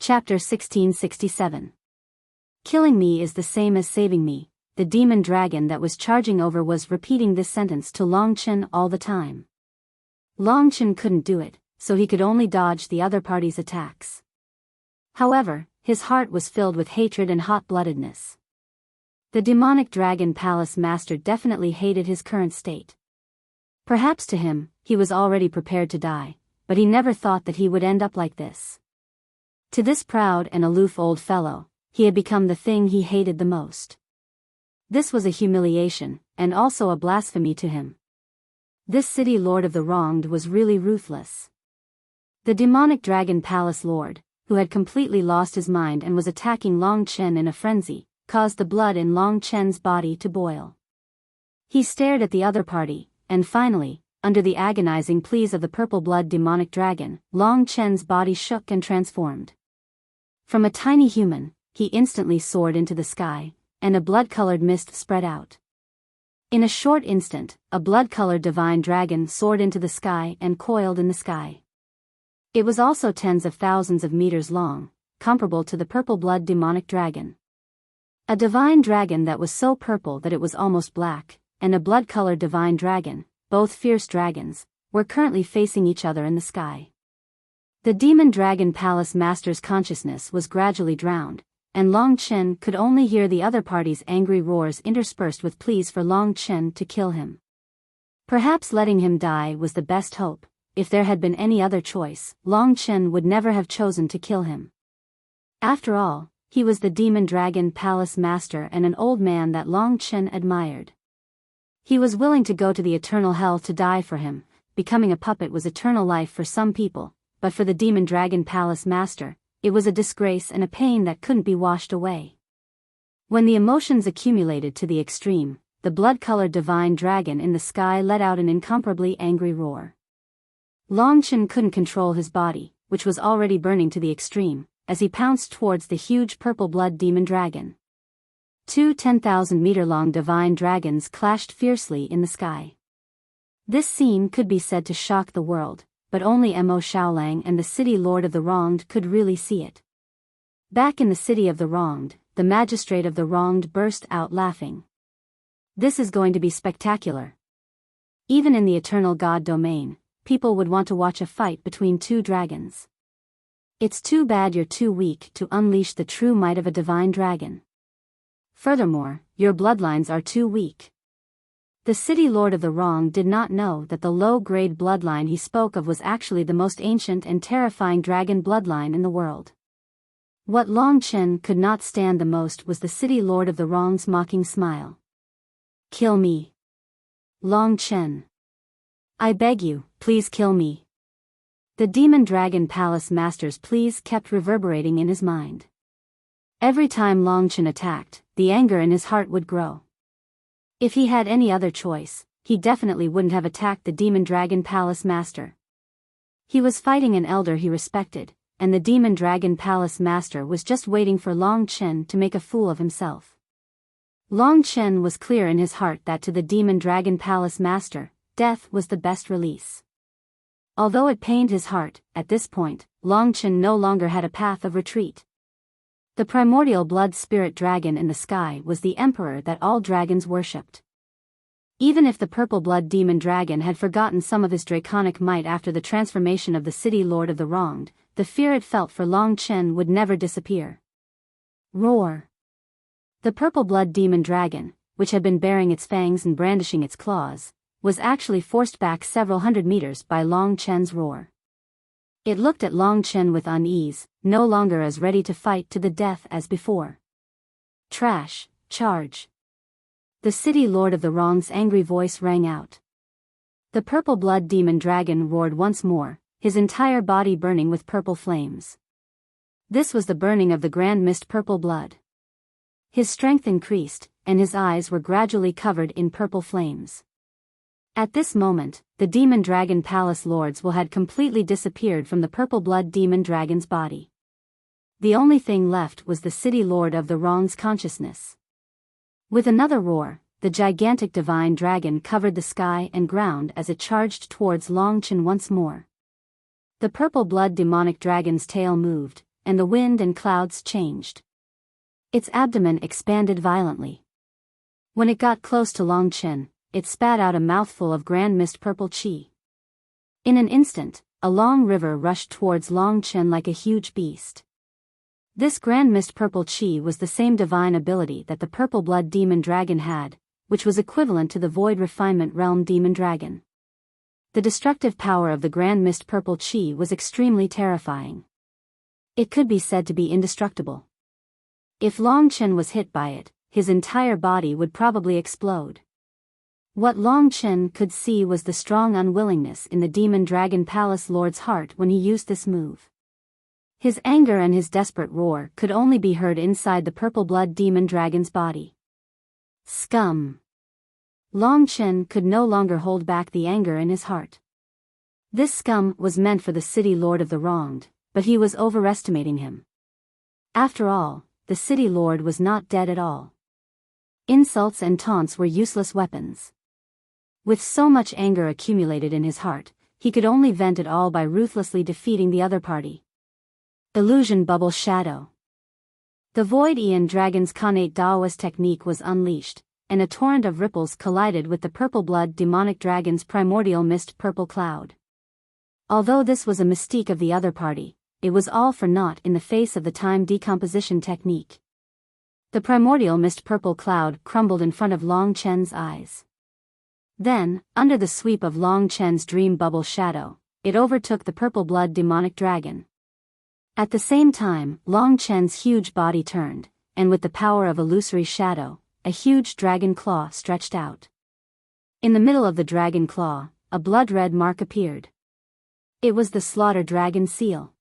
Chapter 1667. Killing me is the same as saving me. The demon dragon that was charging over was repeating this sentence to Long Chen all the time. Long Chen couldn't do it, so he could only dodge the other party's attacks. However, his heart was filled with hatred and hot-bloodedness. The demonic dragon palace master definitely hated his current state. Perhaps to him, he was already prepared to die, but he never thought that he would end up like this. To this proud and aloof old fellow, he had become the thing he hated the most. This was a humiliation, and also a blasphemy to him. This city lord of the wronged was really ruthless. The demonic dragon palace lord, who had completely lost his mind and was attacking Long Chen in a frenzy, caused the blood in Long Chen's body to boil. He stared at the other party, and finally, under the agonizing pleas of the purple-blood demonic dragon, Long Chen's body shook and transformed. From a tiny human, he instantly soared into the sky, and a blood-colored mist spread out. In a short instant, a blood-colored divine dragon soared into the sky and coiled in the sky. It was also tens of thousands of meters long, comparable to the purple-blood demonic dragon. A divine dragon that was so purple that it was almost black, and a blood-colored divine dragon, both fierce dragons, were currently facing each other in the sky. The demon dragon palace master's consciousness was gradually drowned, and Long Chen could only hear the other party's angry roars interspersed with pleas for Long Chen to kill him. Perhaps letting him die was the best hope. If there had been any other choice, Long Chen would never have chosen to kill him. After all, he was the demon dragon palace master and an old man that Long Chen admired. He was willing to go to the eternal hell to die for him. Becoming a puppet was eternal life for some people, but for the demon dragon palace master, it was a disgrace and a pain that couldn't be washed away. When the emotions accumulated to the extreme, the blood-colored divine dragon in the sky let out an incomparably angry roar. Long Chen couldn't control his body, which was already burning to the extreme, as he pounced towards the huge purple-blood demon dragon. Two 10,000-meter-long divine dragons clashed fiercely in the sky. This scene could be said to shock the world, but only Mo Shaolang and the city lord of the wronged could really see it. Back in the city of the wronged, the magistrate of the wronged burst out laughing. This is going to be spectacular. Even in the eternal god domain, people would want to watch a fight between two dragons. It's too bad you're too weak to unleash the true might of a divine dragon. Furthermore, your bloodlines are too weak. The city lord of the wrong did not know that the low-grade bloodline he spoke of was actually the most ancient and terrifying dragon bloodline in the world. What Long Chen could not stand the most was the city lord of the wrong's mocking smile. Kill me. Long Chen. I beg you, please kill me. The demon dragon palace master's pleas kept reverberating in his mind. Every time Long Chen attacked, the anger in his heart would grow. If he had any other choice, he definitely wouldn't have attacked the demon dragon palace master. He was fighting an elder he respected, and the demon dragon palace master was just waiting for Long Chen to make a fool of himself. Long Chen was clear in his heart that to the demon dragon palace master, death was the best release. Although it pained his heart, at this point, Long Chen no longer had a path of retreat. The primordial blood spirit dragon in the sky was the emperor that all dragons worshipped. Even if the purple-blood demon dragon had forgotten some of his draconic might after the transformation of the city lord of the wronged, the fear it felt for Long Chen would never disappear. Roar! The purple-blood demon dragon, which had been baring its fangs and brandishing its claws, was actually forced back several hundred meters by Long Chen's roar. It looked at Long Chen with unease, no longer as ready to fight to the death as before. Trash, charge! The city lord of the wrong's angry voice rang out. The purple-blood demon dragon roared once more, his entire body burning with purple flames. This was the burning of the grand mist purple blood. His strength increased, and his eyes were gradually covered in purple flames. At this moment, the demon dragon palace lords had completely disappeared from the purple-blood demon dragon's body. The only thing left was the city lord of the wrong's consciousness. With another roar, the gigantic divine dragon covered the sky and ground as it charged towards Long Chen once more. The purple-blood demonic dragon's tail moved, and the wind and clouds changed. Its abdomen expanded violently. When it got close to Long Chen, it spat out a mouthful of grand mist purple qi. In an instant, a long river rushed towards Long Chen like a huge beast. This grand mist purple qi was the same divine ability that the purple blood demon dragon had, which was equivalent to the void refinement realm demon dragon. The destructive power of the grand mist purple qi was extremely terrifying. It could be said to be indestructible. If Long Chen was hit by it, his entire body would probably explode. What Long Chen could see was the strong unwillingness in the demon dragon palace lord's heart when he used this move. His anger and his desperate roar could only be heard inside the purple blood demon dragon's body. Scum! Long Chen could no longer hold back the anger in his heart. This scum was meant for the city lord of the wronged, but he was overestimating him. After all, the city lord was not dead at all. Insults and taunts were useless weapons. With so much anger accumulated in his heart, he could only vent it all by ruthlessly defeating the other party. Illusion Bubble Shadow. The Void Aeon Dragon's connate Daoist technique was unleashed, and a torrent of ripples collided with the purple blood demonic dragon's primordial mist purple cloud. Although this was a mystique of the other party, it was all for naught in the face of the time decomposition technique. The primordial mist purple cloud crumbled in front of Long Chen's eyes. Then, under the sweep of Long Chen's dream bubble shadow, it overtook the purple blood demonic dragon. At the same time, Long Chen's huge body turned, and with the power of illusory shadow, a huge dragon claw stretched out. In the middle of the dragon claw, a blood-red mark appeared. It was the Slaughter Dragon Seal.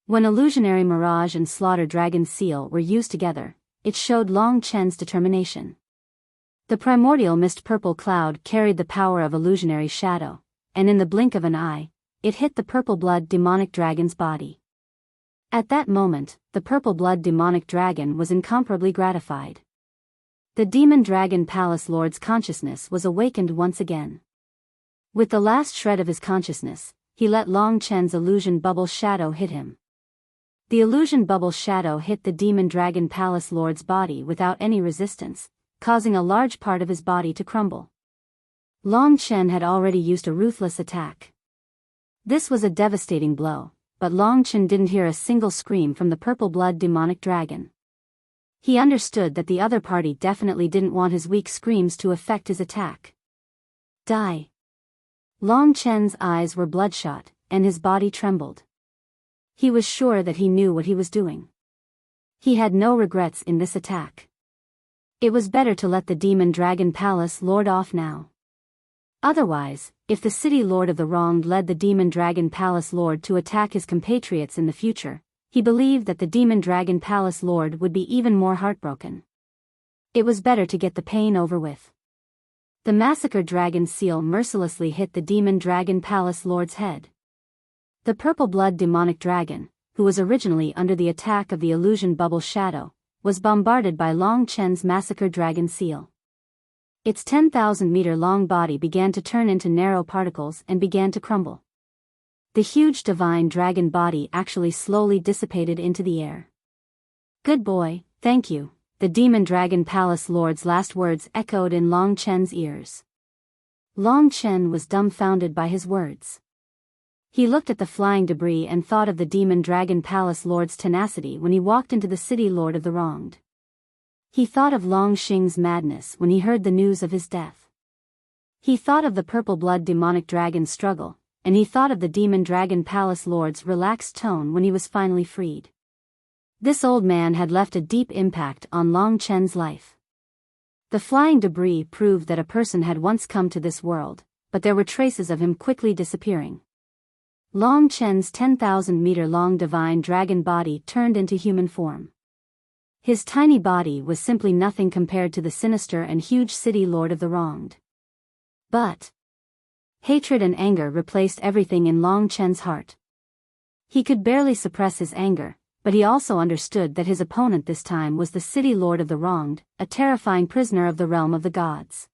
When Illusionary Mirage and Slaughter Dragon Seal were used together, it showed Long Chen's determination. The primordial mist purple cloud carried the power of illusionary shadow, and in the blink of an eye, it hit the purple blood demonic dragon's body. At that moment, the purple blood demonic dragon was incomparably gratified. The demon dragon palace lord's consciousness was awakened once again. With the last shred of his consciousness, he let Long Chen's illusion bubble shadow hit him. The illusion bubble shadow hit the demon dragon palace lord's body without any resistance, causing a large part of his body to crumble. Long Chen had already used a ruthless attack. This was a devastating blow, but Long Chen didn't hear a single scream from the purple blood demonic dragon. He understood that the other party definitely didn't want his weak screams to affect his attack. Die! Long Chen's eyes were bloodshot, and his body trembled. He was sure that he knew what he was doing. He had no regrets in this attack. It was better to let the demon dragon palace lord off now. Otherwise, if the city lord of the wronged led the demon dragon palace lord to attack his compatriots in the future, he believed that the demon dragon palace lord would be even more heartbroken. It was better to get the pain over with. The massacred dragon seal mercilessly hit the demon dragon palace lord's head. The purple blood demonic dragon, who was originally under the attack of the illusion bubble shadow, was bombarded by Long Chen's massacred dragon seal. Its 10,000-meter-long body began to turn into narrow particles and began to crumble. The huge divine dragon body actually slowly dissipated into the air. Good boy, thank you, the demon dragon palace lord's last words echoed in Long Chen's ears. Long Chen was dumbfounded by his words. He looked at the flying debris and thought of the demon dragon palace lord's tenacity when he walked into the city lord of the wronged. He thought of Long Xing's madness when he heard the news of his death. He thought of the purple blood demonic dragon's struggle, and he thought of the demon dragon palace lord's relaxed tone when he was finally freed. This old man had left a deep impact on Long Chen's life. The flying debris proved that a person had once come to this world, but there were traces of him quickly disappearing. Long Chen's 10,000-meter-long divine dragon body turned into human form. His tiny body was simply nothing compared to the sinister and huge city lord of the wronged. But hatred and anger replaced everything in Long Chen's heart. He could barely suppress his anger, but he also understood that his opponent this time was the city lord of the wronged, a terrifying prisoner of the realm of the gods.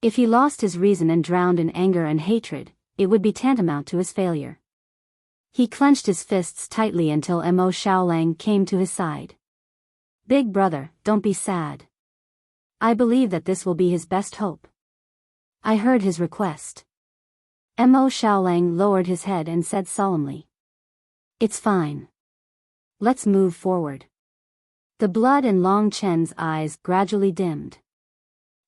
If he lost his reason and drowned in anger and hatred, it would be tantamount to his failure. He clenched his fists tightly until Mo Xiaolang came to his side. Big brother, don't be sad. I believe that this will be his best hope. I heard his request. Mo Xiaolang lowered his head and said solemnly. It's fine. Let's move forward. The blood in Long Chen's eyes gradually dimmed.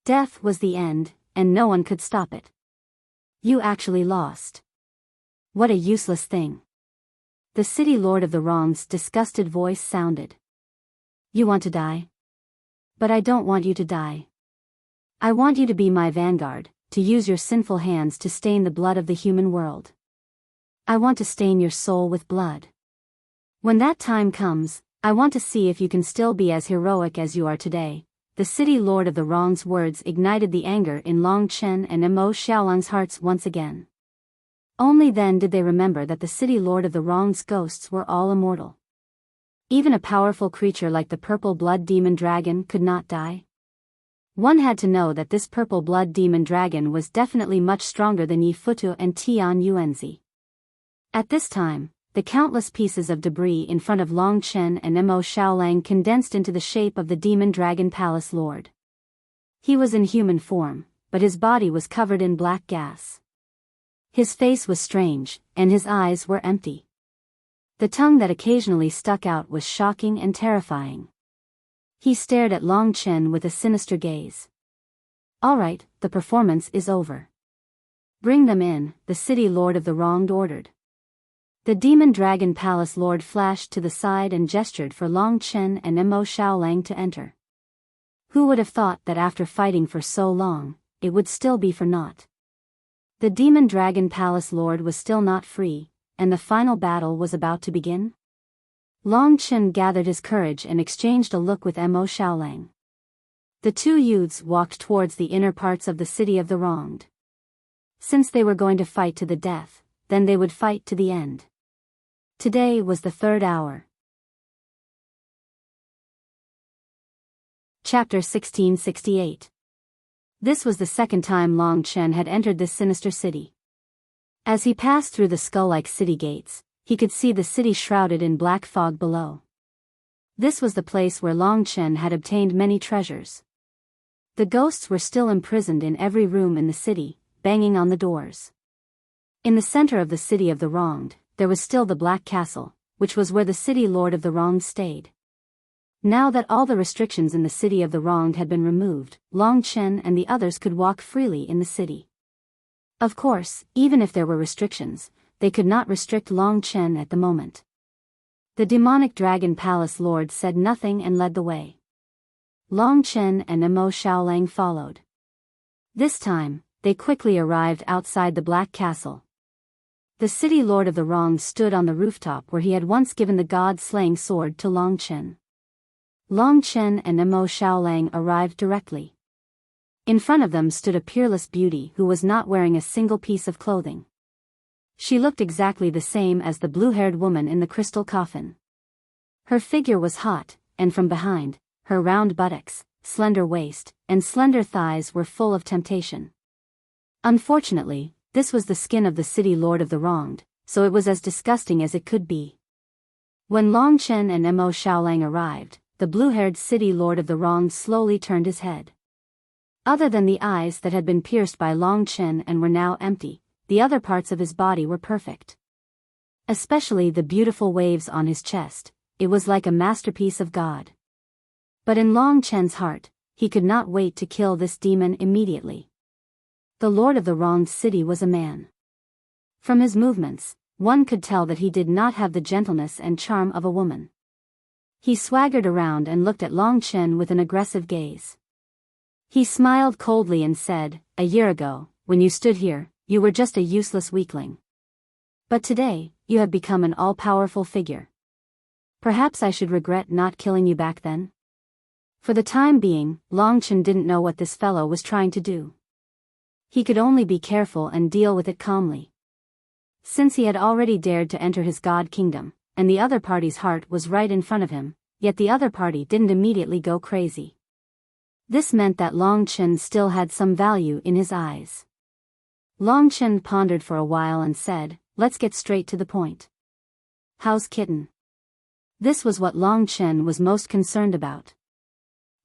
Death was the end, and no one could stop it. You actually lost. What a useless thing. The city lord of the wrong's disgusted voice sounded. You want to die? But I don't want you to die. I want you to be my vanguard, to use your sinful hands to stain the blood of the human world. I want to stain your soul with blood. When that time comes, I want to see if you can still be as heroic as you are today. The city lord of the wrong's words ignited the anger in Long Chen and Mo Xiaolang's hearts once again. Only then did they remember that the city lord of the wrong's ghosts were all immortal. Even a powerful creature like the purple blood demon dragon could not die. One had to know that this purple blood demon dragon was definitely much stronger than Yi Futu and Tian Yuanzi. At this time, the countless pieces of debris in front of Long Chen and Mo Xiaolang condensed into the shape of the demon dragon palace lord. He was in human form, but his body was covered in black gas. His face was strange, and his eyes were empty. The tongue that occasionally stuck out was shocking and terrifying. He stared at Long Chen with a sinister gaze. All right, the performance is over. Bring them in, the city lord of the wronged ordered. The demon dragon palace lord flashed to the side and gestured for Long Chen and Mo Xiaolang to enter. Who would have thought that after fighting for so long, it would still be for naught? The demon dragon palace lord was still not free, and the final battle was about to begin? Long Chen gathered his courage and exchanged a look with Mo Xiaolang. The two youths walked towards the inner parts of the city of the wronged. Since they were going to fight to the death, then they would fight to the end. Today was the third hour. Chapter 1668. This was the second time Long Chen had entered this sinister city. As he passed through the skull-like city gates, he could see the city shrouded in black fog below. This was the place where Long Chen had obtained many treasures. The ghosts were still imprisoned in every room in the city, banging on the doors. In the center of the city of the wronged, there was still the Black Castle, which was where the city lord of the wronged stayed. Now that all the restrictions in the city of the wronged had been removed, Long Chen and the others could walk freely in the city. Of course, even if there were restrictions, they could not restrict Long Chen at the moment. The demonic dragon palace lord said nothing and led the way. Long Chen and Mo Xiaolang followed. This time, they quickly arrived outside the Black Castle. The city lord of the wronged stood on the rooftop where he had once given the god-slaying sword to Long Chen. Long Chen and Mo Xiaolang arrived directly. In front of them stood a peerless beauty who was not wearing a single piece of clothing. She looked exactly the same as the blue-haired woman in the crystal coffin. Her figure was hot, and from behind, her round buttocks, slender waist, and slender thighs were full of temptation. Unfortunately, this was the skin of the city lord of the wronged, so it was as disgusting as it could be. When Long Chen and Mo Xiaolang arrived, the blue-haired city lord of the wronged slowly turned his head. Other than the eyes that had been pierced by Long Chen and were now empty, the other parts of his body were perfect. Especially the beautiful waves on his chest, it was like a masterpiece of God. But in Long Chen's heart, he could not wait to kill this demon immediately. The lord of the wronged city was a man. From his movements, one could tell that he did not have the gentleness and charm of a woman. He swaggered around and looked at Long Chen with an aggressive gaze. He smiled coldly and said, "A year ago, when you stood here, you were just a useless weakling. But today, you have become an all-powerful figure. Perhaps I should regret not killing you back then?" For the time being, Long Chen didn't know what this fellow was trying to do. He could only be careful and deal with it calmly. Since he had already dared to enter his god kingdom, and the other party's heart was right in front of him, yet the other party didn't immediately go crazy. This meant that Long Chen still had some value in his eyes. Long Chen pondered for a while and said, "Let's get straight to the point. how's Kitten? This was what Long Chen was most concerned about.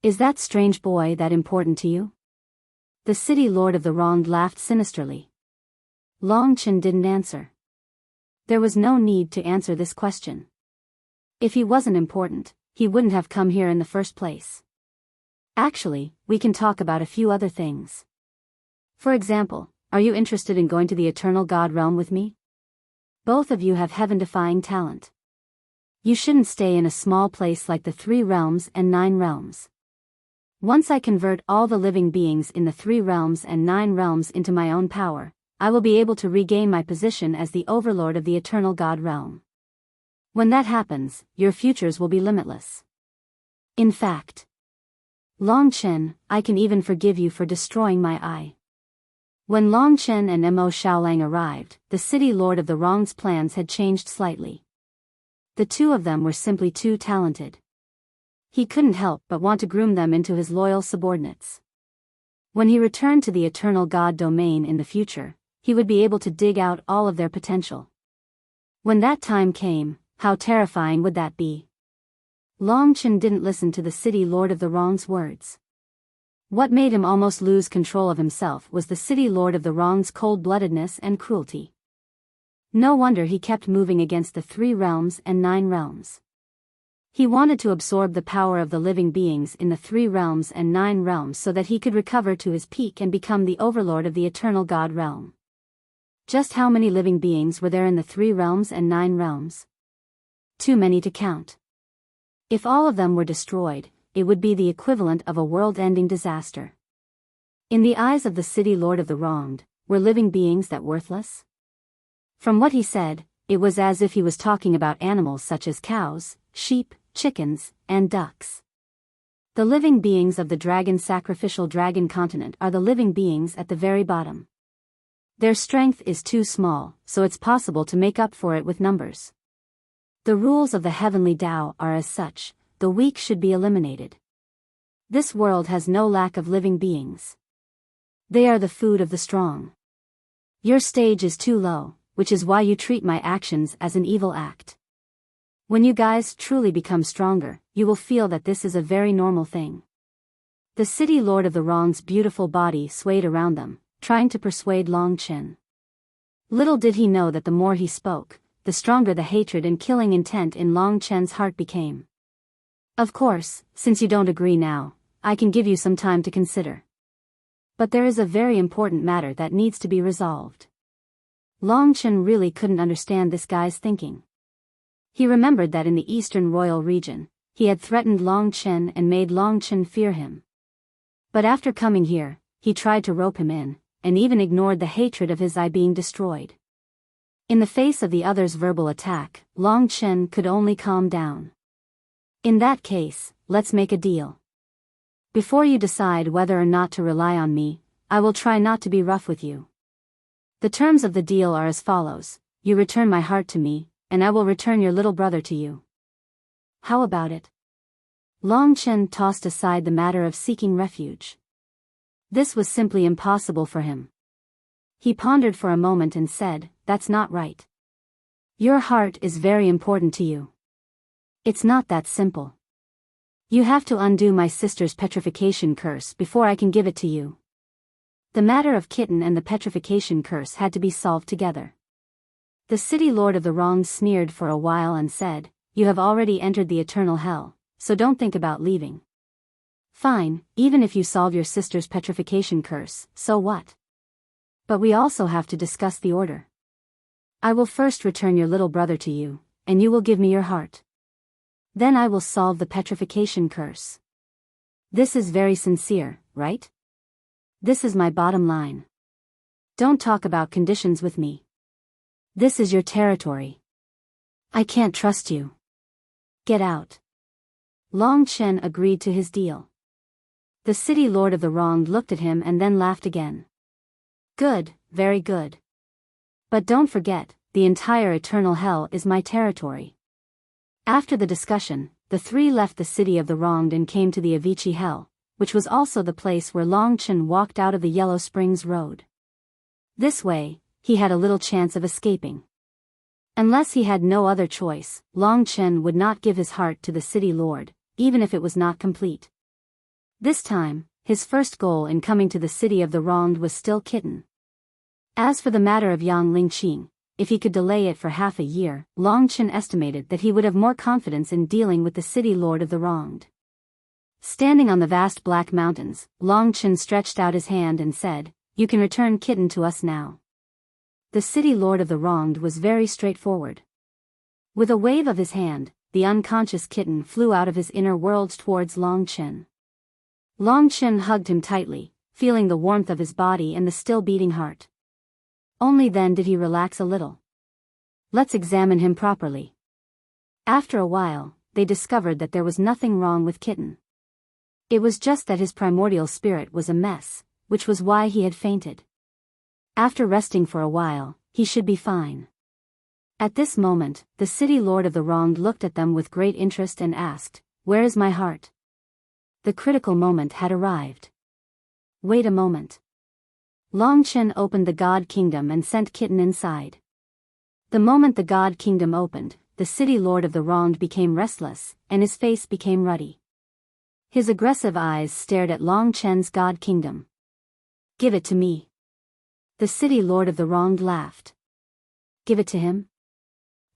Is that strange boy that important to you? The city lord of the wronged laughed sinisterly. Long Chen didn't answer. There was no need to answer this question. If he wasn't important, he wouldn't have come here in the first place. Actually, we can talk about a few other things. For example, are you interested in going to the Eternal God realm with me? Both of you have heaven-defying talent. You shouldn't stay in a small place like the 3 realms and 9 realms. Once I convert all the living beings in the 3 realms and 9 realms into my own power, I will be able to regain my position as the overlord of the Eternal God realm. When that happens, your futures will be limitless. In fact, Long Chen, I can even forgive you for destroying my eye. When Long Chen and Mo Xiaolang arrived, the city lord of the wrong's plans had changed slightly. The two of them were simply too talented. He couldn't help but want to groom them into his loyal subordinates. When he returned to the Eternal God domain in the future, he would be able to dig out all of their potential. When that time came, how terrifying would that be? Long Chen didn't listen to the city lord of the wrong's words. What made him almost lose control of himself was the city lord of the wrong's cold-bloodedness and cruelty. No wonder he kept moving against the 3 realms and 9 realms. He wanted to absorb the power of the living beings in the 3 realms and 9 realms so that he could recover to his peak and become the overlord of the Eternal God realm. Just how many living beings were there in the 3 realms and 9 realms? Too many to count. If all of them were destroyed, it would be the equivalent of a world-ending disaster. In the eyes of the city lord of the wronged, were living beings that worthless? From what he said, it was as if he was talking about animals such as cows, sheep, chickens, and ducks. The living beings of the sacrificial dragon continent are the living beings at the very bottom. Their strength is too small, so it's possible to make up for it with numbers. The rules of the heavenly Tao are as such, the weak should be eliminated. This world has no lack of living beings. They are the food of the strong. Your stage is too low, which is why you treat my actions as an evil act. When you guys truly become stronger, you will feel that this is a very normal thing. The city lord of the wrong's beautiful body swayed around them, trying to persuade Long Chen. Little did he know that the more he spoke, the stronger the hatred and killing intent in Long Chen's heart became. Of course, since you don't agree now, I can give you some time to consider. But there is a very important matter that needs to be resolved. Long Chen really couldn't understand this guy's thinking. He remembered that in the Eastern Royal region, he had threatened Long Chen and made Long Chen fear him. But after coming here, he tried to rope him in, and even ignored the hatred of his eye being destroyed. In the face of the other's verbal attack, Long Chen could only calm down. In that case, let's make a deal. Before you decide whether or not to rely on me, I will try not to be rough with you. The terms of the deal are as follows: you return my heart to me, and I will return your little brother to you. How about it? Long Chen tossed aside the matter of seeking refuge. This was simply impossible for him. He pondered for a moment and said, "That's not right. Your heart is very important to you. It's not that simple. You have to undo my sister's petrification curse before I can give it to you." The matter of Kitten and the petrification curse had to be solved together. The city lord of the wrong sneered for a while and said, "You have already entered the eternal hell, so don't think about leaving." Fine, even if you solve your sister's petrification curse, so what? But we also have to discuss the order. I will first return your little brother to you, and you will give me your heart. Then I will solve the petrification curse. This is very sincere, right? This is my bottom line. Don't talk about conditions with me. This is your territory. I can't trust you. Get out. Long Chen agreed to his deal. The city lord of the wronged looked at him and then laughed again. Good, very good. But don't forget, the entire eternal hell is my territory. After the discussion, the three left the city of the wronged and came to the Avicii Hell, which was also the place where Long Chen walked out of the Yellow Springs Road. This way, he had a little chance of escaping. Unless he had no other choice, Long Chen would not give his heart to the city lord, even if it was not complete. This time, his first goal in coming to the city of the wronged was still Kitten. As for the matter of Yang Lingqing, if he could delay it for half a year, Long Chen estimated that he would have more confidence in dealing with the city lord of the wronged. Standing on the vast black mountains, Long Chen stretched out his hand and said, "You can return Kitten to us now." The city lord of the wronged was very straightforward. With a wave of his hand, the unconscious Kitten flew out of his inner world towards Long Chen. Long Chen hugged him tightly, feeling the warmth of his body and the still beating heart. Only then did he relax a little. Let's examine him properly. After a while, they discovered that there was nothing wrong with Kitten. It was just that his primordial spirit was a mess, which was why he had fainted. After resting for a while, he should be fine. At this moment, the city lord of the wronged looked at them with great interest and asked, "Where is my heart?" The critical moment had arrived. Wait a moment. Long Chen opened the God Kingdom and sent Kitten inside. The moment the God Kingdom opened, the city lord of the wronged became restless, and his face became ruddy. His aggressive eyes stared at Long Chen's God Kingdom. "Give it to me." The city lord of the wronged laughed. "Give it to him?"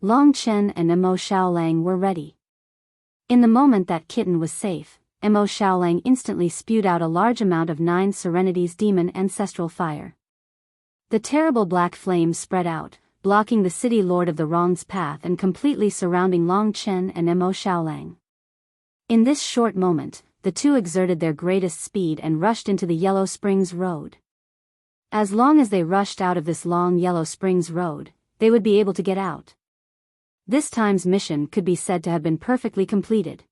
Long Chen and Mo Xiaolang were ready. In the moment that Kitten was safe, Mo Xiaolang instantly spewed out a large amount of 9 Serenity's demon ancestral fire. The terrible black flames spread out, blocking the city lord of the wronged's path and completely surrounding Long Chen and Mo Xiaolang. In this short moment, the two exerted their greatest speed and rushed into the Yellow Springs Road. As long as they rushed out of this long Yellow Springs Road, they would be able to get out. This time's mission could be said to have been perfectly completed.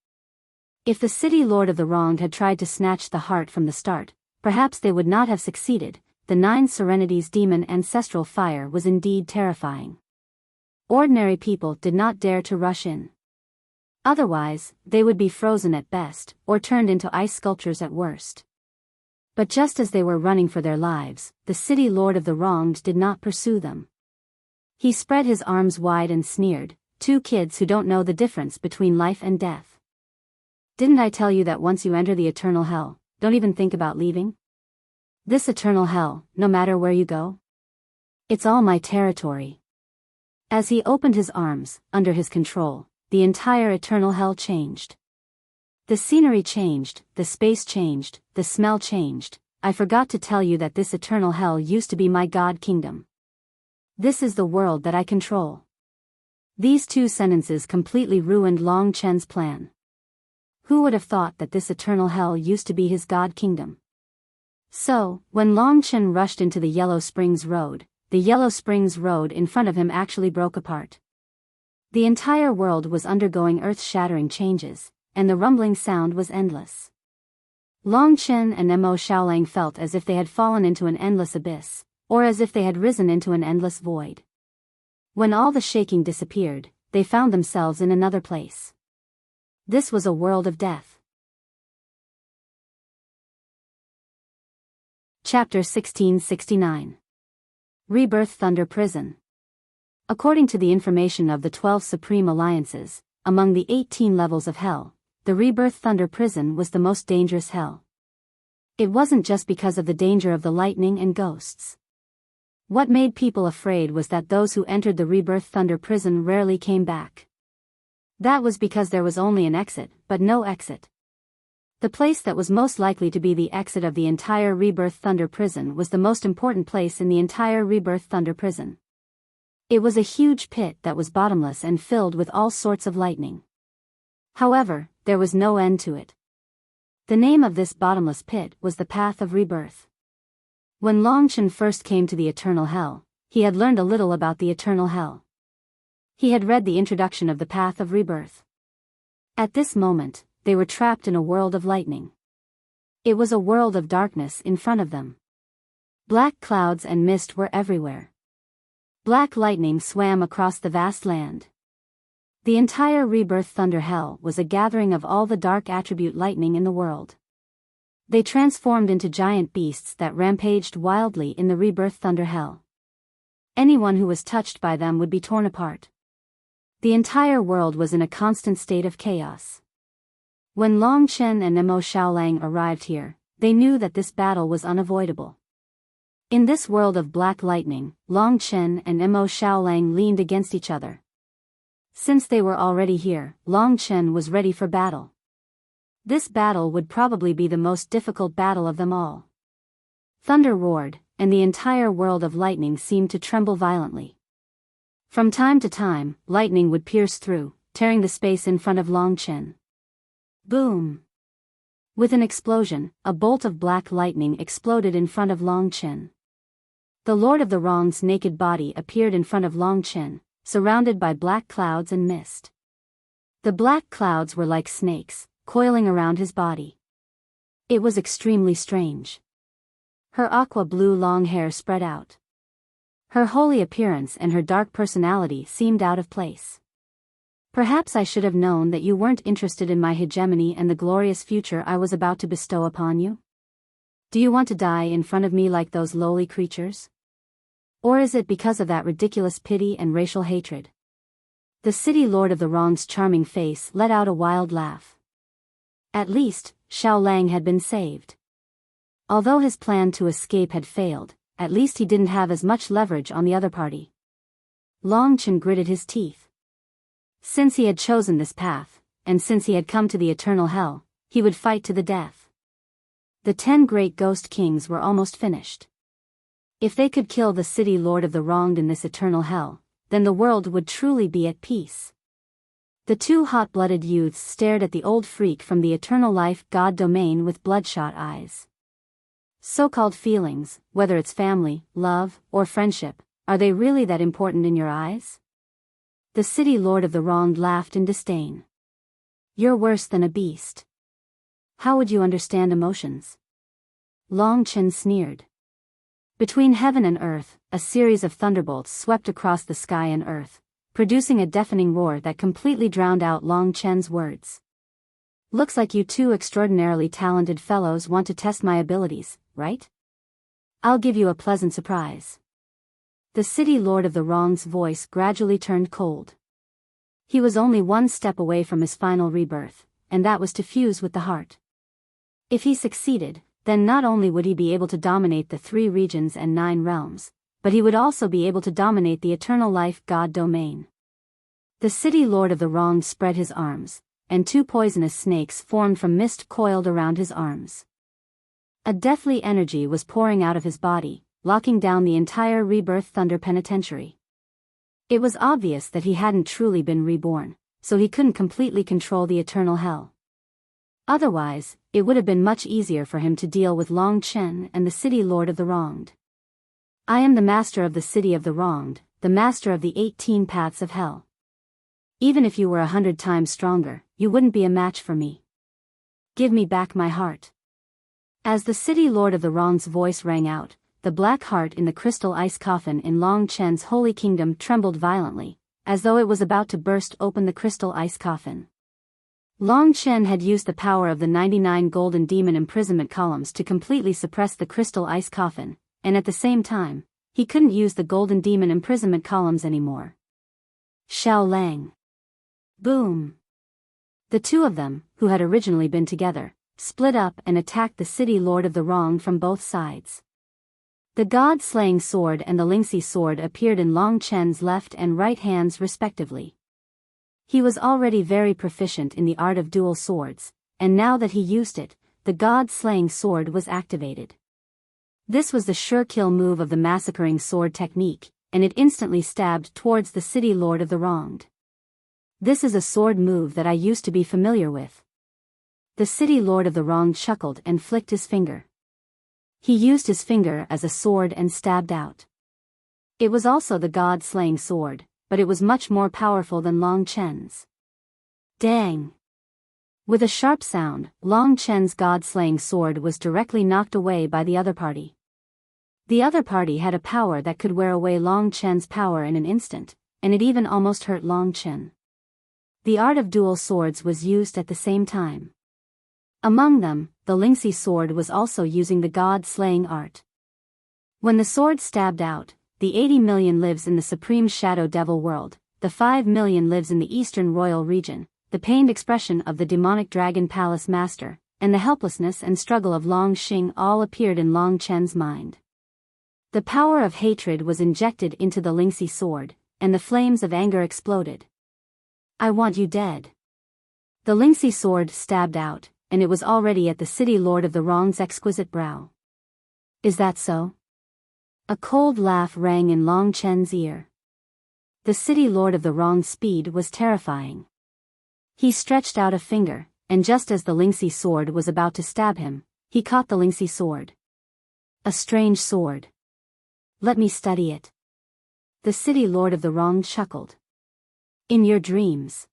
If the city lord of the wronged had tried to snatch the heart from the start, perhaps they would not have succeeded. The 9 Serenity's demon ancestral fire was indeed terrifying. Ordinary people did not dare to rush in. Otherwise, they would be frozen at best, or turned into ice sculptures at worst. But just as they were running for their lives, the city lord of the wronged did not pursue them. He spread his arms wide and sneered, "Two kids who don't know the difference between life and death. Didn't I tell you that once you enter the eternal hell, don't even think about leaving? This eternal hell, no matter where you go? It's all my territory." As he opened his arms, under his control, the entire eternal hell changed. The scenery changed, the space changed, the smell changed. "I forgot to tell you that this eternal hell used to be my God Kingdom. This is the world that I control." These two sentences completely ruined Long Chen's plan. Who would have thought that this eternal hell used to be his God Kingdom? So, when Long Chen rushed into the Yellow Springs Road, the Yellow Springs Road in front of him actually broke apart. The entire world was undergoing earth-shattering changes, and the rumbling sound was endless. Long Chen and Mo Xiaolang felt as if they had fallen into an endless abyss, or as if they had risen into an endless void. When all the shaking disappeared, they found themselves in another place. This was a world of death. Chapter 1669. Rebirth Thunder Prison. According to the information of the 12 Supreme Alliances, among the 18 levels of hell, the Rebirth Thunder Prison was the most dangerous hell. It wasn't just because of the danger of the lightning and ghosts. What made people afraid was that those who entered the Rebirth Thunder Prison rarely came back. That was because there was only an exit, but no exit. The place that was most likely to be the exit of the entire Rebirth Thunder Prison was the most important place in the entire Rebirth Thunder Prison. It was a huge pit that was bottomless and filled with all sorts of lightning. However, there was no end to it. The name of this bottomless pit was the Path of Rebirth. When Long Chen first came to the Eternal Hell, he had learned a little about the Eternal Hell. He had read the introduction of the Path of Rebirth. At this moment, they were trapped in a world of lightning. It was a world of darkness in front of them. Black clouds and mist were everywhere. Black lightning swam across the vast land. The entire Rebirth Thunder Hell was a gathering of all the dark attribute lightning in the world. They transformed into giant beasts that rampaged wildly in the Rebirth Thunder Hell. Anyone who was touched by them would be torn apart. The entire world was in a constant state of chaos. When Long Chen and Mo Xiaolang arrived here, they knew that this battle was unavoidable. In this world of black lightning, Long Chen and Mo Xiaolang leaned against each other. Since they were already here, Long Chen was ready for battle. This battle would probably be the most difficult battle of them all. Thunder roared, and the entire world of lightning seemed to tremble violently. From time to time, lightning would pierce through, tearing the space in front of Long Chen. Boom! With an explosion, a bolt of black lightning exploded in front of Long Chen. The Lord of the Wrong's naked body appeared in front of Long Chen, surrounded by black clouds and mist. The black clouds were like snakes, coiling around his body. It was extremely strange. Her aqua-blue long hair spread out. Her holy appearance and her dark personality seemed out of place. Perhaps I should have known that you weren't interested in my hegemony and the glorious future I was about to bestow upon you. Do you want to die in front of me like those lowly creatures? Or is it because of that ridiculous pity and racial hatred? The city lord of the Wrong's charming face let out a wild laugh. At least, Xiao Lang had been saved. Although his plan to escape had failed, at least he didn't have as much leverage on the other party. Long Chen gritted his teeth. Since he had chosen this path, and since he had come to the eternal hell, he would fight to the death. The 10 great ghost kings were almost finished. If they could kill the city lord of the Wronged in this eternal hell, then the world would truly be at peace. The 2 hot-blooded youths stared at the old freak from the eternal life god domain with bloodshot eyes. So-called feelings, whether it's family, love, or friendship, are they really that important in your eyes? The city lord of the Wronged laughed in disdain. You're worse than a beast. How would you understand emotions? Long Chen sneered. Between heaven and earth, a series of thunderbolts swept across the sky and earth, producing a deafening roar that completely drowned out Long Chen's words. Looks like you 2 extraordinarily talented fellows want to test my abilities, right? I'll give you a pleasant surprise. The city lord of the Wrong's voice gradually turned cold. He was only 1 step away from his final rebirth, and that was to fuse with the heart. If he succeeded, then not only would he be able to dominate the 3 regions and 9 realms, but he would also be able to dominate the eternal life god domain. The city lord of the Wronged spread his arms, and 2 poisonous snakes formed from mist coiled around his arms. A deathly energy was pouring out of his body, locking down the entire rebirth thunder penitentiary. It was obvious that he hadn't truly been reborn, so he couldn't completely control the eternal hell. Otherwise, it would have been much easier for him to deal with Long Chen and the city lord of the Wronged. I am the master of the city of the Wronged, the master of the 18 paths of hell. Even if you were 100 times stronger, you wouldn't be a match for me. Give me back my heart. As the city lord of the Wronged's voice rang out, the black heart in the crystal ice coffin in Long Chen's holy kingdom trembled violently, as though it was about to burst open the crystal ice coffin. Long Chen had used the power of the 99 golden demon imprisonment columns to completely suppress the crystal ice coffin, and at the same time, he couldn't use the golden demon imprisonment columns anymore. Xiao Lang. Boom! The 2 of them, who had originally been together, split up and attacked the city lord of the Wronged from both sides. The god-slaying sword and the Lingxi sword appeared in Long Chen's left and right hands respectively. He was already very proficient in the art of dual swords, and now that he used it, the god-slaying sword was activated. This was the sure kill move of the massacring sword technique, and it instantly stabbed towards the city lord of the Wronged. This is a sword move that I used to be familiar with. The city lord of the Wronged chuckled and flicked his finger. He used his finger as a sword and stabbed out. It was also the god-slaying sword, but it was much more powerful than Long Chen's. Dang! With a sharp sound, Long Chen's god-slaying sword was directly knocked away by the other party. The other party had a power that could wear away Long Chen's power in an instant, and it even almost hurt Long Chen. The art of dual swords was used at the same time. Among them, the Lingxi sword was also using the god-slaying art. When the sword stabbed out, the 80 million lives in the supreme shadow devil world, the 5 million lives in the eastern royal region, the pained expression of the demonic dragon palace master, and the helplessness and struggle of Long Xing all appeared in Long Chen's mind. The power of hatred was injected into the Lingxi sword, and the flames of anger exploded. I want you dead. The Lingxi sword stabbed out, and it was already at the city lord of the wrong's exquisite brow. Is that so? A cold laugh rang in Long Chen's ear. The city lord of the wrong's speed was terrifying. He stretched out a finger, and just as the Lingxi sword was about to stab him, he caught the Lingxi sword. A strange sword. Let me study it. The city lord of the wrong chuckled. In your dreams.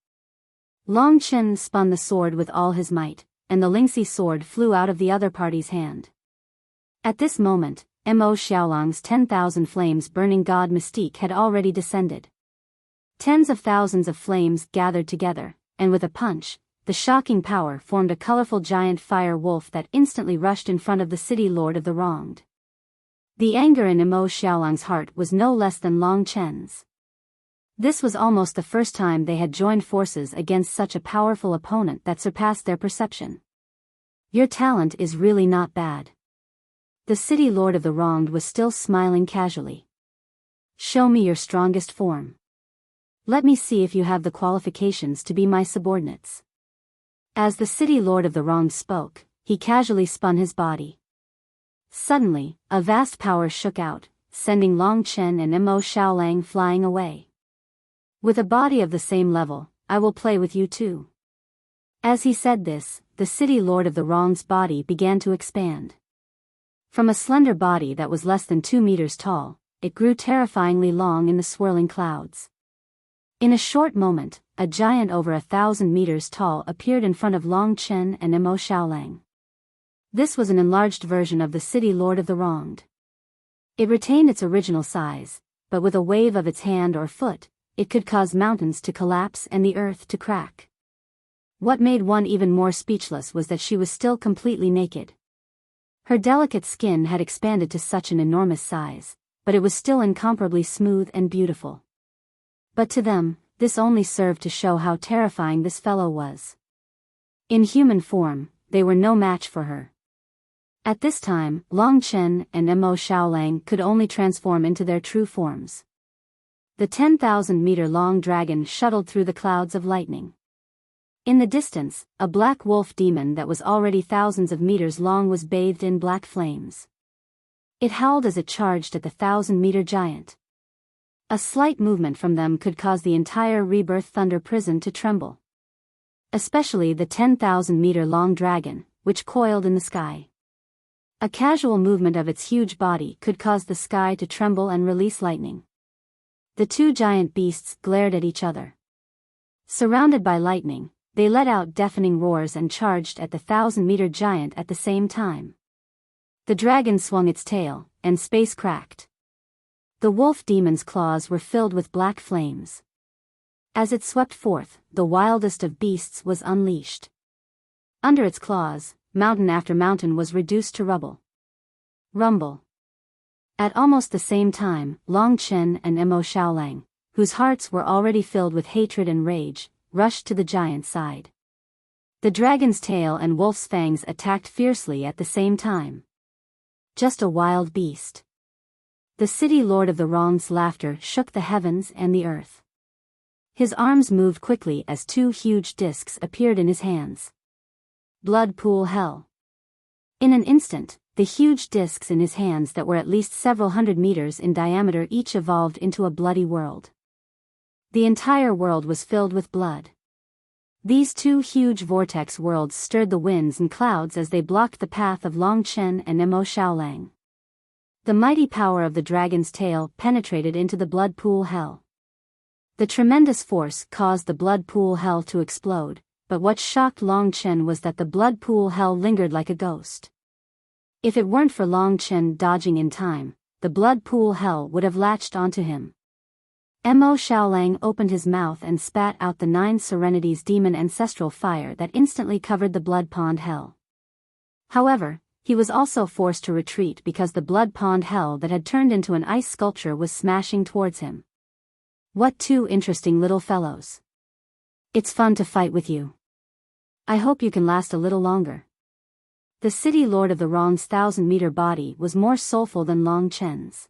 Long Chen spun the sword with all his might, and the Lingxi sword flew out of the other party's hand. At this moment, Mo Xiaolang's 10,000 flames burning god mystique had already descended. Tens of thousands of flames gathered together, and with a punch, the shocking power formed a colorful giant fire wolf that instantly rushed in front of the city lord of the wronged. The anger in Mo Xiaolang's heart was no less than Long Chen's. This was almost the first time they had joined forces against such a powerful opponent that surpassed their perception. Your talent is really not bad. The city lord of the wronged was still smiling casually. Show me your strongest form. Let me see if you have the qualifications to be my subordinates. As the city lord of the wronged spoke, he casually spun his body. Suddenly, a vast power shook out, sending Long Chen and Mo Xiaolang flying away. With a body of the same level, I will play with you too. As he said this, the city lord of the wrong's body began to expand. From a slender body that was less than 2 meters tall, it grew terrifyingly long in the swirling clouds. In a short moment, a giant over 1,000 meters tall appeared in front of Long Chen and Mo Xiaolang. This was an enlarged version of the city lord of the wronged. It retained its original size, but with a wave of its hand or foot, it could cause mountains to collapse and the earth to crack. What made one even more speechless was that she was still completely naked. Her delicate skin had expanded to such an enormous size, but it was still incomparably smooth and beautiful. But to them, this only served to show how terrifying this fellow was. In human form, they were no match for her. At this time, Long Chen and Mo Xiaolang could only transform into their true forms. The 10,000-meter-long dragon shuttled through the clouds of lightning. In the distance, a black wolf demon that was already thousands of meters long was bathed in black flames. It howled as it charged at the 1,000-meter giant. A slight movement from them could cause the entire Rebirth Thunder prison to tremble. Especially the 10,000-meter-long dragon, which coiled in the sky. A casual movement of its huge body could cause the sky to tremble and release lightning. The two giant beasts glared at each other. Surrounded by lightning, they let out deafening roars and charged at the 1,000-meter giant at the same time. The dragon swung its tail, and space cracked. The wolf demon's claws were filled with black flames. As it swept forth, the wildest of beasts was unleashed. Under its claws, mountain after mountain was reduced to rubble. Rumble. At almost the same time, Long Chen and Mo Xiaolang, whose hearts were already filled with hatred and rage, rushed to the giant's side. The dragon's tail and wolf's fangs attacked fiercely at the same time. Just a wild beast. The city lord of the wrong's laughter shook the heavens and the earth. His arms moved quickly as 2 huge discs appeared in his hands. Blood pool hell. In an instant, the huge discs in his hands that were at least several hundred meters in diameter each evolved into a bloody world. The entire world was filled with blood. These 2 huge vortex worlds stirred the winds and clouds as they blocked the path of Long Chen and Mo Xiaolang. The mighty power of the dragon's tail penetrated into the blood pool hell. The tremendous force caused the blood pool hell to explode, but what shocked Long Chen was that the blood pool hell lingered like a ghost. If it weren't for Long Chen dodging in time, the blood pool hell would have latched onto him. Mo Xiaolang opened his mouth and spat out the 9 Serenities demon ancestral fire that instantly covered the blood pond hell. However, he was also forced to retreat because the blood pond hell that had turned into an ice sculpture was smashing towards him. What two interesting little fellows. It's fun to fight with you. I hope you can last a little longer. The city lord of the Wrong's 1,000-meter body was more soulful than Long Chen's.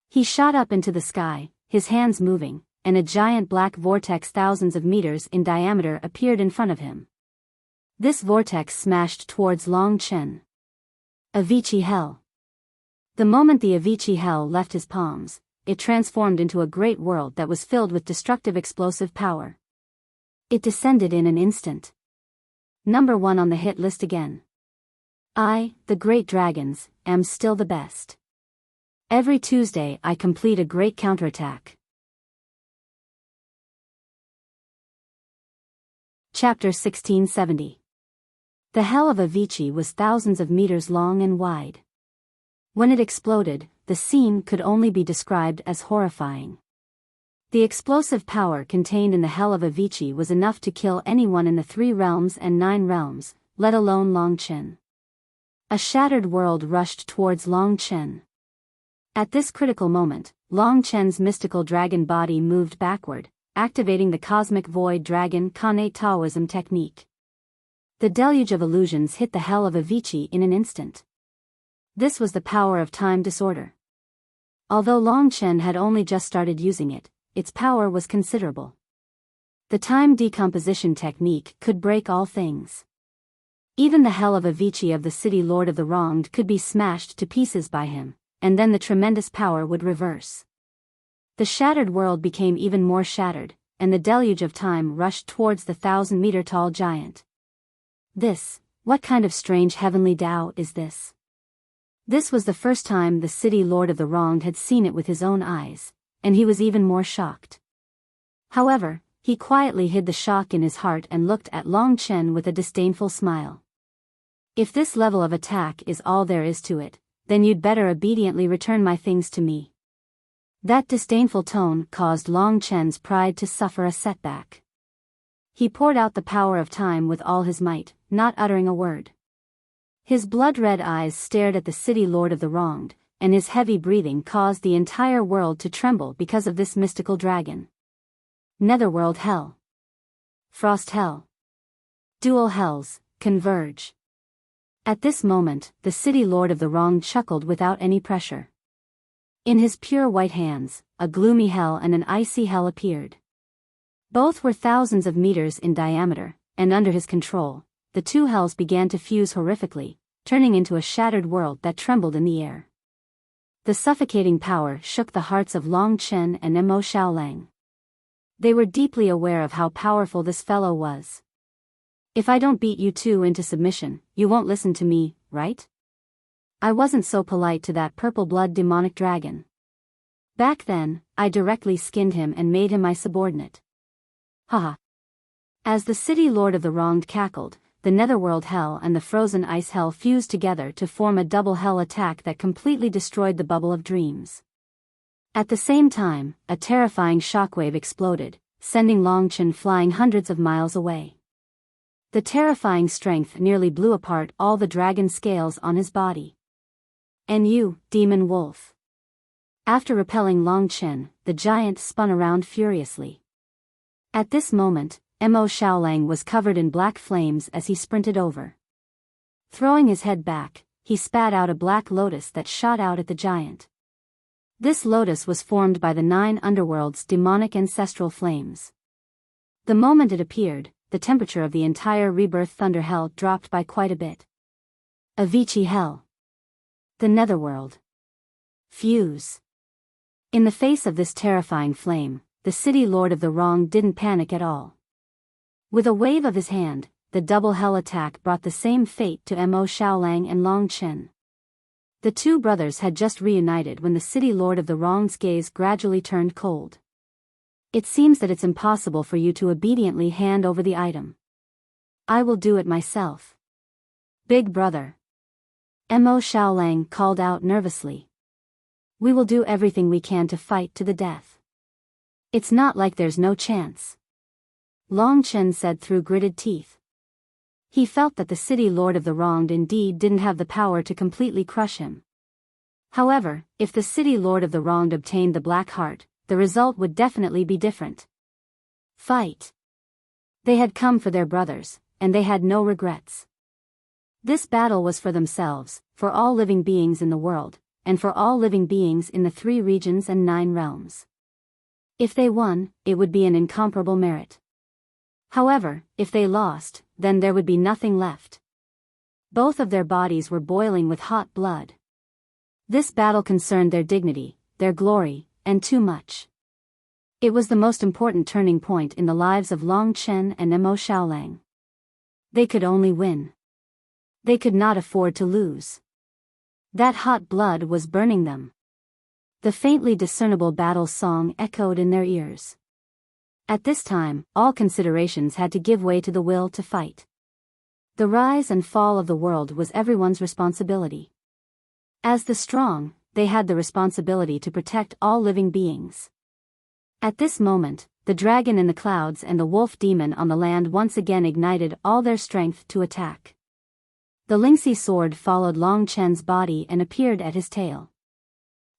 He shot up into the sky, his hands moving, and a giant black vortex thousands of meters in diameter appeared in front of him. This vortex smashed towards Long Chen. Avicii Hell. The moment the Avicii Hell left his palms, it transformed into a great world that was filled with destructive explosive power. It descended in an instant. Number 1 on the hit list again. I, the Great Dragons, am still the best. Every Tuesday I complete a great counterattack. Chapter 1670. The Hell of Avicii was thousands of meters long and wide. When it exploded, the scene could only be described as horrifying. The explosive power contained in the Hell of Avicii was enough to kill anyone in the 3 realms and 9 realms, let alone Long Chen. A shattered world rushed towards Long Chen. At this critical moment, Long Chen's mystical dragon body moved backward, activating the cosmic void dragon Kane Taoism technique. The deluge of illusions hit the Hell of Avicii in an instant. This was the power of time disorder. Although Long Chen had only just started using it, its power was considerable. The time decomposition technique could break all things. Even the Hell of Avicii of the city lord of the Wronged could be smashed to pieces by him, and then the tremendous power would reverse. The shattered world became even more shattered, and the deluge of time rushed towards the 1,000-meter-tall giant. What kind of strange heavenly Tao is this? This was the first time the city lord of the Wronged had seen it with his own eyes, and he was even more shocked. However, he quietly hid the shock in his heart and looked at Long Chen with a disdainful smile. If this level of attack is all there is to it, then you'd better obediently return my things to me. That disdainful tone caused Long Chen's pride to suffer a setback. He poured out the power of time with all his might, not uttering a word. His blood-red eyes stared at the city lord of the Wronged, and his heavy breathing caused the entire world to tremble because of this mystical dragon. Netherworld Hell. Frost Hell. Dual Hells, converge. At this moment, the city lord of the Wronged chuckled without any pressure. In his pure white hands, a gloomy hell and an icy hell appeared. Both were thousands of meters in diameter, and under his control, the 2 hells began to fuse horrifically, turning into a shattered world that trembled in the air. The suffocating power shook the hearts of Long Chen and Mo Xiaolang. They were deeply aware of how powerful this fellow was. If I don't beat you 2 into submission, you won't listen to me, right? I wasn't so polite to that purple-blood demonic dragon. Back then, I directly skinned him and made him my subordinate. Haha. As the city lord of the Wronged cackled, the Netherworld Hell and the Frozen Ice Hell fused together to form a double hell attack that completely destroyed the bubble of dreams. At the same time, a terrifying shockwave exploded, sending Long Chen flying hundreds of miles away. The terrifying strength nearly blew apart all the dragon scales on his body. And you, demon wolf. After repelling Long Chen, the giant spun around furiously. At this moment, Mo Xiaolang was covered in black flames as he sprinted over. Throwing his head back, he spat out a black lotus that shot out at the giant. This lotus was formed by the 9 underworld's demonic ancestral flames. The moment it appeared, the temperature of the entire rebirth thunder hell dropped by quite a bit. Avicii Hell. The Netherworld. Fuse. In the face of this terrifying flame, the city lord of the Wrong didn't panic at all. With a wave of his hand, the double hell attack brought the same fate to Mo Xiaolang and Long Chen. The 2 brothers had just reunited when the city lord of the Wrong's gaze gradually turned cold. It seems that it's impossible for you to obediently hand over the item. I will do it myself. Big brother. Mo Xiaolang called out nervously. We will do everything we can to fight to the death. It's not like there's no chance. Long Chen said through gritted teeth. He felt that the city lord of the Wronged indeed didn't have the power to completely crush him. However, if the city lord of the Wronged obtained the Black Heart, the result would definitely be different. Fight. They had come for their brothers, and they had no regrets. This battle was for themselves, for all living beings in the world, and for all living beings in the 3 regions and 9 realms. If they won, it would be an incomparable merit. However, if they lost, then there would be nothing left. Both of their bodies were boiling with hot blood. This battle concerned their dignity, their glory, and too much. It was the most important turning point in the lives of Long Chen and Mo Xiaolang. They could only win. They could not afford to lose. That hot blood was burning them. The faintly discernible battle song echoed in their ears. At this time, all considerations had to give way to the will to fight. The rise and fall of the world was everyone's responsibility. As the strong, they had the responsibility to protect all living beings. At this moment, the dragon in the clouds and the wolf demon on the land once again ignited all their strength to attack. The Lingxi sword followed Long Chen's body and appeared at his tail.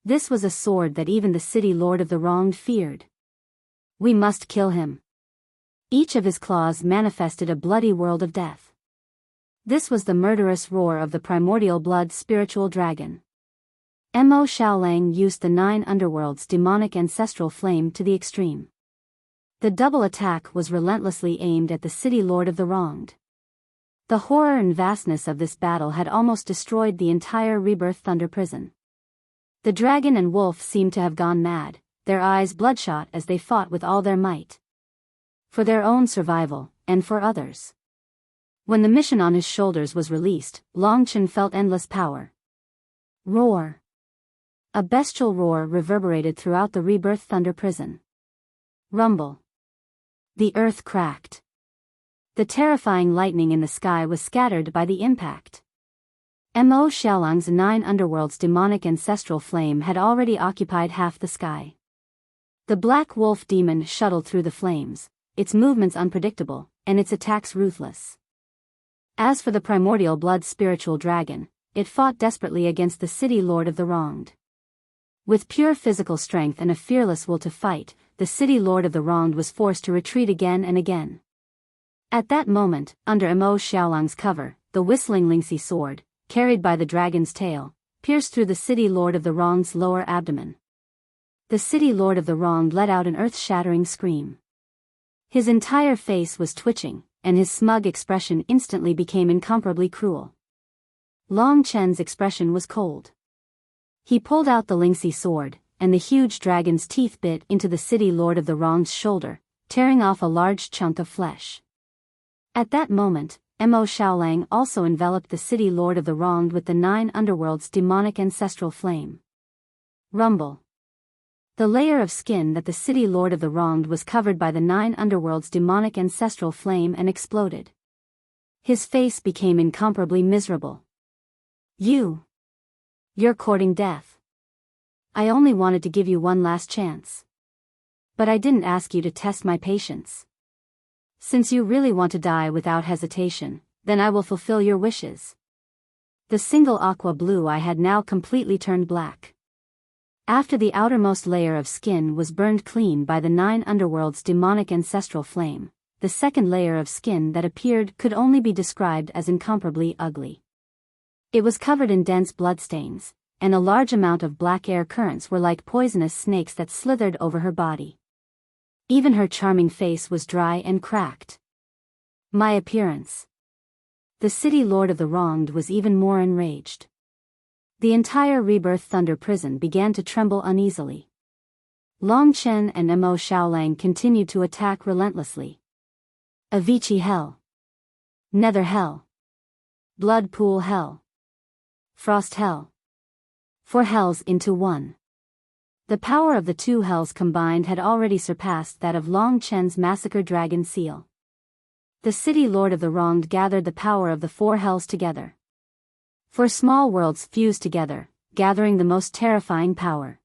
This was a sword that even the city lord of the wronged feared. We must kill him. Each of his claws manifested a bloody world of death. This was the murderous roar of the primordial blood spiritual dragon. Mo Xiaolang used the 9 underworlds demonic ancestral flame to the extreme. The double attack was relentlessly aimed at the city lord of the wronged. The horror and vastness of this battle had almost destroyed the entire Rebirth Thunder prison. The dragon and wolf seemed to have gone mad, their eyes bloodshot as they fought with all their might. For their own survival, and for others. When the mission on his shoulders was released, Long Chen felt endless power. Roar. A bestial roar reverberated throughout the Rebirth Thunder prison. Rumble. The earth cracked. The terrifying lightning in the sky was scattered by the impact. Mo Xiaolang's 9 underworlds demonic ancestral flame had already occupied half the sky. The black wolf demon shuttled through the flames, its movements unpredictable, and its attacks ruthless. As for the primordial blood spiritual dragon, it fought desperately against the city lord of the wronged. With pure physical strength and a fearless will to fight, the city lord of the wronged was forced to retreat again and again. At that moment, under Mo Xiaolang's cover, the whistling Lingxi sword, carried by the dragon's tail, pierced through the city lord of the wronged's lower abdomen. The city lord of the wronged let out an earth-shattering scream. His entire face was twitching, and his smug expression instantly became incomparably cruel. Long Chen's expression was cold. He pulled out the Lingxi sword, and the huge dragon's teeth bit into the city lord of the wronged's shoulder, tearing off a large chunk of flesh. At that moment, Mo Xiaolang also enveloped the city lord of the wronged with the 9 underworlds demonic ancestral flame. Rumble. The layer of skin that the city lord of the wronged was covered by the 9 underworlds demonic ancestral flame and exploded. His face became incomparably miserable. You're courting death. I only wanted to give you one last chance. But I didn't ask you to test my patience. Since you really want to die without hesitation, then I will fulfill your wishes. The single aqua blue eye had now completely turned black. After the outermost layer of skin was burned clean by the 9 underworlds demonic ancestral flame, the second layer of skin that appeared could only be described as incomparably ugly. It was covered in dense bloodstains, and a large amount of black air currents were like poisonous snakes that slithered over her body. Even her charming face was dry and cracked. My appearance. The city lord of the wronged was even more enraged. The entire Rebirth Thunder prison began to tremble uneasily. Long Chen and Mo Xiaolang continued to attack relentlessly. Avicii Hell. Nether Hell. Blood Pool Hell. Frost Hell. 4 hells into one. The power of the 2 hells combined had already surpassed that of Long Chen's massacre dragon seal. The city lord of the wronged gathered the power of the 4 hells together. 4 small worlds fused together, gathering the most terrifying power.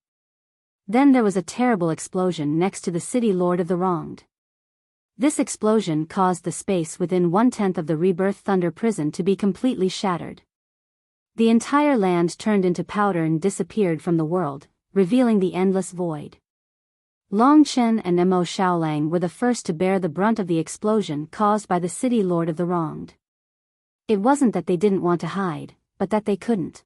Then there was a terrible explosion next to the city lord of the wronged. This explosion caused the space within 1/10 of the Rebirth Thunder prison to be completely shattered. The entire land turned into powder and disappeared from the world, revealing the endless void. Long Chen and Mo Xiaolang were the first to bear the brunt of the explosion caused by the city lord of the wronged. It wasn't that they didn't want to hide, but that they couldn't.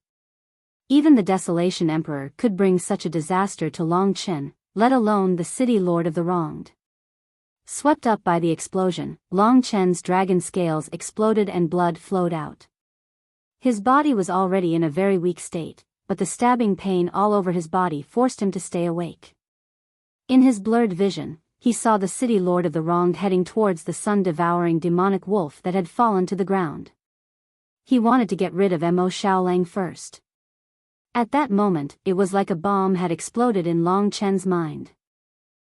Even the Desolation Emperor could bring such a disaster to Long Chen, let alone the city lord of the wronged. Swept up by the explosion, Long Chen's dragon scales exploded and blood flowed out. His body was already in a very weak state, but the stabbing pain all over his body forced him to stay awake. In his blurred vision, he saw the city lord of the wronged heading towards the sun-devouring demonic wolf that had fallen to the ground. He wanted to get rid of Mo Xiaolang first. At that moment, it was like a bomb had exploded in Long Chen's mind.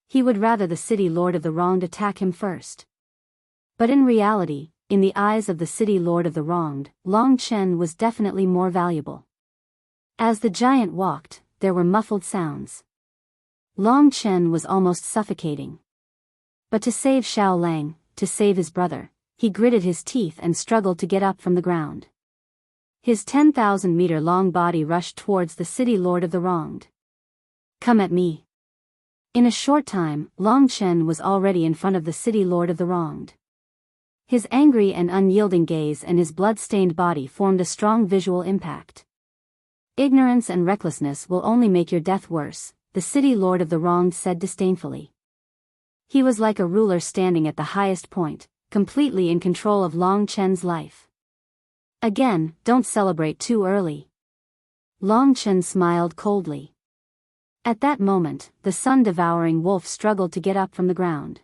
He would rather the city lord of the wronged attack him first. But in reality, in the eyes of the city lord of the wronged, Long Chen was definitely more valuable. As the giant walked, there were muffled sounds. Long Chen was almost suffocating. But to save Xiaolang, to save his brother, he gritted his teeth and struggled to get up from the ground. His 10,000-meter-long body rushed towards the city lord of the wronged. "Come at me." In a short time, Long Chen was already in front of the city lord of the wronged. His angry and unyielding gaze and his blood-stained body formed a strong visual impact. "Ignorance and recklessness will only make your death worse," the city lord of the wronged said disdainfully. He was like a ruler standing at the highest point, completely in control of Long Chen's life. "Again, don't celebrate too early." Long Chen smiled coldly. At that moment, the sun-devouring wolf struggled to get up from the ground.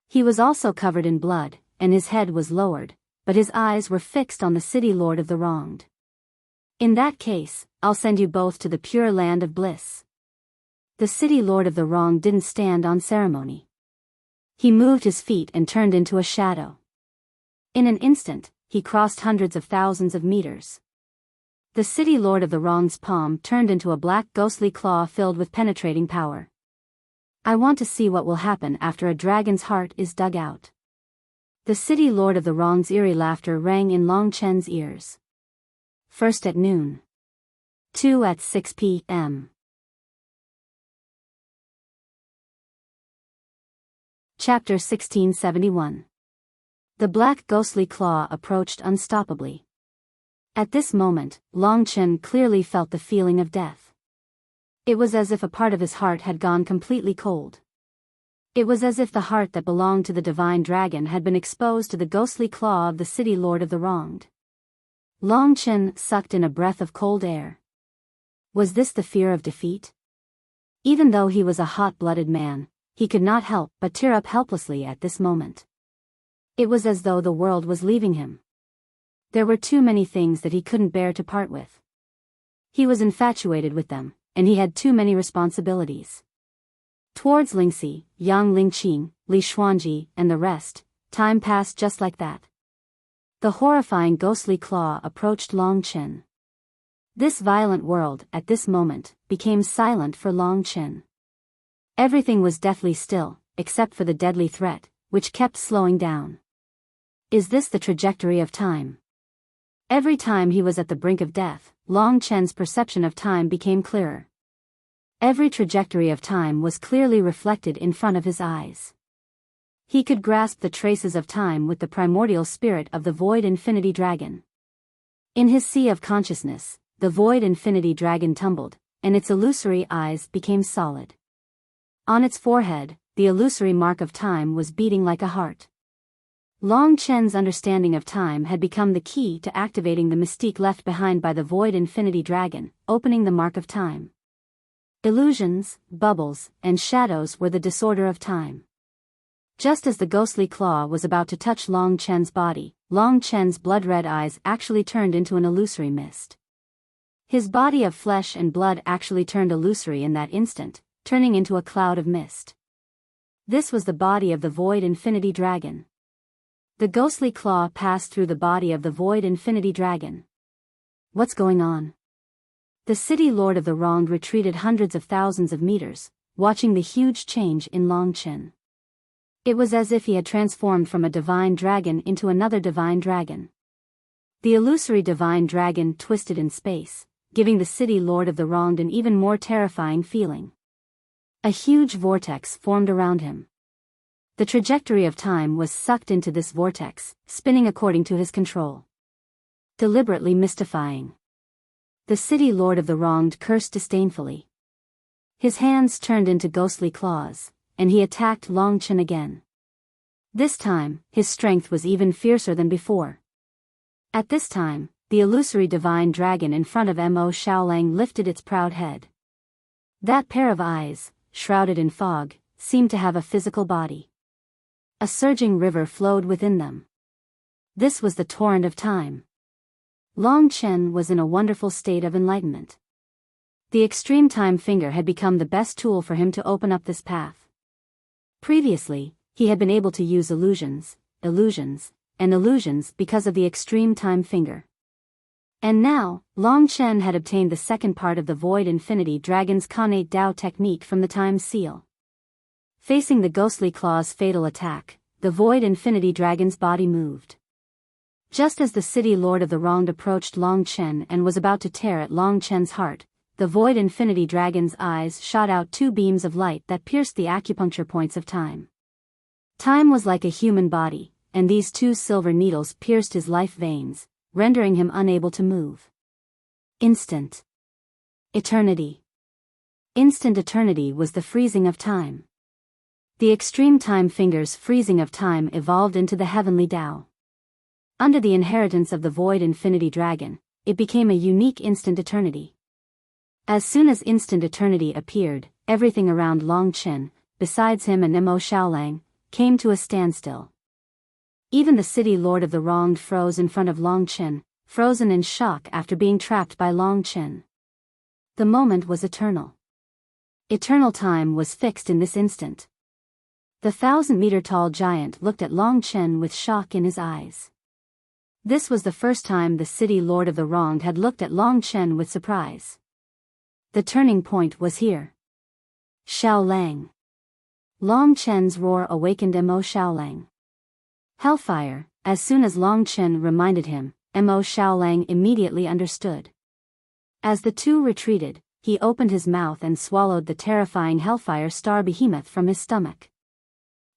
He was also covered in blood, and his head was lowered, but his eyes were fixed on the city lord of the wronged. "In that case, I'll send you both to the pure land of bliss." The city lord of the wronged didn't stand on ceremony. He moved his feet and turned into a shadow. In an instant, he crossed hundreds of thousands of meters. The city lord of the wronged's palm turned into a black ghostly claw filled with penetrating power. "I want to see what will happen after a dragon's heart is dug out." The city lord of the wronged's eerie laughter rang in Long Chen's ears. First at noon. 2 at 6 p.m. Chapter 1671. The black ghostly claw approached unstoppably. At this moment, Long Chen clearly felt the feeling of death. It was as if a part of his heart had gone completely cold. It was as if the heart that belonged to the divine dragon had been exposed to the ghostly claw of the city lord of the wronged. Long Chen sucked in a breath of cold air. Was this the fear of defeat? Even though he was a hot-blooded man, he could not help but tear up helplessly at this moment. It was as though the world was leaving him. There were too many things that he couldn't bear to part with. He was infatuated with them, and he had too many responsibilities. Towards Lingxi, Yang Lingqing, Li Xuanji, and the rest, time passed just like that. The horrifying ghostly claw approached Long Chen. This violent world, at this moment, became silent for Long Chen. Everything was deathly still, except for the deadly threat, which kept slowing down. Is this the trajectory of time? Every time he was at the brink of death, Long Chen's perception of time became clearer. Every trajectory of time was clearly reflected in front of his eyes. He could grasp the traces of time with the primordial spirit of the Void Infinity Dragon. In his sea of consciousness, the Void Infinity Dragon tumbled, and its illusory eyes became solid. On its forehead, the illusory mark of time was beating like a heart. Long Chen's understanding of time had become the key to activating the mystique left behind by the Void Infinity Dragon, opening the mark of time. Illusions, bubbles, and shadows were the disorder of time. Just as the ghostly claw was about to touch Long Chen's body, Long Chen's blood-red eyes actually turned into an illusory mist. His body of flesh and blood actually turned illusory in that instant, turning into a cloud of mist. This was the body of the Void Infinity Dragon. The ghostly claw passed through the body of the Void Infinity Dragon. What's going on? The city lord of the wronged retreated hundreds of thousands of meters, watching the huge change in Long Chen. It was as if he had transformed from a divine dragon into another divine dragon. The illusory divine dragon twisted in space, giving the city lord of the wronged an even more terrifying feeling. A huge vortex formed around him. The trajectory of time was sucked into this vortex, spinning according to his control. Deliberately mystifying. The city lord of the wronged cursed disdainfully. His hands turned into ghostly claws, and he attacked Longchen again. This time, his strength was even fiercer than before. At this time, the illusory divine dragon in front of Mo Xiaolang lifted its proud head. That pair of eyes, shrouded in fog, seemed to have a physical body. A surging river flowed within them. This was the torrent of time. Longchen was in a wonderful state of enlightenment. The extreme time finger had become the best tool for him to open up this path. Previously, he had been able to use illusions because of the extreme time finger. And now, Longchen had obtained the second part of the Void Infinity Dragon's Connate Dao technique from the Time Seal. Facing the ghostly claw's fatal attack, the Void Infinity Dragon's body moved. Just as the city lord of the wronged approached Longchen and was about to tear at Longchen's heart, the Void Infinity Dragon's eyes shot out two beams of light that pierced the acupuncture points of time. Time was like a human body, and these two silver needles pierced his life veins, rendering him unable to move. Instant. Eternity. Instant eternity was the freezing of time. The extreme time finger's freezing of time evolved into the heavenly Tao. Under the inheritance of the Void Infinity Dragon, it became a unique instant eternity. As soon as instant eternity appeared, everything around Longchen, besides him and Mo Xiaolang, came to a standstill. Even the city lord of the wronged froze in front of Longchen, frozen in shock after being trapped by Longchen. The moment was eternal. Eternal time was fixed in this instant. The 1,000-meter-tall giant looked at Longchen with shock in his eyes. This was the first time the city lord of the wronged had looked at Longchen with surprise. The turning point was here. Xiaolang. Longchen's roar awakened Mo Xiaolang. Hellfire, as soon as Longchen reminded him, Mo Xiaolang immediately understood. As the two retreated, he opened his mouth and swallowed the terrifying Hellfire Star Behemoth from his stomach.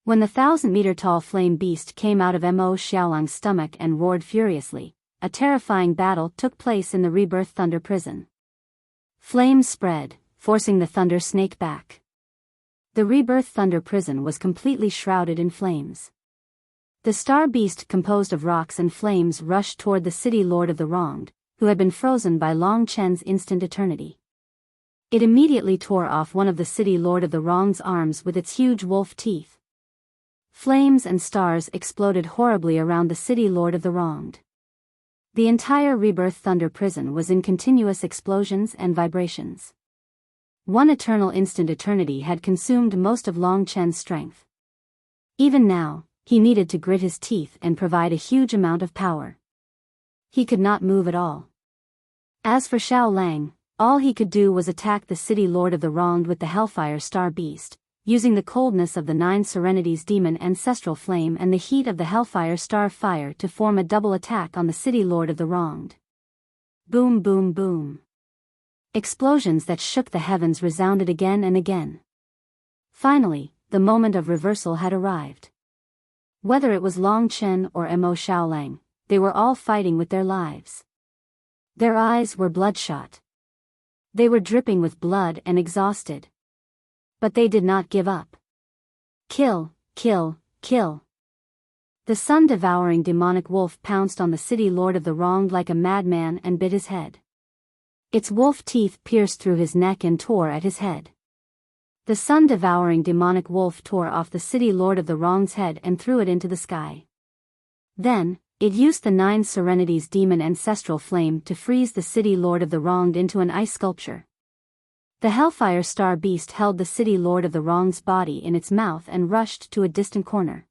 When the 1,000-meter-tall flame beast came out of Mo Xiaolang's stomach and roared furiously, a terrifying battle took place in the Rebirth Thunder Prison. Flames spread, forcing the Thunder Snake back. The Rebirth Thunder Prison was completely shrouded in flames. The star beast composed of rocks and flames rushed toward the city lord of the wronged, who had been frozen by Longchen's instant eternity. It immediately tore off one of the city lord of the wronged's arms with its huge wolf teeth. Flames and stars exploded horribly around the city lord of the wronged. The entire Rebirth Thunder Prison was in continuous explosions and vibrations. One eternal instant eternity had consumed most of Longchen's strength. Even now, he needed to grit his teeth and provide a huge amount of power. He could not move at all. As for Xiaolang, all he could do was attack the city lord of the wronged with the Hellfire Star Beast, using the coldness of the 9 Serenities Demon Ancestral Flame and the heat of the Hellfire Star Fire to form a double attack on the city lord of the wronged. Boom, boom, boom. Explosions that shook the heavens resounded again and again. Finally, the moment of reversal had arrived. Whether it was Longchen or Mo Xiaolang, they were all fighting with their lives. Their eyes were bloodshot. They were dripping with blood and exhausted. But they did not give up. Kill, kill, kill. The sun-devouring demonic wolf pounced on the city lord of the wronged like a madman and bit his head. Its wolf teeth pierced through his neck and tore at his head. The sun-devouring demonic wolf tore off the city lord of the wronged's head and threw it into the sky. Then, it used the 9 Serenities Demon Ancestral Flame to freeze the city lord of the wronged into an ice sculpture. The Hellfire Star Beast held the city lord of the wronged's body in its mouth and rushed to a distant corner.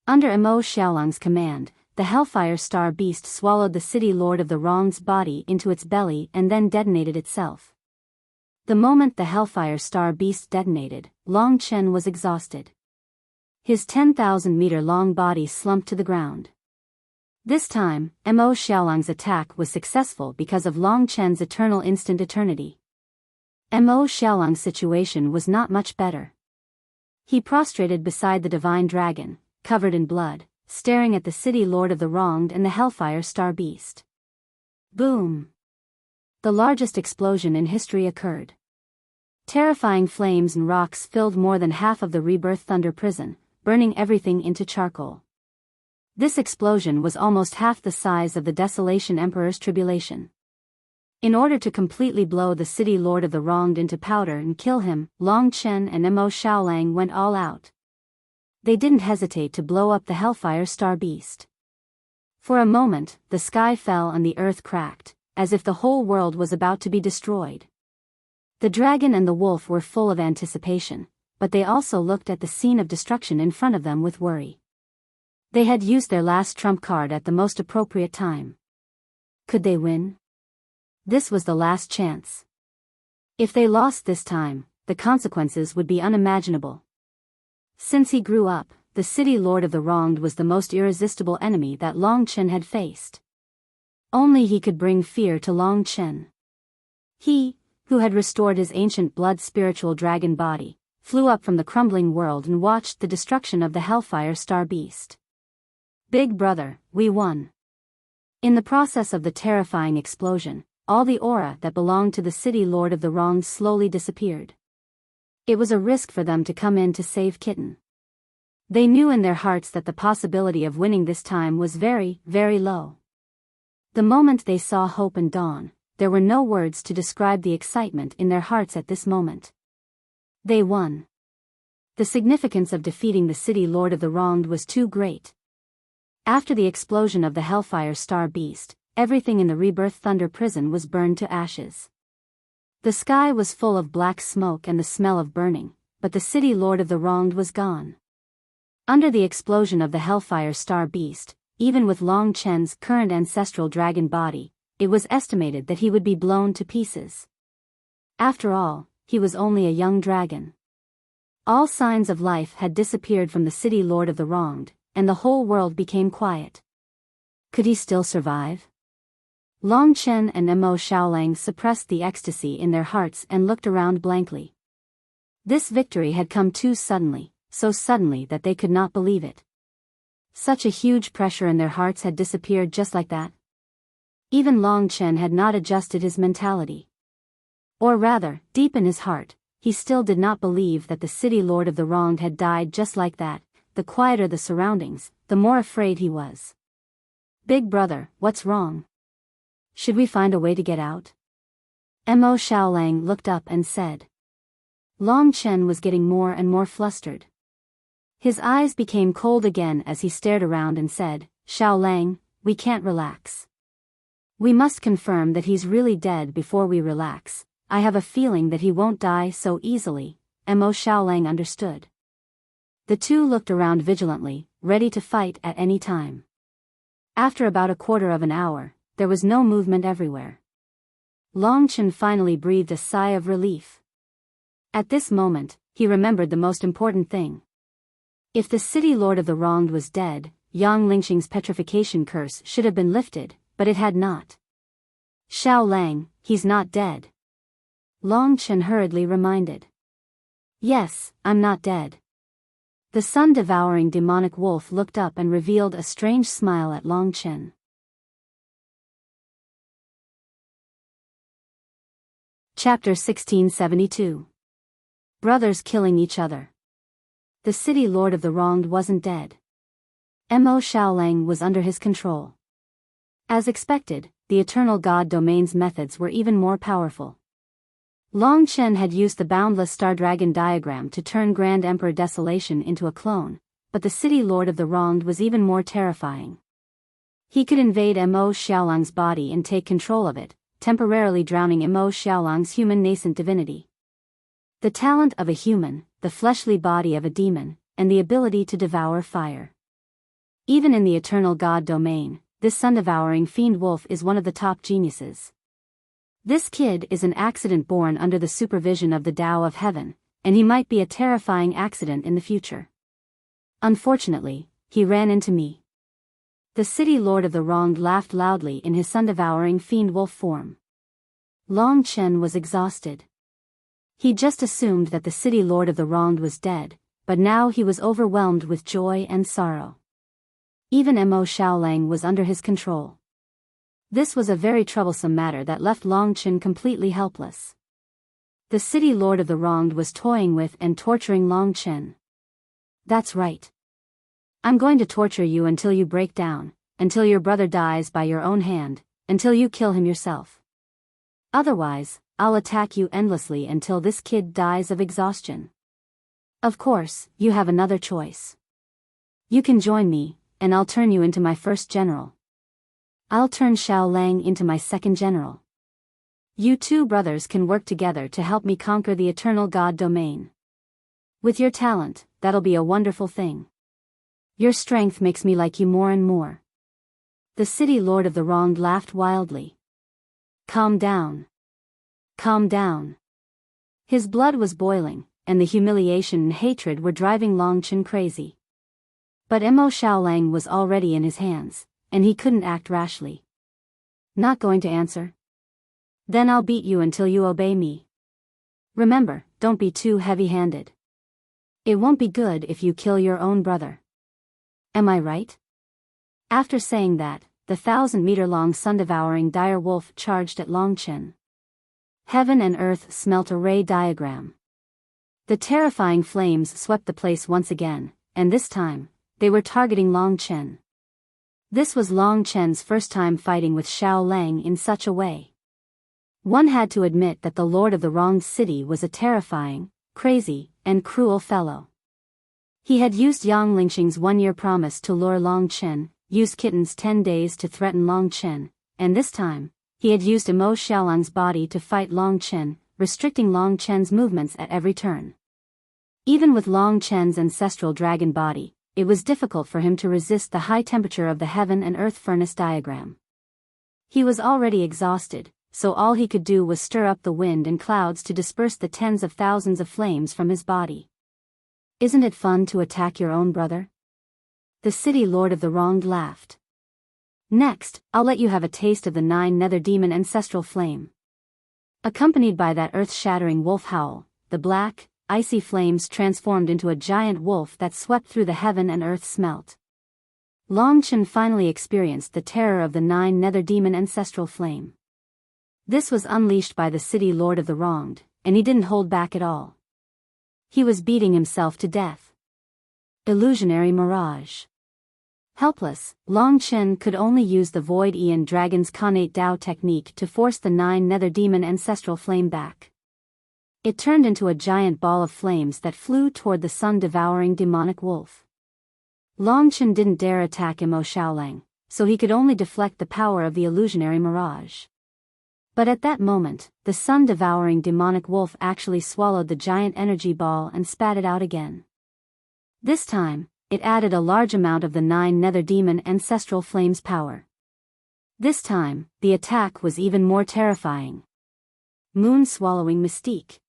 Under Mo Xiaolang's command, the Hellfire Star Beast swallowed the city lord of the wronged's body into its belly and then detonated itself. The moment the Hellfire Star Beast detonated, Longchen was exhausted. His 10,000-meter-long body slumped to the ground. This time, Mo Xiaolang's attack was successful because of Longchen's eternal instant eternity. Mo Xiaolang's situation was not much better. He prostrated beside the divine dragon, covered in blood, staring at the city lord of the wronged and the hellfire star beast. Boom! The largest explosion in history occurred. Terrifying flames and rocks filled more than half of the Rebirth Thunder prison, burning everything into charcoal. This explosion was almost half the size of the Desolation Emperor's tribulation. In order to completely blow the city lord of the wronged into powder and kill him, Long Chen and Mo Xiaolang went all out. They didn't hesitate to blow up the Hellfire Star Beast. For a moment, the sky fell and the earth cracked, as if the whole world was about to be destroyed. The dragon and the wolf were full of anticipation, but they also looked at the scene of destruction in front of them with worry. They had used their last trump card at the most appropriate time. Could they win? This was the last chance. If they lost this time, the consequences would be unimaginable. Since he grew up, the city lord of the wronged was the most irresistible enemy that Long Chen had faced. Only he could bring fear to Long Chen. He, who had restored his ancient blood spiritual dragon body, flew up from the crumbling world and watched the destruction of the Hellfire Star Beast. Big brother, we won. In the process of the terrifying explosion, all the aura that belonged to the city lord of the wronged slowly disappeared. It was a risk for them to come in to save Kitten. They knew in their hearts that the possibility of winning this time was very, very low. The moment they saw hope and dawn, there were no words to describe the excitement in their hearts at this moment. They won. The significance of defeating the city lord of the wronged was too great. After the explosion of the Hellfire Star Beast, everything in the Rebirth Thunder prison was burned to ashes. The sky was full of black smoke and the smell of burning, but the city lord of the wronged was gone. Under the explosion of the Hellfire Star Beast, even with Long Chen's current ancestral dragon body, it was estimated that he would be blown to pieces. After all, he was only a young dragon. All signs of life had disappeared from the city lord of the wronged, and the whole world became quiet. Could he still survive? Long Chen and Mo Xiaolang suppressed the ecstasy in their hearts and looked around blankly. This victory had come too suddenly, so suddenly that they could not believe it. Such a huge pressure in their hearts had disappeared just like that. Even Long Chen had not adjusted his mentality. Or rather, deep in his heart, he still did not believe that the city lord of the wronged had died just like that. The quieter the surroundings, the more afraid he was. Big brother, what's wrong? Should we find a way to get out? Mo Xiaolang looked up and said. Long Chen was getting more and more flustered. His eyes became cold again as he stared around and said, Xiaolang, we can't relax. We must confirm that he's really dead before we relax. I have a feeling that he won't die so easily. Mo Xiaolang understood. The two looked around vigilantly, ready to fight at any time. After about a quarter of an hour, there was no movement everywhere. Long Chen finally breathed a sigh of relief. At this moment, he remembered the most important thing. If the city lord of the wronged was dead, Yang Lingxing's petrification curse should have been lifted, but it had not. Xiaolang, he's not dead. Long Chen hurriedly reminded. Yes, I'm not dead. The sun-devouring demonic wolf looked up and revealed a strange smile at Long Chen. Chapter 1672. Brothers killing each other. The city lord of the wronged wasn't dead. Mo Xiaolang was under his control. As expected, the eternal god domain's methods were even more powerful. Long Chen had used the boundless star dragon diagram to turn Grand Emperor Desolation into a clone, but the city lord of the wronged was even more terrifying. He could invade Mo Xiaolang's body and take control of it, temporarily drowning Mo Xiaolang's human nascent divinity. The talent of a human, the fleshly body of a demon, and the ability to devour fire. Even in the eternal god domain, this sun-devouring fiend wolf is one of the top geniuses. This kid is an accident born under the supervision of the Tao of Heaven, and he might be a terrifying accident in the future. Unfortunately, he ran into me. The city lord of the wronged laughed loudly in his sun-devouring fiend wolf form. Long Chen was exhausted. He just assumed that the city lord of the wronged was dead, but now he was overwhelmed with joy and sorrow. Even Mo Xiaolang was under his control. This was a very troublesome matter that left Long Chen completely helpless. The city lord of the wronged was toying with and torturing Long Chen. That's right. I'm going to torture you until you break down, until your brother dies by your own hand, until you kill him yourself. Otherwise, I'll attack you endlessly until this kid dies of exhaustion. Of course, you have another choice. You can join me, and I'll turn you into my first general. I'll turn Xiaolang into my second general. You two brothers can work together to help me conquer the eternal god domain. With your talent, that'll be a wonderful thing. Your strength makes me like you more and more. The city lord of the wronged laughed wildly. Calm down. Calm down. His blood was boiling, and the humiliation and hatred were driving Long Chen crazy. But Mo Xiaolang was already in his hands, and he couldn't act rashly. Not going to answer? Then I'll beat you until you obey me. Remember, don't be too heavy-handed. It won't be good if you kill your own brother. Am I right? After saying that, the 1,000-meter-long sun-devouring dire wolf charged at Long Chen. Heaven and earth smelt a ray diagram. The terrifying flames swept the place once again, and this time, they were targeting Long Chen. This was Long Chen's first time fighting with Xiaolang in such a way. One had to admit that the Lord of the Wronged City was a terrifying, crazy, and cruel fellow. He had used Yang Lingxing's one-year promise to lure Long Chen, used Kitten's 10 days to threaten Long Chen, and this time, he had used Mo Xiaolang's body to fight Long Chen, restricting Long Chen's movements at every turn. Even with Long Chen's ancestral dragon body, it was difficult for him to resist the high temperature of the heaven and earth furnace diagram. He was already exhausted, so all he could do was stir up the wind and clouds to disperse the tens of thousands of flames from his body. Isn't it fun to attack your own brother? The city lord of the wronged laughed. Next, I'll let you have a taste of the 9 nether demon ancestral flame. Accompanied by that earth-shattering wolf howl, the black, icy flames transformed into a giant wolf that swept through the heaven and earth smelt. Long Chen finally experienced the terror of the 9 nether demon ancestral flame. This was unleashed by the city lord of the wronged, and he didn't hold back at all. He was beating himself to death. Illusionary mirage. Helpless, Long Chen could only use the Void Aeon Dragon's Connate Dao technique to force the 9 nether demon ancestral flame back. It turned into a giant ball of flames that flew toward the sun-devouring demonic wolf. Long Chen didn't dare attack Mo Xiaolang, so he could only deflect the power of the illusionary mirage. But at that moment, the sun-devouring demonic wolf actually swallowed the giant energy ball and spat it out again. This time, it added a large amount of the 9 nether demon ancestral flame's power. This time, the attack was even more terrifying. Moon-swallowing mystique.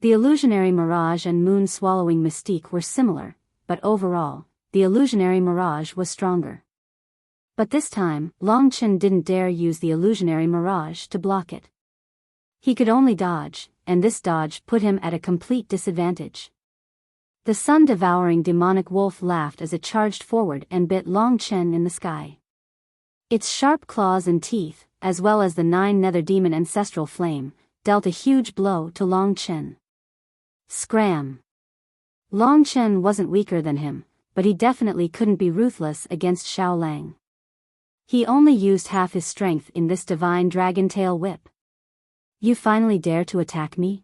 The illusionary mirage and moon-swallowing mystique were similar, but overall, the illusionary mirage was stronger. But this time, Long Chen didn't dare use the illusionary mirage to block it. He could only dodge, and this dodge put him at a complete disadvantage. The sun-devouring demonic wolf laughed as it charged forward and bit Long Chen in the sky. Its sharp claws and teeth, as well as the 9 nether demon ancestral flame, dealt a huge blow to Long Chen. Scram! Long Chen wasn't weaker than him, but he definitely couldn't be ruthless against Xiaolang. He only used half his strength in this divine dragon tail whip. You finally dare to attack me?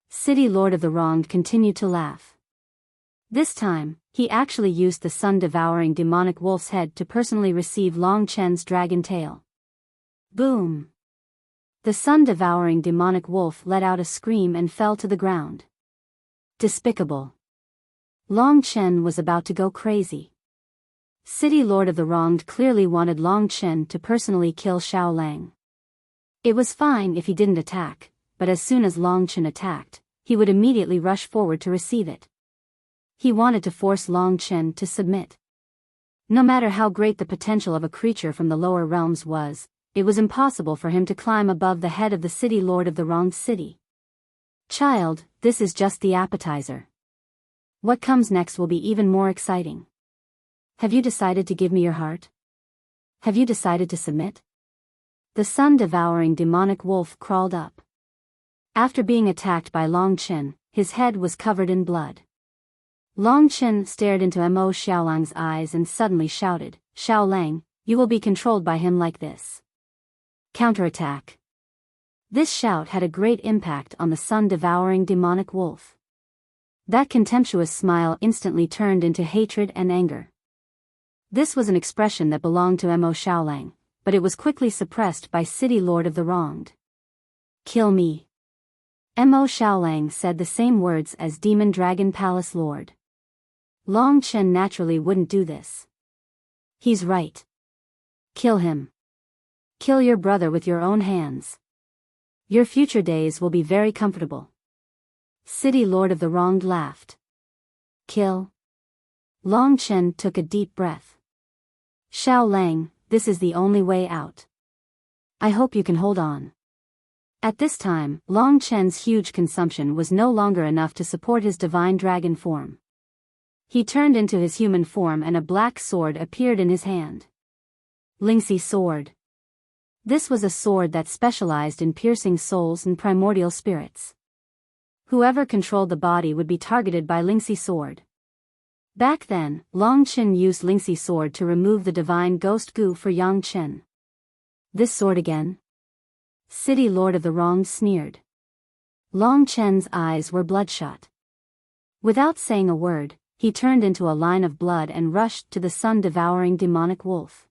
City Lord of the Wronged continued to laugh. This time, he actually used the sun-devouring demonic wolf's head to personally receive Long Chen's dragon tail. Boom! The sun-devouring demonic wolf let out a scream and fell to the ground. Despicable. Long Chen was about to go crazy. City Lord of the Wronged clearly wanted Long Chen to personally kill Xiaolang. It was fine if he didn't attack, but as soon as Long Chen attacked, he would immediately rush forward to receive it. He wanted to force Long Chen to submit. No matter how great the potential of a creature from the lower realms was, it was impossible for him to climb above the head of the City Lord of the Wronged City. Child, this is just the appetizer. What comes next will be even more exciting. Have you decided to give me your heart? Have you decided to submit? The sun-devouring demonic wolf crawled up. After being attacked by Long Chen, his head was covered in blood. Long Chen stared into Mo Xiaolang's eyes and suddenly shouted, "Xiao Lang, you will be controlled by him like this." Counterattack. This shout had a great impact on the sun-devouring demonic wolf. That contemptuous smile instantly turned into hatred and anger. This was an expression that belonged to Mo Xiaolang, but it was quickly suppressed by City Lord of the Wronged. "Kill me." Mo Xiaolang said the same words as Demon Dragon Palace Lord. Long Chen naturally wouldn't do this. He's right. Kill him. Kill your brother with your own hands. Your future days will be very comfortable. City Lord of the Wronged laughed. Kill? Long Chen took a deep breath. Xiao Lang, this is the only way out. I hope you can hold on. At this time, Long Chen's huge consumption was no longer enough to support his divine dragon form. He turned into his human form and a black sword appeared in his hand. Lingxi Sword. This was a sword that specialized in piercing souls and primordial spirits. Whoever controlled the body would be targeted by Lingxi Sword. Back then, Long Chen used Lingxi Sword to remove the divine ghost goo for Yang Chen. This sword again? City Lord of the Wronged sneered. Long Chen's eyes were bloodshot. Without saying a word, he turned into a line of blood and rushed to the sun-devouring demonic wolf.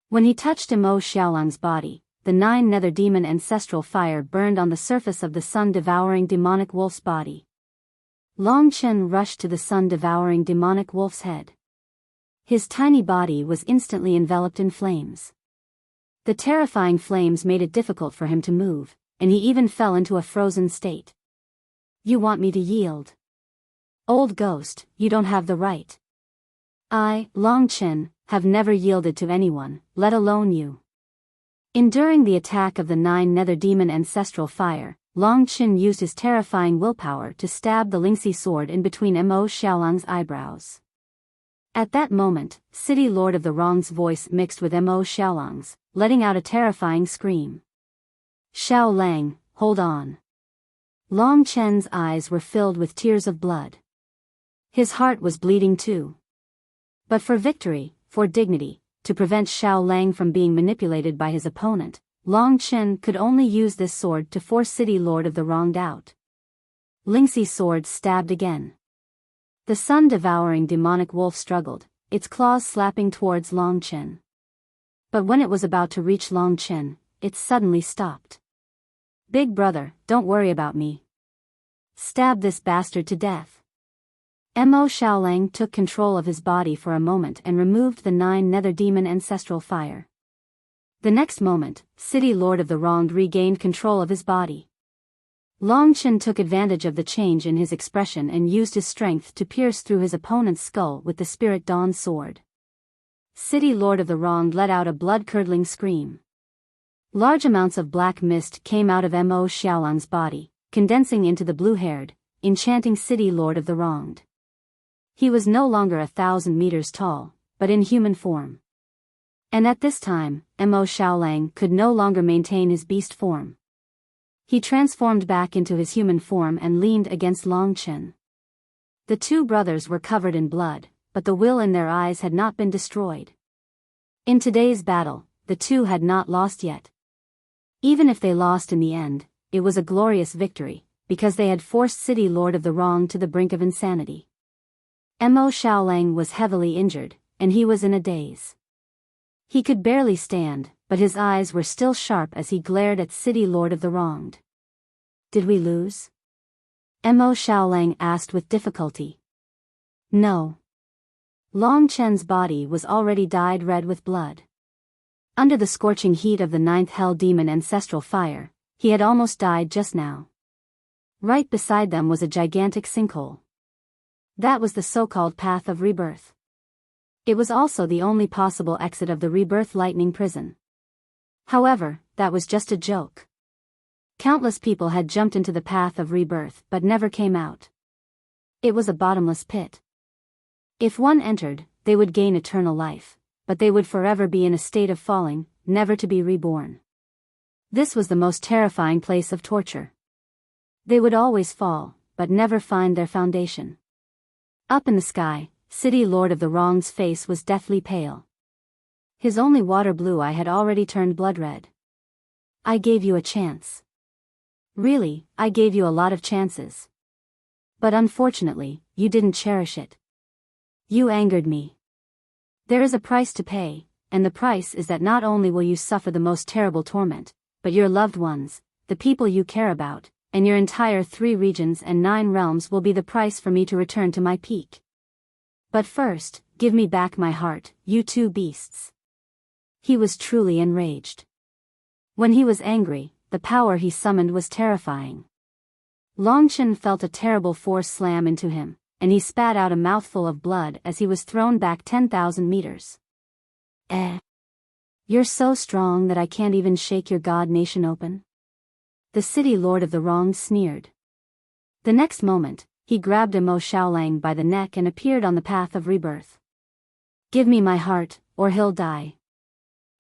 When he touched Mo Xiaolang's body, the 9 nether demon ancestral fire burned on the surface of the sun-devouring demonic wolf's body. Long Chen rushed to the sun-devouring demonic wolf's head. His tiny body was instantly enveloped in flames. The terrifying flames made it difficult for him to move, and he even fell into a frozen state. You want me to yield? Old ghost, you don't have the right. I, Long Chen, have never yielded to anyone, let alone you. Enduring the attack of the 9 nether demon ancestral fire, Long Chen used his terrifying willpower to stab the Lingxi sword in between Mo Xiaolang's eyebrows. At that moment, City Lord of the Wronged's voice mixed with Mo Xiaolang's, letting out a terrifying scream. Xiao Lang, hold on. Long Chen's eyes were filled with tears of blood. His heart was bleeding too. But for victory, for dignity, to prevent Xiao Lang from being manipulated by his opponent, Long Chen could only use this sword to force City Lord of the Wronged out. Lingxi's sword stabbed again. The sun-devouring demonic wolf struggled, its claws slapping towards Long Chen. But when it was about to reach Long Chen, it suddenly stopped. Big brother, don't worry about me. Stab this bastard to death. Mo Xiaolang took control of his body for a moment and removed the 9 nether demon ancestral fire. The next moment, City Lord of the Wronged regained control of his body. Long Chen took advantage of the change in his expression and used his strength to pierce through his opponent's skull with the Spirit Dawn sword. City Lord of the Wronged let out a blood-curdling scream. Large amounts of black mist came out of Mo Xiaolang's body, condensing into the blue-haired, enchanting City Lord of the Wronged. He was no longer 1,000 meters tall, but in human form. And at this time, Mo Xiaolang could no longer maintain his beast form. He transformed back into his human form and leaned against Long Chen. The two brothers were covered in blood, but the will in their eyes had not been destroyed. In today's battle, the two had not lost yet. Even if they lost in the end, it was a glorious victory, because they had forced City Lord of the Wronged to the brink of insanity. Mo Xiaolang was heavily injured, and he was in a daze. He could barely stand, but his eyes were still sharp as he glared at City Lord of the Wronged. Did we lose? Mo Xiaolang asked with difficulty. No. Long Chen's body was already dyed red with blood. Under the scorching heat of the 9th Hell Demon ancestral fire, he had almost died just now. Right beside them was a gigantic sinkhole. That was the so-called path of rebirth. It was also the only possible exit of the rebirth lightning prison. However, that was just a joke. Countless people had jumped into the path of rebirth but never came out. It was a bottomless pit. If one entered, they would gain eternal life, but they would forever be in a state of falling, never to be reborn. This was the most terrifying place of torture. They would always fall, but never find their foundation. Up in the sky, City Lord of the Wrong's face was deathly pale. His only water blue eye had already turned blood red. I gave you a chance. Really, I gave you a lot of chances. But unfortunately, you didn't cherish it. You angered me. There is a price to pay, and the price is that not only will you suffer the most terrible torment, but your loved ones, the people you care about, and your entire 3 regions and 9 realms will be the price for me to return to my peak. But first, give me back my heart, you 2 beasts. He was truly enraged. When he was angry, the power he summoned was terrifying. Longchen felt a terrible force slam into him, and he spat out a mouthful of blood as he was thrown back 10,000 meters. You're so strong that I can't even shake your god nation open? The City Lord of the Wrong sneered. The next moment, he grabbed Mo Xiaolang by the neck and appeared on the path of rebirth. Give me my heart, or he'll die.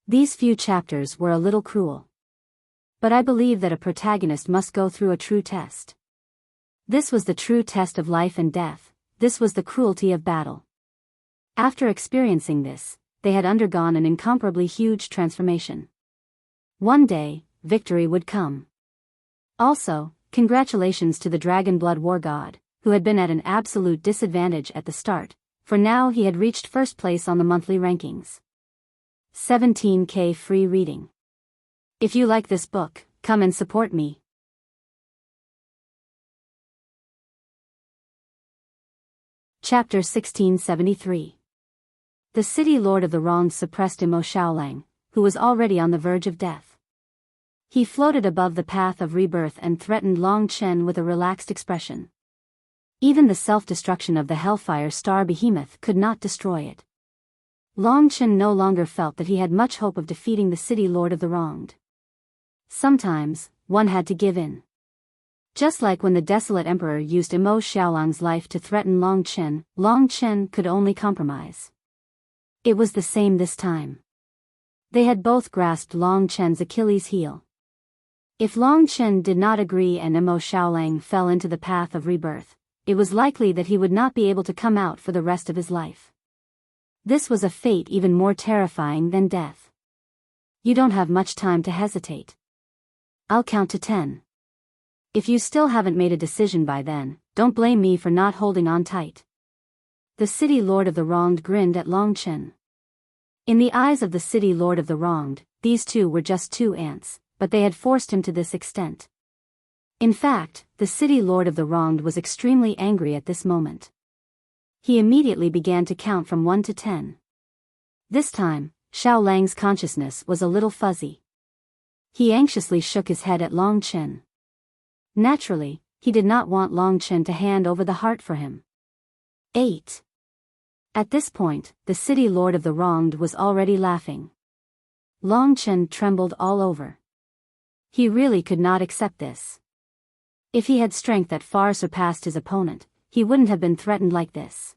These few chapters were a little cruel. But I believe that a protagonist must go through a true test. This was the true test of life and death, this was the cruelty of battle. After experiencing this, they had undergone an incomparably huge transformation. One day, victory would come. Also, congratulations to the Dragon Blood War God, who had been at an absolute disadvantage at the start, for now he had reached first place on the monthly rankings. 17K free reading. If you like this book, come and support me. Chapter 1673. The City Lord of the Wrong suppressed Mo Xiaolang, who was already on the verge of death. He floated above the path of rebirth and threatened Long Chen with a relaxed expression. Even the self-destruction of the Hellfire Star Behemoth could not destroy it. Long Chen no longer felt that he had much hope of defeating the City Lord of the Wronged. Sometimes, one had to give in. Just like when the Desolate Emperor used Mo Xiaolang's life to threaten Long Chen could only compromise. It was the same this time. They had both grasped Long Chen's Achilles heel. If Long Chen did not agree and Mo Xiaolang fell into the path of rebirth, it was likely that he would not be able to come out for the rest of his life. This was a fate even more terrifying than death. You don't have much time to hesitate. I'll count to 10. If you still haven't made a decision by then, don't blame me for not holding on tight. The City Lord of the Wronged grinned at Long Chen. In the eyes of the City Lord of the Wronged, these two were just 2 ants, but they had forced him to this extent. In fact, the City Lord of the Wronged was extremely angry at this moment. He immediately began to count from 1 to 10. This time, Xiaolang's consciousness was a little fuzzy. He anxiously shook his head at Long Chen. Naturally, he did not want Long Chen to hand over the heart for him. 8. At this point, the City Lord of the Wronged was already laughing. Long Chen trembled all over. He really could not accept this. If he had strength that far surpassed his opponent, he wouldn't have been threatened like this.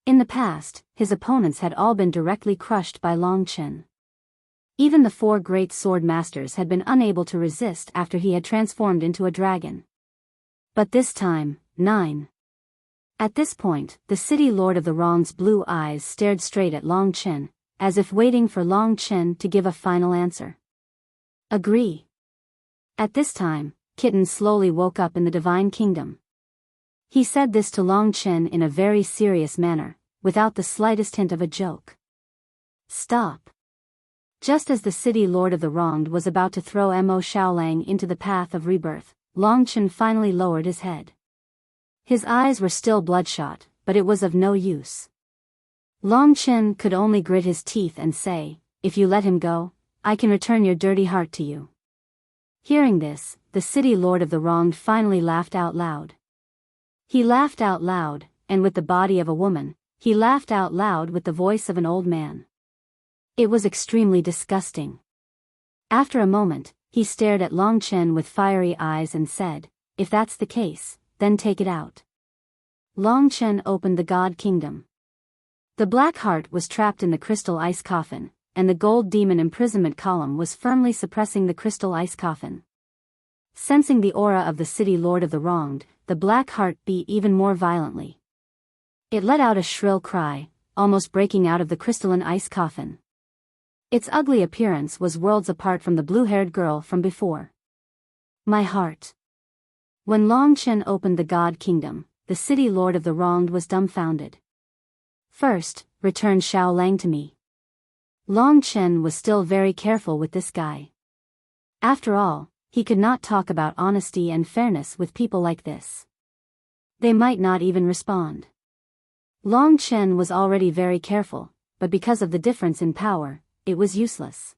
In the past, his opponents had all been directly crushed by Long Chen. Even the 4 great sword masters had been unable to resist after he had transformed into a dragon. But this time, 9. At this point, the City Lord of the Wrong's blue eyes stared straight at Long Chen, as if waiting for Long Chen to give a final answer. Agree. At this time, Kitten slowly woke up in the Divine Kingdom. He said this to Long Chen in a very serious manner, without the slightest hint of a joke. Stop. Just as the City Lord of the Wronged was about to throw Mo Xiaolang into the path of rebirth, Long Chen finally lowered his head. His eyes were still bloodshot, but it was of no use. Long Chen could only grit his teeth and say, "If you let him go, I can return your dirty heart to you." Hearing this, the City Lord of the Wronged finally laughed out loud. He laughed out loud, and with the body of a woman, he laughed out loud with the voice of an old man. It was extremely disgusting. After a moment, he stared at Long Chen with fiery eyes and said, "If that's the case, then take it out." Long Chen opened the God Kingdom. The black heart was trapped in the crystal ice coffin, and the gold demon imprisonment column was firmly suppressing the crystal ice coffin. Sensing the aura of the city lord of the wronged, the black heart beat even more violently. It let out a shrill cry, almost breaking out of the crystalline ice coffin. Its ugly appearance was worlds apart from the blue-haired girl from before. My heart. When Long Chen opened the God Kingdom, the city lord of the wronged was dumbfounded. "First, return Xiao Lang to me." Long Chen was still very careful with this guy. After all, he could not talk about honesty and fairness with people like this. They might not even respond. Long Chen was already very careful, but because of the difference in power, it was useless.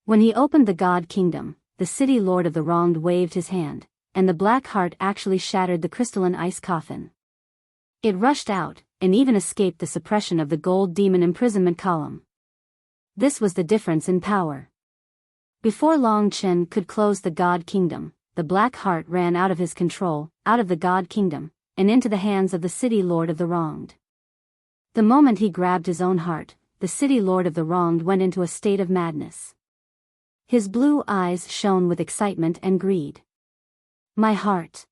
When he opened the God Kingdom, the city lord of the wronged waved his hand, and the black heart actually shattered the crystalline ice coffin. It rushed out, and even escaped the suppression of the gold demon imprisonment column. This was the difference in power. Before Long Chen could close the God Kingdom, the black heart ran out of his control, out of the God Kingdom, and into the hands of the city lord of the wronged. The moment he grabbed his own heart, the city lord of the wronged went into a state of madness. His blue eyes shone with excitement and greed. My heart.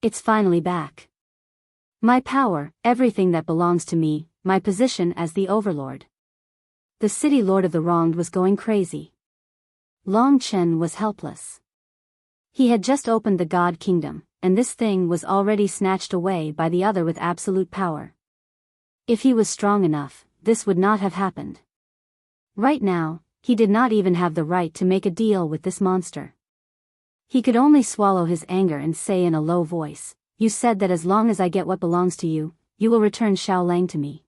It's finally back. My power, everything that belongs to me, my position as the overlord. The city lord of the wronged was going crazy. Long Chen was helpless. He had just opened the God Kingdom, and this thing was already snatched away by the other with absolute power. If he was strong enough, this would not have happened. Right now, he did not even have the right to make a deal with this monster. He could only swallow his anger and say in a low voice, "You said that as long as I get what belongs to you, you will return Xiao Lang to me."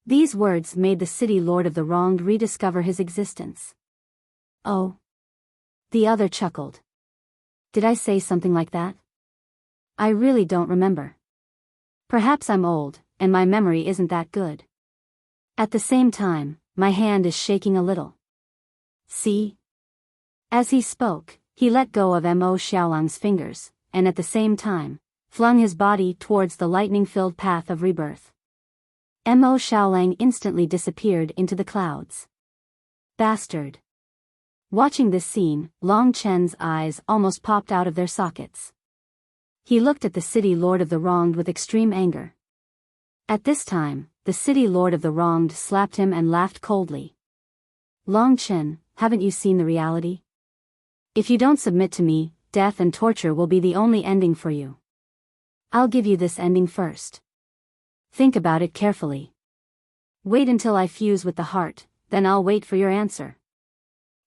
These words made the city lord of the wronged rediscover his existence. "Oh." The other chuckled. "Did I say something like that? I really don't remember. Perhaps I'm old, and my memory isn't that good. At the same time, my hand is shaking a little. See?" As he spoke, he let go of Mo Xiaolang's fingers, and at the same time, flung his body towards the lightning-filled path of rebirth. Mo Xiaolang instantly disappeared into the clouds. Bastard. Watching this scene, Long Chen's eyes almost popped out of their sockets. He looked at the city lord of the wronged with extreme anger. At this time, the city lord of the wronged slapped him and laughed coldly. "Long Chen, haven't you seen the reality? If you don't submit to me, death and torture will be the only ending for you. I'll give you this ending first. Think about it carefully. Wait until I fuse with the heart, then I'll wait for your answer."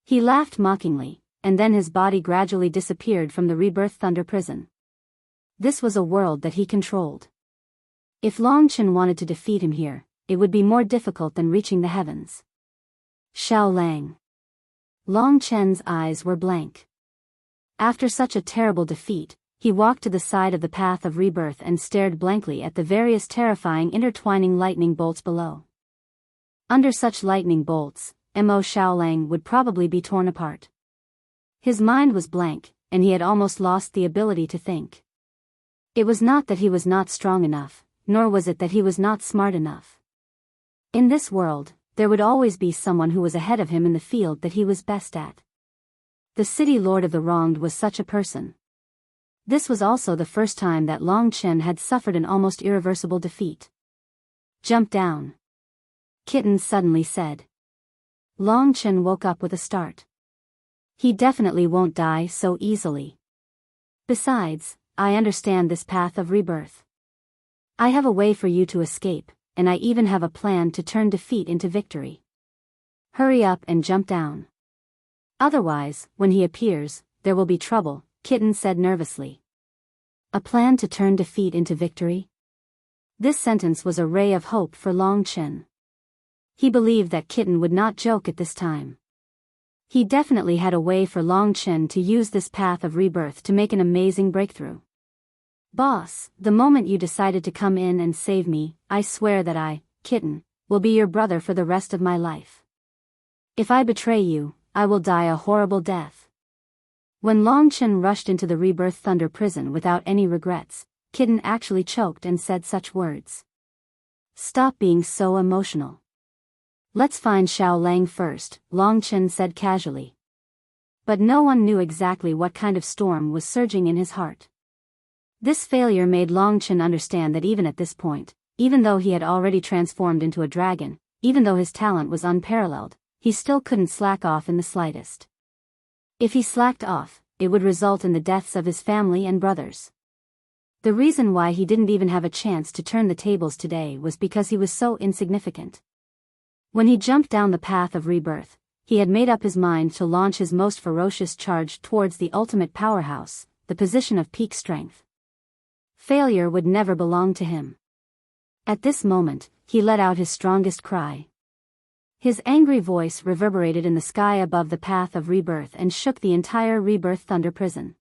He laughed mockingly, and then his body gradually disappeared from the Rebirth Thunder prison. This was a world that he controlled. If Long Chen wanted to defeat him here, it would be more difficult than reaching the heavens. Xiao Lang. Long Chen's eyes were blank. After such a terrible defeat, he walked to the side of the path of rebirth and stared blankly at the various terrifying intertwining lightning bolts below. Under such lightning bolts, Mo Xiaolang would probably be torn apart. His mind was blank, and he had almost lost the ability to think. It was not that he was not strong enough, nor was it that he was not smart enough. In this world, there would always be someone who was ahead of him in the field that he was best at. The city lord of the wronged was such a person. This was also the first time that Long Chen had suffered an almost irreversible defeat. "Jump down," Kitten suddenly said. Long Chen woke up with a start. He definitely won't die so easily. Besides, I understand this path of rebirth. I have a way for you to escape, and I even have a plan to turn defeat into victory. Hurry up and jump down. Otherwise, when he appears, there will be trouble, Kitten said nervously. A plan to turn defeat into victory? This sentence was a ray of hope for Long Chen. He believed that Kitten would not joke at this time. He definitely had a way for Long Chen to use this path of rebirth to make an amazing breakthrough. "Boss, the moment you decided to come in and save me, I swear that I, Kitten, will be your brother for the rest of my life. If I betray you, I will die a horrible death." When Long Chen rushed into the Rebirth Thunder prison without any regrets, Kitten actually choked and said such words. "Stop being so emotional. Let's find Xiao Lang first," Long Chen said casually. But no one knew exactly what kind of storm was surging in his heart. This failure made Long Chen understand that even at this point, even though he had already transformed into a dragon, even though his talent was unparalleled, he still couldn't slack off in the slightest. If he slacked off, it would result in the deaths of his family and brothers. The reason why he didn't even have a chance to turn the tables today was because he was so insignificant. When he jumped down the path of rebirth, he had made up his mind to launch his most ferocious charge towards the ultimate powerhouse, the position of peak strength. Failure would never belong to him. At this moment, he let out his strongest cry. His angry voice reverberated in the sky above the path of rebirth and shook the entire Rebirth Thunder prison.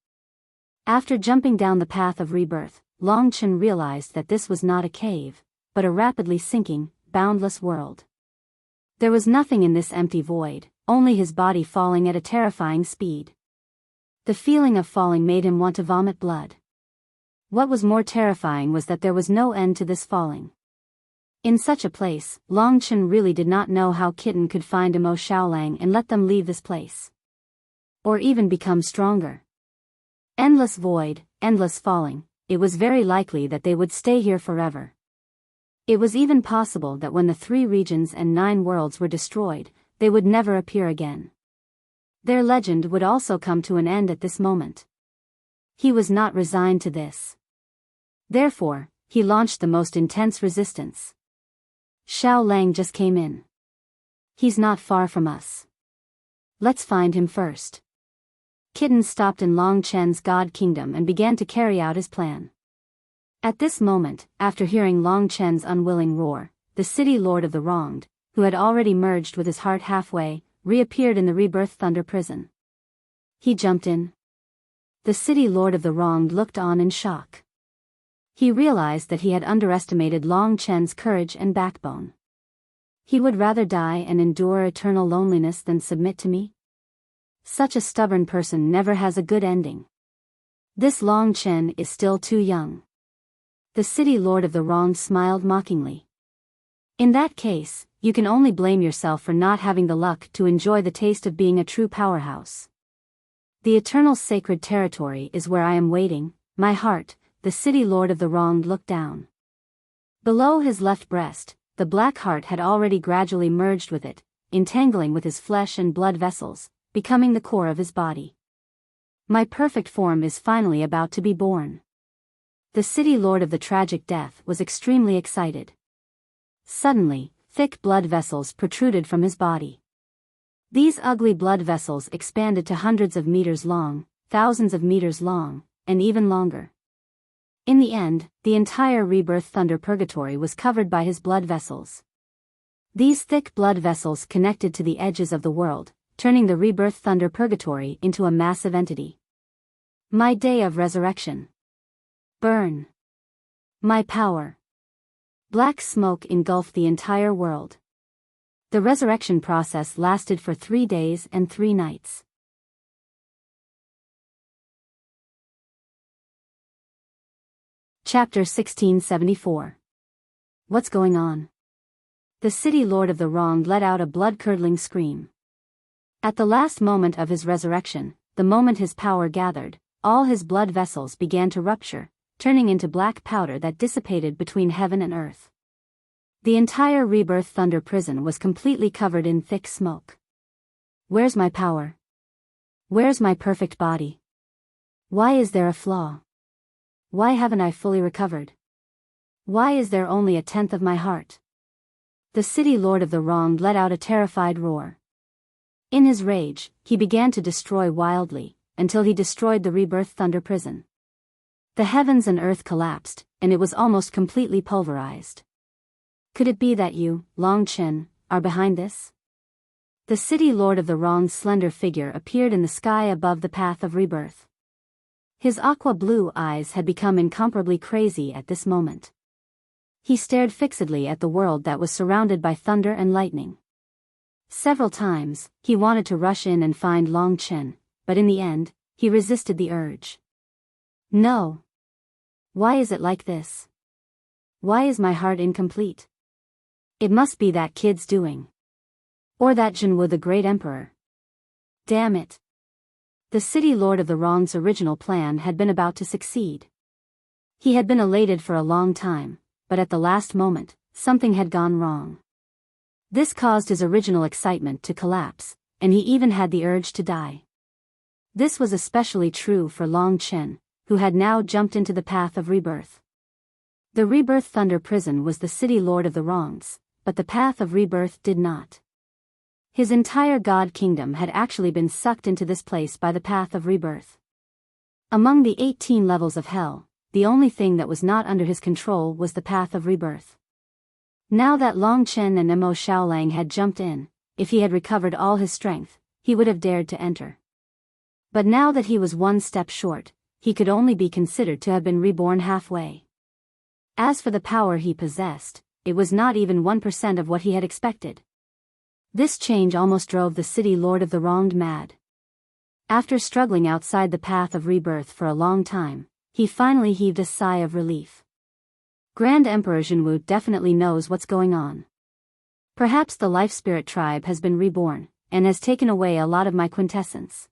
After jumping down the path of rebirth, Long Chen realized that this was not a cave, but a rapidly sinking, boundless world. There was nothing in this empty void, only his body falling at a terrifying speed. The feeling of falling made him want to vomit blood. What was more terrifying was that there was no end to this falling. In such a place, Long Chen really did not know how Kitten could find Mo Xiaolang and let them leave this place. Or even become stronger. Endless void, endless falling, it was very likely that they would stay here forever. It was even possible that when the 3 regions and 9 worlds were destroyed, they would never appear again. Their legend would also come to an end at this moment. He was not resigned to this. Therefore, he launched the most intense resistance. "Xiao Lang just came in. He's not far from us. Let's find him first." Kitten stopped in Long Chen's God Kingdom and began to carry out his plan. At this moment, after hearing Long Chen's unwilling roar, the city lord of the wronged, who had already merged with his heart halfway, reappeared in the Rebirth Thunder prison. He jumped in. The city lord of the wronged looked on in shock. He realized that he had underestimated Long Chen's courage and backbone. He would rather die and endure eternal loneliness than submit to me? Such a stubborn person never has a good ending. This Long Chen is still too young. The city lord of the wronged smiled mockingly. In that case, you can only blame yourself for not having the luck to enjoy the taste of being a true powerhouse. The eternal sacred territory is where I am waiting, my heart. The city lord of the wronged looked down. Below his left breast, the black heart had already gradually merged with it, entangling with his flesh and blood vessels, becoming the core of his body. My perfect form is finally about to be born. The city lord of the tragic death was extremely excited. Suddenly, thick blood vessels protruded from his body. These ugly blood vessels expanded to hundreds of meters long, thousands of meters long, and even longer. In the end, the entire Rebirth Thunder Purgatory was covered by his blood vessels. These thick blood vessels connected to the edges of the world, turning the Rebirth Thunder Purgatory into a massive entity. My day of resurrection. Burn. My power. Black smoke engulfed the entire world. The resurrection process lasted for 3 days and 3 nights. Chapter 1674. What's going on? The city lord of the wronged let out a blood-curdling scream. At the last moment of his resurrection, the moment his power gathered, all his blood vessels began to rupture, turning into black powder that dissipated between heaven and earth. The entire Rebirth Thunder prison was completely covered in thick smoke. Where's my power? Where's my perfect body? Why is there a flaw? Why haven't I fully recovered? Why is there only 1/10 of my heart? The city lord of the wronged let out a terrified roar. In his rage, he began to destroy wildly, until he destroyed the Rebirth Thunder prison. The heavens and earth collapsed, and it was almost completely pulverized. Could it be that you, Long Chen, are behind this? The city lord of the wronged's slender figure appeared in the sky above the path of rebirth. His aqua-blue eyes had become incomparably crazy at this moment. He stared fixedly at the world that was surrounded by thunder and lightning. Several times, he wanted to rush in and find Long Chen, but in the end, he resisted the urge. No. Why is it like this? Why is my heart incomplete? It must be that kid's doing. Or that Jinwu the great emperor. Damn it. The city lord of the wrong's original plan had been about to succeed. He had been elated for a long time, but at the last moment, something had gone wrong. This caused his original excitement to collapse, and he even had the urge to die. This was especially true for Long Chen, who had now jumped into the path of rebirth. The Rebirth Thunder Prison was the city lord of the wrongs, but the path of rebirth did not. His entire god kingdom had actually been sucked into this place by the path of rebirth. Among the 18 levels of hell, the only thing that was not under his control was the path of rebirth. Now that Long Chen and Mo Xiaolang had jumped in, if he had recovered all his strength, he would have dared to enter. But now that he was one step short, he could only be considered to have been reborn halfway. As for the power he possessed, it was not even 1% of what he had expected. This change almost drove the city lord of the wronged mad. After struggling outside the path of rebirth for a long time, he finally heaved a sigh of relief. Grand Emperor Jinwu definitely knows what's going on. Perhaps the Life Spirit tribe has been reborn, and has taken away a lot of my quintessence.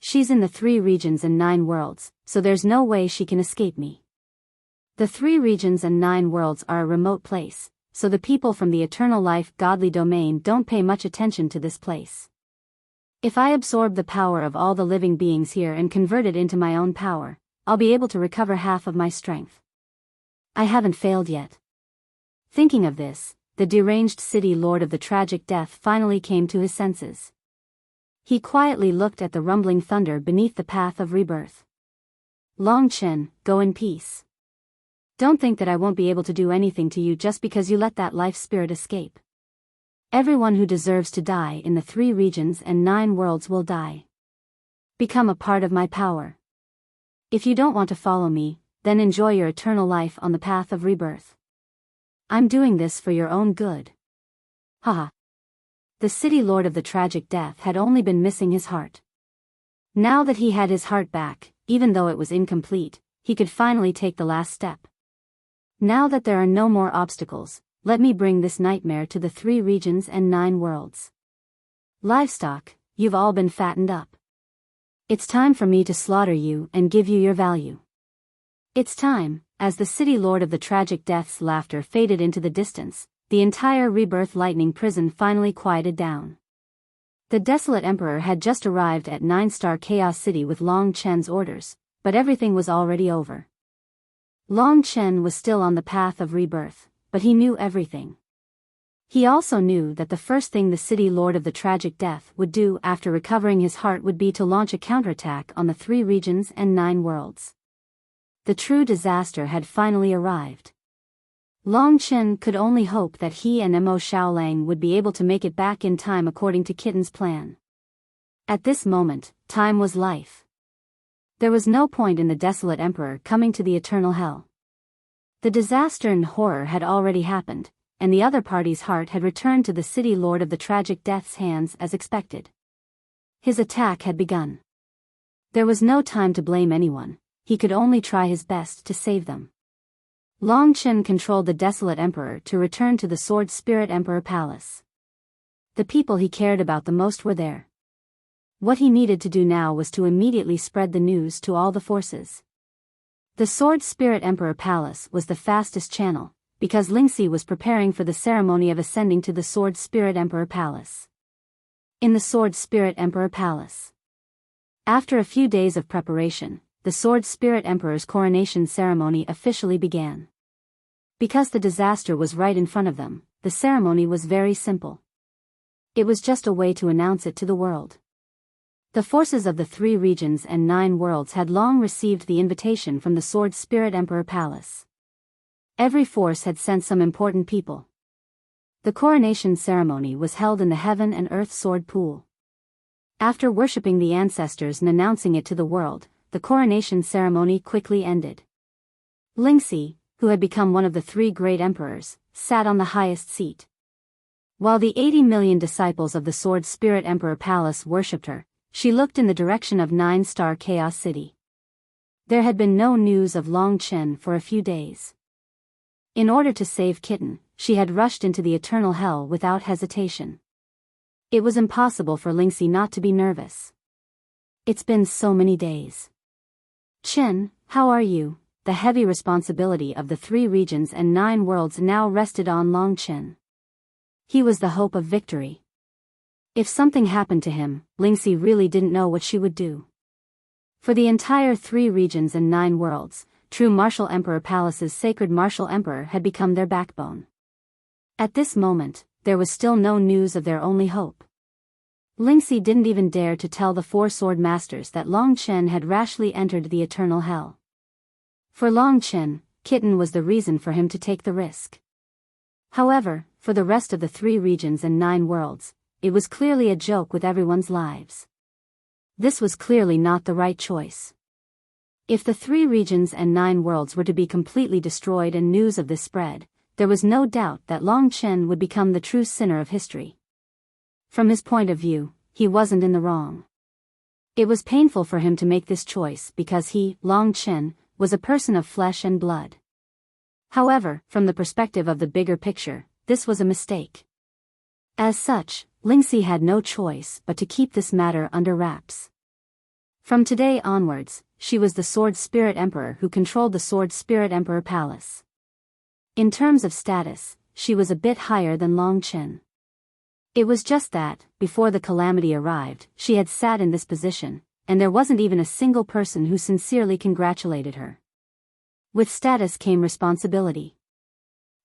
She's in the 3 regions and 9 worlds, so there's no way she can escape me. The 3 regions and 9 worlds are a remote place, so the people from the eternal life godly domain don't pay much attention to this place. If I absorb the power of all the living beings here and convert it into my own power, I'll be able to recover half of my strength. I haven't failed yet. Thinking of this, the deranged city lord of the tragic death finally came to his senses. He quietly looked at the rumbling thunder beneath the path of rebirth. Long Chen, go in peace. Don't think that I won't be able to do anything to you just because you let that life spirit escape. Everyone who deserves to die in the 3 regions and 9 worlds will die. Become a part of my power. If you don't want to follow me, then enjoy your eternal life on the path of rebirth. I'm doing this for your own good. Haha. The city lord of the tragic death had only been missing his heart. Now that he had his heart back, even though it was incomplete, he could finally take the last step. Now that there are no more obstacles, let me bring this nightmare to the 3 regions and 9 worlds. Livestock, you've all been fattened up. It's time for me to slaughter you and give you your value. It's time. As the city lord of the tragic death's laughter faded into the distance, the entire rebirth lightning prison finally quieted down. The desolate emperor had just arrived at 9-star Chaos City with Long Chen's orders, but everything was already over. Long Chen was still on the path of rebirth, but he knew everything. He also knew that the first thing the city lord of the tragic death would do after recovering his heart would be to launch a counterattack on the 3 regions and 9 worlds. The true disaster had finally arrived. Long Chen could only hope that he and Mo Xiaolang would be able to make it back in time according to Kitten's plan. At this moment, time was life. There was no point in the desolate emperor coming to the eternal hell. The disaster and horror had already happened, and the other party's heart had returned to the city lord of the tragic death's hands as expected. His attack had begun. There was no time to blame anyone. He could only try his best to save them. Long Chen controlled the desolate emperor to return to the Sword Spirit Emperor Palace. The people he cared about the most were there. What he needed to do now was to immediately spread the news to all the forces. The Sword Spirit Emperor Palace was the fastest channel, because Lingxi was preparing for the ceremony of ascending to the Sword Spirit Emperor Palace. In the Sword Spirit Emperor Palace. After a few days of preparation, the Sword Spirit Emperor's coronation ceremony officially began. Because the disaster was right in front of them, the ceremony was very simple. It was just a way to announce it to the world. The forces of the 3 regions and 9 worlds had long received the invitation from the Sword Spirit Emperor Palace. Every force had sent some important people. The coronation ceremony was held in the Heaven and Earth Sword Pool. After worshipping the ancestors and announcing it to the world, the coronation ceremony quickly ended. Lingxi, who had become one of the 3 great emperors, sat on the highest seat. While the 80 million disciples of the Sword Spirit Emperor Palace worshipped her, She looked in the direction of 9-star Chaos City. There had been no news of Long Chen for a few days. In order to save Kitten, she had rushed into the eternal hell without hesitation. It was impossible for Lingxi not to be nervous. It's been so many days. Chen, how are you? The heavy responsibility of the 3 regions and 9 worlds now rested on Long Chen. He was the hope of victory. If something happened to him, Lingxi really didn't know what she would do. For the entire 3 regions and 9 worlds, true Martial Emperor Palace's sacred Martial Emperor had become their backbone. At this moment, there was still no news of their only hope. Lingxi didn't even dare to tell the 4 sword masters that Long Chen had rashly entered the eternal hell. For Long Chen, Kitten was the reason for him to take the risk. However, for the rest of the 3 regions and 9 worlds, it was clearly a joke with everyone's lives. This was clearly not the right choice. If the 3 regions and 9 worlds were to be completely destroyed and news of this spread, there was no doubt that Long Chen would become the true sinner of history. From his point of view, he wasn't in the wrong. It was painful for him to make this choice because he, Long Chen, was a person of flesh and blood. However, from the perspective of the bigger picture, this was a mistake. As such, Lingxi had no choice but to keep this matter under wraps. From today onwards, she was the Sword Spirit Emperor who controlled the Sword Spirit Emperor Palace. In terms of status, she was a bit higher than Long Chen. It was just that, before the calamity arrived, she had sat in this position, and there wasn't even a single person who sincerely congratulated her. With status came responsibility.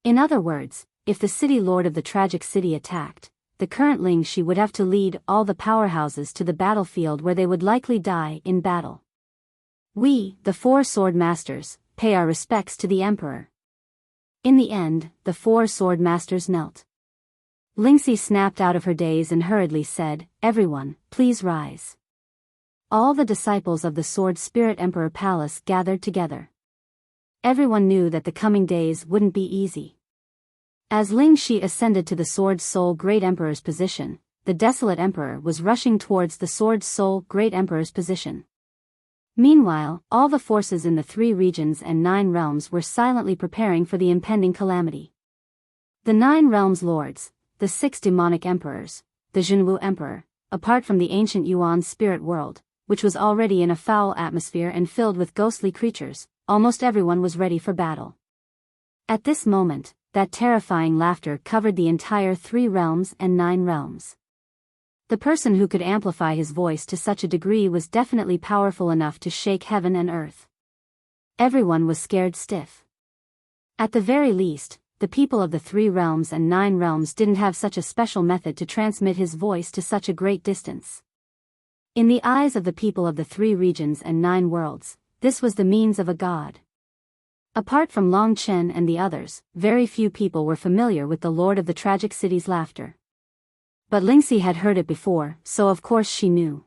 In other words, if the city lord of the tragic city attacked, the current Lingxi would have to lead all the powerhouses to the battlefield where they would likely die in battle. We, the 4 sword masters, pay our respects to the emperor. In the end, the 4 sword masters knelt. Lingxi snapped out of her daze and hurriedly said, "Everyone, please rise." All the disciples of the Sword Spirit Emperor Palace gathered together. Everyone knew that the coming days wouldn't be easy. As Lingxi ascended to the Sword Soul Great Emperor's position, the Desolate Emperor was rushing towards the Sword Soul Great Emperor's position. Meanwhile, all the forces in the 3 regions and 9 realms were silently preparing for the impending calamity. The 9 realms lords, the 6 demonic emperors, the Jinwu Emperor, apart from the ancient Yuan spirit world, which was already in a foul atmosphere and filled with ghostly creatures, almost everyone was ready for battle. At this moment, that terrifying laughter covered the entire 3 realms and 9 realms. The person who could amplify his voice to such a degree was definitely powerful enough to shake heaven and earth. Everyone was scared stiff. At the very least, the people of the 3 realms and 9 realms didn't have such a special method to transmit his voice to such a great distance. In the eyes of the people of the 3 regions and 9 worlds, this was the means of a god. Apart from Long Chen and the others, very few people were familiar with the Lord of the Tragic City's laughter. But Lingxi had heard it before, so of course she knew.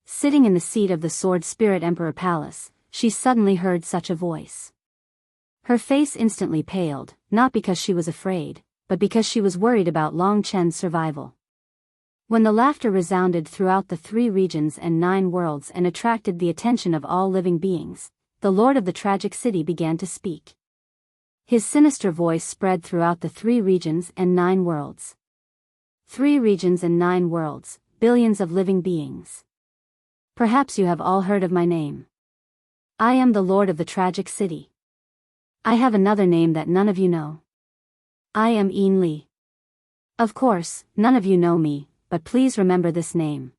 Sitting in the seat of the Sword Spirit Emperor Palace, she suddenly heard such a voice. Her face instantly paled, not because she was afraid, but because she was worried about Long Chen's survival. When the laughter resounded throughout the 3 regions and 9 worlds and attracted the attention of all living beings, the Lord of the Tragic City began to speak. His sinister voice spread throughout the 3 regions and 9 worlds. 3 regions and 9 worlds, billions of living beings. Perhaps you have all heard of my name. I am the Lord of the Tragic City. I have another name that none of you know. I am Yin Li. Of course, none of you know me, but please remember this name.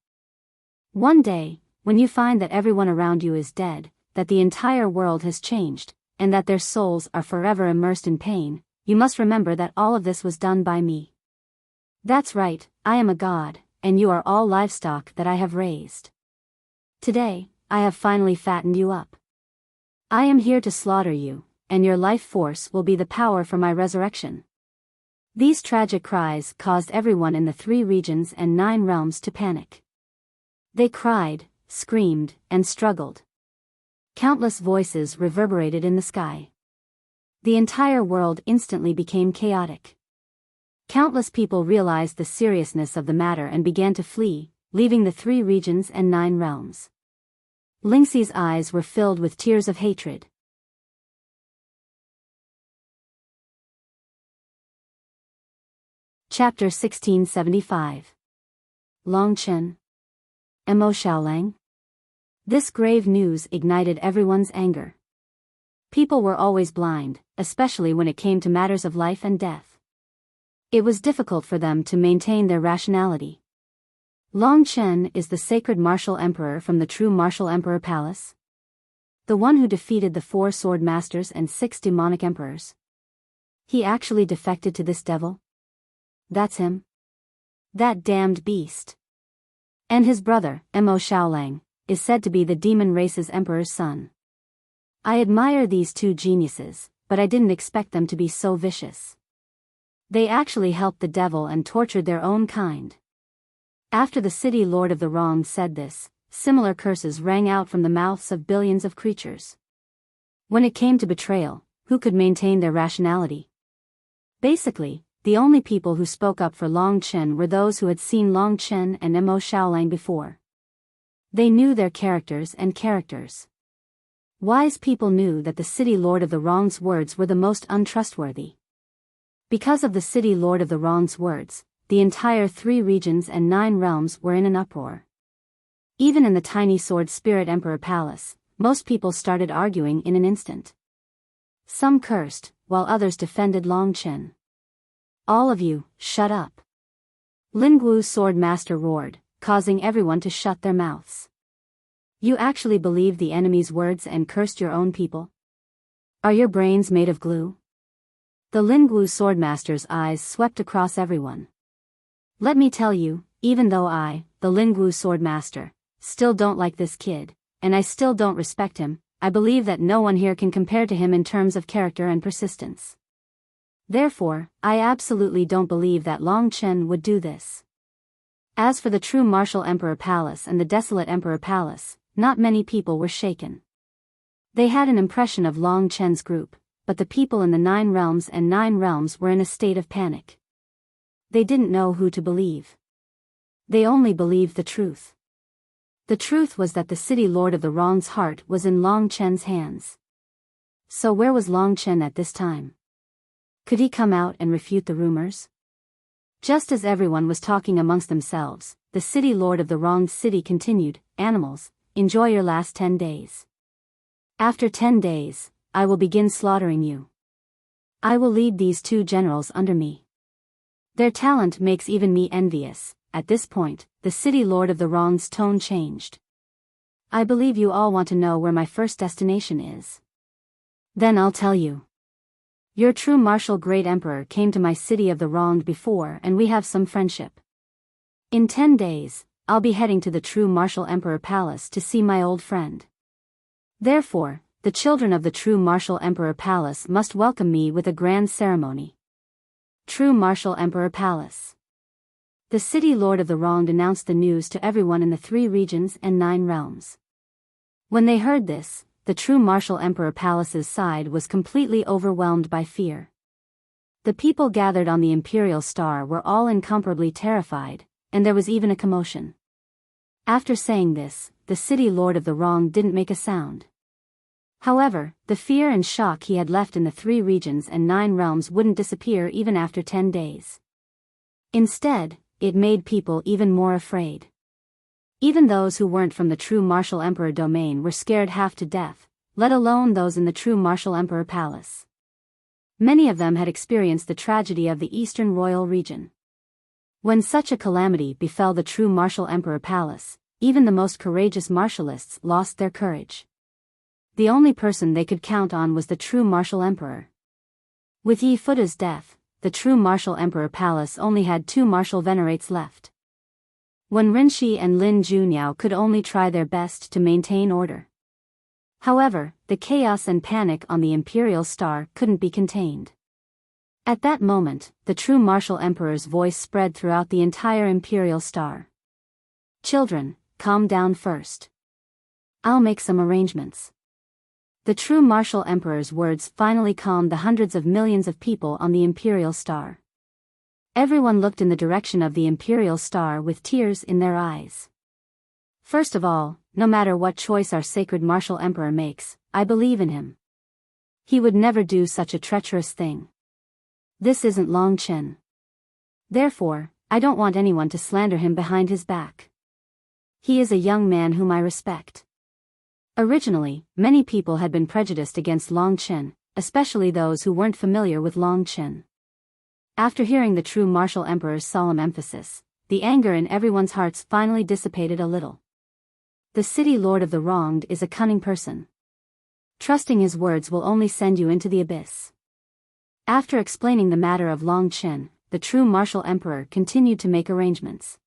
One day, when you find that everyone around you is dead, that the entire world has changed, and that their souls are forever immersed in pain, you must remember that all of this was done by me. That's right, I am a god, and you are all livestock that I have raised. Today, I have finally fattened you up. I am here to slaughter you, and your life force will be the power for my resurrection. These tragic cries caused everyone in the 3 regions and 9 realms to panic. They cried, screamed, and struggled. Countless voices reverberated in the sky. The entire world instantly became chaotic. Countless people realized the seriousness of the matter and began to flee, leaving the 3 regions and 9 realms. Lingxi's eyes were filled with tears of hatred. Chapter 1675. Longchen. Mo Xiaolang. This grave news ignited everyone's anger. People were always blind, especially when it came to matters of life and death. It was difficult for them to maintain their rationality. Longchen is the sacred martial emperor from the true martial emperor palace. The one who defeated the 4 sword masters and 6 demonic emperors. He actually defected to this devil? That's him. That damned beast. And his brother, Mo Xiaolang, is said to be the demon race's emperor's son. I admire these 2 geniuses, but I didn't expect them to be so vicious. They actually helped the devil and tortured their own kind. After the city lord of the wrong said this, similar curses rang out from the mouths of billions of creatures. When it came to betrayal, who could maintain their rationality? Basically, the only people who spoke up for Longchen were those who had seen Longchen and Mo Xiaolang before. They knew their characters. Wise people knew that the city lord of the wrong's words were the most untrustworthy. Because of the city lord of the wrong's words, the entire 3 regions and 9 realms were in an uproar. Even in the tiny sword spirit emperor palace, most people started arguing in an instant. Some cursed, while others defended Longchen. All of you, shut up. Linggu's sword master roared, causing everyone to shut their mouths. You actually believed the enemy's words and cursed your own people? Are your brains made of glue? The Linggu swordmaster's eyes swept across everyone. Let me tell you, even though I, the Linggu swordmaster, still don't like this kid, and I still don't respect him, I believe that no one here can compare to him in terms of character and persistence. Therefore, I absolutely don't believe that Longchen would do this. As for the true martial emperor palace and the desolate emperor palace, not many people were shaken. They had an impression of Longchen's group, but the people in the 9 realms and 9 realms were in a state of panic. They didn't know who to believe. They only believed the truth. The truth was that the city lord of the wrong's heart was in Longchen's hands. So where was Longchen at this time? Could he come out and refute the rumors? Just as everyone was talking amongst themselves, the city lord of the wronged city continued, Animals, enjoy your last 10 days. After 10 days, I will begin slaughtering you. I will lead these 2 generals under me. Their talent makes even me envious. At this point, the city lord of the wrong's tone changed. I believe you all want to know where my first destination is. Then I'll tell you. Your true martial great emperor came to my city of the wronged before and we have some friendship. In 10 days, I'll be heading to the true martial emperor palace to see my old friend. Therefore, the children of the true martial emperor palace must welcome me with a grand ceremony. True martial emperor palace. The city lord of the wronged announced the news to everyone in the 3 regions and 9 realms. When they heard this, the true martial emperor palace's side was completely overwhelmed by fear. The people gathered on the imperial star were all incomparably terrified, and there was even a commotion. After saying this, the city lord of the wrong didn't make a sound. However, the fear and shock he had left in the 3 regions and 9 realms wouldn't disappear even after 10 days. Instead, it made people even more afraid. Even those who weren't from the true martial emperor domain were scared half to death, let alone those in the true martial emperor palace. Many of them had experienced the tragedy of the Eastern Royal region. When such a calamity befell the true martial emperor palace, even the most courageous martialists lost their courage. The only person they could count on was the true martial emperor. With Yi Futa's death, the true martial emperor palace only had 2 martial venerates left. When Rinshi and Lin Juniao could only try their best to maintain order. However, the chaos and panic on the imperial star couldn't be contained. At that moment, the true martial emperor's voice spread throughout the entire imperial star. Children, calm down first. I'll make some arrangements. The true martial emperor's words finally calmed the hundreds of millions of people on the imperial star. Everyone looked in the direction of the imperial star with tears in their eyes. First of all, no matter what choice our sacred martial emperor makes, I believe in him. He would never do such a treacherous thing. This isn't Long Chen. Therefore, I don't want anyone to slander him behind his back. He is a young man whom I respect. Originally, many people had been prejudiced against Long Chen, especially those who weren't familiar with Long Chen. After hearing the true martial emperor's solemn emphasis, the anger in everyone's hearts finally dissipated a little. The city lord of the wronged is a cunning person. Trusting his words will only send you into the abyss. After explaining the matter of Long Chen, the true martial emperor continued to make arrangements.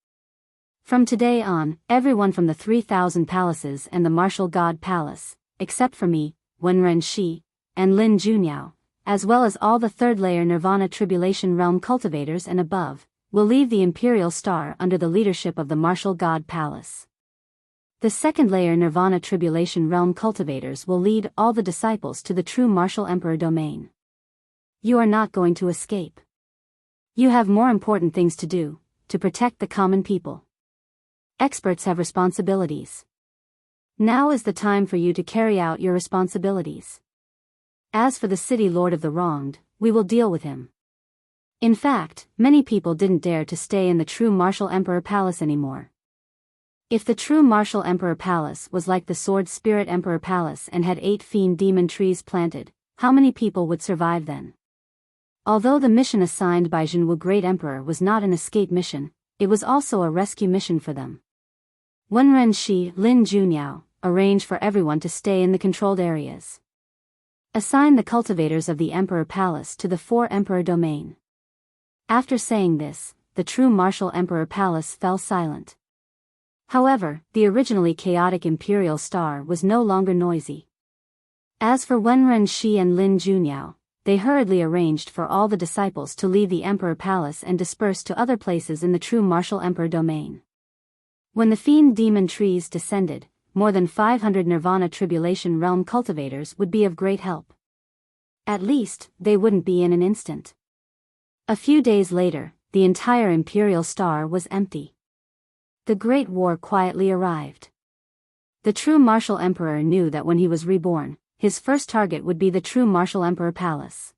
From today on, everyone from the 3,000 palaces and the martial god palace, except for me, Wenren Shi, and Lin Junyao, as well as all the third-layer Nirvana Tribulation Realm cultivators and above, will leave the Imperial Star under the leadership of the martial god palace. The second-layer Nirvana Tribulation Realm cultivators will lead all the disciples to the true martial emperor domain. You are not going to escape. You have more important things to do, to protect the common people. Experts have responsibilities. Now is the time for you to carry out your responsibilities. As for the city lord of the wronged, we will deal with him. In fact, many people didn't dare to stay in the true martial emperor palace anymore. If the true martial emperor palace was like the sword spirit emperor palace and had 8 fiend demon trees planted, how many people would survive then? Although the mission assigned by Jinwu Great Emperor was not an escape mission, it was also a rescue mission for them. Wenren Shi, Lin Junyao, arrange for everyone to stay in the controlled areas. Assign the cultivators of the Emperor Palace to the 4 Emperor Domain. After saying this, the true martial Emperor Palace fell silent. However, the originally chaotic Imperial Star was no longer noisy. As for Wenren Shi and Lin Junyao, they hurriedly arranged for all the disciples to leave the Emperor Palace and disperse to other places in the true martial Emperor Domain. When the fiend demon trees descended, more than 500 Nirvana Tribulation Realm cultivators would be of great help. At least, they wouldn't be in an instant. A few days later, the entire Imperial Star was empty. The Great War quietly arrived. The true martial emperor knew that when he was reborn, his first target would be the true martial emperor palace.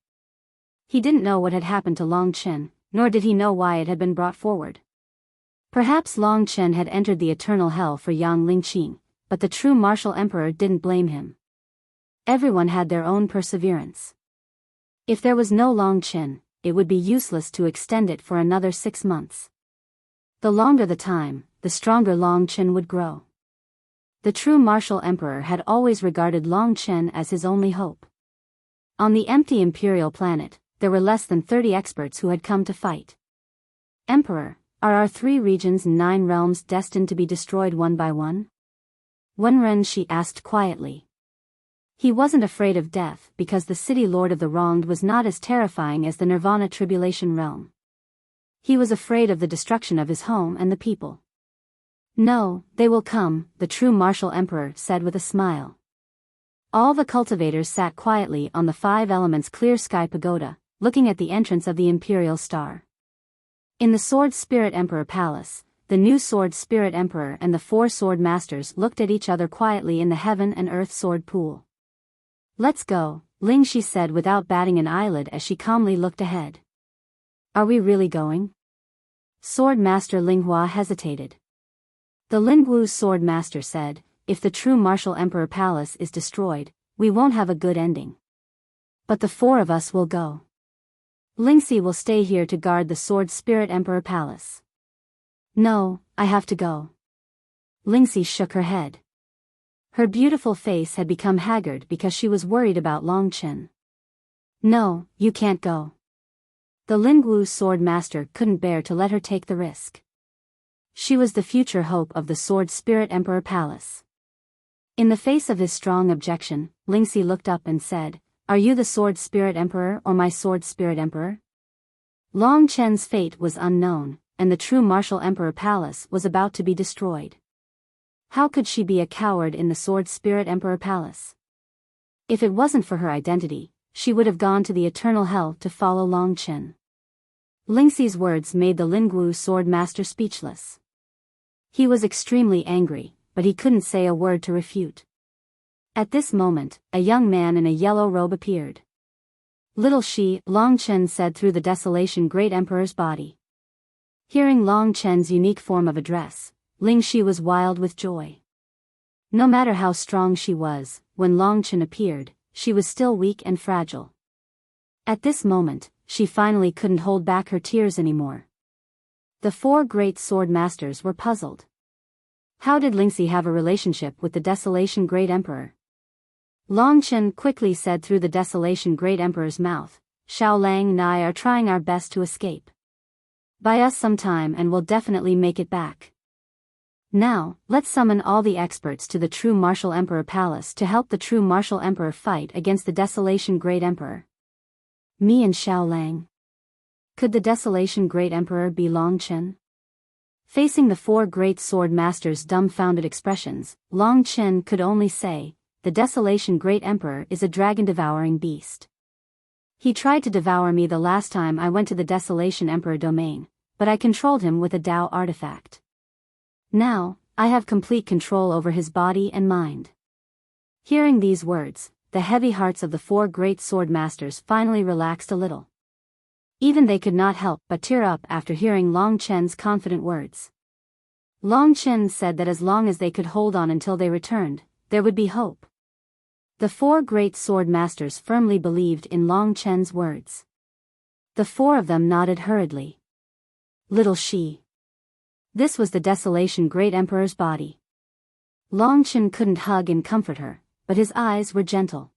He didn't know what had happened to Long Chen, nor did he know why it had been brought forward. Perhaps Long Chen had entered the eternal hell for Yang Lingqing, but the true martial emperor didn't blame him. Everyone had their own perseverance. If there was no Long Chen, it would be useless to extend it for another 6 months. The longer the time, the stronger Long Chen would grow. The true martial emperor had always regarded Long Chen as his only hope. On the empty imperial planet, there were less than 30 experts who had come to fight. Emperor, are our 3 regions and 9 realms destined to be destroyed one by one? Wenren Shi asked quietly. He wasn't afraid of death because the city lord of the wronged was not as terrifying as the Nirvana Tribulation Realm. He was afraid of the destruction of his home and the people. No, they will come, the true martial emperor said with a smile. All the cultivators sat quietly on the 5 elements clear sky pagoda, looking at the entrance of the Imperial Star. In the Sword Spirit Emperor Palace, the new Sword Spirit Emperor and the 4 Sword Masters looked at each other quietly in the Heaven and Earth Sword Pool. Let's go, Ling Shi said without batting an eyelid as she calmly looked ahead. Are we really going? Sword Master Linghua hesitated. The Lingwu Sword Master said, if the true martial Emperor Palace is destroyed, we won't have a good ending. But the 4 of us will go. Lingxi will stay here to guard the Sword Spirit Emperor Palace. No, I have to go. Lingxi shook her head. Her beautiful face had become haggard because she was worried about Long Chen. No, you can't go. The Lingwu Sword Master couldn't bear to let her take the risk. She was the future hope of the Sword Spirit Emperor Palace. In the face of his strong objection, Lingxi looked up and said, are you the Sword Spirit Emperor or my Sword Spirit Emperor? Long Chen's fate was unknown, and the true martial Emperor Palace was about to be destroyed. How could she be a coward in the Sword Spirit Emperor Palace? If it wasn't for her identity, she would have gone to the eternal hell to follow Long Chen. Lingxi's words made the Lingwu sword master speechless. He was extremely angry, but he couldn't say a word to refute. At this moment, a young man in a yellow robe appeared. "Little Shi," Long Chen said through the desolation Great Emperor's body. Hearing Long Chen's unique form of address, Ling Shi was wild with joy. No matter how strong she was, when Long Chen appeared, she was still weak and fragile. At this moment, she finally couldn't hold back her tears anymore. The four great sword masters were puzzled. How did Lingxi have a relationship with the Desolation Great Emperor? Long Chen quickly said through the Desolation Great Emperor's mouth, "Xiao Lang and I are trying our best to escape. Buy us some time and we'll definitely make it back. Now, let's summon all the experts to the True Martial Emperor Palace to help the True Martial Emperor fight against the Desolation Great Emperor." Me and Xiao Lang. Could the Desolation Great Emperor be Long Chen? Facing the four great sword masters' dumbfounded expressions, Long Chen could only say, "The Desolation Great Emperor is a dragon-devouring beast. He tried to devour me the last time I went to the Desolation Emperor domain, but I controlled him with a Dao artifact. Now, I have complete control over his body and mind." Hearing these words, the heavy hearts of the four great sword masters finally relaxed a little. Even they could not help but tear up after hearing Long Chen's confident words. Long Chen said that as long as they could hold on until they returned, there would be hope. The four great sword masters firmly believed in Long Chen's words. The four of them nodded hurriedly. Little Shi. This was the Desolation Great Emperor's body. Long Chen couldn't hug and comfort her, but his eyes were gentle.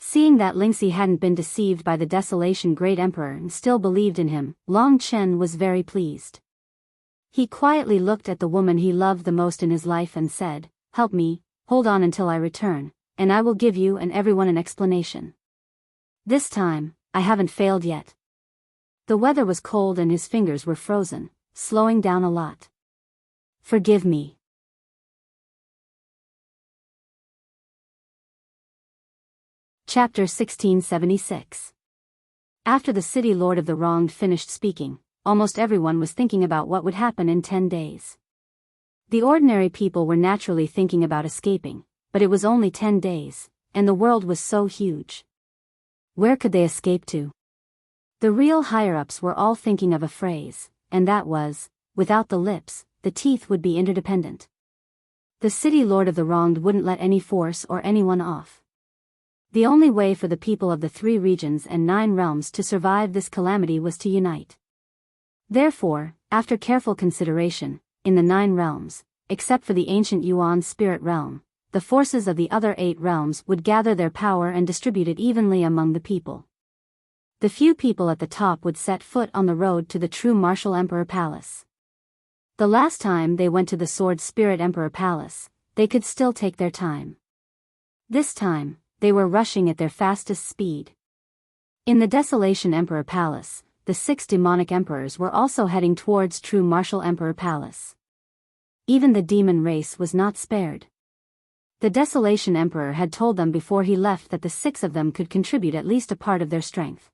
Seeing that Lingxi hadn't been deceived by the Desolation Great Emperor and still believed in him, Long Chen was very pleased. He quietly looked at the woman he loved the most in his life and said, "Help me, hold on until I return, and I will give you and everyone an explanation. This time, I haven't failed yet." The weather was cold and his fingers were frozen, slowing down a lot. "Forgive me." Chapter 1676. After the city lord of the wronged finished speaking, almost everyone was thinking about what would happen in 10 days. The ordinary people were naturally thinking about escaping, but it was only 10 days, and the world was so huge. Where could they escape to? The real higher-ups were all thinking of a phrase, and that was, without the lips, the teeth would be interdependent. The city lord of the wronged wouldn't let any force or anyone off. The only way for the people of the 3 regions and 9 realms to survive this calamity was to unite. Therefore, after careful consideration, in the 9 realms, except for the ancient Yuan spirit realm, the forces of the other 8 realms would gather their power and distribute it evenly among the people. The few people at the top would set foot on the road to the True Martial Emperor Palace. The last time they went to the Sword Spirit Emperor Palace, they could still take their time. This time, they were rushing at their fastest speed. In the Desolation Emperor Palace, the 6 demonic emperors were also heading towards True Martial Emperor Palace. Even the demon race was not spared. The Desolation Emperor had told them before he left that the 6 of them could contribute at least a part of their strength.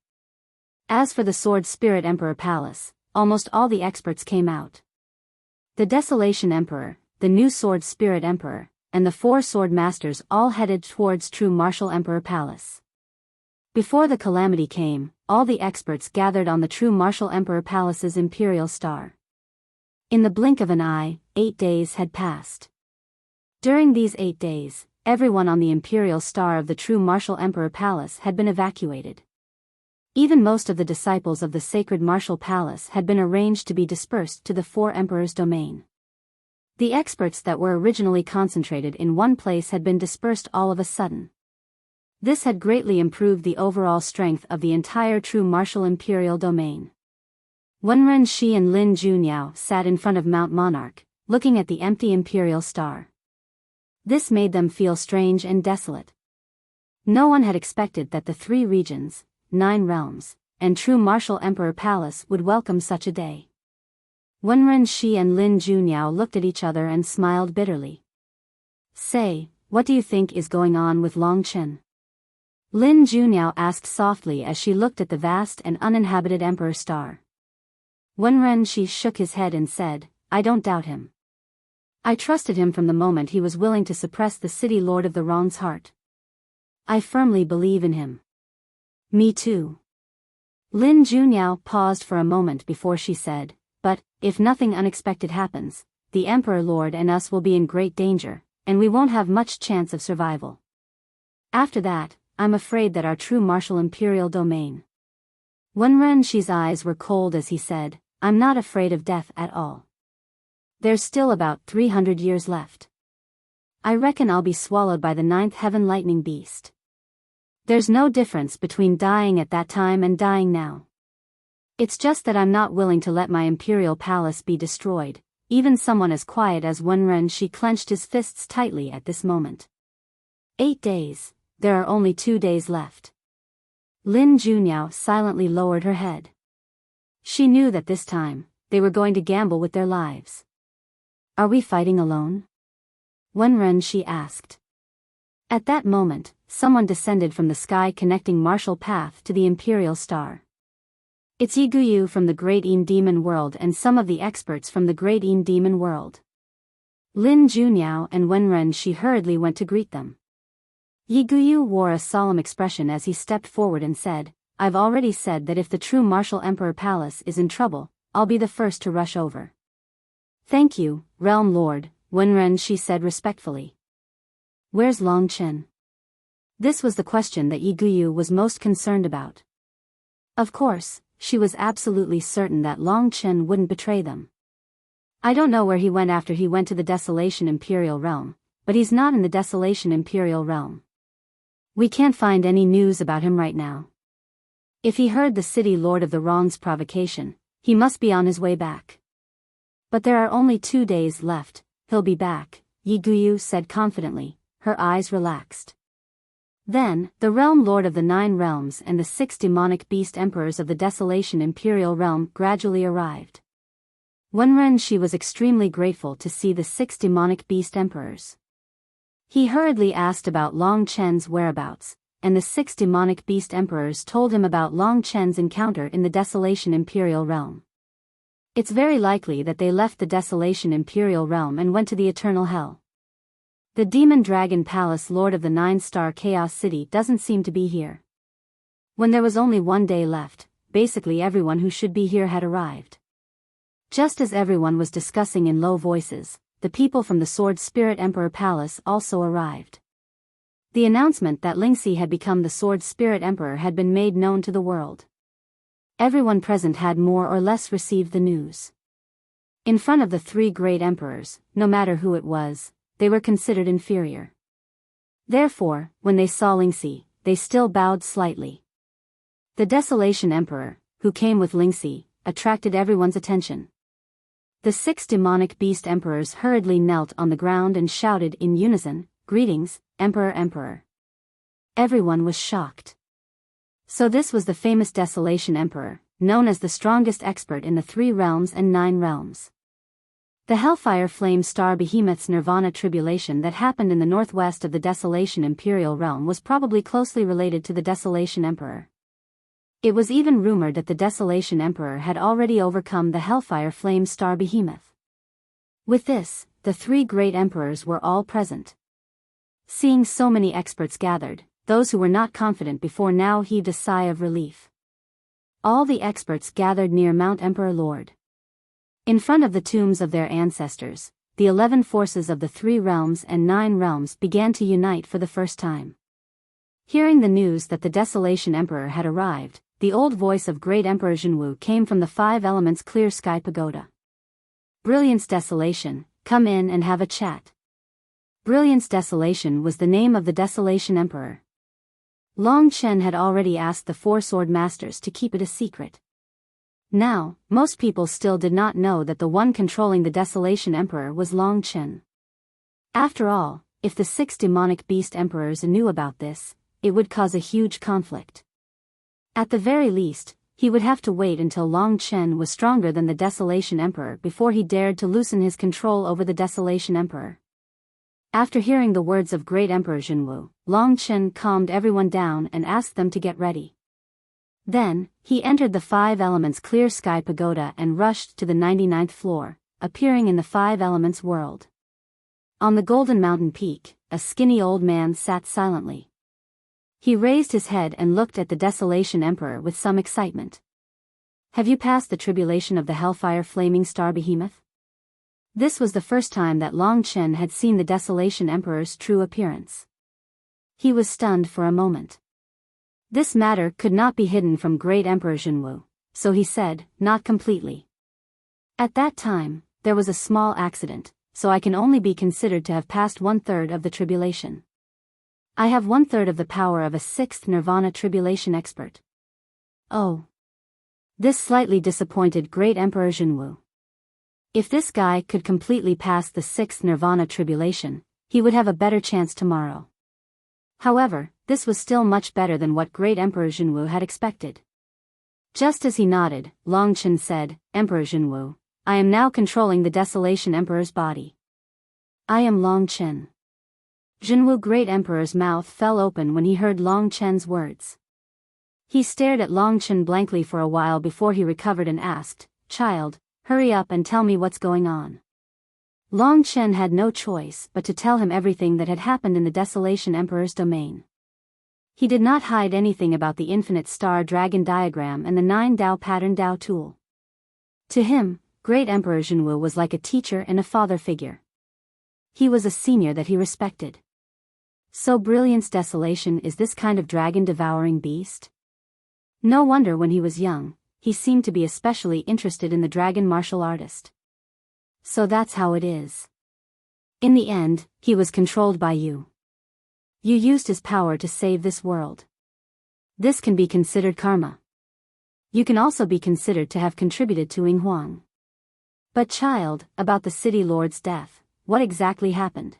As for the Sword Spirit Emperor Palace, almost all the experts came out. The Desolation Emperor, the new Sword Spirit Emperor, and the 4 sword masters all headed towards True Martial Emperor Palace. Before the calamity came, all the experts gathered on the True Martial Emperor Palace's Imperial Star. In the blink of an eye, 8 days had passed. During these 8 days, everyone on the Imperial Star of the True Martial Emperor Palace had been evacuated. Even most of the disciples of the Sacred Martial Palace had been arranged to be dispersed to the 4 emperors' domain. The experts that were originally concentrated in one place had been dispersed all of a sudden. This had greatly improved the overall strength of the entire True Martial Imperial domain. Wenren Shi and Lin Junyao sat in front of Mount Monarch, looking at the empty Imperial Star. This made them feel strange and desolate. No one had expected that the 3 regions, 9 realms, and True Martial Emperor Palace would welcome such a day. Wenren Shi and Lin Junyao looked at each other and smiled bitterly. "Say, what do you think is going on with Long Chen?" Lin Junyao asked softly as she looked at the vast and uninhabited Emperor Star. Wenren shook his head and said, I don't doubt him. I trusted him from the moment he was willing to suppress the city lord of the wrong's heart. I firmly believe in him. Me too. Lin Junyao paused for a moment before she said, but, if nothing unexpected happens, the Emperor Lord and us will be in great danger, and we won't have much chance of survival. After that, I'm afraid that our true martial imperial domain. Wenren's eyes were cold as he said, I'm not afraid of death at all. There's still about 300 years left. I reckon I'll be swallowed by the ninth heaven lightning beast. There's no difference between dying at that time and dying now. It's just that I'm not willing to let my imperial palace be destroyed. Even someone as quiet as Wenren clenched his fists tightly at this moment. 8 days, there are only 2 days left. Lin Junyao silently lowered her head. She knew that this time, they were going to gamble with their lives. Are we fighting alone? Wenren asked. At that moment, someone descended from the sky connecting Martial Path to the Imperial Star. It's Yi Guyu from the Great Een Demon World and some of the experts from the Great Een Demon World. Lin Junyao and Wenren hurriedly went to greet them. Yi Guyu wore a solemn expression as he stepped forward and said, I've already said that if the true Martial Emperor Palace is in trouble, I'll be the first to rush over. Thank you, Realm Lord, Wenren said respectfully. Where's Long Chen? This was the question that Yi Guyu was most concerned about. Of course, she was absolutely certain that Long Chen wouldn't betray them. I don't know where he went after he went to the Desolation Imperial Realm, but he's not in the Desolation Imperial Realm. We can't find any news about him right now. If he heard the city lord of the wrong's provocation, he must be on his way back. But there are only 2 days left, he'll be back, Yi Guyu said confidently, her eyes relaxed. Then, the Realm Lord of the 9 Realms and the 6 demonic beast emperors of the Desolation Imperial Realm gradually arrived. Wenren was extremely grateful to see the 6 demonic beast emperors. He hurriedly asked about Long Chen's whereabouts, and the 6 demonic beast emperors told him about Long Chen's encounter in the Desolation Imperial Realm. It's very likely that they left the Desolation Imperial Realm and went to the Eternal Hell. The Demon Dragon Palace Lord of the 9-star Chaos City doesn't seem to be here. When there was only 1 day left, basically everyone who should be here had arrived. Just as everyone was discussing in low voices, the people from the Sword Spirit Emperor Palace also arrived. The announcement that Lingxi had become the Sword Spirit Emperor had been made known to the world. Everyone present had more or less received the news. In front of the 3 great emperors, no matter who it was, they were considered inferior. Therefore, when they saw Lingxi, they still bowed slightly. The Desolation Emperor, who came with Lingxi, attracted everyone's attention. The 6 demonic beast emperors hurriedly knelt on the ground and shouted in unison, "Greetings, Emperor, Emperor." Everyone was shocked. So this was the famous Desolation Emperor, known as the strongest expert in the 3 realms and 9 realms. The Hellfire Flame Star Behemoth's Nirvana tribulation that happened in the northwest of the Desolation Imperial Realm was probably closely related to the Desolation Emperor. It was even rumored that the Desolation Emperor had already overcome the Hellfire Flame Star Behemoth. With this, the 3 great emperors were all present. Seeing so many experts gathered, those who were not confident before now heaved a sigh of relief. All the experts gathered near Mount Emperor Lord. In front of the tombs of their ancestors, the 11 forces of the 3 realms and 9 realms began to unite for the first time. Hearing the news that the Desolation Emperor had arrived, the old voice of Great Emperor Zhenwu came from the 5 Elements Clear Sky Pagoda. Brilliance Desolation, come in and have a chat. Brilliance Desolation was the name of the Desolation Emperor. Long Chen had already asked the 4 sword masters to keep it a secret. Now, most people still did not know that the one controlling the Desolation Emperor was Long Chen. After all, if the 6 demonic beast emperors knew about this, it would cause a huge conflict. At the very least, he would have to wait until Long Chen was stronger than the Desolation Emperor before he dared to loosen his control over the Desolation Emperor. After hearing the words of Great Emperor Zhenwu, Long Chen calmed everyone down and asked them to get ready. Then, he entered the Five Elements Clear Sky Pagoda and rushed to the 99th floor, appearing in the Five Elements world. On the Golden Mountain peak, a skinny old man sat silently. He raised his head and looked at the Desolation Emperor with some excitement. Have you passed the tribulation of the Hellfire Flaming Star Behemoth? This was the first time that Long Chen had seen the Desolation Emperor's true appearance. He was stunned for a moment. This matter could not be hidden from Great Emperor Jinwu, so he said, not completely. At that time, there was a small accident, so I can only be considered to have passed 1/3 of the tribulation. I have 1/3 of the power of a 6th Nirvana tribulation expert. Oh. This slightly disappointed Great Emperor Jinwu. If this guy could completely pass the 6th Nirvana tribulation, he would have a better chance tomorrow. However, this was still much better than what Great Emperor Jinwu had expected. Just as he nodded, Long Chen said, Emperor Jinwu, I am now controlling the Desolation Emperor's body. I am Long Chen. Jinwu Great Emperor's mouth fell open when he heard Long Chen's words. He stared at Long Chen blankly for a while before he recovered and asked, Child, hurry up and tell me what's going on. Long Chen had no choice but to tell him everything that had happened in the Desolation Emperor's domain. He did not hide anything about the Infinite Star Dragon diagram and the 9 Dao Pattern Dao tool. To him, Great Emperor Jinwu was like a teacher and a father figure. He was a senior that he respected. So Brilliant's Desolation is this kind of dragon-devouring beast? No wonder when he was young, he seemed to be especially interested in the dragon martial artist. So that's how it is. In the end, he was controlled by you. You used his power to save this world. This can be considered karma. You can also be considered to have contributed to Ying Huang. But child, about the city lord's death, what exactly happened?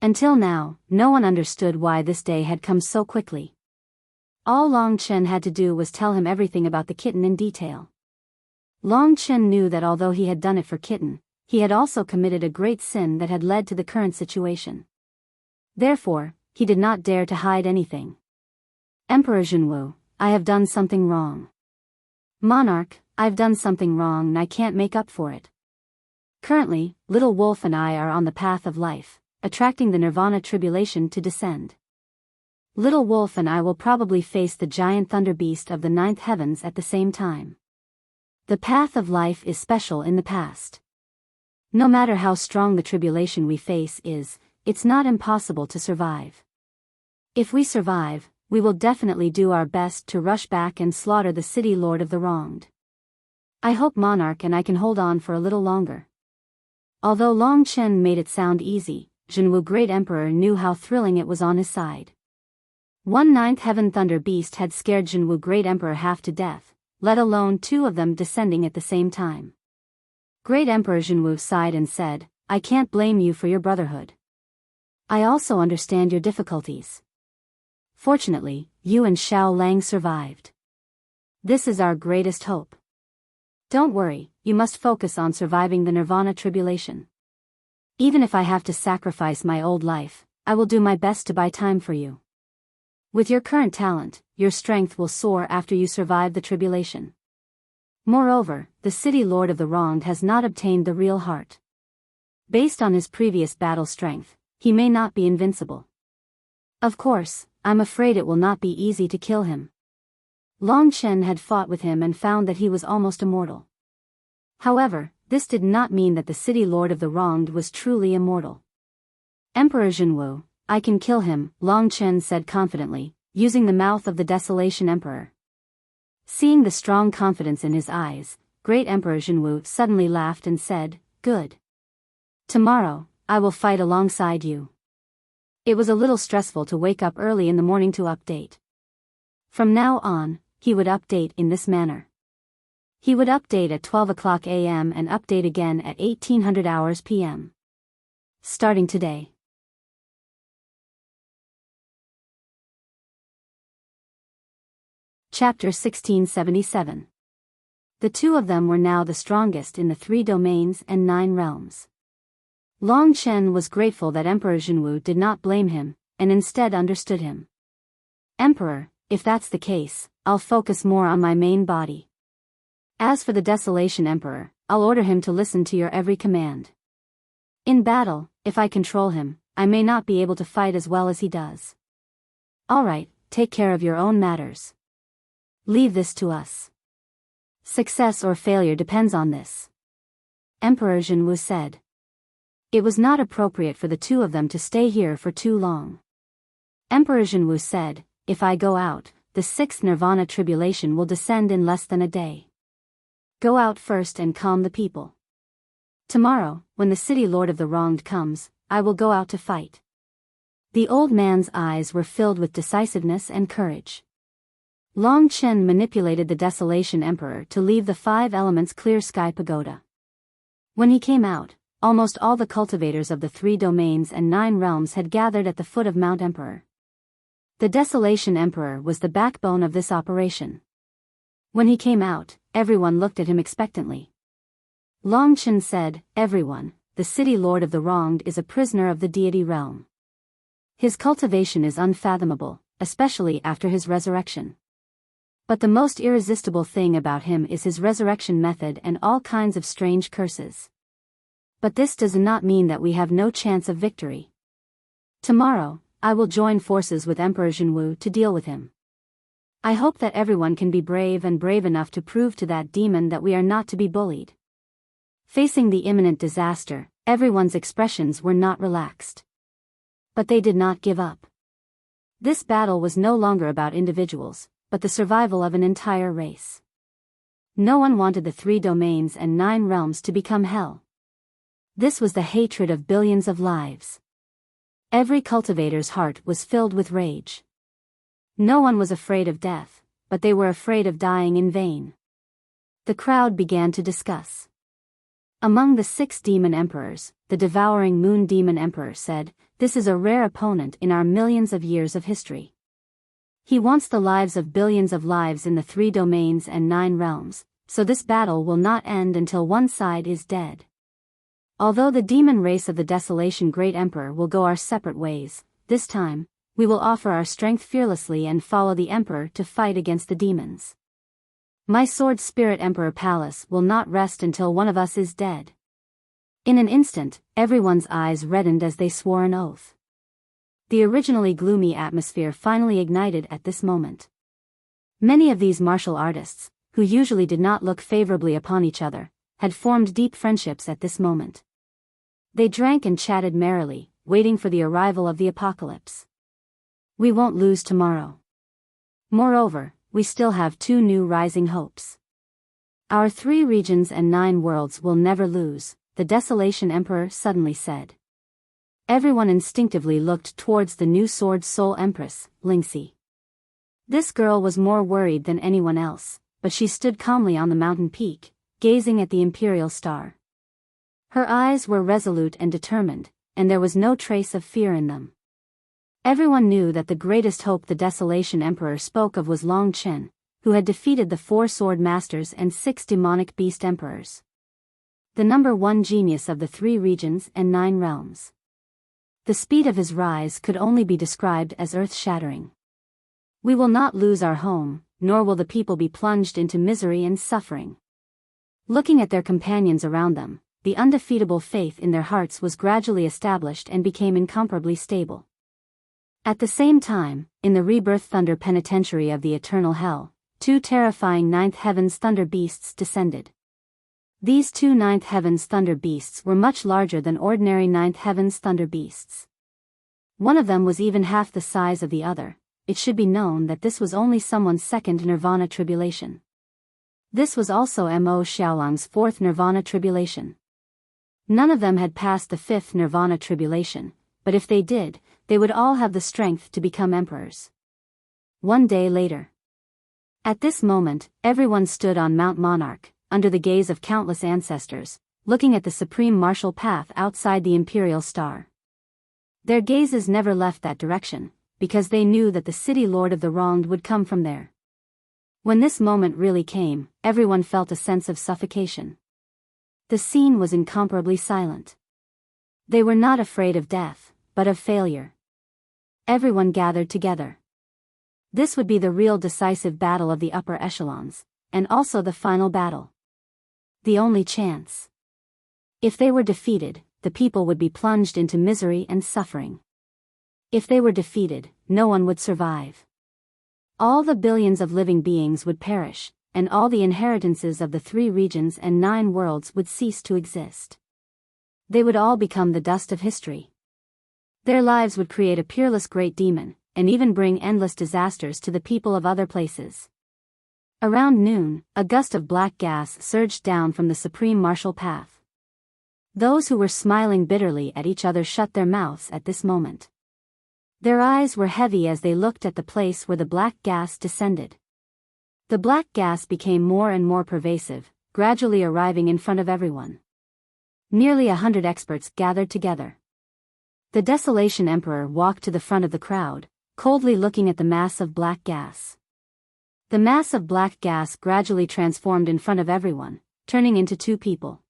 Until now, no one understood why this day had come so quickly. All Long Chen had to do was tell him everything about the kitten in detail. Long Chen knew that although he had done it for kitten, he had also committed a great sin that had led to the current situation. Therefore, he did not dare to hide anything. Emperor Jinwu, I have done something wrong. Monarch, I've done something wrong and I can't make up for it. Currently, Little Wolf and I are on the path of life, attracting the Nirvana tribulation to descend. Little Wolf and I will probably face the giant thunder beast of the 9th heavens at the same time. The path of life is special in the past. No matter how strong the tribulation we face is, it's not impossible to survive. If we survive, we will definitely do our best to rush back and slaughter the city lord of the wronged. I hope Monarch and I can hold on for a little longer. Although Long Chen made it sound easy, Jinwu Great Emperor knew how thrilling it was on his side. 9th Heaven Thunder Beast had scared Jinwu Great Emperor half to death, let alone 2 of them descending at the same time. Great Emperor Jinwu sighed and said, I can't blame you for your brotherhood. I also understand your difficulties. Fortunately, you and Xiao Lang survived. This is our greatest hope. Don't worry, you must focus on surviving the Nirvana tribulation. Even if I have to sacrifice my old life, I will do my best to buy time for you. With your current talent, your strength will soar after you survive the tribulation. Moreover, the city lord of the wronged has not obtained the real heart. Based on his previous battle strength, he may not be invincible. Of course, I'm afraid it will not be easy to kill him. Long Chen had fought with him and found that he was almost immortal. However, this did not mean that the city lord of the wronged was truly immortal. Emperor Jinwu, I can kill him, Long Chen said confidently, using the mouth of the Desolation Emperor. Seeing the strong confidence in his eyes, Great Emperor Jinwu suddenly laughed and said, Good. Tomorrow, I will fight alongside you. It was a little stressful to wake up early in the morning to update. From now on, he would update in this manner. He would update at 12 o'clock a.m. and update again at 1800 hours p.m. Starting today. Chapter 1677. The 2 of them were now the strongest in the 3 domains and 9 realms. Long Chen was grateful that Emperor Jinwu did not blame him, and instead understood him. Emperor, if that's the case, I'll focus more on my main body. As for the Desolation Emperor, I'll order him to listen to your every command. In battle, if I control him, I may not be able to fight as well as he does. Alright, take care of your own matters. Leave this to us. Success or failure depends on this. Emperor Zhenwu said. It was not appropriate for the two of them to stay here for too long. Emperor Zhenwu said, if I go out, the sixth nirvana tribulation will descend in less than a day. Go out first and calm the people. Tomorrow, when the city lord of the wronged comes, I will go out to fight. The old man's eyes were filled with decisiveness and courage. Long Chen manipulated the Desolation Emperor to leave the Five Elements Clear Sky Pagoda. When he came out, almost all the cultivators of the 3 domains and 9 realms had gathered at the foot of Mount Emperor. The Desolation Emperor was the backbone of this operation. When he came out, everyone looked at him expectantly. Long Chen said, everyone, the city lord of the wronged is a prisoner of the deity realm. His cultivation is unfathomable, especially after his resurrection. But the most irresistible thing about him is his resurrection method and all kinds of strange curses. But this does not mean that we have no chance of victory. Tomorrow, I will join forces with Emperor Zhenwu to deal with him. I hope that everyone can be brave enough to prove to that demon that we are not to be bullied. Facing the imminent disaster, everyone's expressions were not relaxed. But they did not give up. This battle was no longer about individuals, but the survival of an entire race. No one wanted the 3 domains and 9 realms to become hell. This was the hatred of billions of lives. Every cultivator's heart was filled with rage. No one was afraid of death, but they were afraid of dying in vain. The crowd began to discuss. Among the 6 demon emperors, the devouring moon demon emperor said, "This is a rare opponent in our millions of years of history. He wants the lives of billions of lives in the 3 domains and 9 realms, so this battle will not end until one side is dead. Although the demon race of the Desolation Great Emperor will go our separate ways, this time, we will offer our strength fearlessly and follow the Emperor to fight against the demons. My Sword Spirit Emperor Palace will not rest until one of us is dead." In an instant, everyone's eyes reddened as they swore an oath. The originally gloomy atmosphere finally ignited at this moment. Many of these martial artists, who usually did not look favorably upon each other, had formed deep friendships at this moment. They drank and chatted merrily, waiting for the arrival of the apocalypse. We won't lose tomorrow. Moreover, we still have 2 new rising hopes. Our 3 regions and 9 worlds will never lose, the Desolation Emperor suddenly said. Everyone instinctively looked towards the new Sword Soul Empress, Lingxi. This girl was more worried than anyone else, but she stood calmly on the mountain peak, gazing at the imperial star. Her eyes were resolute and determined, and there was no trace of fear in them. Everyone knew that the greatest hope the Desolation Emperor spoke of was Long Chen, who had defeated the 4 sword masters and 6 demonic beast emperors. The number 1 genius of the 3 regions and 9 realms. The speed of his rise could only be described as earth-shattering. We will not lose our home, nor will the people be plunged into misery and suffering. Looking at their companions around them, the undefeatable faith in their hearts was gradually established and became incomparably stable. At the same time, in the rebirth thunder penitentiary of the eternal hell, 2 terrifying ninth heavens thunder beasts descended. These 2 ninth heavens thunder beasts were much larger than ordinary ninth heavens thunder beasts. One of them was even half the size of the other. It should be known that this was only someone's 2nd nirvana tribulation. This was also Mo Xiaolang's 4th nirvana tribulation. None of them had passed the 5th nirvana tribulation, but if they did, they would all have the strength to become emperors. One day later. At this moment, everyone stood on Mount Monarch, under the gaze of countless ancestors, looking at the supreme martial path outside the imperial star. Their gazes never left that direction, because they knew that the city lord of the wronged would come from there. When this moment really came, everyone felt a sense of suffocation. The scene was incomparably silent. They were not afraid of death, but of failure. Everyone gathered together. This would be the real decisive battle of the upper echelons, and also the final battle. The only chance. If they were defeated, the people would be plunged into misery and suffering. If they were defeated, no one would survive. All the billions of living beings would perish, and all the inheritances of the 3 regions and 9 worlds would cease to exist. They would all become the dust of history. Their lives would create a peerless great demon, and even bring endless disasters to the people of other places. Around noon, a gust of black gas surged down from the supreme martial path. Those who were smiling bitterly at each other shut their mouths at this moment. Their eyes were heavy as they looked at the place where the black gas descended. The black gas became more and more pervasive, gradually arriving in front of everyone. Nearly 100 experts gathered together. The Desolation Emperor walked to the front of the crowd, coldly looking at the mass of black gas. The mass of black gas gradually transformed in front of everyone, turning into 2 people.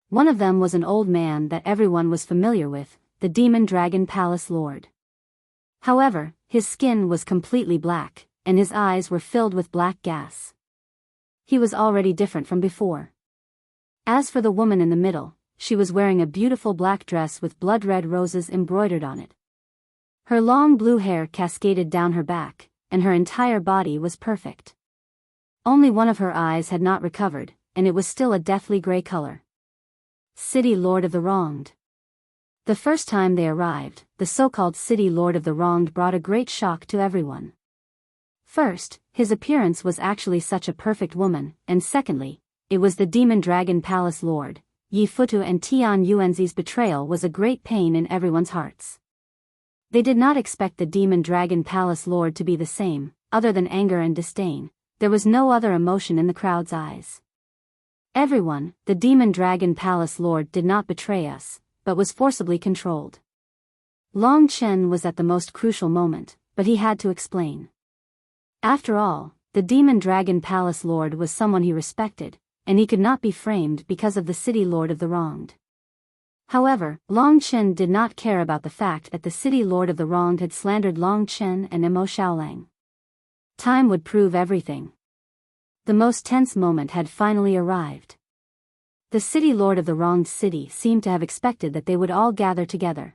One of them was an old man that everyone was familiar with, the Demon Dragon Palace Lord. However, his skin was completely black, and his eyes were filled with black gas. He was already different from before. As for the woman in the middle, she was wearing a beautiful black dress with blood-red roses embroidered on it. Her long blue hair cascaded down her back, and her entire body was perfect. Only one of her eyes had not recovered, and it was still a deathly gray color. City Lord of the Wronged. The first time they arrived, the so-called City Lord of the Wronged brought a great shock to everyone. First, his appearance was actually such a perfect woman, and secondly, it was the Demon Dragon Palace Lord. Yi Futu and Tian Yuanzi's betrayal was a great pain in everyone's hearts. They did not expect the Demon Dragon Palace Lord to be the same, other than anger and disdain. There was no other emotion in the crowd's eyes. Everyone, the Demon Dragon Palace Lord did not betray us, but was forcibly controlled. Long Chen was at the most crucial moment, but he had to explain. After all, the Demon Dragon Palace Lord was someone he respected, and he could not be framed because of the City Lord of the Wronged. However, Long Chen did not care about the fact that the City Lord of the Wronged had slandered Long Chen and Imo Xiaolang. Time would prove everything. The most tense moment had finally arrived. The City Lord of the Wronged City seemed to have expected that they would all gather together.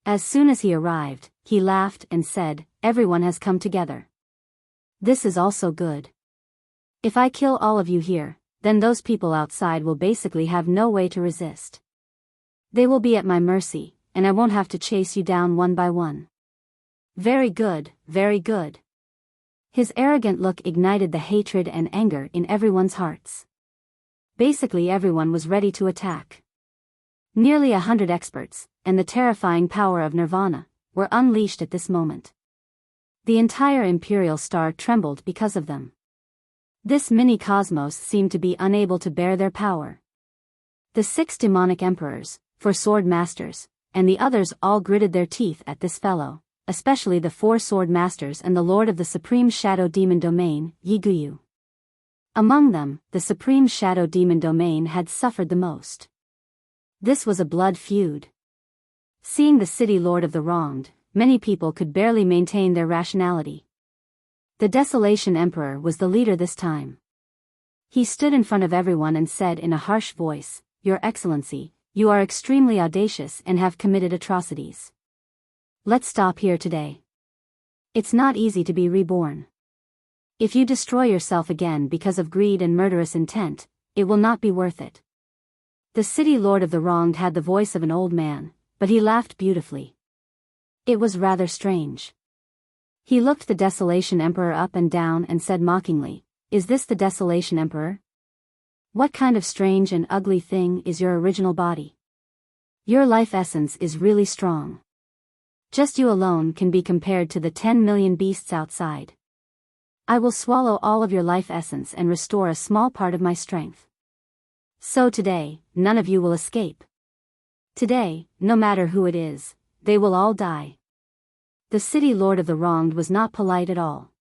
As soon as he arrived, he laughed and said, "Everyone has come together. This is also good. If I kill all of you here, then those people outside will basically have no way to resist. They will be at my mercy, and I won't have to chase you down one by one." Very good, very good. His arrogant look ignited the hatred and anger in everyone's hearts. Basically everyone was ready to attack. Nearly 100 experts, and the terrifying power of Nirvana, were unleashed at this moment. The entire Imperial Star trembled because of them. This mini-cosmos seemed to be unable to bear their power. The 6 demonic emperors, 4 sword masters, and the others all gritted their teeth at this fellow, especially the 4 sword masters and the lord of the Supreme Shadow Demon Domain, Yi Guyu. Among them, the Supreme Shadow Demon Domain had suffered the most. This was a blood feud. Seeing the City Lord of the Wronged, many people could barely maintain their rationality. The Desolation Emperor was the leader this time. He stood in front of everyone and said in a harsh voice, "Your Excellency, you are extremely audacious and have committed atrocities. Let's stop here today. It's not easy to be reborn. If you destroy yourself again because of greed and murderous intent, it will not be worth it." The City Lord of the Wronged had the voice of an old man, but he laughed beautifully. It was rather strange. He looked the Desolation Emperor up and down and said mockingly, "Is this the Desolation Emperor? What kind of strange and ugly thing is your original body? Your life essence is really strong. Just you alone can be compared to the 10 million beasts outside. I will swallow all of your life essence and restore a small part of my strength. So today, none of you will escape. Today, no matter who it is, they will all die." The City Lord of the Wronged was not polite at all.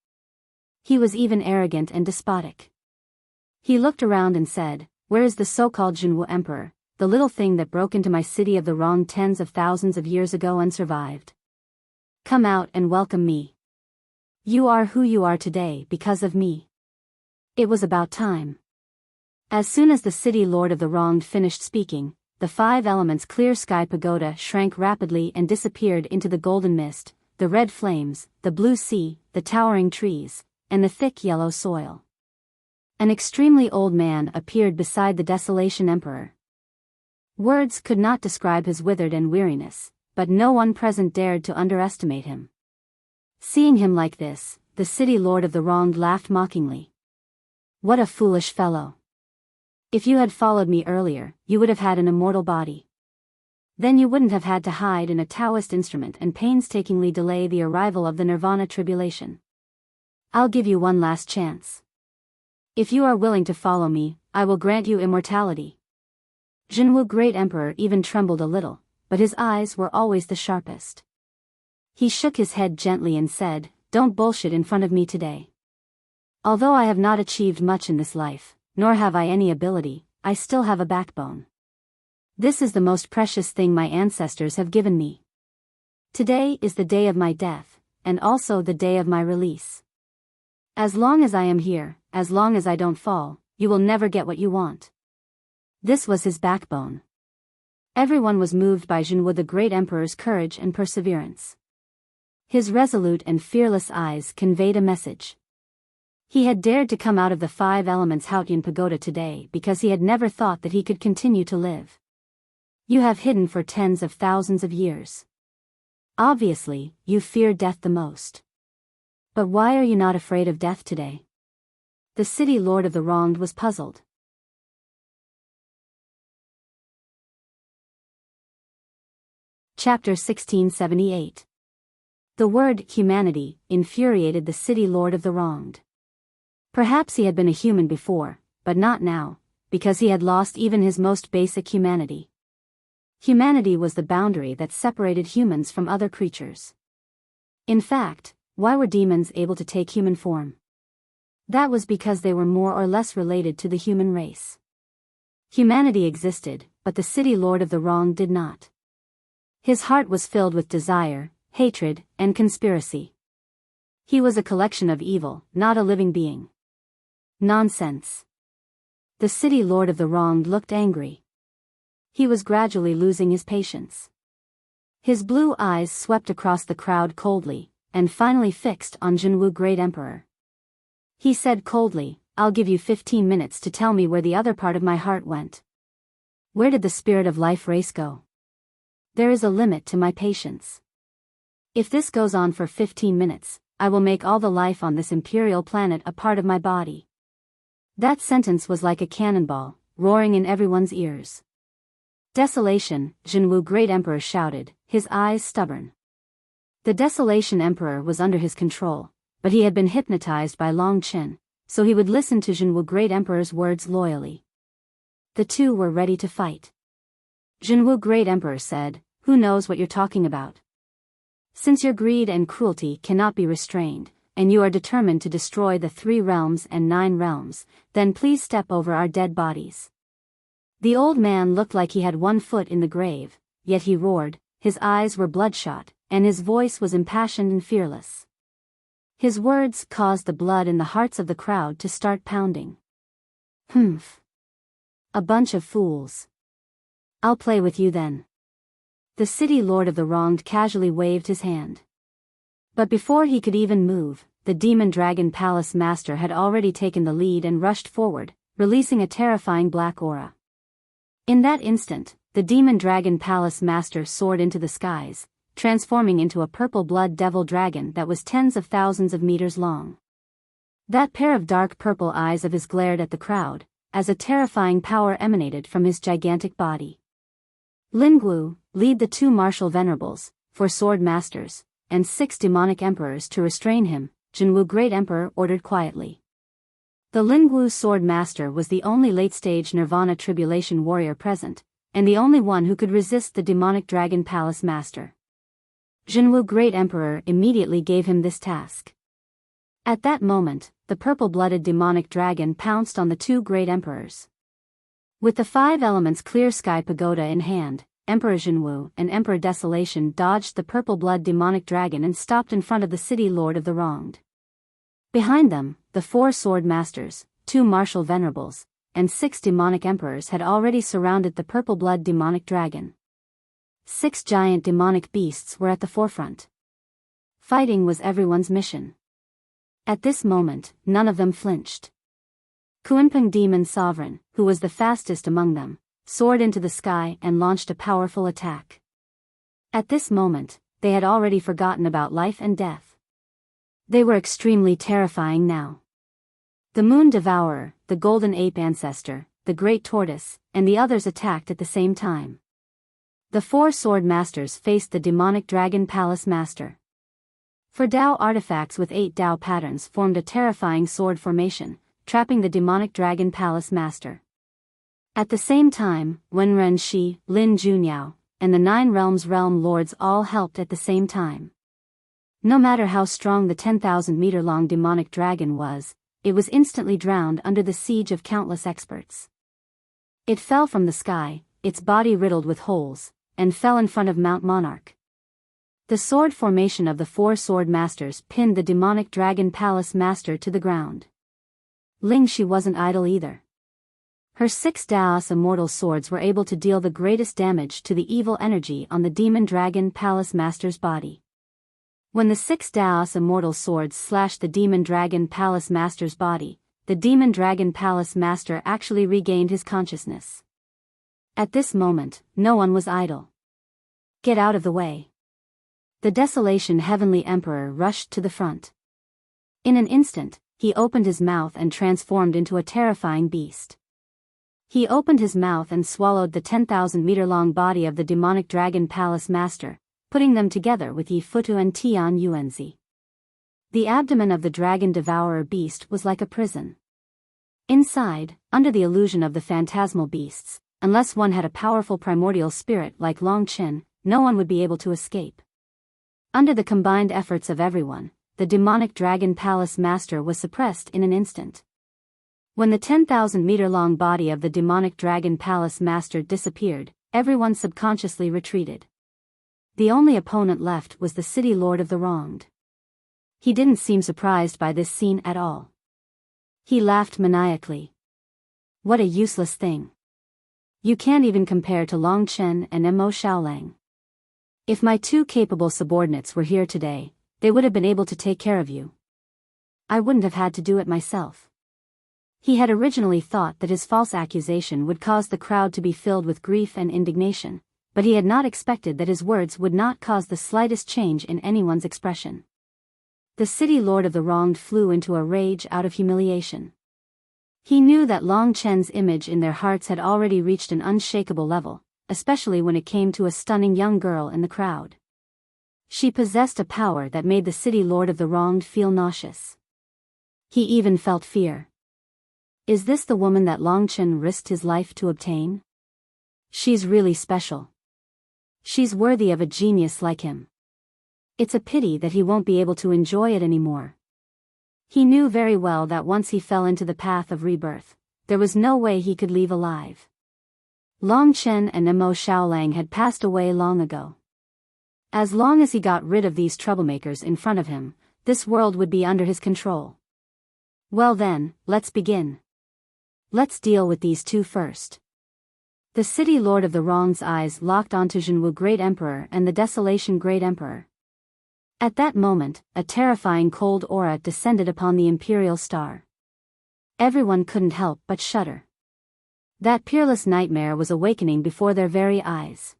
He was even arrogant and despotic. He looked around and said, "Where is the so-called Zhenwu Emperor, the little thing that broke into my city of the wronged tens of thousands of years ago and survived? Come out and welcome me." You are who you are today because of me. It was about time. As soon as the city lord of the wronged finished speaking, the 5 elements clear sky pagoda shrank rapidly and disappeared into the golden mist, the red flames, the blue sea, the towering trees, and the thick yellow soil. An extremely old man appeared beside the Desolation Emperor. Words could not describe his withered and weariness, but no one present dared to underestimate him. Seeing him like this, the city lord of the wronged laughed mockingly. What a foolish fellow. If you had followed me earlier, you would have had an immortal body. Then you wouldn't have had to hide in a Taoist instrument and painstakingly delay the arrival of the Nirvana tribulation. I'll give you one last chance. If you are willing to follow me, I will grant you immortality. Jinwu Great Emperor even trembled a little, but his eyes were always the sharpest. He shook his head gently and said, "Don't bullshit in front of me today. Although I have not achieved much in this life, nor have I any ability, I still have a backbone. This is the most precious thing my ancestors have given me. Today is the day of my death, and also the day of my release. As long as I am here, as long as I don't fall, you will never get what you want." This was his backbone. Everyone was moved by Jinwu the Great Emperor's courage and perseverance. His resolute and fearless eyes conveyed a message. He had dared to come out of the 5 elements Haotian pagoda today because he had never thought that he could continue to live. You have hidden for tens of thousands of years. Obviously, you fear death the most. But why are you not afraid of death today? The city lord of the wronged was puzzled. Chapter 1678. The word humanity infuriated the city lord of the wronged. Perhaps he had been a human before, but not now, because he had lost even his most basic humanity. Humanity was the boundary that separated humans from other creatures. In fact, why were demons able to take human form? That was because they were more or less related to the human race. Humanity existed, but the city lord of the wronged did not. His heart was filled with desire, hatred, and conspiracy. He was a collection of evil, not a living being. Nonsense. The city lord of the wronged looked angry. He was gradually losing his patience. His blue eyes swept across the crowd coldly, and finally fixed on Jinwu Great Emperor. He said coldly, "I'll give you 15 minutes to tell me where the other part of my heart went. Where did the spirit of life race go? There is a limit to my patience. If this goes on for 15 minutes, I will make all the life on this imperial planet a part of my body." That sentence was like a cannonball, roaring in everyone's ears. "Desolation," Jinwu Great Emperor shouted, his eyes stubborn. The Desolation Emperor was under his control, but he had been hypnotized by Long Qin, so he would listen to Jinwu Great Emperor's words loyally. The two were ready to fight. Jinwu Great Emperor said, "Who knows what you're talking about? Since your greed and cruelty cannot be restrained, and you are determined to destroy the 3 realms and 9 realms, then please step over our dead bodies." The old man looked like he had 1 foot in the grave, yet he roared, his eyes were bloodshot, and his voice was impassioned and fearless. His words caused the blood in the hearts of the crowd to start pounding. "Humph. A bunch of fools. I'll play with you then." The city lord of the wronged casually waved his hand. But before he could even move, the Demon Dragon Palace Master had already taken the lead and rushed forward, releasing a terrifying black aura. In that instant, the Demon Dragon Palace Master soared into the skies, transforming into a purple blood devil dragon that was tens of thousands of meters long. That pair of dark purple eyes of his glared at the crowd, as a terrifying power emanated from his gigantic body. Lingwu, lead the 2 martial venerables, 4 sword masters, and 6 demonic emperors to restrain him, Jinwu Great Emperor ordered quietly. The Lingwu sword master was the only late-stage Nirvana tribulation warrior present, and the only one who could resist the demonic dragon palace master. Jinwu Great Emperor immediately gave him this task. At that moment, the purple-blooded demonic dragon pounced on the 2 great emperors. With the 5 elements clear sky pagoda in hand, Emperor Jinwu and Emperor Desolation dodged the purple blood demonic dragon and stopped in front of the city lord of the wronged. Behind them, the 4 sword masters, 2 martial venerables, and 6 demonic emperors had already surrounded the purple-blood demonic dragon. 6 giant demonic beasts were at the forefront. Fighting was everyone's mission. At this moment, none of them flinched. Kunpeng Demon Sovereign, who was the fastest among them, soared into the sky and launched a powerful attack. At this moment, they had already forgotten about life and death. They were extremely terrifying now. The Moon Devourer, the Golden Ape Ancestor, the Great Tortoise, and the others attacked at the same time. The 4 sword masters faced the demonic Dragon Palace Master. 4 Dao artifacts with 8 Dao patterns formed a terrifying sword formation, trapping the demonic Dragon Palace Master. At the same time, Wenren Shi, Lin Junyao, and the 9 Realms Realm Lords all helped at the same time. No matter how strong the 10,000-meter-long demonic dragon was, it was instantly drowned under the siege of countless experts. It fell from the sky, its body riddled with holes, and fell in front of Mount Monarch. The sword formation of the 4 sword masters pinned the demonic Dragon Palace Master to the ground. Ling Shi wasn't idle either. Her 6 Daos immortal swords were able to deal the greatest damage to the evil energy on the Demon Dragon Palace Master's body. When the 6 Daos immortal swords slashed the Demon Dragon Palace Master's body, the Demon Dragon Palace Master actually regained his consciousness. At this moment, no one was idle. Get out of the way. The Desolation Heavenly Emperor rushed to the front. In an instant, he opened his mouth and transformed into a terrifying beast. He opened his mouth and swallowed the 10,000-meter-long body of the demonic Dragon Palace Master, putting them together with Yi Futu and Tian Yuanzi. The abdomen of the Dragon Devourer beast was like a prison. Inside, under the illusion of the phantasmal beasts, unless one had a powerful primordial spirit like Long Qin, no one would be able to escape. Under the combined efforts of everyone, the demonic Dragon Palace Master was suppressed in an instant. When the 10,000-meter-long body of the demonic Dragon Palace Master disappeared, everyone subconsciously retreated. The only opponent left was the City Lord of the Wronged. He didn't seem surprised by this scene at all. He laughed maniacally. What a useless thing. You can't even compare to Long Chen and Mo Xiaolang. If my 2 capable subordinates were here today, they would have been able to take care of you. I wouldn't have had to do it myself. He had originally thought that his false accusation would cause the crowd to be filled with grief and indignation, but he had not expected that his words would not cause the slightest change in anyone's expression. The City Lord of the Wronged flew into a rage out of humiliation. He knew that Long Chen's image in their hearts had already reached an unshakable level, especially when it came to a stunning young girl in the crowd. She possessed a power that made the City Lord of the Wronged feel nauseous. He even felt fear. Is this the woman that Long Chen risked his life to obtain? She's really special. She's worthy of a genius like him. It's a pity that he won't be able to enjoy it anymore. He knew very well that once he fell into the path of rebirth, there was no way he could leave alive. Long Chen and Mo Xiaolang had passed away long ago. As long as he got rid of these troublemakers in front of him, this world would be under his control. Well then, let's begin. Let's deal with these 2 first. The City Lord of the Wronged's eyes locked onto Zhenwu Great Emperor and the Desolation Great Emperor. At that moment, a terrifying cold aura descended upon the Imperial Star. Everyone couldn't help but shudder. That peerless nightmare was awakening before their very eyes.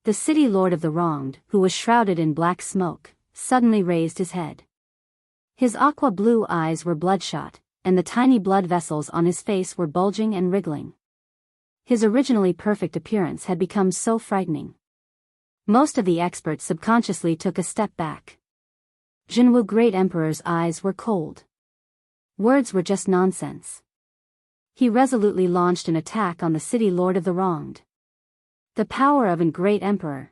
The City Lord of the Wronged, who was shrouded in black smoke, suddenly raised his head. His aqua-blue eyes were bloodshot, and the tiny blood vessels on his face were bulging and wriggling. His originally perfect appearance had become so frightening. Most of the experts subconsciously took a step back. Zhenwu Great Emperor's eyes were cold. Words were just nonsense. He resolutely launched an attack on the City Lord of the Wronged. The power of a great emperor.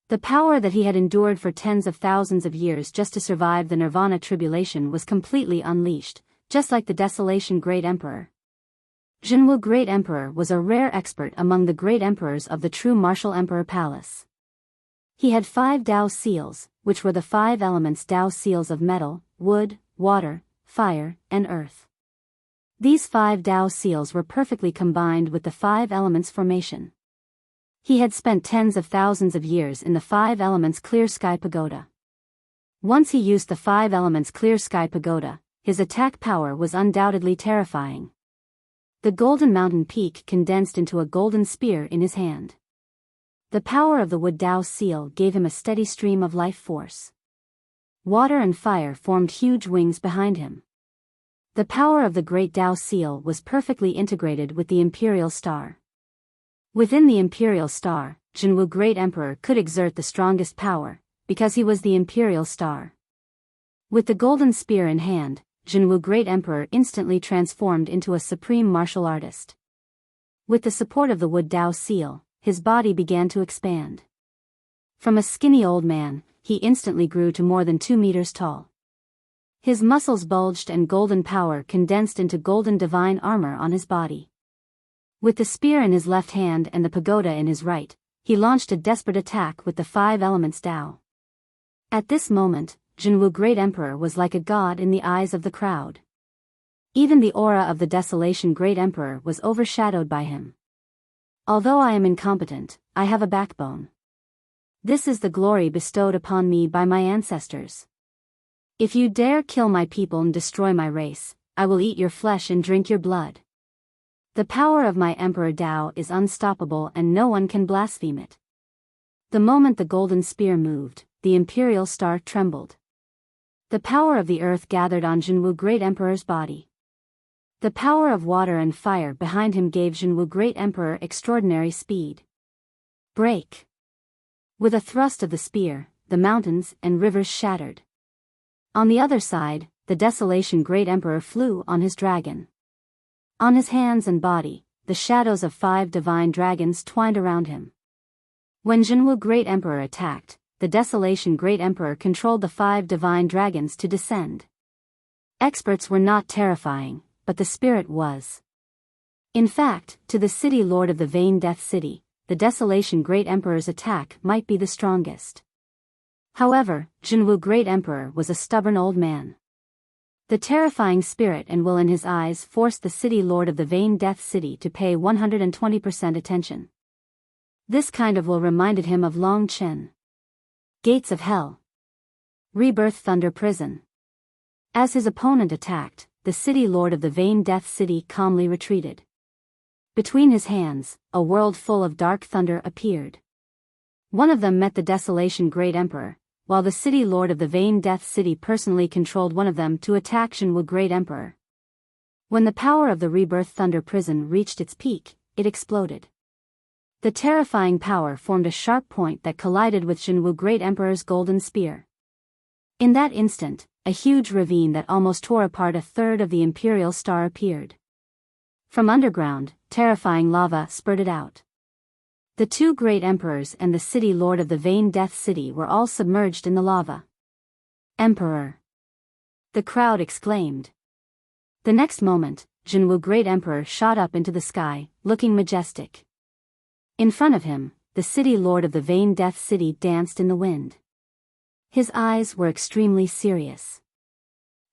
The power that he had endured for tens of thousands of years just to survive the Nirvana tribulation was completely unleashed, just like the Desolation Great Emperor. Zhenwu Great Emperor was a rare expert among the great emperors of the true Martial Emperor Palace. He had 5 Dao seals, which were the 5 elements Dao seals of metal, wood, water, fire, and earth. These 5 Tao seals were perfectly combined with the 5 elements formation. He had spent tens of thousands of years in the 5 elements clear sky pagoda. Once he used the 5 elements clear sky pagoda, his attack power was undoubtedly terrifying. The golden mountain peak condensed into a golden spear in his hand. The power of the wood Tao seal gave him a steady stream of life force. Water and fire formed huge wings behind him. The power of the great Tao seal was perfectly integrated with the imperial star. Within the imperial star, Jinwu Great Emperor could exert the strongest power, because he was the imperial star. With the golden spear in hand, Jinwu Great Emperor instantly transformed into a supreme martial artist. With the support of the wood Tao seal, his body began to expand. From a skinny old man, he instantly grew to more than 2 meters tall. His muscles bulged and golden power condensed into golden divine armor on his body. With the spear in his left hand and the pagoda in his right, he launched a desperate attack with the 5 elements Tao. At this moment, Jinwu Great Emperor was like a god in the eyes of the crowd. Even the aura of the Desolation Great Emperor was overshadowed by him. Although I am incompetent, I have a backbone. This is the glory bestowed upon me by my ancestors. If you dare kill my people and destroy my race, I will eat your flesh and drink your blood. The power of my Emperor Tao is unstoppable and no one can blaspheme it. The moment the golden spear moved, the imperial star trembled. The power of the earth gathered on Jinwu Great Emperor's body. The power of water and fire behind him gave Jinwu Great Emperor extraordinary speed. Break! With a thrust of the spear, the mountains and rivers shattered. On the other side, the Desolation Great Emperor flew on his dragon. On his hands and body, the shadows of 5 divine dragons twined around him. When Jinwu Great Emperor attacked, the Desolation Great Emperor controlled the 5 divine dragons to descend. Experts were not terrifying, but the spirit was. In fact, to the city lord of the vain Death City, the Desolation Great Emperor's attack might be the strongest. However, Jinwu Great Emperor was a stubborn old man. The terrifying spirit and will in his eyes forced the city lord of the vain Death City to pay 120% attention. This kind of will reminded him of Long Chen. Gates of Hell. Rebirth Thunder Prison. As his opponent attacked, the city lord of the vain Death City calmly retreated. Between his hands, a world full of dark thunder appeared. One of them met the Desolation Great Emperor, while the city lord of the vain Death City personally controlled one of them to attack Jinwu Great Emperor. When the power of the Rebirth Thunder Prison reached its peak, it exploded. The terrifying power formed a sharp point that collided with Jinwu Great Emperor's golden spear. In that instant, a huge ravine that almost tore apart a third of the imperial star appeared. From underground, terrifying lava spurted out. The 2 great emperors and the city lord of the vain Death City were all submerged in the lava. Emperor! The crowd exclaimed. The next moment, Jinwu Great Emperor shot up into the sky, looking majestic. In front of him, the city lord of the vain Death City danced in the wind. His eyes were extremely serious.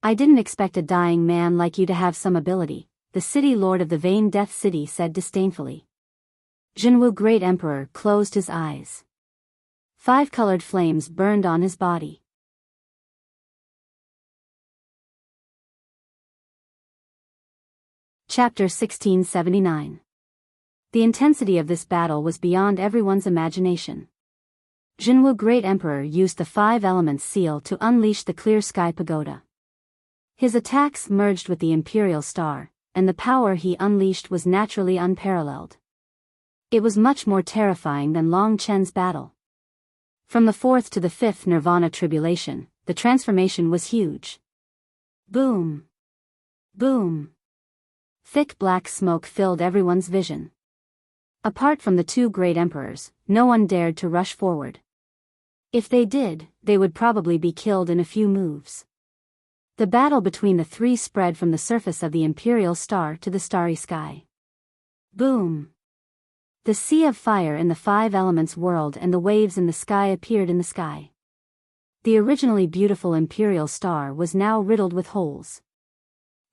I didn't expect a dying man like you to have some ability, the city lord of the vain Death City said disdainfully. Jinwu Great Emperor closed his eyes. 5 colored flames burned on his body. Chapter 1679. The intensity of this battle was beyond everyone's imagination. Jinwu Great Emperor used the 5 elements seal to unleash the clear sky pagoda. His attacks merged with the imperial star, and the power he unleashed was naturally unparalleled. It was much more terrifying than Long Chen's battle. From the 4th to the 5th Nirvana tribulation, the transformation was huge. Boom! Boom! Thick black smoke filled everyone's vision. Apart from the 2 great emperors, no one dared to rush forward. If they did, they would probably be killed in a few moves. The battle between the 3 spread from the surface of the imperial star to the starry sky. Boom! The sea of fire in the 5 elements whirled and the waves in the sky appeared in the sky. The originally beautiful imperial star was now riddled with holes.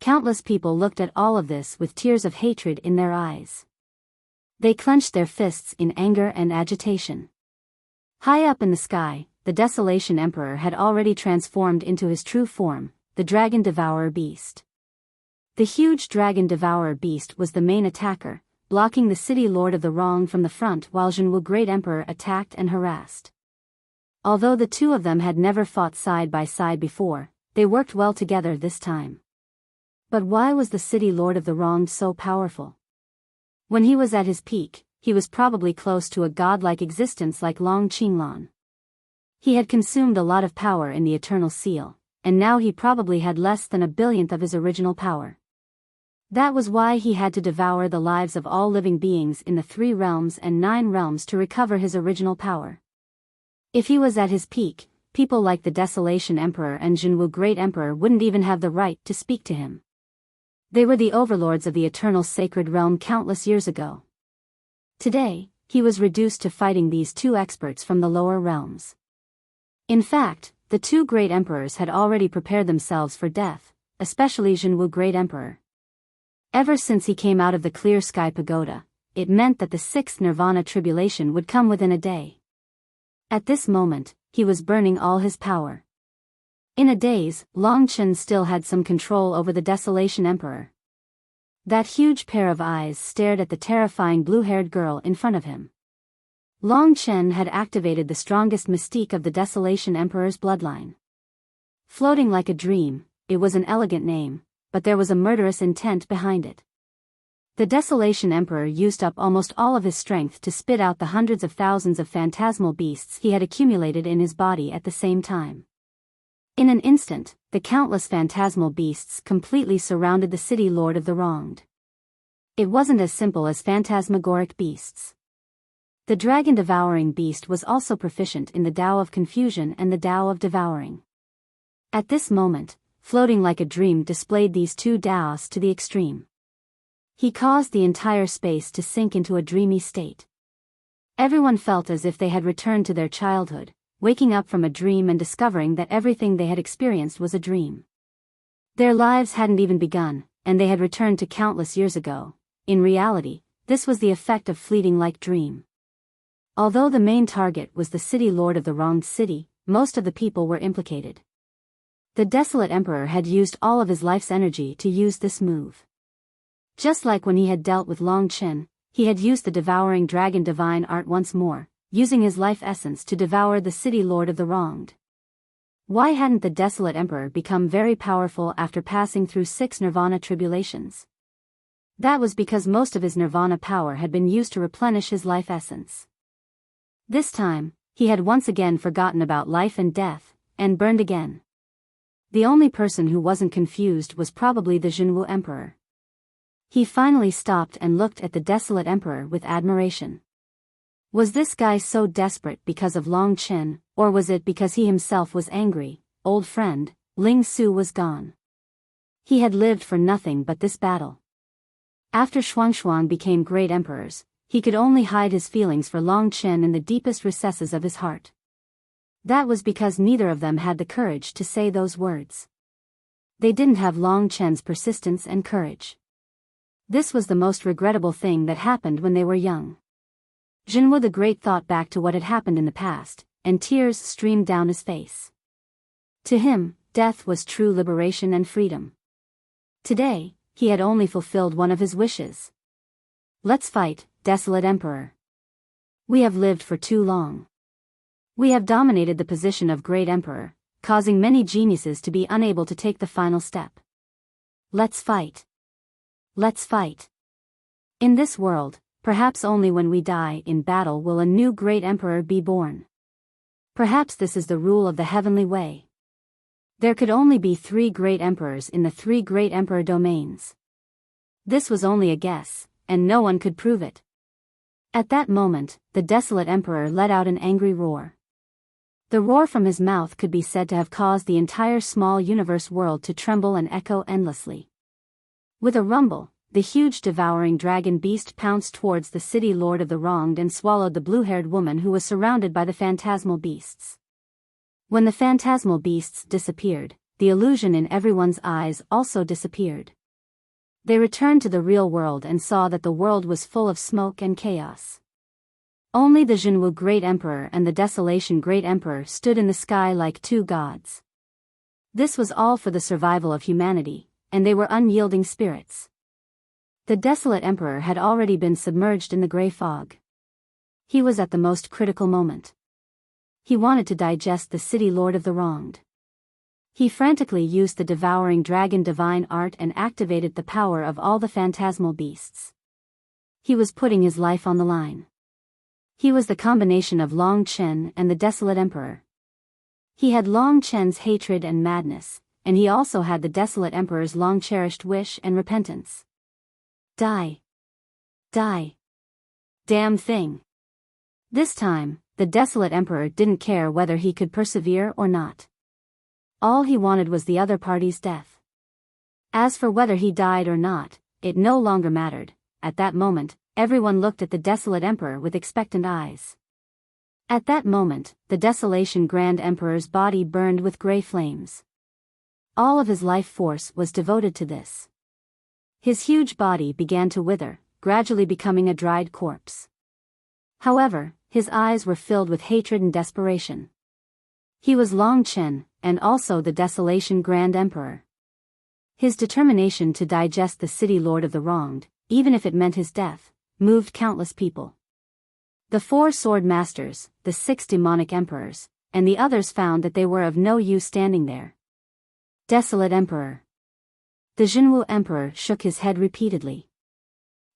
Countless people looked at all of this with tears of hatred in their eyes. They clenched their fists in anger and agitation. High up in the sky, the Desolation Emperor had already transformed into his true form, the Dragon Devourer Beast. The huge Dragon Devourer Beast was the main attacker, blocking the City Lord of the Wrong from the front while Jinwu Great Emperor attacked and harassed. Although the two of them had never fought side by side before, they worked well together this time. But why was the City Lord of the Wronged so powerful? When he was at his peak, he was probably close to a godlike existence like Long Qinglan. He had consumed a lot of power in the Eternal Seal, and now he probably had less than a billionth of his original power. That was why he had to devour the lives of all living beings in the 3 realms and 9 realms to recover his original power. If he was at his peak, people like the Desolation Emperor and Jinwu Great Emperor wouldn't even have the right to speak to him. They were the overlords of the Eternal Sacred Realm countless years ago. Today, he was reduced to fighting these 2 experts from the lower realms. In fact, the 2 great emperors had already prepared themselves for death, especially Jinwu Great Emperor. Ever since he came out of the Clear Sky Pagoda, it meant that the 6th Nirvana tribulation would come within a day. At this moment, he was burning all his power. In a daze, Long Chen still had some control over the Desolation Emperor. That huge pair of eyes stared at the terrifying blue-haired girl in front of him. Long Chen had activated the strongest mystique of the Desolation Emperor's bloodline. Floating like a dream, it was an elegant name, but there was a murderous intent behind it. The Desolation Emperor used up almost all of his strength to spit out the hundreds of thousands of phantasmal beasts he had accumulated in his body at the same time. In an instant, the countless phantasmal beasts completely surrounded the City Lord of the Wronged. It wasn't as simple as phantasmagoric beasts. The dragon-devouring beast was also proficient in the Tao of Confusion and the Tao of Devouring. At this moment, Floating Like a Dream displayed these 2 Taos to the extreme. He caused the entire space to sink into a dreamy state. Everyone felt as if they had returned to their childhood, waking up from a dream and discovering that everything they had experienced was a dream. Their lives hadn't even begun, and they had returned to countless years ago. In reality, this was the effect of fleeting like dream. Although the main target was the City Lord of the Wronged City, most of the people were implicated. The Desolate Emperor had used all of his life's energy to use this move. Just like when he had dealt with Long Chen, he had used the Devouring Dragon Divine Art once more, using his life essence to devour the City Lord of the Wronged. Why hadn't the Desolate Emperor become very powerful after passing through 6 Nirvana tribulations? That was because most of his Nirvana power had been used to replenish his life essence. This time, he had once again forgotten about life and death, and burned again. The only person who wasn't confused was probably the Jinwu Emperor. He finally stopped and looked at the Desolate Emperor with admiration. Was this guy so desperate because of Long Chen, or was it because he himself was angry? Old friend, Ling Su was gone. He had lived for nothing but this battle. After Xuangshuang became great emperors, he could only hide his feelings for Long Chen in the deepest recesses of his heart. That was because neither of them had the courage to say those words. They didn't have Long Chen's persistence and courage. This was the most regrettable thing that happened when they were young. Jinwu the Great thought back to what had happened in the past, and tears streamed down his face. To him, death was true liberation and freedom. Today, he had only fulfilled one of his wishes. Let's fight, Desolate Emperor. We have lived for too long. We have dominated the position of Great Emperor, causing many geniuses to be unable to take the final step. Let's fight. Let's fight. In this world, perhaps only when we die in battle will a new Great Emperor be born. Perhaps this is the rule of the heavenly way. There could only be 3 Great Emperors in the 3 Great Emperor domains. This was only a guess, and no one could prove it. At that moment, the Desolate Emperor let out an angry roar. The roar from his mouth could be said to have caused the entire small universe world to tremble and echo endlessly. With a rumble, the huge devouring dragon beast pounced towards the City Lord of the Wronged and swallowed the blue-haired woman who was surrounded by the phantasmal beasts. When the phantasmal beasts disappeared, the illusion in everyone's eyes also disappeared. They returned to the real world and saw that the world was full of smoke and chaos. Only the Jinwu Great Emperor and the Desolation Great Emperor stood in the sky like two gods. This was all for the survival of humanity, and they were unyielding spirits. The Desolate Emperor had already been submerged in the gray fog. He was at the most critical moment. He wanted to digest the city lord of the wronged. He frantically used the devouring dragon divine art and activated the power of all the phantasmal beasts. He was putting his life on the line. He was the combination of Long Chen and the Desolate Emperor. He had Long Chen's hatred and madness, and he also had the Desolate Emperor's long-cherished wish and repentance. Die. Die. Damn thing. This time, the Desolate Emperor didn't care whether he could persevere or not. All he wanted was the other party's death. As for whether he died or not, it no longer mattered. At that moment, everyone looked at the Desolate Emperor with expectant eyes. At that moment, the Desolation Grand Emperor's body burned with gray flames. All of his life force was devoted to this. His huge body began to wither, gradually becoming a dried corpse. However, his eyes were filled with hatred and desperation. He was Long Chen, and also the Desolation Grand Emperor. His determination to digest the city lord of the wronged, even if it meant his death, moved countless people. The 4 sword masters, the 6 demonic emperors, and the others found that they were of no use standing there. Desolate Emperor. The Jinwu Emperor shook his head repeatedly.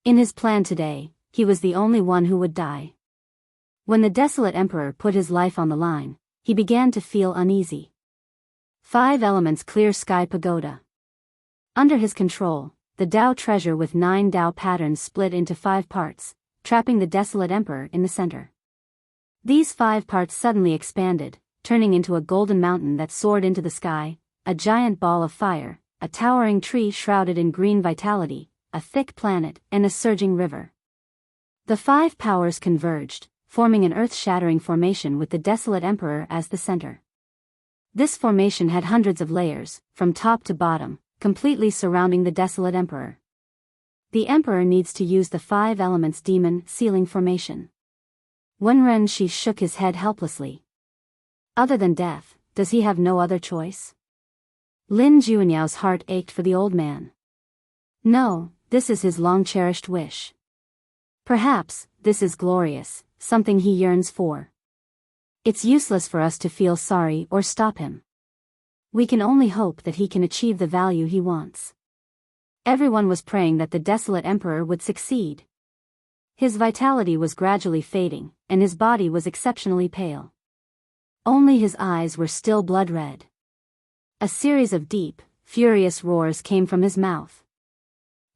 In his plan today, he was the only one who would die. When the Desolate Emperor put his life on the line, he began to feel uneasy. 5 Elements Clear Sky Pagoda. Under his control, the Dao treasure with 9 Dao patterns split into 5 parts, trapping the Desolate Emperor in the center. These 5 parts suddenly expanded, turning into a golden mountain that soared into the sky, a giant ball of fire, a towering tree shrouded in green vitality, a thick planet, and a surging river. The 5 powers converged, forming an earth-shattering formation with the Desolate Emperor as the center. This formation had hundreds of layers, from top to bottom, completely surrounding the Desolate Emperor. The Emperor needs to use the 5 elements demon sealing formation. Wenren Shi shook his head helplessly. Other than death, does he have no other choice? Lin Juanyao's heart ached for the old man. No, this is his long-cherished wish. Perhaps, this is glorious, something he yearns for. It's useless for us to feel sorry or stop him. We can only hope that he can achieve the value he wants. Everyone was praying that the Desolate Emperor would succeed. His vitality was gradually fading, and his body was exceptionally pale. Only his eyes were still blood-red. A series of deep, furious roars came from his mouth.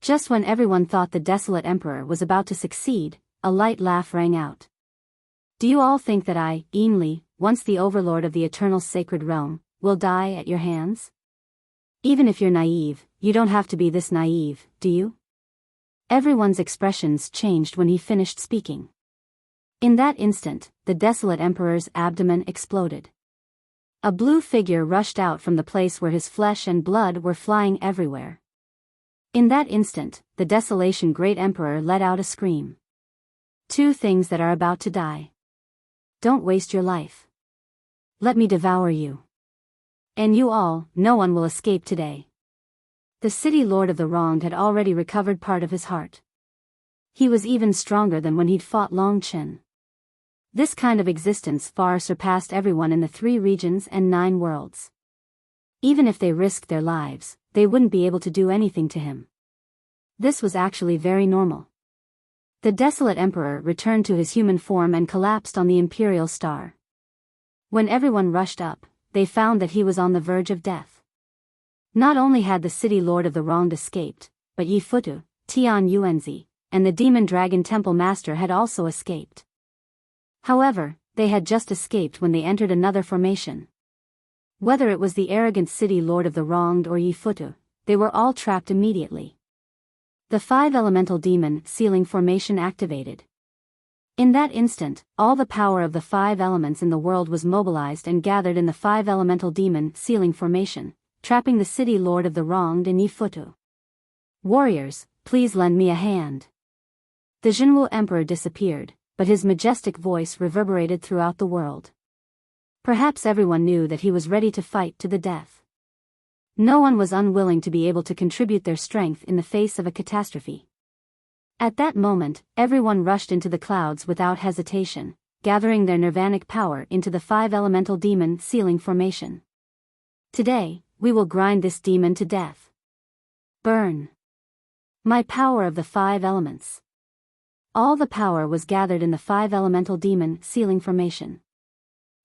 Just when everyone thought the Desolate Emperor was about to succeed, a light laugh rang out. Do you all think that I, Enli, once the overlord of the eternal sacred realm, will die at your hands? Even if you're naive, you don't have to be this naive, do you? Everyone's expressions changed when he finished speaking. In that instant, the Desolate Emperor's abdomen exploded. A blue figure rushed out from the place where his flesh and blood were flying everywhere. In that instant, the Desolation Great Emperor let out a scream. 2 things that are about to die. Don't waste your life. Let me devour you. And you all, no one will escape today. The city lord of the wronged had already recovered part of his heart. He was even stronger than when he'd fought Long Chen. This kind of existence far surpassed everyone in the 3 regions and 9 worlds. Even if they risked their lives, they wouldn't be able to do anything to him. This was actually very normal. The Desolate Emperor returned to his human form and collapsed on the Imperial Star. When everyone rushed up, they found that he was on the verge of death. Not only had the city lord of the wronged escaped, but Yi Futu, Tian Yuanzi, and the Demon Dragon Temple Master had also escaped. However, they had just escaped when they entered another formation. Whether it was the arrogant city lord of the wronged or Yi Futu, they were all trapped immediately. The 5 elemental demon sealing formation activated. In that instant, all the power of the 5 elements in the world was mobilized and gathered in the 5 elemental demon sealing formation, trapping the city lord of the wronged in Yifutu. Warriors, please lend me a hand. The Jinwu Emperor disappeared, but his majestic voice reverberated throughout the world. Perhaps everyone knew that he was ready to fight to the death. No one was unwilling to be able to contribute their strength in the face of a catastrophe. At that moment, everyone rushed into the clouds without hesitation, gathering their nirvanic power into the 5 elemental demon sealing formation. Today, we will grind this demon to death. Burn. My power of the 5 elements. All the power was gathered in the 5 elemental demon sealing formation.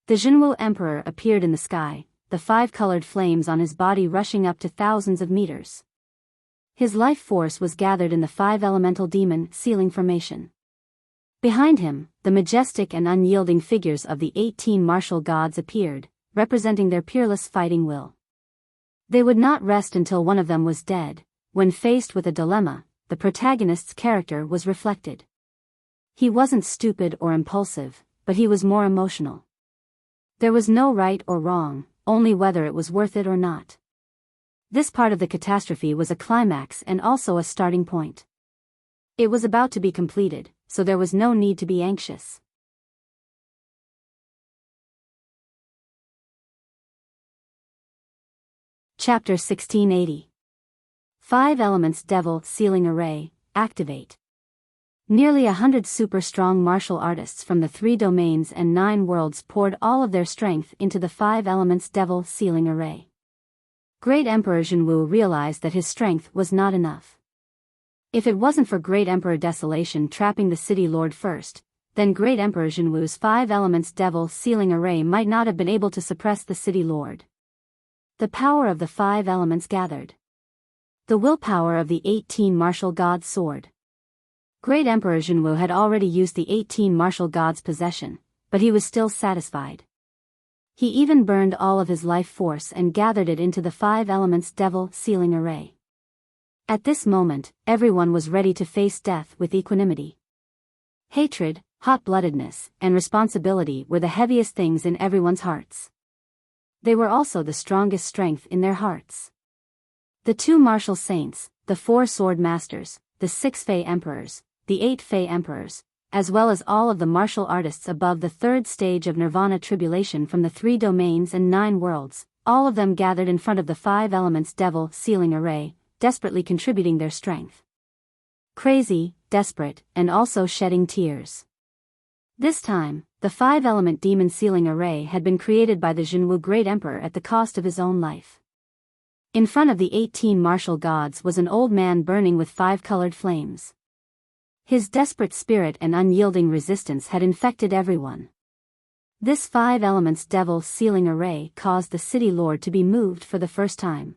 The Jinwu Emperor appeared in the sky, the 5 colored flames on his body rushing up to thousands of meters. His life force was gathered in the 5 elemental demon sealing formation. Behind him, the majestic and unyielding figures of the 18 martial gods appeared, representing their peerless fighting will. They would not rest until one of them was dead. When faced with a dilemma, the protagonist's character was reflected. He wasn't stupid or impulsive, but he was more emotional. There was no right or wrong, only whether it was worth it or not. This part of the catastrophe was a climax and also a starting point. It was about to be completed, so there was no need to be anxious. Chapter 1680. 5 Elements Devil Sealing Array, Activate. Nearly 100 super-strong martial artists from the 3 domains and 9 worlds poured all of their strength into the 5 Elements Devil Sealing Array. Great Emperor Jinwu realized that his strength was not enough. If it wasn't for Great Emperor Desolation trapping the city lord first, then Great Emperor Jinwu's 5 Elements Devil Sealing Array might not have been able to suppress the city lord. The power of the 5 elements gathered. The willpower of the 18 martial gods soared. Great Emperor Jinwu had already used the 18 martial gods' possession, but he was still satisfied. He even burned all of his life force and gathered it into the 5 elements devil sealing array. At this moment, everyone was ready to face death with equanimity. Hatred, hot-bloodedness, and responsibility were the heaviest things in everyone's hearts. They were also the strongest strength in their hearts. The 2 martial saints, the 4 sword masters, the 6 Fey emperors, the 8 Fey emperors, as well as all of the martial artists above the 3rd stage of nirvana tribulation from the 3 domains and 9 worlds, all of them gathered in front of the 5 elements devil sealing array, desperately contributing their strength. Crazy, desperate, and also shedding tears. This time, the 5 element demon sealing array had been created by the Jinwu Great Emperor at the cost of his own life. In front of the 18 martial gods was an old man burning with 5 colored flames. His desperate spirit and unyielding resistance had infected everyone. This 5 elements devil sealing array caused the city lord to be moved for the first time.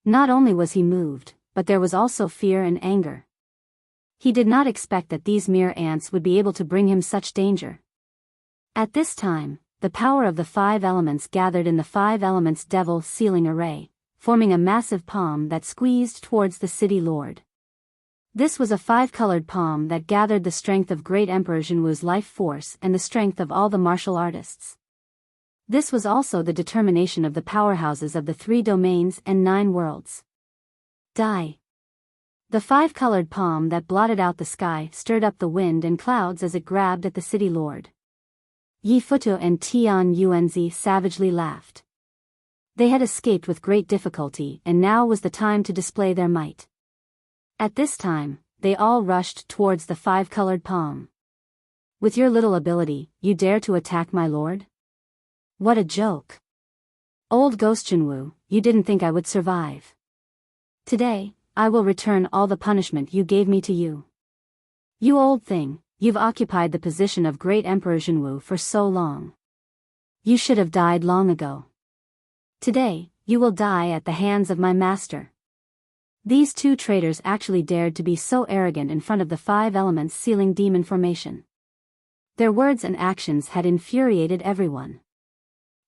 Not only was he moved, but there was also fear and anger. He did not expect that these mere ants would be able to bring him such danger. At this time, the power of the 5 elements gathered in the 5 elements devil sealing array, forming a massive palm that squeezed towards the city lord. This was a 5-colored palm that gathered the strength of Great Emperor Jinwu's life force and the strength of all the martial artists. This was also the determination of the powerhouses of the 3 domains and 9 worlds. Die. The 5-colored palm that blotted out the sky stirred up the wind and clouds as it grabbed at the city lord. Yifutu and Tian Yuanzi savagely laughed. They had escaped with great difficulty and now was the time to display their might. At this time, they all rushed towards the 5-colored palm. With your little ability, you dare to attack my lord? What a joke. Old Ghost Jinwu, you didn't think I would survive. Today, I will return all the punishment you gave me to you. You old thing, you've occupied the position of Great Emperor Jinwu for so long. You should have died long ago. Today, you will die at the hands of my master. These 2 traitors actually dared to be so arrogant in front of the 5 elements sealing demon formation. Their words and actions had infuriated everyone.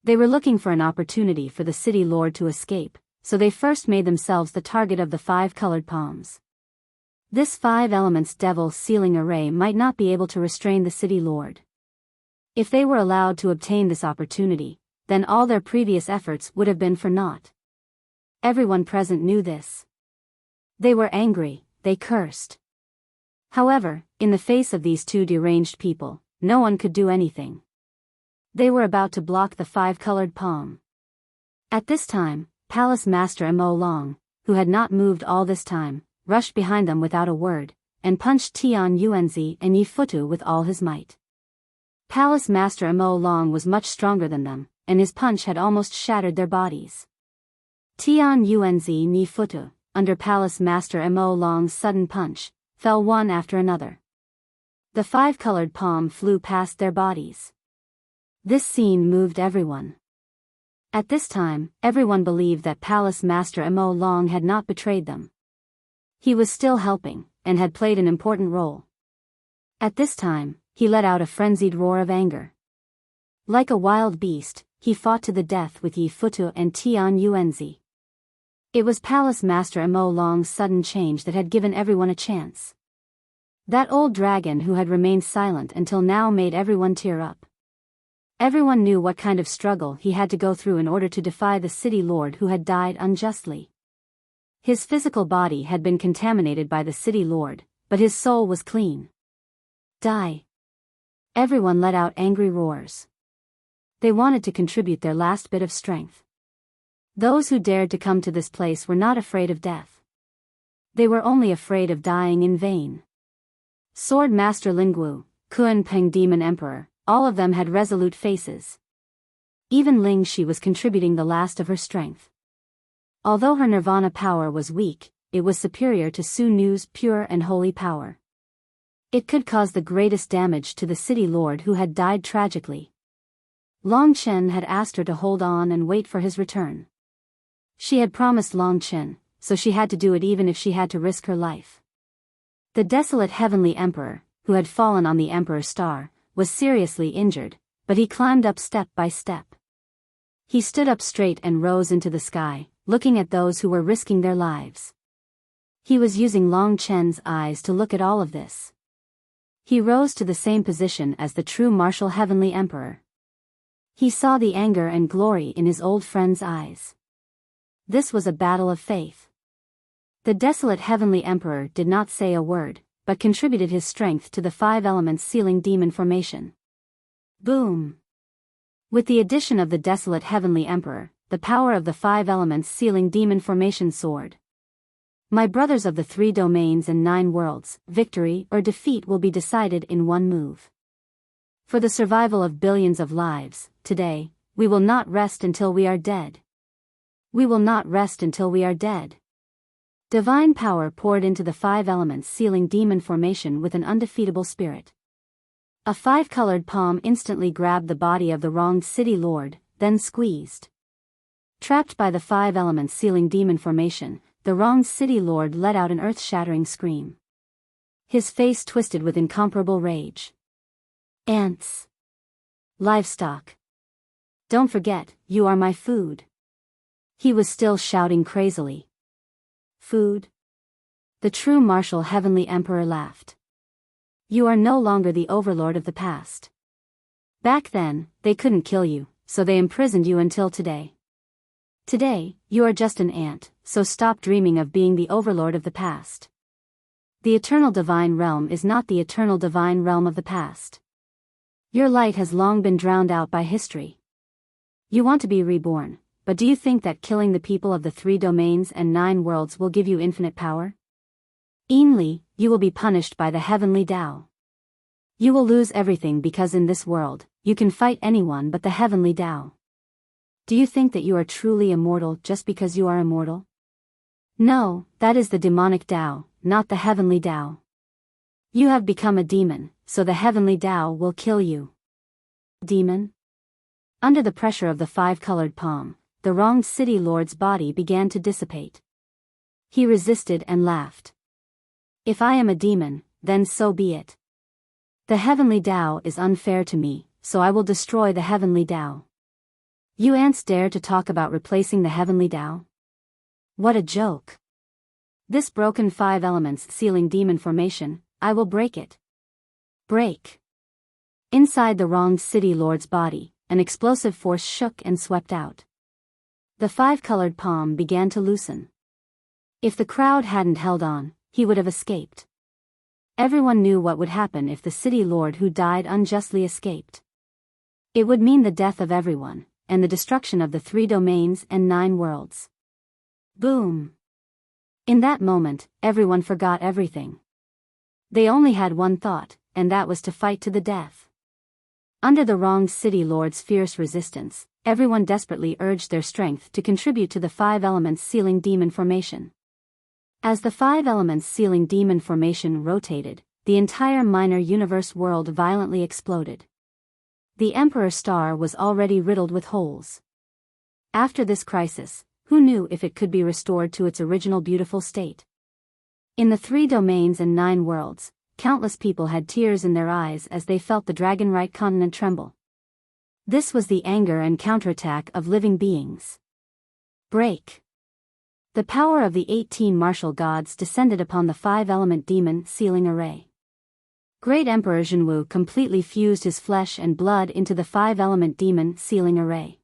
They were looking for an opportunity for the city lord to escape, so they first made themselves the target of the 5 colored palms. This 5 elements devil sealing array might not be able to restrain the city lord. If they were allowed to obtain this opportunity, then all their previous efforts would have been for naught. Everyone present knew this. They were angry, they cursed. However, in the face of these 2 deranged people, no one could do anything. They were about to block the 5-colored palm. At this time, Palace Master Mo Long, who had not moved all this time, rushed behind them without a word, and punched Tian Yuanzi and Yi Futu with all his might. Palace Master Mo Long was much stronger than them, and his punch had almost shattered their bodies. Tian Yuanzi and Yi Futu, under Palace Master Mo Long's sudden punch, fell one after another. The 5-colored palm flew past their bodies. This scene moved everyone. At this time, everyone believed that Palace Master Mo Long had not betrayed them. He was still helping, and had played an important role. At this time, he let out a frenzied roar of anger. Like a wild beast, he fought to the death with Yi Futu and Tian Yuanzi. It was Palace Master Mo Long's sudden change that had given everyone a chance. That old dragon who had remained silent until now made everyone tear up. Everyone knew what kind of struggle he had to go through in order to defy the city lord who had died unjustly. His physical body had been contaminated by the city lord, but his soul was clean. Die! Everyone let out angry roars. They wanted to contribute their last bit of strength. Those who dared to come to this place were not afraid of death. They were only afraid of dying in vain. Sword Master Lingwu, Kun Peng Demon Emperor, all of them had resolute faces. Even Ling Shi was contributing the last of her strength. Although her nirvana power was weak, it was superior to Su Nu's pure and holy power. It could cause the greatest damage to the city lord who had died tragically. Long Chen had asked her to hold on and wait for his return. She had promised Long Chen, so she had to do it even if she had to risk her life. The desolate heavenly emperor, who had fallen on the emperor's star, was seriously injured, but he climbed up step by step. He stood up straight and rose into the sky, looking at those who were risking their lives. He was using Long Chen's eyes to look at all of this. He rose to the same position as the true martial heavenly emperor. He saw the anger and glory in his old friend's eyes. This was a battle of faith. The desolate heavenly emperor did not say a word, but contributed his strength to the 5 elements sealing demon formation. Boom! With the addition of the desolate heavenly emperor, the power of the 5 elements sealing demon formation soared. My brothers of the 3 domains and 9 worlds, victory or defeat will be decided in one move. For the survival of billions of lives, today, we will not rest until we are dead. We will not rest until we are dead. Divine power poured into the 5 elements sealing demon formation with an undefeatable spirit. A 5-colored palm instantly grabbed the body of the wronged city lord, then squeezed. Trapped by the 5 elements sealing demon formation, the wronged city lord let out an earth-shattering scream. His face twisted with incomparable rage. Ants. Livestock. Don't forget, you are my food. He was still shouting crazily. Food? The true martial heavenly emperor laughed. You are no longer the overlord of the past. Back then, they couldn't kill you, so they imprisoned you until today. Today, you are just an ant, so stop dreaming of being the overlord of the past. The eternal divine realm is not the eternal divine realm of the past. Your light has long been drowned out by history. You want to be reborn, but do you think that killing the people of the 3 domains and 9 worlds will give you infinite power? Inly, you will be punished by the heavenly Tao. You will lose everything because in this world, you can fight anyone but the heavenly Tao. Do you think that you are truly immortal just because you are immortal? No, that is the demonic Tao, not the heavenly Tao. You have become a demon, so the heavenly Tao will kill you. Demon? Under the pressure of the 5-colored palm, the wronged city lord's body began to dissipate. He resisted and laughed. If I am a demon, then so be it. The heavenly Tao is unfair to me, so I will destroy the heavenly Tao. You ants dare to talk about replacing the heavenly Tao? What a joke. This broken 5 elements sealing demon formation, I will break it. Break. Inside the wronged city lord's body, an explosive force shook and swept out. The 5-colored palm began to loosen. If the crowd hadn't held on, he would have escaped. Everyone knew what would happen if the city lord who died unjustly escaped. It would mean the death of everyone, and the destruction of the 3 domains and 9 worlds. Boom! In that moment, everyone forgot everything. They only had one thought, and that was to fight to the death. Under the wronged city lord's fierce resistance, everyone desperately urged their strength to contribute to the 5 elements sealing demon formation. As the 5 elements sealing demon formation rotated, the entire minor universe world violently exploded. The Emperor Star was already riddled with holes. After this crisis, who knew if it could be restored to its original beautiful state? In the 3 domains and 9 worlds, countless people had tears in their eyes as they felt the Dragonrite continent tremble. This was the anger and counterattack of living beings. Break. The power of the 18 martial gods descended upon the 5-element demon sealing array. Great Emperor Zhenwu completely fused his flesh and blood into the 5-element demon sealing array.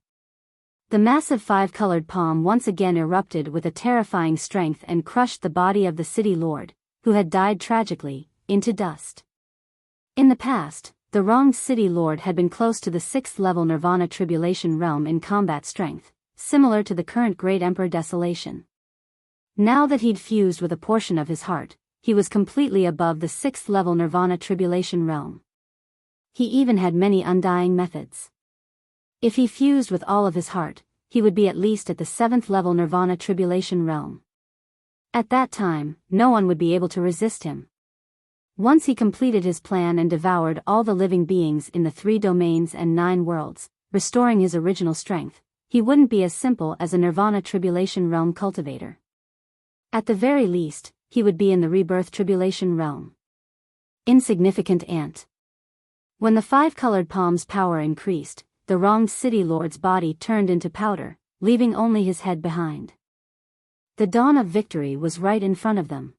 The massive 5-colored palm once again erupted with a terrifying strength and crushed the body of the city lord, who had died tragically, into dust. In the past, the wronged city lord had been close to the 6th-level Nirvana Tribulation realm in combat strength, similar to the current Great Emperor Desolation. Now that he'd fused with a portion of his heart, he was completely above the 6th-level Nirvana Tribulation realm. He even had many undying methods. If he fused with all of his heart, he would be at least at the 7th-level Nirvana Tribulation realm. At that time, no one would be able to resist him. Once he completed his plan and devoured all the living beings in the 3 domains and 9 worlds, restoring his original strength, he wouldn't be as simple as a Nirvana Tribulation realm cultivator. At the very least, he would be in the Rebirth Tribulation realm. Insignificant ant. When the 5-colored palm's power increased, the wronged city lord's body turned into powder, leaving only his head behind. The dawn of victory was right in front of them.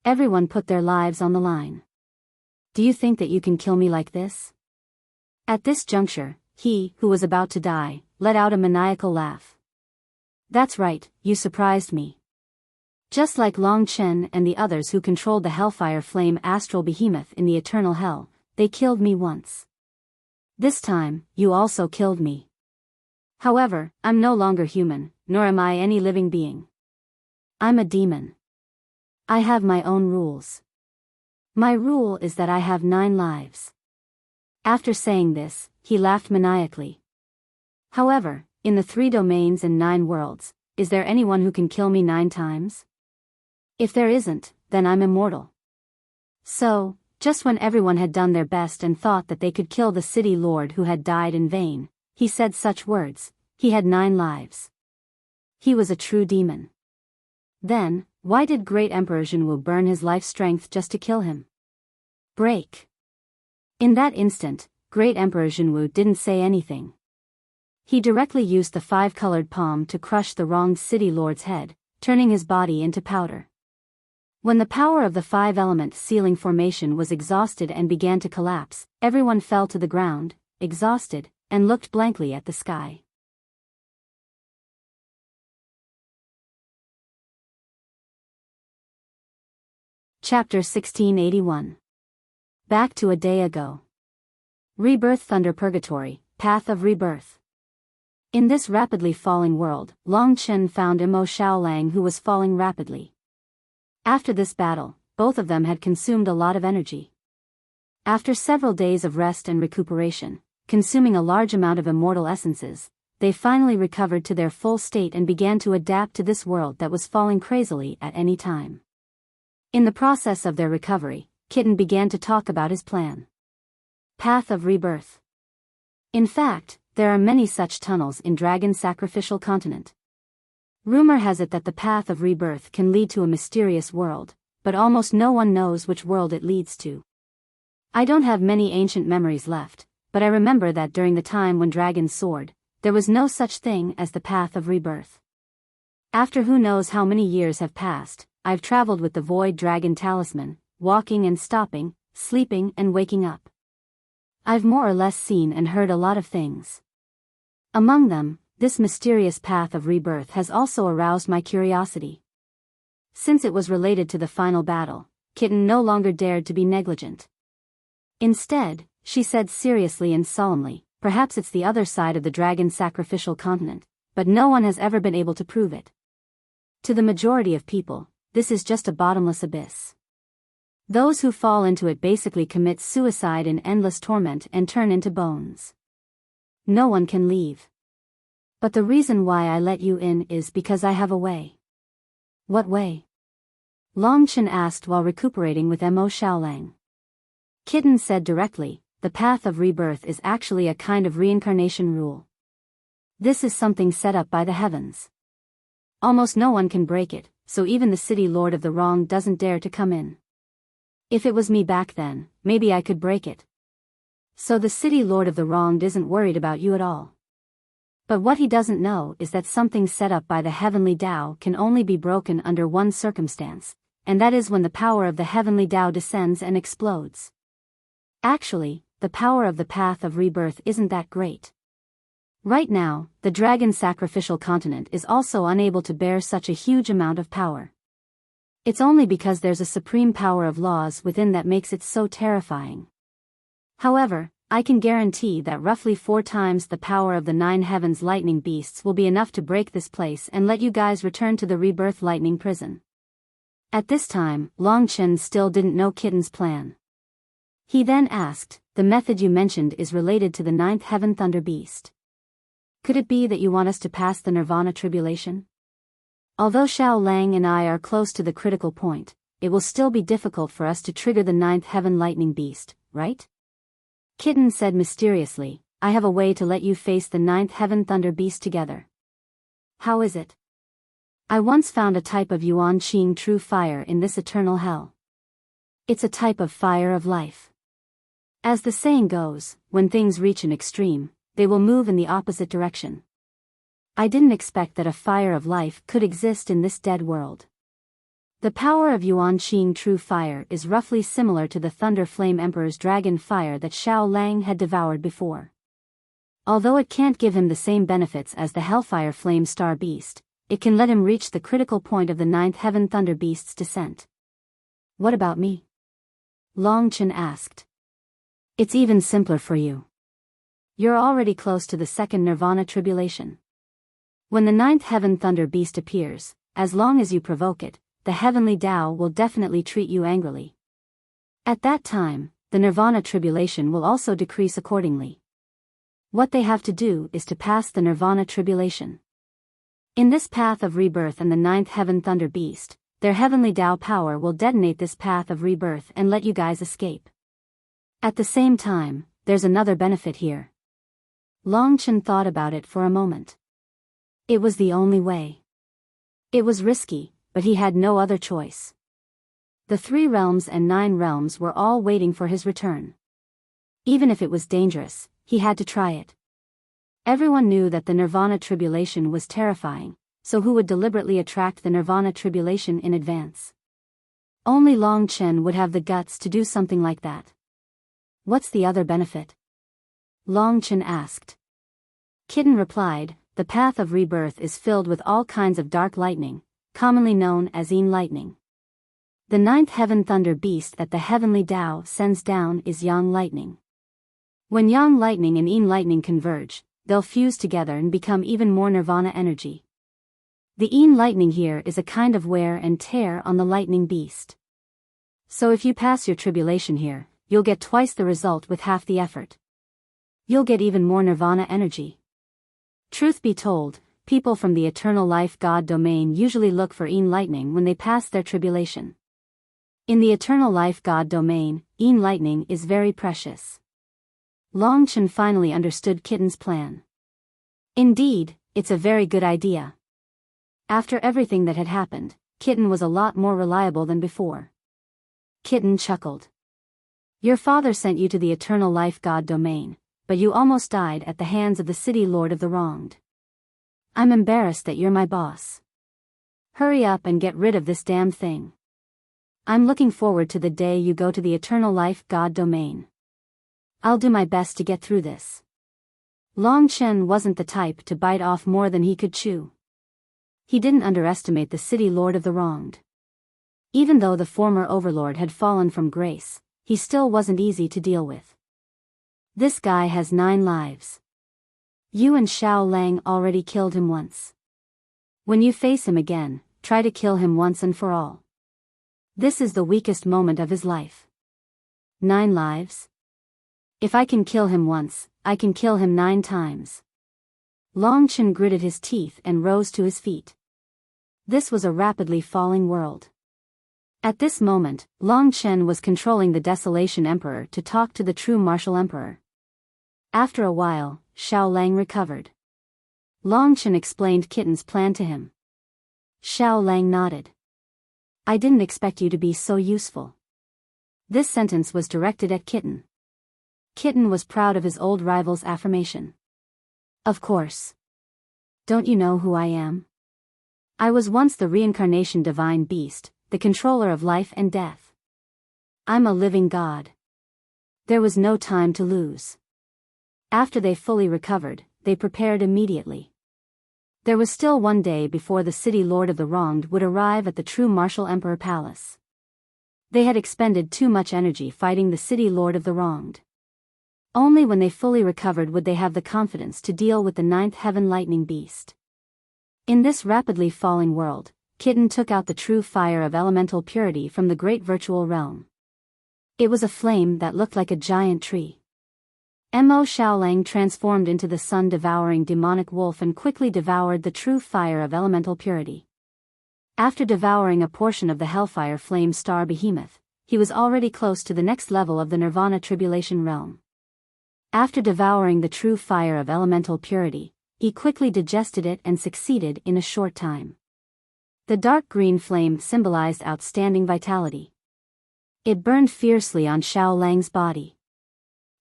Everyone put their lives on the line. Do you think that you can kill me like this? At this juncture, he, who was about to die, let out a maniacal laugh. That's right, you surprised me. Just like Long Chen and the others who controlled the Hellfire Flame Astral Behemoth in the Eternal Hell, they killed me once. This time, you also killed me. However, I'm no longer human, nor am I any living being. I'm a demon. I have my own rules. My rule is that I have 9 lives. After saying this, he laughed maniacally. However, in the 3 domains and 9 worlds, is there anyone who can kill me 9 times? If there isn't, then I'm immortal. So, just when everyone had done their best and thought that they could kill the city lord who had died in vain, he said such words. He had 9 lives. He was a true demon. Then, why did Great Emperor Zhenwu burn his life strength just to kill him? Break. In that instant, Great Emperor Zhenwu didn't say anything. He directly used the 5-colored palm to crush the wronged city lord's head, turning his body into powder. When the power of the 5-element sealing formation was exhausted and began to collapse, everyone fell to the ground, exhausted, and looked blankly at the sky. Chapter 1681. Back to a day ago. Rebirth Thunder Purgatory, Path of Rebirth. In this rapidly falling world, Long Chen found Imo Shaolang who was falling rapidly. After this battle, both of them had consumed a lot of energy. After several days of rest and recuperation, consuming a large amount of immortal essences, they finally recovered to their full state and began to adapt to this world that was falling crazily at any time. In the process of their recovery, Kitten began to talk about his plan. Path of Rebirth. In fact, there are many such tunnels in Dragon's sacrificial continent. Rumor has it that the path of rebirth can lead to a mysterious world, but almost no one knows which world it leads to. I don't have many ancient memories left, but I remember that during the time when dragons soared, there was no such thing as the path of rebirth. After who knows how many years have passed, I've traveled with the Void Dragon Talisman, walking and stopping, sleeping and waking up. I've more or less seen and heard a lot of things. Among them, this mysterious path of rebirth has also aroused my curiosity. Since it was related to the final battle, Kitten no longer dared to be negligent. Instead, she said seriously and solemnly, perhaps it's the other side of the dragon sacrificial continent, but no one has ever been able to prove it. To the majority of people, this is just a bottomless abyss. Those who fall into it basically commit suicide in endless torment and turn into bones. No one can leave. But the reason why I let you in is because I have a way. What way? Long Chen asked while recuperating with Mo Xiaolang. Kitten said directly, the path of rebirth is actually a kind of reincarnation rule. This is something set up by the heavens. Almost no one can break it, so even the city lord of the wrong doesn't dare to come in. If it was me back then, maybe I could break it. So the city lord of the wronged isn't worried about you at all. But what he doesn't know is that something set up by the heavenly Tao can only be broken under one circumstance, and that is when the power of the heavenly Tao descends and explodes. Actually, the power of the path of rebirth isn't that great. Right now, the dragon sacrificial continent is also unable to bear such a huge amount of power. It's only because there's a supreme power of laws within that makes it so terrifying. However, I can guarantee that roughly 4 times the power of the 9 heavens lightning beasts will be enough to break this place and let you guys return to the rebirth lightning prison. At this time, Long Chen still didn't know Kitten's plan. He then asked, the method you mentioned is related to the 9th heaven thunder beast. Could it be that you want us to pass the nirvana tribulation? Although Xiao Lang and I are close to the critical point, it will still be difficult for us to trigger the 9th heaven lightning beast, right? Kitten said mysteriously, I have a way to let you face the 9th heaven thunder beast together. How is it? I once found a type of Yuan Qing true fire in this eternal hell. It's a type of fire of life. As the saying goes, when things reach an extreme, they will move in the opposite direction. I didn't expect that a fire of life could exist in this dead world. The power of Yuan Qing true fire is roughly similar to the Thunder Flame Emperor's dragon fire that Xiao Lang had devoured before. Although it can't give him the same benefits as the Hellfire Flame Star Beast, it can let him reach the critical point of the 9th heaven thunder beast's descent. What about me? Long Chen asked. It's even simpler for you. You're already close to the second nirvana tribulation. When the 9th heaven thunder beast appears, as long as you provoke it, the heavenly Tao will definitely treat you angrily. At that time, the nirvana tribulation will also decrease accordingly. What they have to do is to pass the nirvana tribulation. In this path of rebirth and the 9th heaven thunder beast, their heavenly Tao power will detonate this path of rebirth and let you guys escape. At the same time, there's another benefit here. Long Chen thought about it for a moment. It was the only way. It was risky, but he had no other choice. The 3 realms and 9 realms were all waiting for his return. Even if it was dangerous, he had to try it. Everyone knew that the nirvana tribulation was terrifying, so who would deliberately attract the nirvana tribulation in advance? Only Long Chen would have the guts to do something like that. What's the other benefit? Long Chen asked. Kitten replied, the path of rebirth is filled with all kinds of dark lightning, commonly known as Yin lightning. The 9th heaven thunder beast that the heavenly Tao sends down is Yang lightning. When Yang lightning and Yin lightning converge, they'll fuse together and become even more nirvana energy. The Yin lightning here is a kind of wear and tear on the lightning beast. So if you pass your tribulation here, you'll get twice the result with half the effort. You'll get even more nirvana energy. Truth be told, people from the eternal life God domain usually look for Yin lightning when they pass their tribulation. In the eternal life God domain, Yin lightning is very precious. Long Chen finally understood Kitten's plan. Indeed, it's a very good idea. After everything that had happened, Kitten was a lot more reliable than before. Kitten chuckled. Your father sent you to the eternal life God domain, but you almost died at the hands of the city lord of the wronged. I'm embarrassed that you're my boss. Hurry up and get rid of this damn thing. I'm looking forward to the day you go to the eternal life God domain. I'll do my best to get through this. Long Chen wasn't the type to bite off more than he could chew. He didn't underestimate the city lord of the wronged. Even though the former overlord had fallen from grace, he still wasn't easy to deal with. This guy has 9 lives. You and Xiao Lang already killed him once. When you face him again, try to kill him once and for all. This is the weakest moment of his life. 9 lives? If I can kill him once, I can kill him 9 times. Long Chen gritted his teeth and rose to his feet. This was a rapidly falling world. At this moment, Long Chen was controlling the Desolation Emperor to talk to the true Martial Emperor. After a while, Xiao Lang recovered. Long Chen explained Kitten's plan to him. Xiao Lang nodded. I didn't expect you to be so useful. This sentence was directed at Kitten. Kitten was proud of his old rival's affirmation. Of course. Don't you know who I am? I was once the reincarnation divine beast, the controller of life and death. I'm a living god. There was no time to lose. After they fully recovered, they prepared immediately. There was still 1 day before the city lord of the wronged would arrive at the true Martial Emperor Palace. They had expended too much energy fighting the city lord of the wronged. Only when they fully recovered would they have the confidence to deal with the 9th heaven lightning beast. In this rapidly falling world, Kitten took out the true fire of elemental purity from the great virtual realm. It was a flame that looked like a giant tree. Mo Xiaolang transformed into the sun-devouring demonic wolf and quickly devoured the true fire of elemental purity. After devouring a portion of the hellfire flame star behemoth, he was already close to the next level of the nirvana tribulation realm. After devouring the true fire of elemental purity, he quickly digested it and succeeded in a short time. The dark green flame symbolized outstanding vitality. It burned fiercely on Xiao Lang's body.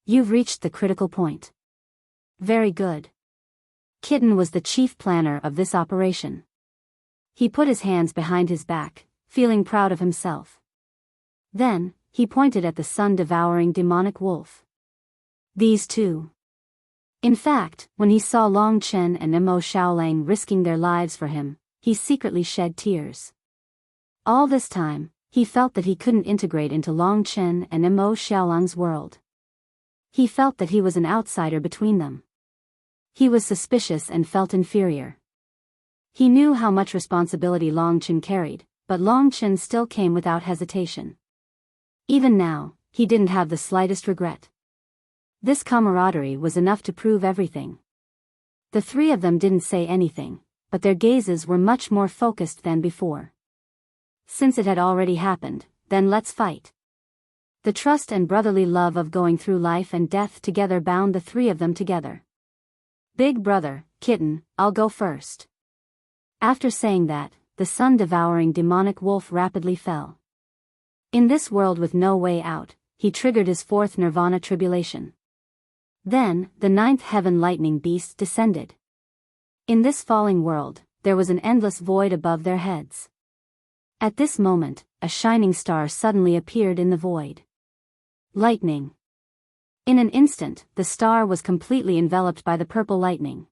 You've reached the critical point. Very good. Kitten was the chief planner of this operation. He put his hands behind his back, feeling proud of himself. Then, he pointed at the sun-devouring demonic wolf. These two. In fact, when he saw Long Chen and Mo Xiaolang risking their lives for him, he secretly shed tears. All this time, he felt that he couldn't integrate into Long Chen and Mo Xiaolang's world. He felt that he was an outsider between them. He was suspicious and felt inferior. He knew how much responsibility Long Chen carried, but Long Chen still came without hesitation. Even now, he didn't have the slightest regret. This camaraderie was enough to prove everything. The 3 of them didn't say anything, but their gazes were much more focused than before. Since it had already happened, then let's fight. The trust and brotherly love of going through life and death together bound the 3 of them together. Big brother, Kitten, I'll go first. After saying that, the sun-devouring demonic wolf rapidly fell. In this world with no way out, he triggered his 4th nirvana tribulation. Then, the 9th heaven lightning beast descended. In this falling world, there was an endless void above their heads. At this moment, a shining star suddenly appeared in the void. Lightning. In an instant, the star was completely enveloped by the purple lightning.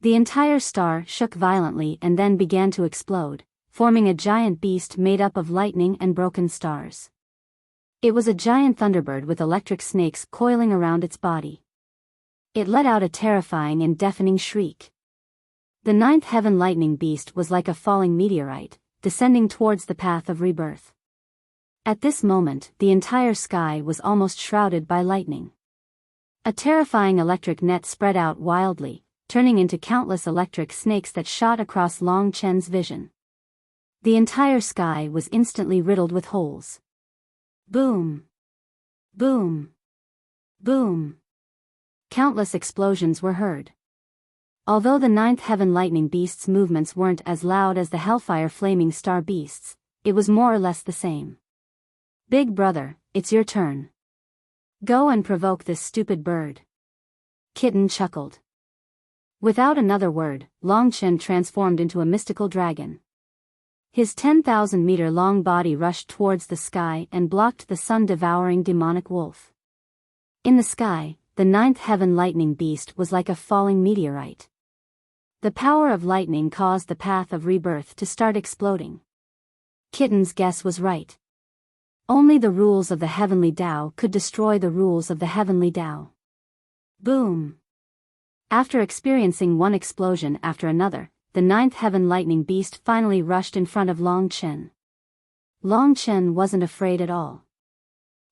The entire star shook violently and then began to explode, forming a giant beast made up of lightning and broken stars. It was a giant thunderbird with electric snakes coiling around its body. It let out a terrifying and deafening shriek. The 9th heaven lightning beast was like a falling meteorite, descending towards the path of rebirth. At this moment, the entire sky was almost shrouded by lightning. A terrifying electric net spread out wildly, turning into countless electric snakes that shot across Long Chen's vision. The entire sky was instantly riddled with holes. Boom! Boom! Boom! Countless explosions were heard. Although the 9th heaven lightning beast's movements weren't as loud as the hellfire flaming star beasts, it was more or less the same. Big brother, it's your turn. Go and provoke this stupid bird. Kitten chuckled. Without another word, Long Chen transformed into a mystical dragon. His 10,000-meter-long body rushed towards the sky and blocked the sun-devouring demonic wolf. In the sky, the ninth heaven lightning beast was like a falling meteorite. The power of lightning caused the path of rebirth to start exploding. Kitten's guess was right. Only the rules of the heavenly Tao could destroy the rules of the heavenly Tao. Boom! After experiencing one explosion after another, the ninth heaven lightning beast finally rushed in front of Long Chen. Long Chen wasn't afraid at all.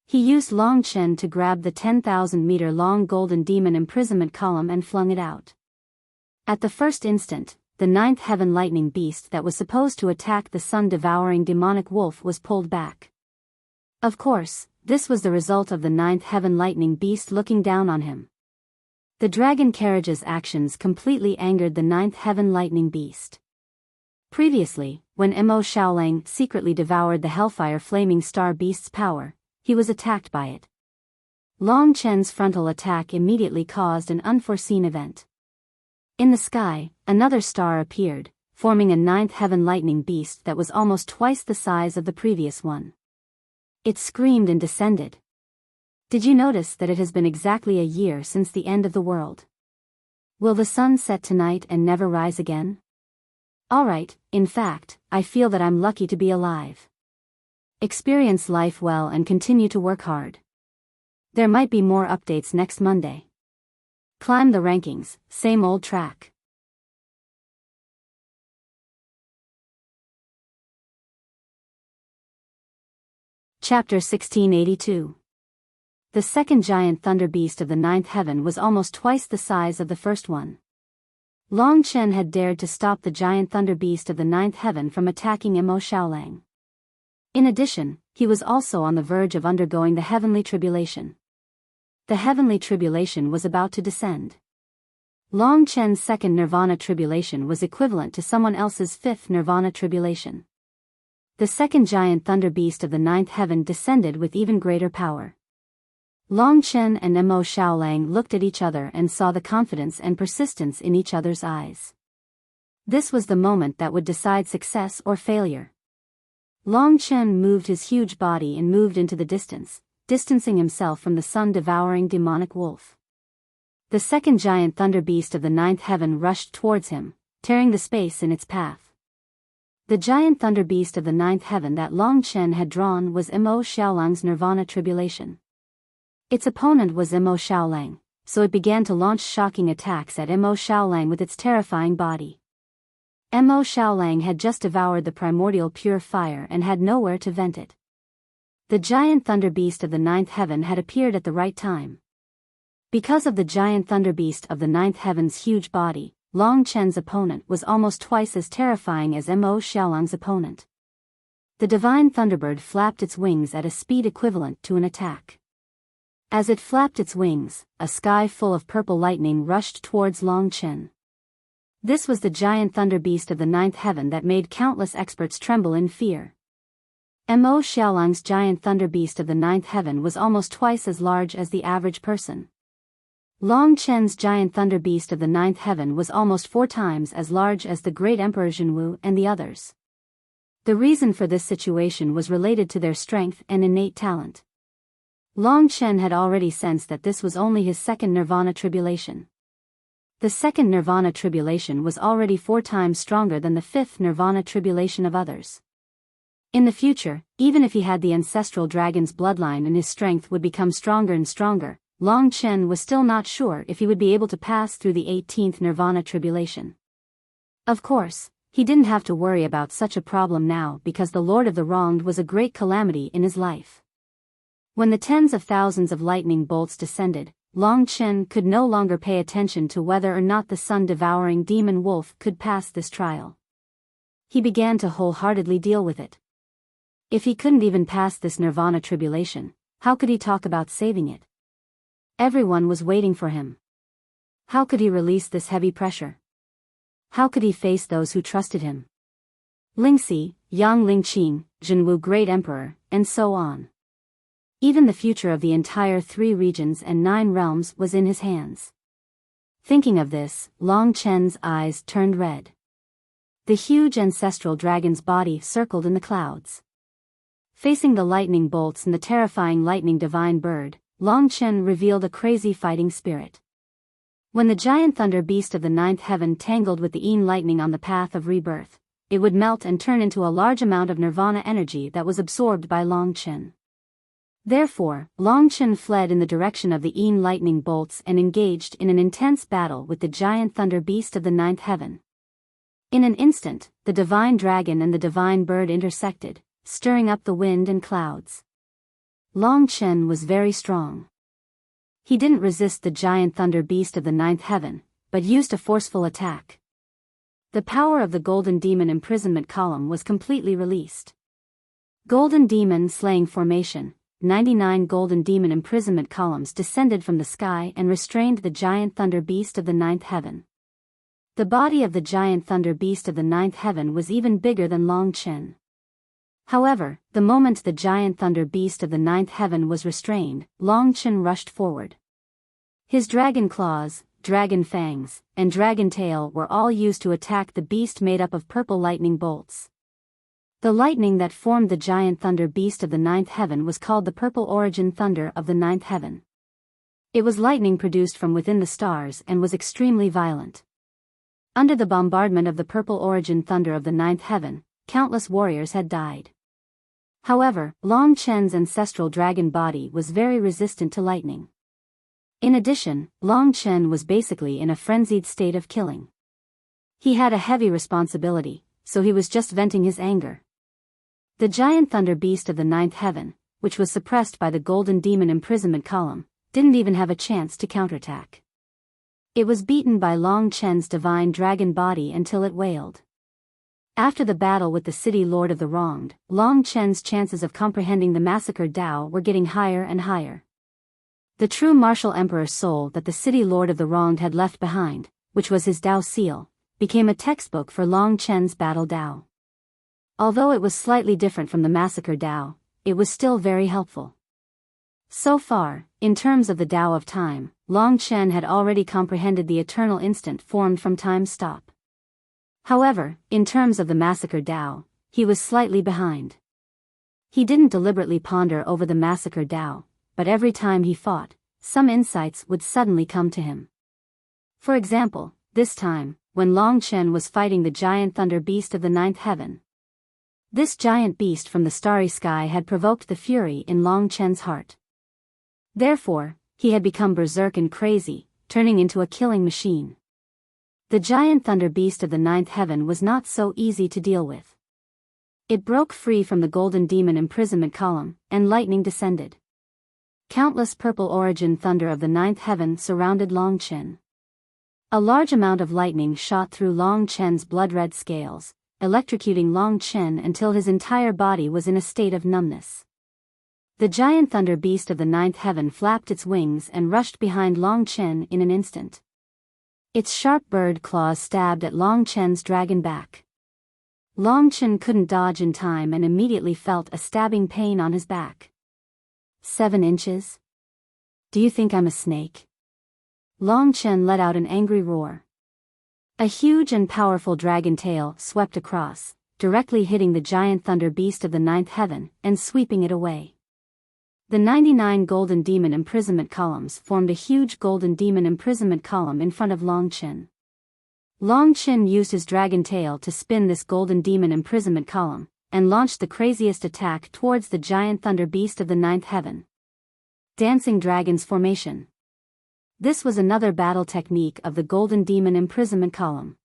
He used Long Chen to grab the 10,000-meter-long golden demon imprisonment column and flung it out. At the first instant, the ninth heaven lightning beast that was supposed to attack the sun-devouring demonic wolf was pulled back. Of course, this was the result of the ninth heaven lightning beast looking down on him. The dragon carriage's actions completely angered the ninth heaven lightning beast. Previously, when Mo Shaolang secretly devoured the hellfire flaming star beast's power, he was attacked by it. Long Chen's frontal attack immediately caused an unforeseen event. In the sky, another star appeared, forming a ninth heaven lightning beast that was almost twice the size of the previous one. It screamed and descended. Did you notice that it has been exactly a year since the end of the world? Will the sun set tonight and never rise again? Alright, in fact, I feel that I'm lucky to be alive. Experience life well and continue to work hard. There might be more updates next Monday. Climb the rankings, same old track. Chapter 1682. The second giant thunder beast of the ninth heaven was almost twice the size of the first one. Long Chen had dared to stop the giant thunder beast of the ninth heaven from attacking Mo Shaolang. In addition, he was also on the verge of undergoing the heavenly tribulation. The heavenly tribulation was about to descend. Long Chen's second nirvana tribulation was equivalent to someone else's fifth nirvana tribulation. The second giant thunder beast of the ninth heaven descended with even greater power. Long Chen and Mo Shaolang looked at each other and saw the confidence and persistence in each other's eyes. This was the moment that would decide success or failure. Long Chen moved his huge body and moved into the distance, distancing himself from the sun-devouring demonic wolf. The second giant thunder beast of the ninth heaven rushed towards him, tearing the space in its path. The giant thunder beast of the ninth heaven that Long Chen had drawn was Mo Shaolang's nirvana tribulation. Its opponent was Mo Shaolang, so it began to launch shocking attacks at Mo Shaolang with its terrifying body. Mo Shaolang had just devoured the primordial pure fire and had nowhere to vent it. The giant thunder beast of the ninth heaven had appeared at the right time. Because of the giant thunder beast of the ninth heaven's huge body, Long Chen's opponent was almost twice as terrifying as Mo Shaolang's opponent. The divine thunderbird flapped its wings at a speed equivalent to an attack. As it flapped its wings, a sky full of purple lightning rushed towards Long Chen. This was the giant thunder beast of the ninth heaven that made countless experts tremble in fear. Mo Shaolang's giant thunder beast of the ninth heaven was almost twice as large as the average person. Long Chen's giant thunder beast of the ninth heaven was almost 4 times as large as the great Emperor Zhenwu and the others. The reason for this situation was related to their strength and innate talent. Long Chen had already sensed that this was only his second nirvana tribulation. The second nirvana tribulation was already 4 times stronger than the fifth nirvana tribulation of others. In the future, even if he had the ancestral dragon's bloodline and his strength would become stronger and stronger, Long Chen was still not sure if he would be able to pass through the 18th nirvana tribulation. Of course, he didn't have to worry about such a problem now because the Lord of the Wronged was a great calamity in his life. When the tens of thousands of lightning bolts descended, Long Chen could no longer pay attention to whether or not the sun-devouring demon wolf could pass this trial. He began to wholeheartedly deal with it. If he couldn't even pass this nirvana tribulation, how could he talk about saving it? Everyone was waiting for him. How could he release this heavy pressure? How could he face those who trusted him? Lingxi, Yang Lingqing, Zhenwu Great Emperor, and so on. Even the future of the entire 3 regions and 9 realms was in his hands. Thinking of this, Long Chen's eyes turned red. The huge ancestral dragon's body circled in the clouds. Facing the lightning bolts and the terrifying lightning divine bird, Long Chen revealed a crazy fighting spirit. When the giant thunder beast of the ninth heaven tangled with the Een lightning on the path of rebirth, it would melt and turn into a large amount of nirvana energy that was absorbed by Long Chen. Therefore, Long Chen fled in the direction of the Een lightning bolts and engaged in an intense battle with the giant thunder beast of the ninth heaven. In an instant, the divine dragon and the divine bird intersected, stirring up the wind and clouds. Long Chen was very strong. He didn't resist the giant thunder beast of the ninth heaven, but used a forceful attack. The power of the golden demon imprisonment column was completely released. Golden demon slaying formation. 99 golden demon imprisonment columns descended from the sky and restrained the giant thunder beast of the ninth heaven. The body of the giant thunder beast of the ninth heaven was even bigger than Long Chen. However, the moment the giant thunder beast of the ninth heaven was restrained, Long Chen rushed forward. His dragon claws, dragon fangs, and dragon tail were all used to attack the beast made up of purple lightning bolts. The lightning that formed the giant thunder beast of the ninth heaven was called the purple origin thunder of the ninth heaven. It was lightning produced from within the stars and was extremely violent. Under the bombardment of the purple origin thunder of the ninth heaven, countless warriors had died. However, Long Chen's ancestral dragon body was very resistant to lightning. In addition, Long Chen was basically in a frenzied state of killing. He had a heavy responsibility, so he was just venting his anger. The giant thunder beast of the ninth heaven, which was suppressed by the golden demon imprisonment column, didn't even have a chance to counterattack. It was beaten by Long Chen's divine dragon body until it wailed. After the battle with the city lord of the wronged, Long Chen's chances of comprehending the massacred Tao were getting higher and higher. The true martial emperor's soul that the city lord of the wronged had left behind, which was his Tao seal, became a textbook for Long Chen's battle Tao. Although it was slightly different from the massacre Tao, it was still very helpful. So far, in terms of the Tao of time, Long Chen had already comprehended the eternal instant formed from time's stop. However, in terms of the massacre Tao, he was slightly behind. He didn't deliberately ponder over the massacre Tao, but every time he fought, some insights would suddenly come to him. For example, this time, when Long Chen was fighting the giant thunder beast of the ninth heaven. This giant beast from the starry sky had provoked the fury in Long Chen's heart. Therefore, he had become berserk and crazy, turning into a killing machine. The giant thunder beast of the ninth heaven was not so easy to deal with. It broke free from the golden demon imprisonment column, and lightning descended. Countless purple origin thunder of the ninth heaven surrounded Long Chen. A large amount of lightning shot through Long Chen's blood-red scales, electrocuting Long Chen until his entire body was in a state of numbness. The giant thunder beast of the ninth heaven flapped its wings and rushed behind Long Chen in an instant. Its sharp bird claws stabbed at Long Chen's dragon back. Long Chen couldn't dodge in time and immediately felt a stabbing pain on his back. 7 inches? Do you think I'm a snake? Long Chen let out an angry roar. A huge and powerful dragon tail swept across, directly hitting the giant thunder beast of the ninth heaven and sweeping it away. The 99 golden demon imprisonment columns formed a huge golden demon imprisonment column in front of Long Chen. Long Chen used his dragon tail to spin this golden demon imprisonment column, and launched the craziest attack towards the giant thunder beast of the ninth heaven. Dancing Dragon's Formation. This was another battle technique of the golden demon imprisonment column.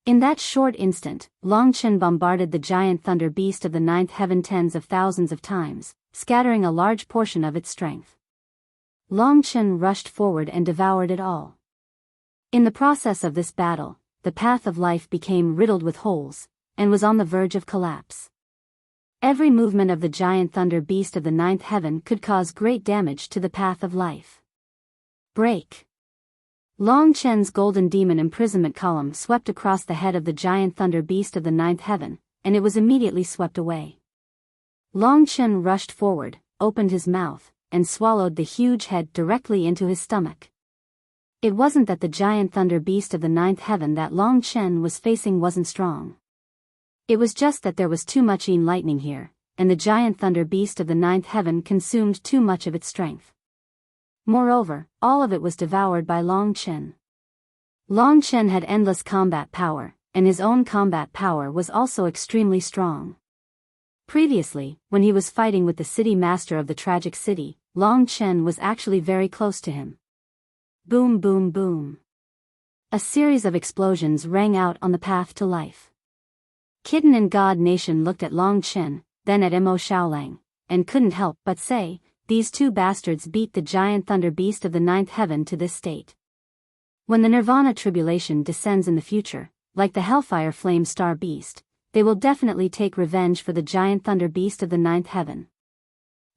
In that short instant, Long Chen bombarded the giant thunder beast of the ninth heaven tens of thousands of times, scattering a large portion of its strength. Long Chen rushed forward and devoured it all. In the process of this battle, the path of life became riddled with holes, and was on the verge of collapse. Every movement of the giant thunder beast of the ninth heaven could cause great damage to the path of life. Break. Long Chen's golden demon imprisonment column swept across the head of the giant thunder beast of the ninth heaven, and it was immediately swept away. Long Chen rushed forward, opened his mouth, and swallowed the huge head directly into his stomach. It wasn't that the giant thunder beast of the ninth heaven that Long Chen was facing wasn't strong. It was just that there was too much lightning here, and the giant thunder beast of the ninth heaven consumed too much of its strength. Moreover, all of it was devoured by Long Chen. Long Chen had endless combat power, and his own combat power was also extremely strong. Previously, when he was fighting with the city master of the tragic city, Long Chen was actually very close to him. Boom boom boom. A series of explosions rang out on the path to life. Kitten and God Nation looked at Long Chen, then at Mo Xiaolang, and couldn't help but say, these two bastards beat the giant thunder beast of the ninth heaven to this state. When the Nirvana tribulation descends in the future, like the Hellfire Flame Star Beast, they will definitely take revenge for the giant thunder beast of the ninth heaven.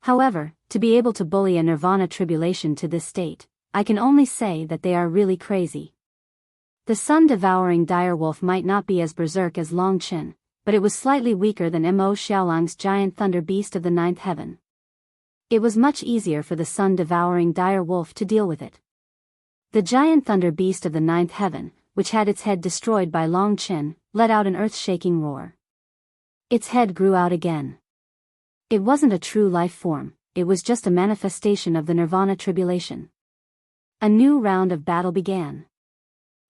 However, to be able to bully a Nirvana tribulation to this state, I can only say that they are really crazy. The sun-devouring direwolf might not be as berserk as Long Chen, but it was slightly weaker than Mo Xiaolang's giant thunder beast of the ninth heaven. It was much easier for the sun-devouring direwolf to deal with it. The giant thunder beast of the ninth heaven, which had its head destroyed by Long Chen, let out an earth-shaking roar. Its head grew out again. It wasn't a true life form, it was just a manifestation of the Nirvana tribulation. A new round of battle began.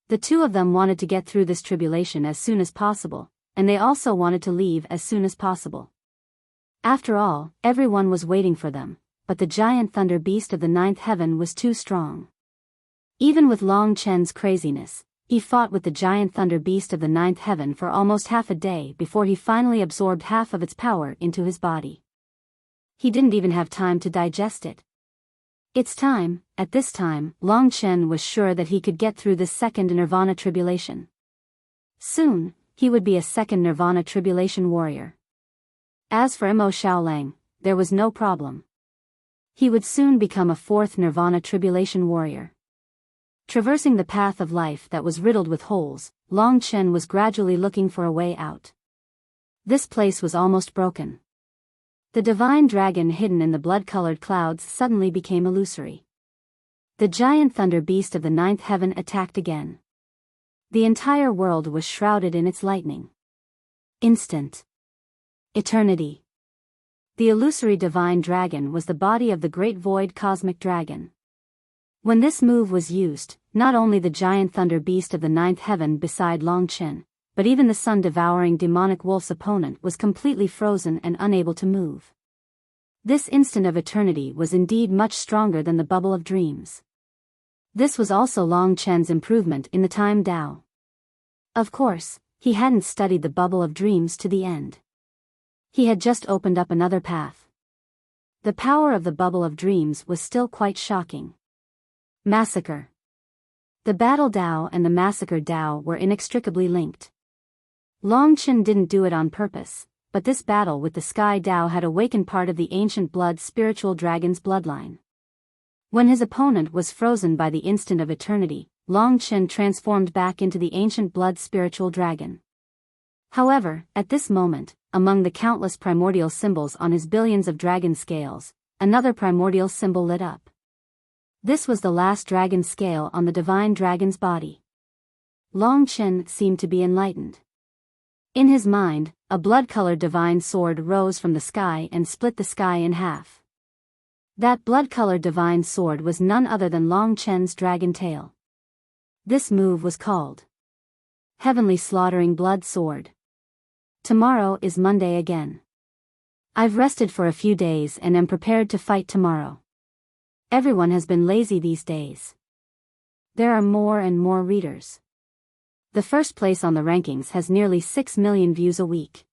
The two of them wanted to get through this tribulation as soon as possible, and they also wanted to leave as soon as possible. After all, everyone was waiting for them, but the giant thunder beast of the ninth heaven was too strong. Even with Long Chen's craziness, he fought with the giant thunder beast of the ninth heaven for almost half a day before he finally absorbed half of its power into his body. He didn't even have time to digest it. It's time. At this time, Long Chen was sure that he could get through this second Nirvana tribulation. Soon, he would be a second Nirvana tribulation warrior. As for Mo Xiaolang, there was no problem. He would soon become a fourth Nirvana tribulation warrior. Traversing the path of life that was riddled with holes, Long Chen was gradually looking for a way out. This place was almost broken. The divine dragon hidden in the blood-colored clouds suddenly became illusory. The giant thunder beast of the ninth heaven attacked again. The entire world was shrouded in its lightning. Instant. Eternity. The illusory divine dragon was the body of the great void cosmic dragon. When this move was used, not only the giant thunder beast of the ninth heaven beside Long Chen, but even the sun-devouring demonic wolf's opponent was completely frozen and unable to move. This instant of eternity was indeed much stronger than the bubble of dreams. This was also Long Chen's improvement in the time Dao. Of course, he hadn't studied the bubble of dreams to the end. He had just opened up another path. The power of the bubble of dreams was still quite shocking. Massacre. The battle Dao and the massacre Dao were inextricably linked. Long Chen didn't do it on purpose, but this battle with the Sky Dao had awakened part of the ancient blood spiritual dragon's bloodline. When his opponent was frozen by the instant of eternity, Long Chen transformed back into the ancient blood spiritual dragon. However, at this moment, among the countless primordial symbols on his billions of dragon scales, another primordial symbol lit up. This was the last dragon scale on the divine dragon's body. Long Chen seemed to be enlightened. In his mind, a blood-colored divine sword rose from the sky and split the sky in half. That blood-colored divine sword was none other than Long Chen's dragon tail. This move was called Heavenly Slaughtering Blood Sword. Tomorrow is Monday again. I've rested for a few days and am prepared to fight tomorrow. Everyone has been lazy these days. There are more and more readers. The first place on the rankings has nearly 6 million views a week.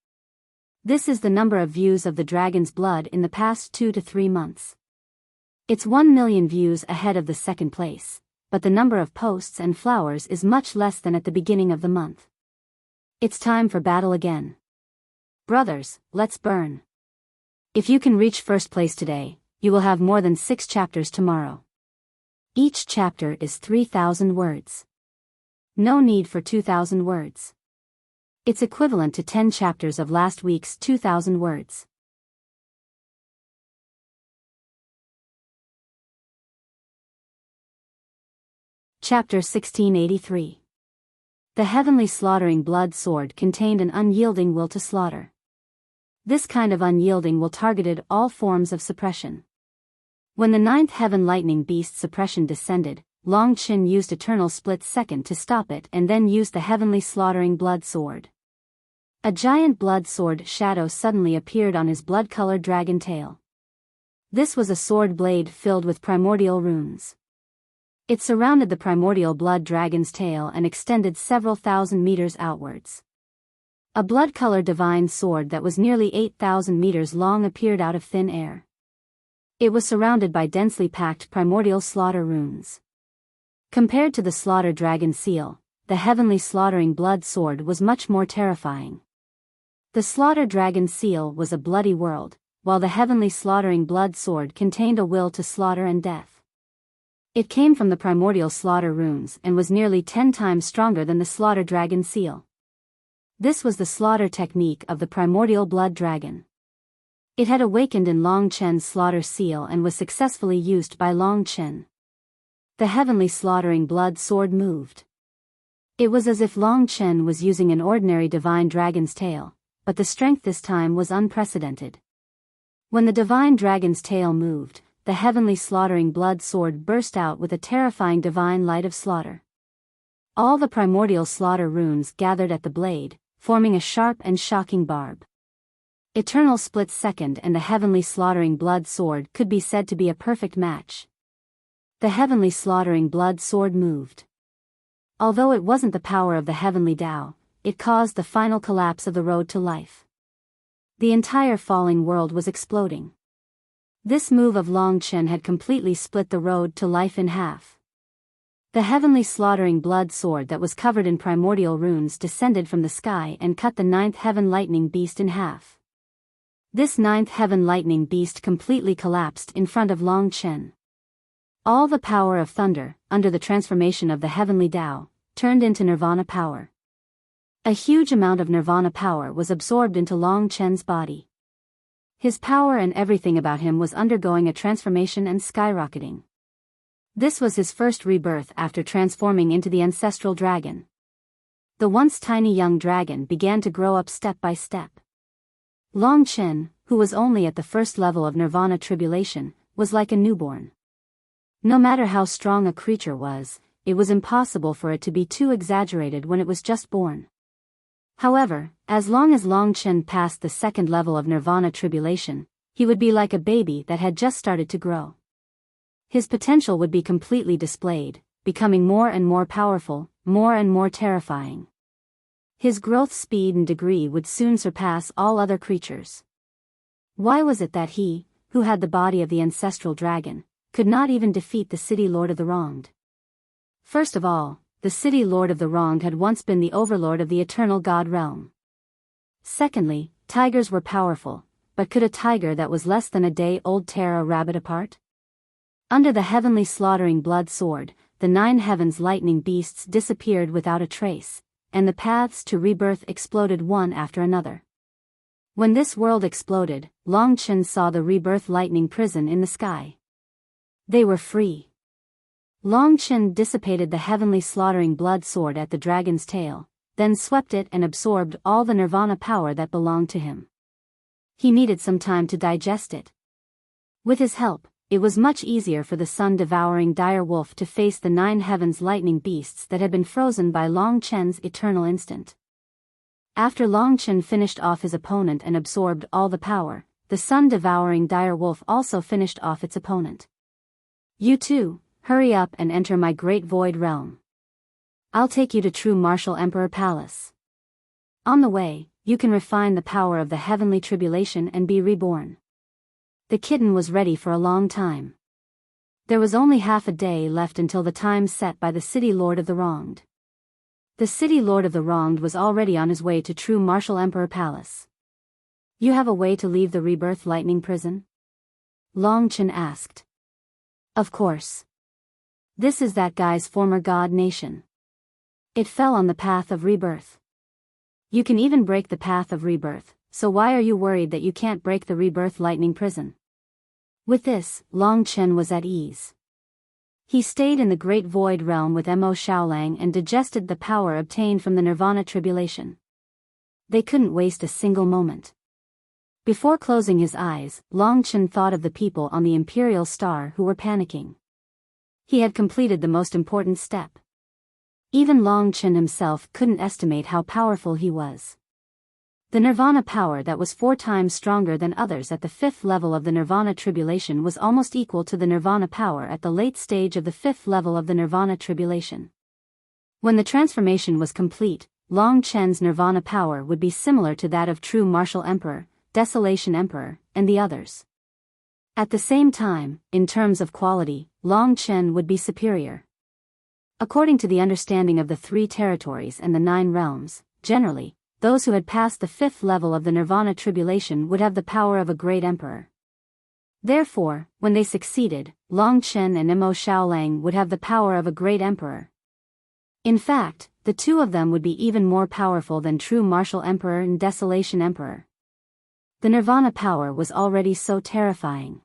This is the number of views of the Dragon's Blood in the past 2 to 3 months. It's 1 million views ahead of the second place, but the number of posts and flowers is much less than at the beginning of the month. It's time for battle again. Brothers, let's burn. If you can reach first place today, you will have more than 6 chapters tomorrow. Each chapter is 3,000 words. No need for 2,000 words. It's equivalent to 10 chapters of last week's 2,000 words. Chapter 1683. The heavenly slaughtering blood sword contained an unyielding will to slaughter. This kind of unyielding will targeted all forms of suppression. When the ninth heaven lightning beast suppression descended, Long Qin used eternal split second to stop it and then used the heavenly slaughtering blood sword. A giant blood sword shadow suddenly appeared on his blood-colored dragon tail. This was a sword blade filled with primordial runes. It surrounded the primordial blood dragon's tail and extended several thousand meters outwards. A blood-colored divine sword that was nearly 8,000 meters long appeared out of thin air. It was surrounded by densely packed primordial slaughter runes. Compared to the slaughter dragon seal, the heavenly slaughtering blood sword was much more terrifying. The slaughter dragon seal was a bloody world, while the heavenly slaughtering blood sword contained a will to slaughter and death. It came from the primordial slaughter runes and was nearly 10 times stronger than the slaughter dragon seal. This was the slaughter technique of the primordial blood dragon. It had awakened in Long Chen's slaughter seal and was successfully used by Long Chen. The heavenly slaughtering blood sword moved. It was as if Long Chen was using an ordinary divine dragon's tail, but the strength this time was unprecedented. When the divine dragon's tail moved, the heavenly slaughtering blood sword burst out with a terrifying divine light of slaughter. All the primordial slaughter runes gathered at the blade, forming a sharp and shocking barb. Eternal split second and the heavenly slaughtering blood sword could be said to be a perfect match. The heavenly slaughtering blood sword moved. Although it wasn't the power of the heavenly Tao, it caused the final collapse of the road to life. The entire falling world was exploding. This move of Long Chen had completely split the road to life in half. The heavenly slaughtering blood sword that was covered in primordial runes descended from the sky and cut the ninth heaven lightning beast in half. This ninth heaven lightning beast completely collapsed in front of Long Chen. All the power of thunder, under the transformation of the heavenly Tao, turned into nirvana power. A huge amount of nirvana power was absorbed into Long Chen's body. His power and everything about him was undergoing a transformation and skyrocketing. This was his first rebirth after transforming into the ancestral dragon. The once tiny young dragon began to grow up step by step. Long Chen, who was only at the first level of nirvana tribulation, was like a newborn. No matter how strong a creature was, it was impossible for it to be too exaggerated when it was just born. However, as long as Long Chen passed the second level of nirvana tribulation, he would be like a baby that had just started to grow. His potential would be completely displayed, becoming more and more powerful, more and more terrifying. His growth speed and degree would soon surpass all other creatures. Why was it that he, who had the body of the ancestral dragon, could not even defeat the city lord of the wronged? First of all, the city lord of the wronged had once been the overlord of the eternal god realm. Secondly, tigers were powerful, but could a tiger that was less than a day old tear a rabbit apart? Under the heavenly slaughtering blood sword, the 9 heavens lightning beasts disappeared without a trace, and the paths to rebirth exploded one after another. When this world exploded, Long Chen saw the rebirth lightning prison in the sky. They were free. Long Chen dissipated the heavenly slaughtering blood sword at the dragon's tail, then swept it and absorbed all the nirvana power that belonged to him. He needed some time to digest it. With his help, it was much easier for the sun-devouring dire wolf to face the 9 heavens lightning beasts that had been frozen by Long Chen's eternal instant. After Long Chen finished off his opponent and absorbed all the power, the sun-devouring dire wolf also finished off its opponent. You too, hurry up and enter my great void realm. I'll take you to True Martial Emperor Palace. On the way, you can refine the power of the heavenly tribulation and be reborn. The kitten was ready for a long time. There was only half a day left until the time set by the city lord of the wronged. The city lord of the wronged was already on his way to True Martial Emperor Palace. You have a way to leave the rebirth lightning prison? Long Chen asked. Of course. This is that guy's former god nation. It fell on the path of rebirth. You can even break the path of rebirth, so why are you worried that you can't break the rebirth lightning prison? With this, Long Chen was at ease. He stayed in the Great Void Realm with Mo Shaolang and digested the power obtained from the Nirvana tribulation. They couldn't waste a single moment. Before closing his eyes, Long Chen thought of the people on the Imperial Star who were panicking. He had completed the most important step. Even Long Chen himself couldn't estimate how powerful he was. The Nirvana power that was 4 times stronger than others at the 5th level of the Nirvana tribulation was almost equal to the Nirvana power at the late stage of the 5th level of the Nirvana tribulation. When the transformation was complete, Long Chen's Nirvana power would be similar to that of True Martial Emperor, Desolation Emperor, and the others. At the same time, in terms of quality, Long Chen would be superior. According to the understanding of the 3 territories and the 9 realms, generally, those who had passed the 5th level of the Nirvana tribulation would have the power of a great emperor. Therefore, when they succeeded, Long Chen and Mo Shaolang would have the power of a great emperor. In fact, the 2 of them would be even more powerful than True Martial Emperor and Desolation Emperor. The Nirvana power was already so terrifying.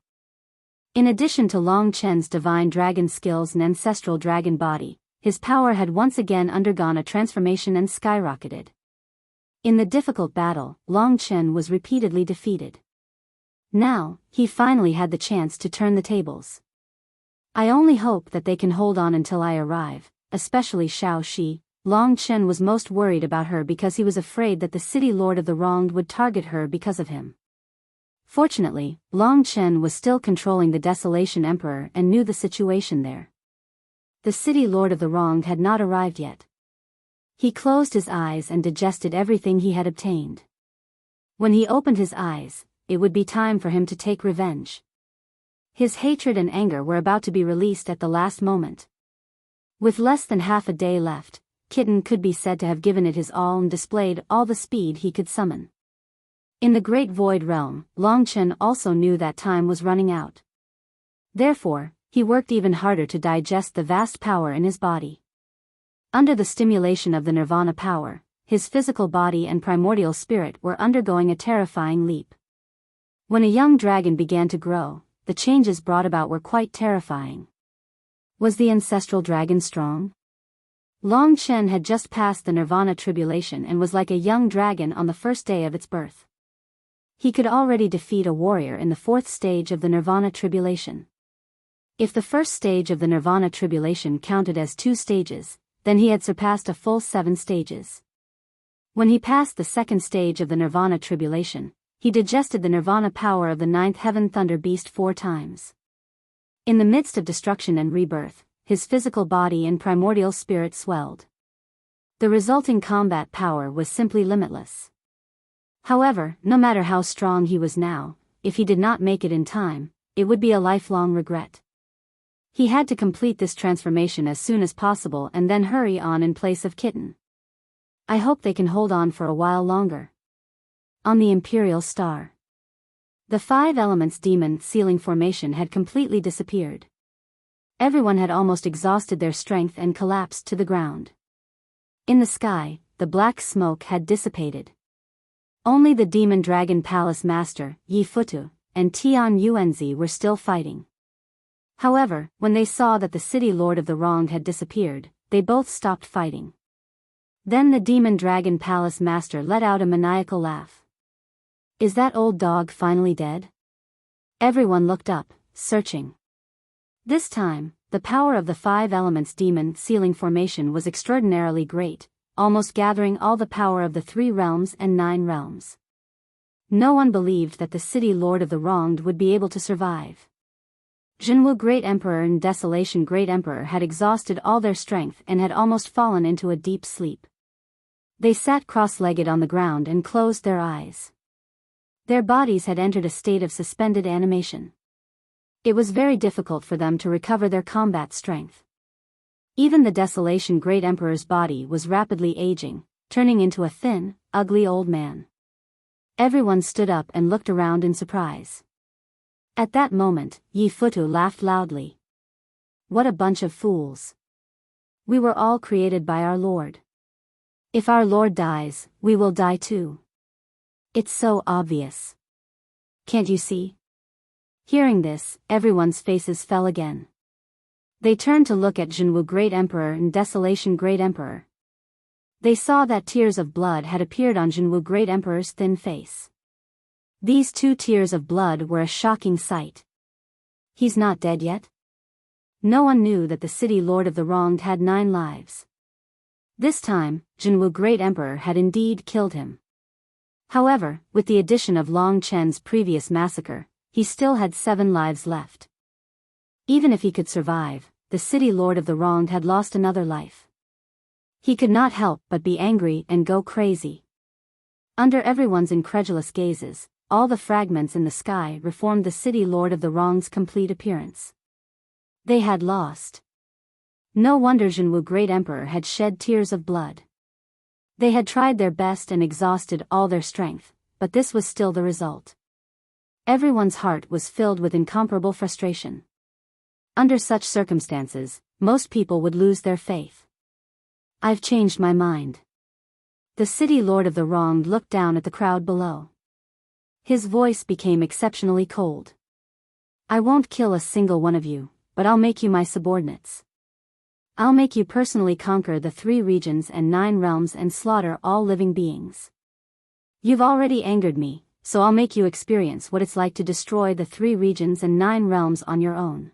In addition to Long Chen's divine dragon skills and ancestral dragon body, his power had once again undergone a transformation and skyrocketed. In the difficult battle, Long Chen was repeatedly defeated. Now, he finally had the chance to turn the tables. I only hope that they can hold on until I arrive, especially Xiao Shi. Long Chen was most worried about her because he was afraid that the City Lord of the Wronged would target her because of him. Fortunately, Long Chen was still controlling the Desolation Emperor and knew the situation there. The City Lord of the Wronged had not arrived yet. He closed his eyes and digested everything he had obtained. When he opened his eyes, it would be time for him to take revenge. His hatred and anger were about to be released at the last moment. With less than half a day left, Kitten could be said to have given it his all and displayed all the speed he could summon. In the Great Void Realm, Long Chen also knew that time was running out. Therefore, he worked even harder to digest the vast power in his body. Under the stimulation of the Nirvana power, his physical body and primordial spirit were undergoing a terrifying leap. When a young dragon began to grow, the changes brought about were quite terrifying. Was the ancestral dragon strong? Long Chen had just passed the Nirvana tribulation and was like a young dragon on the first day of its birth. He could already defeat a warrior in the 4th stage of the Nirvana tribulation. If the first stage of the Nirvana tribulation counted as 2 stages, then he had surpassed a full 7 stages. When he passed the 2nd stage of the Nirvana tribulation, he digested the Nirvana power of the 9th heaven thunder beast 4 times. In the midst of destruction and rebirth, his physical body and primordial spirit swelled. The resulting combat power was simply limitless. However, no matter how strong he was now, if he did not make it in time, it would be a lifelong regret. He had to complete this transformation as soon as possible and then hurry on in place of Kitten. I hope they can hold on for a while longer. On the Imperial Star, the 5 elements demon sealing formation had completely disappeared. Everyone had almost exhausted their strength and collapsed to the ground. In the sky, the black smoke had dissipated. Only the Demon Dragon Palace Master, Yi Futu, and Tian Yuanzi were still fighting. However, when they saw that the City Lord of the Wronged had disappeared, they both stopped fighting. Then the Demon Dragon Palace Master let out a maniacal laugh. Is that old dog finally dead? Everyone looked up, searching. This time, the power of the 5 elements demon sealing formation was extraordinarily great, almost gathering all the power of the 3 realms and 9 realms. No one believed that the City Lord of the Wronged would be able to survive. Jinwu Great Emperor and Desolation Great Emperor had exhausted all their strength and had almost fallen into a deep sleep. They sat cross-legged on the ground and closed their eyes. Their bodies had entered a state of suspended animation. It was very difficult for them to recover their combat strength. Even the Desolation Great Emperor's body was rapidly aging, turning into a thin, ugly old man. Everyone stood up and looked around in surprise. At that moment, Yi Futu laughed loudly. What a bunch of fools. We were all created by our Lord. If our Lord dies, we will die too. It's so obvious. Can't you see? Hearing this, everyone's faces fell again. They turned to look at Jinwu Great Emperor and Desolation Great Emperor. They saw that tears of blood had appeared on Jinwu Great Emperor's thin face. These 2 tears of blood were a shocking sight. He's not dead yet? No one knew that the city Lord of the Wronged had 9 lives. This time, Jinwu Great Emperor had indeed killed him. However, with the addition of Long Chen's previous massacre, he still had 7 lives left. Even if he could survive, the city Lord of the Wronged had lost another life. He could not help but be angry and go crazy. Under everyone's incredulous gazes, all the fragments in the sky reformed the city Lord of the Wronged's complete appearance. They had lost. No wonder Jinwu Great Emperor had shed tears of blood. They had tried their best and exhausted all their strength, but this was still the result. Everyone's heart was filled with incomparable frustration. Under such circumstances, most people would lose their faith. I've changed my mind. The city Lord of the Wronged looked down at the crowd below. His voice became exceptionally cold. I won't kill a single one of you, but I'll make you my subordinates. I'll make you personally conquer the 3 regions and 9 realms and slaughter all living beings. You've already angered me, so I'll make you experience what it's like to destroy the 3 regions and 9 realms on your own.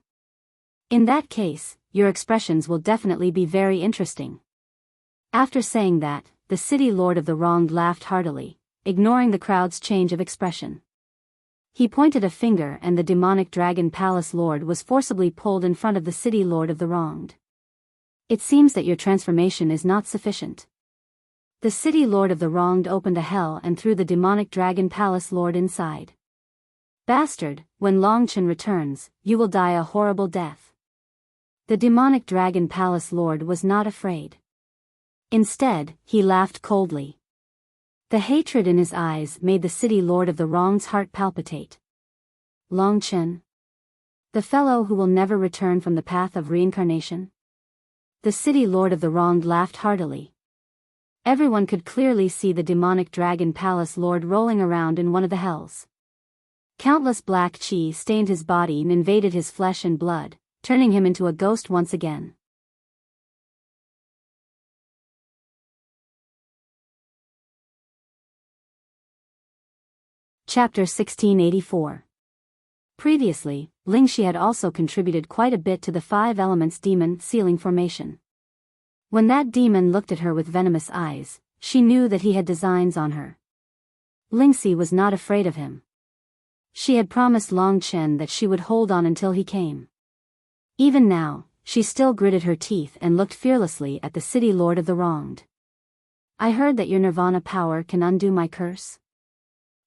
In that case, your expressions will definitely be very interesting. After saying that, the city Lord of the Wronged laughed heartily, ignoring the crowd's change of expression. He pointed a finger and the demonic dragon palace lord was forcibly pulled in front of the city Lord of the Wronged. It seems that your transformation is not sufficient. The city Lord of the Wronged opened a hell and threw the demonic dragon palace lord inside. Bastard, when Longchen returns, you will die a horrible death. The demonic dragon palace lord was not afraid. Instead, he laughed coldly. The hatred in his eyes made the city Lord of the Wronged's heart palpitate. Longchen? The fellow who will never return from the path of reincarnation? The city Lord of the Wronged laughed heartily. Everyone could clearly see the demonic dragon palace lord rolling around in one of the hells. Countless black chi stained his body and invaded his flesh and blood, turning him into a ghost once again. Chapter 1684. Previously, Lingxi had also contributed quite a bit to the 5 elements demon sealing formation. When that demon looked at her with venomous eyes, she knew that he had designs on her. Lingxi was not afraid of him. She had promised Long Chen that she would hold on until he came. Even now, she still gritted her teeth and looked fearlessly at the city Lord of the Wronged. I heard that your nirvana power can undo my curse.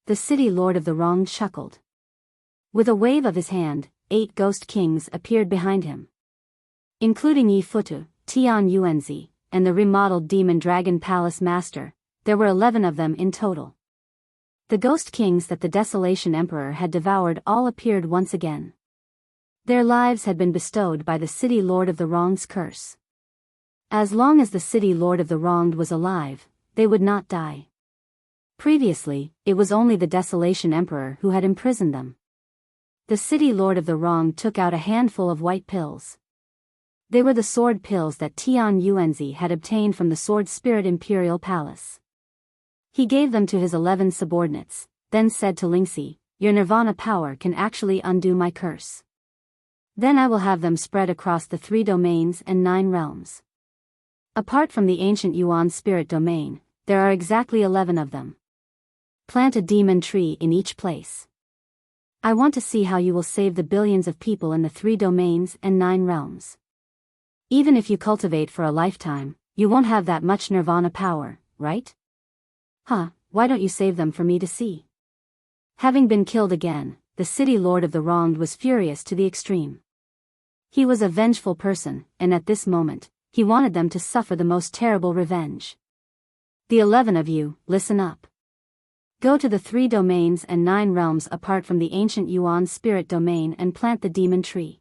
The city Lord of the Wronged chuckled. With a wave of his hand, 8 ghost kings appeared behind him. Including Yi Futu, Tian Yuanzi, and the remodeled demon dragon palace master, there were 11 of them in total. The ghost kings that the Desolation Emperor had devoured all appeared once again. Their lives had been bestowed by the city Lord of the Wronged's curse. As long as the city Lord of the Wronged was alive, they would not die. Previously, it was only the Desolation Emperor who had imprisoned them. The city Lord of the Wronged took out a handful of white pills. They were the sword pills that Tian Yuanzi had obtained from the Sword Spirit Imperial Palace. He gave them to his 11 subordinates, then said to Lingxi, your nirvana power can actually undo my curse. Then I will have them spread across the 3 domains and 9 realms. Apart from the ancient Yuan spirit domain, there are exactly 11 of them. Plant a demon tree in each place. I want to see how you will save the billions of people in the 3 domains and 9 realms. Even if you cultivate for a lifetime, you won't have that much nirvana power, right? Why don't you save them for me to see? Having been killed again, the city Lord of the Wronged was furious to the extreme. He was a vengeful person, and at this moment, he wanted them to suffer the most terrible revenge. The 11 of you, listen up. Go to the 3 domains and 9 realms apart from the ancient Yuan spirit domain and plant the demon tree.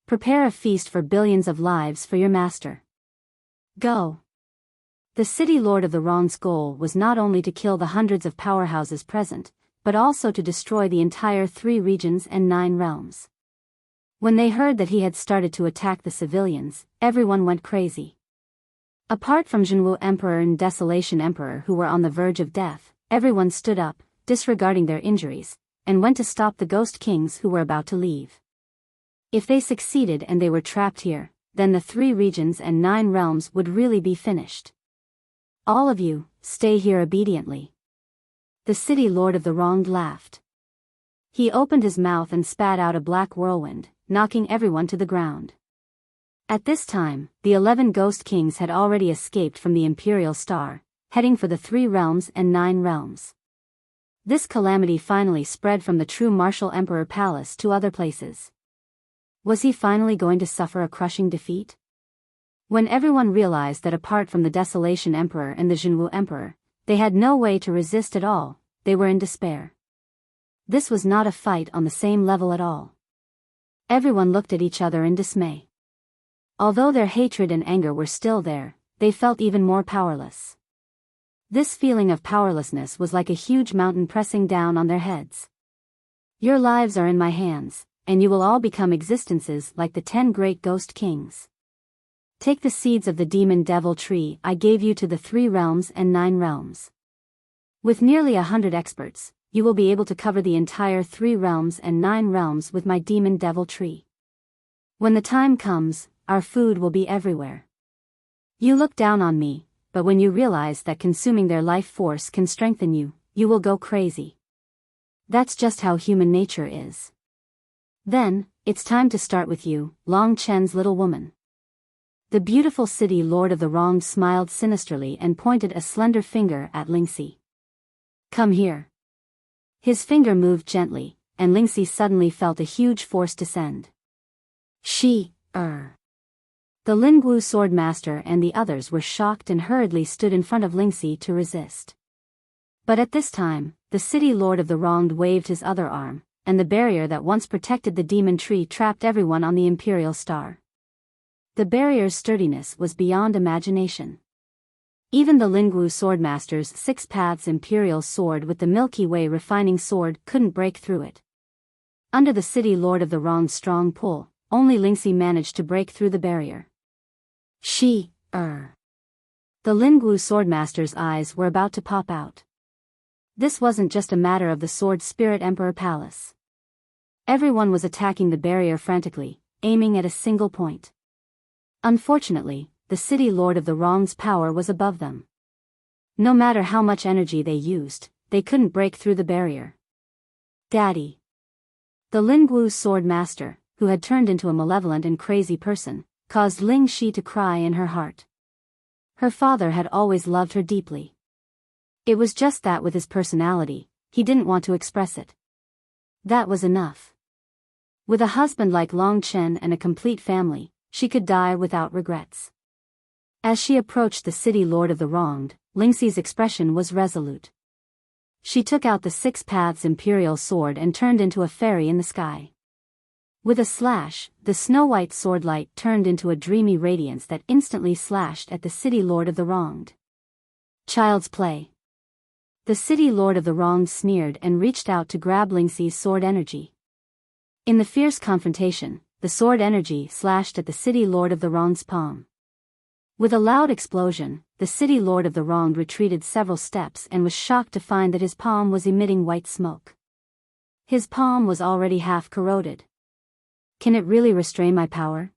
Prepare a feast for billions of lives for your master. Go. The city Lord of the Wronged's goal was not only to kill the hundreds of powerhouses present, but also to destroy the entire 3 regions and 9 realms. When they heard that he had started to attack the civilians, everyone went crazy. Apart from Zhenwu Emperor and Desolation Emperor who were on the verge of death, everyone stood up, disregarding their injuries, and went to stop the Ghost Kings who were about to leave. If they succeeded and they were trapped here, then the 3 regions and 9 realms would really be finished. All of you, stay here obediently. The city lord of the wronged laughed. He opened his mouth and spat out a black whirlwind, knocking everyone to the ground. At this time, the 11 Ghost Kings had already escaped from the Imperial Star, heading for the 3 realms and 9 realms. This calamity finally spread from the true Martial Emperor Palace to other places. Was he finally going to suffer a crushing defeat? When everyone realized that apart from the Desolation Emperor and the Zhenwu Emperor, they had no way to resist at all, they were in despair. This was not a fight on the same level at all. Everyone looked at each other in dismay. Although their hatred and anger were still there, they felt even more powerless. This feeling of powerlessness was like a huge mountain pressing down on their heads. Your lives are in my hands, and you will all become existences like the 10 great Ghost Kings. Take the seeds of the demon devil tree I gave you to the 3 realms and 9 realms. With nearly 100 experts, you will be able to cover the entire 3 realms and 9 realms with my demon devil tree. When the time comes, our food will be everywhere. You look down on me, but when you realize that consuming their life force can strengthen you, you will go crazy. That's just how human nature is. Then, it's time to start with you, Long Chen's little woman. The beautiful city lord of the wronged smiled sinisterly and pointed a slender finger at Lingxi. Come here. His finger moved gently, and Lingxi suddenly felt a huge force descend. The Lingwu swordmaster and the others were shocked and hurriedly stood in front of Lingxi to resist. But at this time, the city lord of the wronged waved his other arm, and the barrier that once protected the demon tree trapped everyone on the Imperial Star. The barrier's sturdiness was beyond imagination. Even the Lingwu swordmaster's 6 paths Imperial sword with the Milky Way refining sword couldn't break through it. Under the city lord of the wronged strong pull, only Lingxi managed to break through the barrier. The Lingwu swordmaster's eyes were about to pop out. This wasn't just a matter of the Sword Spirit Emperor Palace. Everyone was attacking the barrier frantically, aiming at a single point. Unfortunately, the city lord of the wronged's power was above them. No matter how much energy they used, they couldn't break through the barrier. Daddy! The Lingwu sword master, who had turned into a malevolent and crazy person, caused Ling Shi to cry in her heart. Her father had always loved her deeply. It was just that with his personality, he didn't want to express it. That was enough. With a husband like Long Chen and a complete family, she could die without regrets. As she approached the city lord of the wronged, Lingxi's expression was resolute. She took out the 6 paths imperial sword and turned into a fairy in the sky. With a slash, the snow-white sword light turned into a dreamy radiance that instantly slashed at the city lord of the wronged. Child's play. The city lord of the wronged sneered and reached out to grab Lingxi's sword energy. In the fierce confrontation, the sword energy slashed at the city lord of the wronged's palm. With a loud explosion, the city lord of the wronged retreated several steps and was shocked to find that his palm was emitting white smoke. His palm was already half corroded. Can it really restrain my power?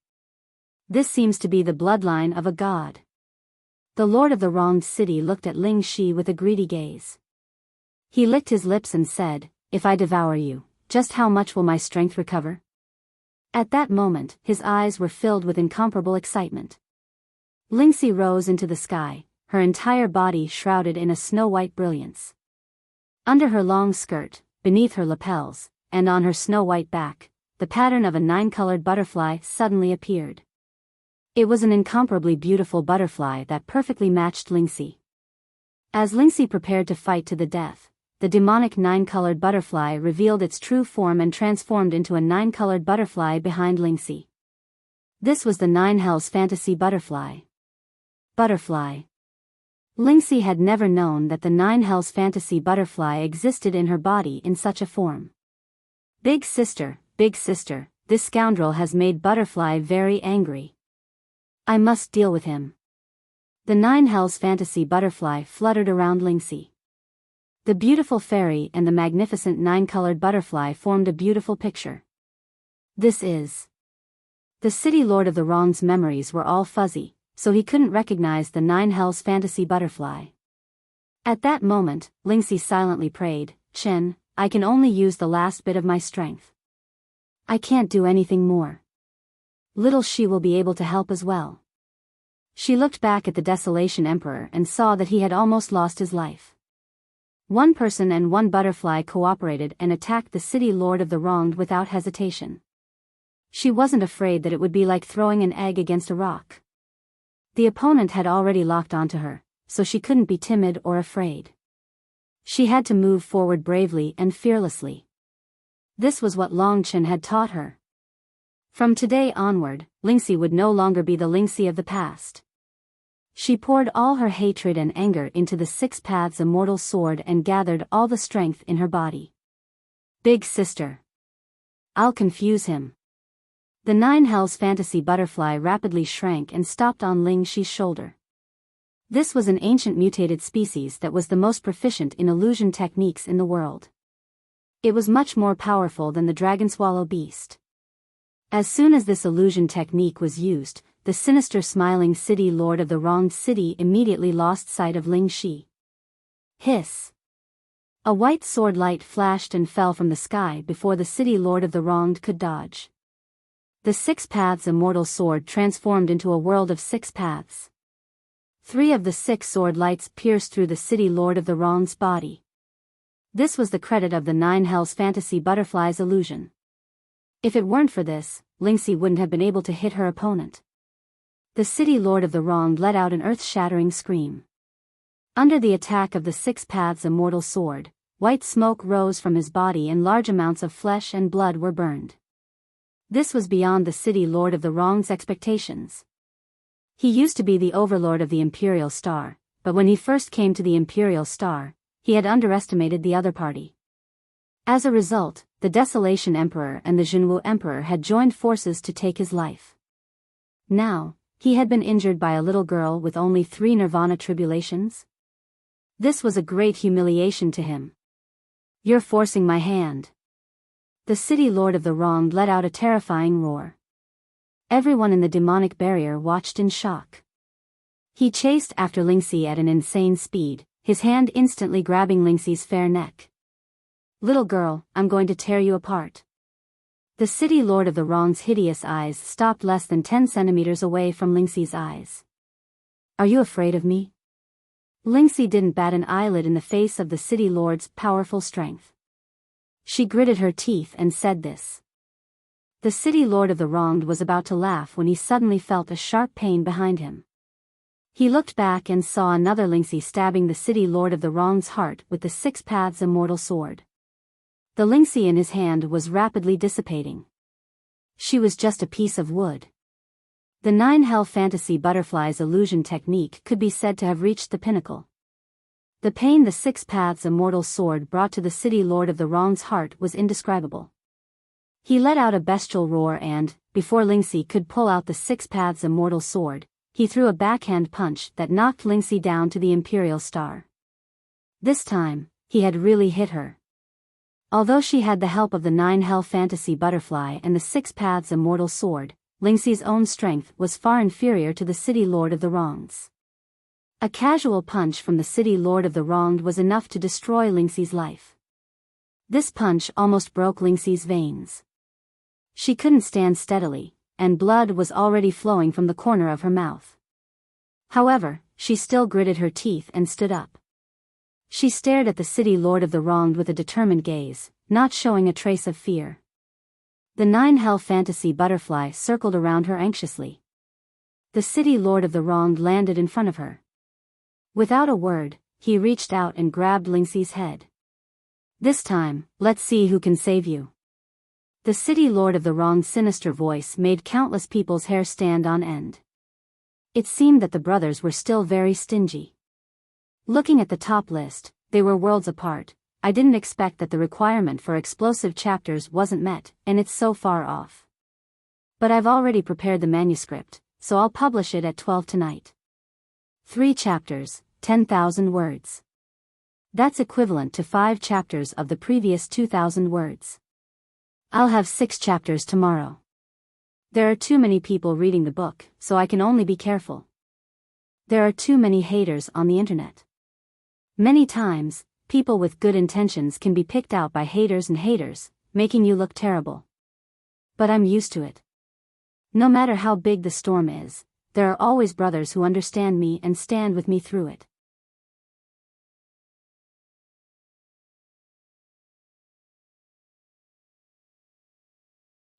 This seems to be the bloodline of a god. The lord of the wronged city looked at Ling Shi with a greedy gaze. He licked his lips and said, "If I devour you, just how much will my strength recover?" At that moment, his eyes were filled with incomparable excitement. Lingxi rose into the sky, her entire body shrouded in a snow-white brilliance. Under her long skirt, beneath her lapels, and on her snow-white back, the pattern of a 9-colored butterfly suddenly appeared. It was an incomparably beautiful butterfly that perfectly matched Lingxi. As Lingxi prepared to fight to the death, the demonic 9-colored butterfly revealed its true form and transformed into a 9-colored butterfly behind Lingxi. This was the 9 Hells Fantasy Butterfly. Butterfly. Lingxi had never known that the 9 Hells Fantasy Butterfly existed in her body in such a form. Big sister, this scoundrel has made Butterfly very angry. I must deal with him. The Nine Hells fantasy butterfly fluttered around Lingxi. The beautiful fairy and the magnificent nine-colored butterfly formed a beautiful picture. This is... The city lord of the wrong's memories were all fuzzy, so he couldn't recognize the Nine Hells fantasy butterfly. At that moment, Lingxi silently prayed, Chen, I can only use the last bit of my strength. I can't do anything more. Little she will be able to help as well. She looked back at the Desolation Emperor and saw that he had almost lost his life. One person and one butterfly cooperated and attacked the city lord of the wronged without hesitation. She wasn't afraid that it would be like throwing an egg against a rock. The opponent had already locked onto her, so she couldn't be timid or afraid. She had to move forward bravely and fearlessly. This was what Longchen had taught her. From today onward, Lingxi would no longer be the Lingxi of the past. She poured all her hatred and anger into the Six Paths Immortal Sword and gathered all the strength in her body. Big sister. I'll confuse him. The Nine Hells fantasy butterfly rapidly shrank and stopped on Lingxi's shoulder. This was an ancient mutated species that was the most proficient in illusion techniques in the world. It was much more powerful than the dragon swallow beast. As soon as this illusion technique was used, the sinister smiling city lord of the wronged city immediately lost sight of Lingxi. Hiss! A white sword light flashed and fell from the sky before the city lord of the wronged could dodge. The Six Paths Immortal Sword transformed into a world of six paths. 3 of the 6 sword lights pierced through the city lord of the wronged's body. This was the credit of the Nine Hells fantasy butterfly's illusion. If it weren't for this, Lingxi wouldn't have been able to hit her opponent. The city lord of the wronged let out an earth-shattering scream. Under the attack of the Six Paths Immortal Sword, white smoke rose from his body and large amounts of flesh and blood were burned. This was beyond the city lord of the wronged's expectations. He used to be the overlord of the Imperial Star, but when he first came to the Imperial Star, he had underestimated the other party. As a result, the Desolation Emperor and the Jinwu Emperor had joined forces to take his life. Now, he had been injured by a little girl with only 3 nirvana tribulations. This was a great humiliation to him. You're forcing my hand. The city lord of the wronged let out a terrifying roar. Everyone in the demonic barrier watched in shock. He chased after Lingxi at an insane speed, his hand instantly grabbing Lingxi's fair neck. Little girl, I'm going to tear you apart. The city lord of the wronged's hideous eyes stopped less than 10 centimeters away from Lingxi's eyes. Are you afraid of me? Lingxi didn't bat an eyelid in the face of the city lord's powerful strength. She gritted her teeth and said this. The city lord of the wronged was about to laugh when he suddenly felt a sharp pain behind him. He looked back and saw another Lingxi stabbing the city lord of the wronged's heart with the Six Paths Immortal Sword. The Lingxi in his hand was rapidly dissipating. She was just a piece of wood. The Nine Hell fantasy butterfly's illusion technique could be said to have reached the pinnacle. The pain the Six Paths Immortal Sword brought to the city lord of the wronged's heart was indescribable. He let out a bestial roar and, before Lingxi could pull out the Six Paths Immortal Sword, he threw a backhand punch that knocked Lingxi down to the Imperial Star. This time, he had really hit her. Although she had the help of the Nine Hell fantasy butterfly and the Six Paths Immortal Sword, Lingxi's own strength was far inferior to the city lord of the wronged's. A casual punch from the city lord of the wronged was enough to destroy Lingxi's life. This punch almost broke Lingxi's veins. She couldn't stand steadily, and blood was already flowing from the corner of her mouth. However, she still gritted her teeth and stood up. She stared at the city lord of the wronged with a determined gaze, not showing a trace of fear. The Nine Hell fantasy butterfly circled around her anxiously. The city lord of the wronged landed in front of her. Without a word, he reached out and grabbed Lingxi's head. This time, let's see who can save you. The city lord of the wronged's sinister voice made countless people's hair stand on end. It seemed that the brothers were still very stingy. Looking at the top list, they were worlds apart. I didn't expect that the requirement for explosive chapters wasn't met, and it's so far off. But I've already prepared the manuscript, so I'll publish it at 12 tonight. 3 chapters, 10,000 words. That's equivalent to 5 chapters of the previous 2,000 words. I'll have 6 chapters tomorrow. There are too many people reading the book, so I can only be careful. There are too many haters on the internet. Many times, people with good intentions can be picked out by haters and haters, making you look terrible. But I'm used to it. No matter how big the storm is, there are always brothers who understand me and stand with me through it.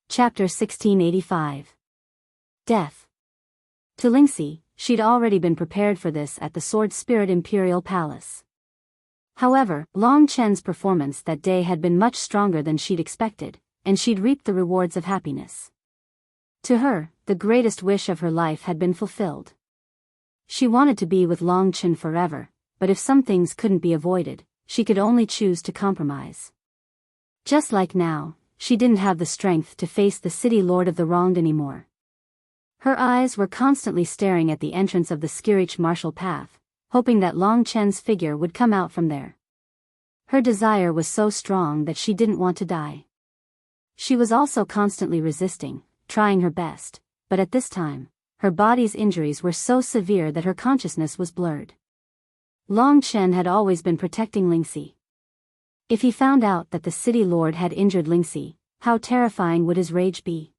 Chapter 1685. Death. To Lingxi, she'd already been prepared for this at the Sword Spirit Imperial Palace. However, Long Chen's performance that day had been much stronger than she'd expected, and she'd reaped the rewards of happiness. To her, the greatest wish of her life had been fulfilled. She wanted to be with Long Chen forever, but if some things couldn't be avoided, she could only choose to compromise. Just like now, she didn't have the strength to face the city lord of the wronged anymore. Her eyes were constantly staring at the entrance of the Skirich martial path, hoping that Long Chen's figure would come out from there. Her desire was so strong that she didn't want to die. She was also constantly resisting, trying her best, but at this time, her body's injuries were so severe that her consciousness was blurred. Long Chen had always been protecting Lingxi. If he found out that the city lord had injured Lingxi, how terrifying would his rage be?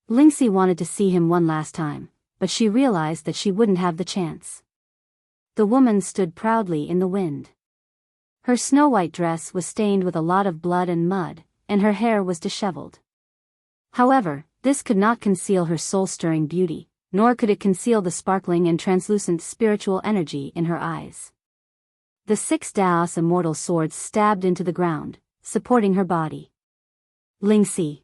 Lingxi wanted to see him one last time, but she realized that she wouldn't have the chance. The woman stood proudly in the wind. Her snow-white dress was stained with a lot of blood and mud, and her hair was disheveled. However, this could not conceal her soul-stirring beauty, nor could it conceal the sparkling and translucent spiritual energy in her eyes. The 6 Daos immortal swords stabbed into the ground, supporting her body. Lingxi.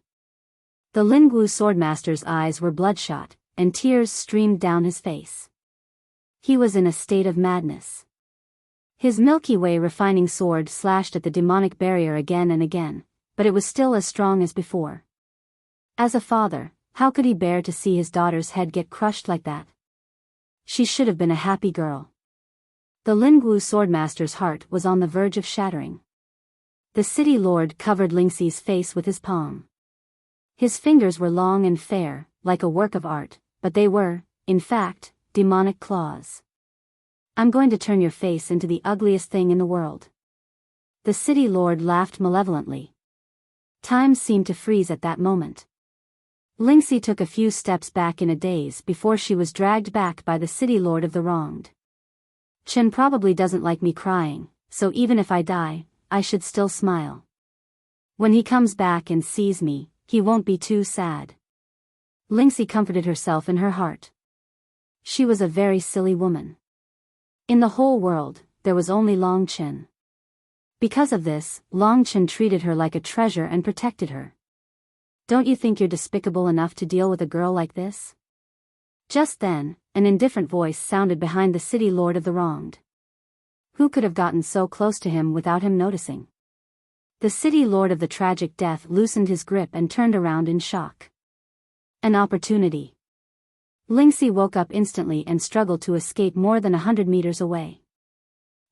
The Lingwu swordmaster's eyes were bloodshot, and tears streamed down his face. He was in a state of madness. His Milky Way refining sword slashed at the demonic barrier again and again, but it was still as strong as before. As a father, how could he bear to see his daughter's head get crushed like that? She should have been a happy girl. The Lingwu swordmaster's heart was on the verge of shattering. The city lord covered Lingxi's face with his palm. His fingers were long and fair, like a work of art, but they were, in fact, demonic claws. I'm going to turn your face into the ugliest thing in the world. The city lord laughed malevolently. Time seemed to freeze at that moment. Lingxi took a few steps back in a daze before she was dragged back by the city lord of the wronged. Chen probably doesn't like me crying, so even if I die, I should still smile. When he comes back and sees me, he won't be too sad. Lingxi comforted herself in her heart. She was a very silly woman. In the whole world, there was only Long Chen. Because of this, Long Chen treated her like a treasure and protected her. Don't you think you're despicable enough to deal with a girl like this? Just then, an indifferent voice sounded behind the city lord of the wronged. Who could have gotten so close to him without him noticing? The city lord of the tragic death loosened his grip and turned around in shock. An opportunity. Lingxi woke up instantly and struggled to escape more than 100 meters away.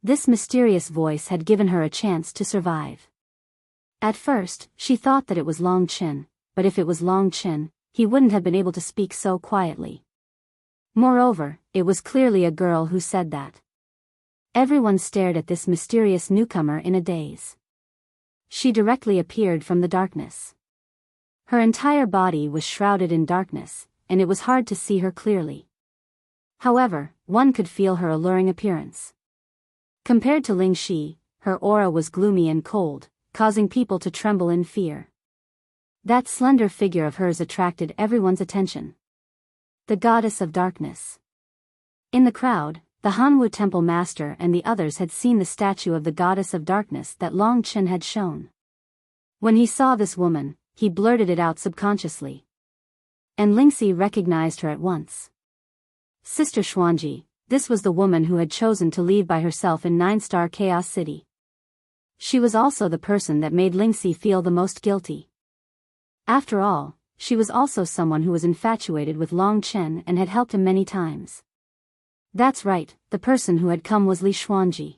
This mysterious voice had given her a chance to survive. At first, she thought that it was Long Chen, but if it was Long Chen, he wouldn't have been able to speak so quietly. Moreover, it was clearly a girl who said that. Everyone stared at this mysterious newcomer in a daze. She directly appeared from the darkness. Her entire body was shrouded in darkness, and it was hard to see her clearly. However, one could feel her alluring appearance. Compared to Lingxi, her aura was gloomy and cold, causing people to tremble in fear. That slender figure of hers attracted everyone's attention. The goddess of darkness. In the crowd, the Hanwu temple master and the others had seen the statue of the goddess of darkness that Long Chen had shown. When he saw this woman, he blurted it out subconsciously. And Lingxi recognized her at once. Sister Xuanji, this was the woman who had chosen to leave by herself in 9-star Chaos City. She was also the person that made Lingxi feel the most guilty. After all, she was also someone who was infatuated with Long Chen and had helped him many times. That's right, the person who had come was Li Xuanji.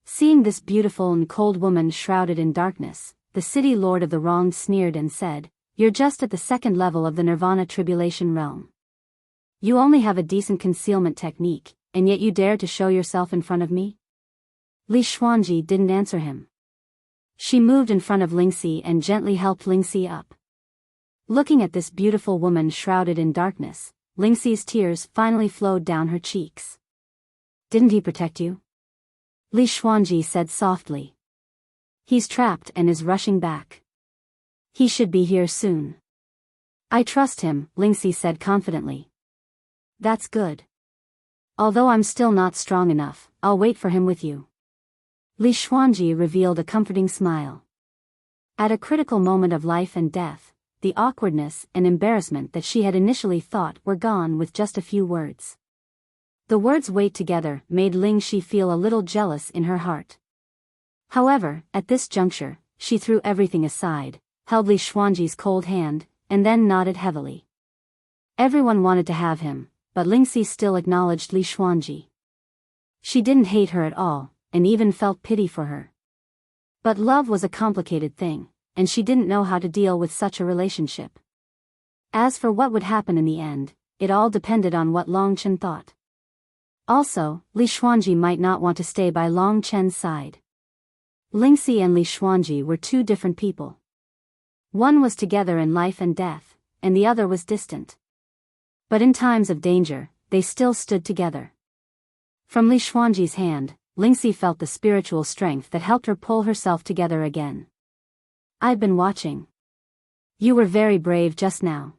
Seeing this beautiful and cold woman shrouded in darkness, the city lord of the wrong sneered and said, "You're just at the second level of the Nirvana tribulation realm. You only have a decent concealment technique, and yet you dare to show yourself in front of me?" Li Xuanji didn't answer him. She moved in front of Lingxi and gently helped Lingxi up. Looking at this beautiful woman shrouded in darkness, Lingxi's tears finally flowed down her cheeks. "Didn't he protect you?" Li Xuanji said softly. "He's trapped and is rushing back. He should be here soon." "I trust him," Lingxi said confidently. "That's good. Although I'm still not strong enough, I'll wait for him with you." Li Xuanji revealed a comforting smile. At a critical moment of life and death, the awkwardness and embarrassment that she had initially thought were gone with just a few words. The words "wait together" made Lingxi feel a little jealous in her heart. However, at this juncture, she threw everything aside, held Li Xuanji's cold hand, and then nodded heavily. Everyone wanted to have him, but Lingxi still acknowledged Li Xuanji. She didn't hate her at all, and even felt pity for her. But love was a complicated thing, and she didn't know how to deal with such a relationship. As for what would happen in the end, it all depended on what Long Chen thought. Also, Li Xuanji might not want to stay by Long Chen's side. Lingxi and Li Xuanji were two different people. One was together in life and death, and the other was distant. But in times of danger, they still stood together. From Li Xuanji's hand, Lingxi felt the spiritual strength that helped her pull herself together again. "I've been watching. You were very brave just now.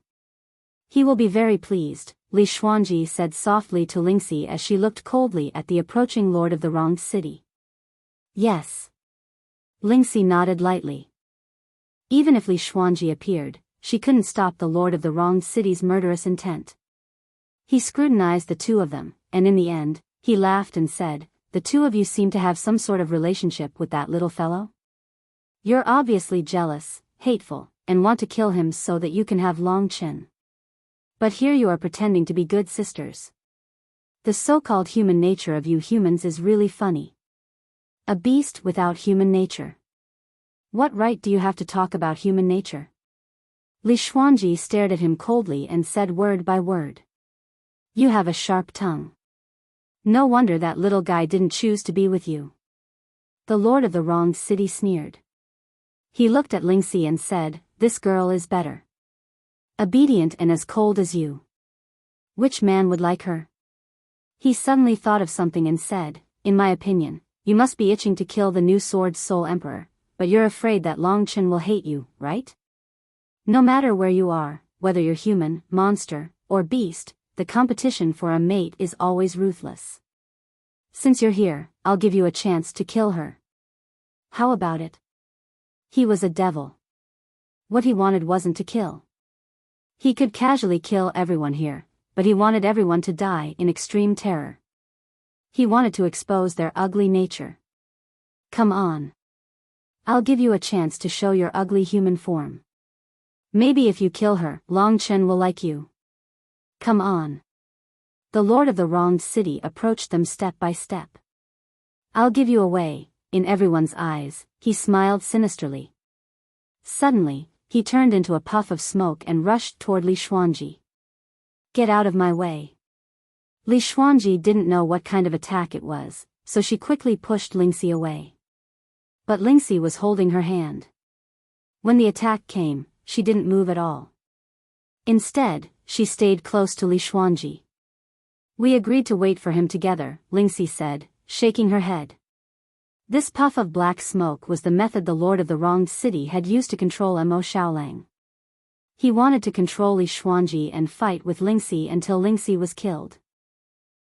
He will be very pleased," Li Xuanji said softly to Lingxi as she looked coldly at the approaching lord of the wronged city. "Yes." Lingxi nodded lightly. Even if Li Xuanji appeared, she couldn't stop the lord of the wronged city's murderous intent. He scrutinized the two of them, and in the end, he laughed and said, "The two of you seem to have some sort of relationship with that little fellow? You're obviously jealous, hateful, and want to kill him so that you can have Long Chen. But here you are pretending to be good sisters. The so-called human nature of you humans is really funny. A beast without human nature. What right do you have to talk about human nature?" Li Xuanji stared at him coldly and said word by word. "You have a sharp tongue. No wonder that little guy didn't choose to be with you." The lord of the wronged city sneered. He looked at Lingxi and said, "This girl is better. Obedient and as cold as you. Which man would like her?" He suddenly thought of something and said, "In my opinion, you must be itching to kill the new Sword Soul Emperor, but you're afraid that Long Chen will hate you, right? No matter where you are, whether you're human, monster, or beast, the competition for a mate is always ruthless. Since you're here, I'll give you a chance to kill her. How about it?" He was a devil. What he wanted wasn't to kill. He could casually kill everyone here, but he wanted everyone to die in extreme terror. He wanted to expose their ugly nature. "Come on. I'll give you a chance to show your ugly human form. Maybe if you kill her, Long Chen will like you. Come on." The lord of the wronged city approached them step by step. "I'll give you away." In everyone's eyes, he smiled sinisterly. Suddenly, he turned into a puff of smoke and rushed toward Li Xuanji. "Get out of my way." Li Xuanji didn't know what kind of attack it was, so she quickly pushed Lingxi away. But Lingxi was holding her hand. When the attack came, she didn't move at all. Instead, she stayed close to Li Xuanji. "We agreed to wait for him together," Lingxi said, shaking her head. This puff of black smoke was the method the lord of the wronged city had used to control Mo Xiaolang. He wanted to control Li Xuanji and fight with Lingxi until Lingxi was killed.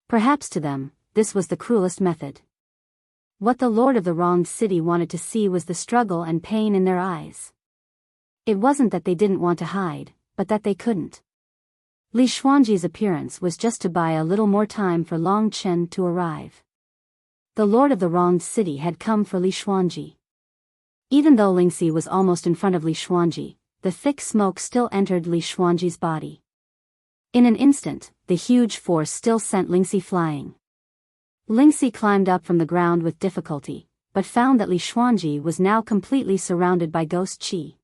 Perhaps to them, this was the cruelest method. What the lord of the wronged city wanted to see was the struggle and pain in their eyes. It wasn't that they didn't want to hide, but that they couldn't. Li Xuanji's appearance was just to buy a little more time for Long Chen to arrive. The lord of the wronged city had come for Li Xuanji. Even though Lingxi was almost in front of Li Xuanji, the thick smoke still entered Li Xuanji's body. In an instant, the huge force still sent Lingxi flying. Lingxi climbed up from the ground with difficulty, but found that Li Xuanji was now completely surrounded by ghost qi.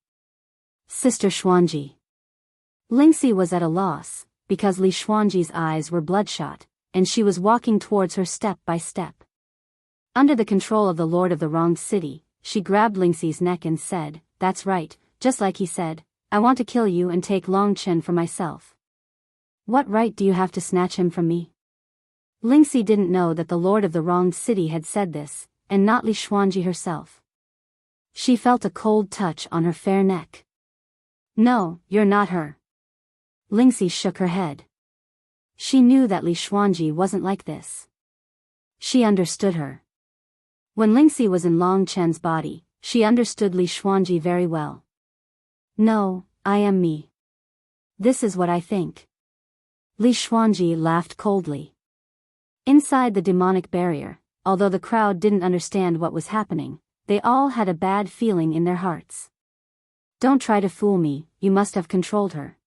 Sister Xuanji. Lingxi was at a loss, because Li Xuanji's eyes were bloodshot, and she was walking towards her step by step. Under the control of the Lord of the Wronged City, she grabbed Lingxi's neck and said, "That's right, just like he said, I want to kill you and take Longchen for myself. What right do you have to snatch him from me?" Lingxi didn't know that the Lord of the Wronged City had said this, and not Li Xuanji herself. She felt a cold touch on her fair neck. "No, you're not her." Lingxi shook her head. She knew that Li Xuanji wasn't like this. She understood her. When Lingxi was in Long Chen's body, she understood Li Xuanji very well. "No, I am me. This is what I think." Li Xuanji laughed coldly. Inside the demonic barrier, although the crowd didn't understand what was happening, they all had a bad feeling in their hearts. "Don't try to fool me, you must have controlled her.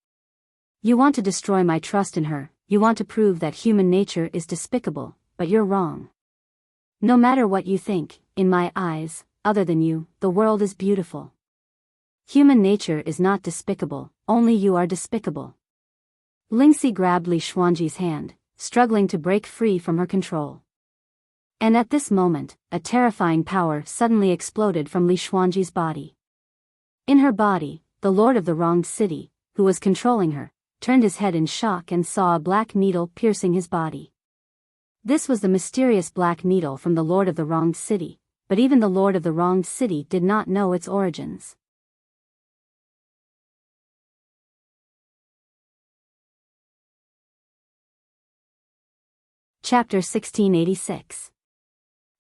You want to destroy my trust in her, you want to prove that human nature is despicable, but you're wrong. No matter what you think, in my eyes, other than you, the world is beautiful. Human nature is not despicable, only you are despicable." Lingxi grabbed Li Xuanji's hand, struggling to break free from her control. And at this moment, a terrifying power suddenly exploded from Li Xuanji's body. In her body, the Lord of the Wronged City, who was controlling her, turned his head in shock and saw a black needle piercing his body. This was the mysterious black needle from the Lord of the Wronged City, but even the Lord of the Wronged City did not know its origins. Chapter 1686.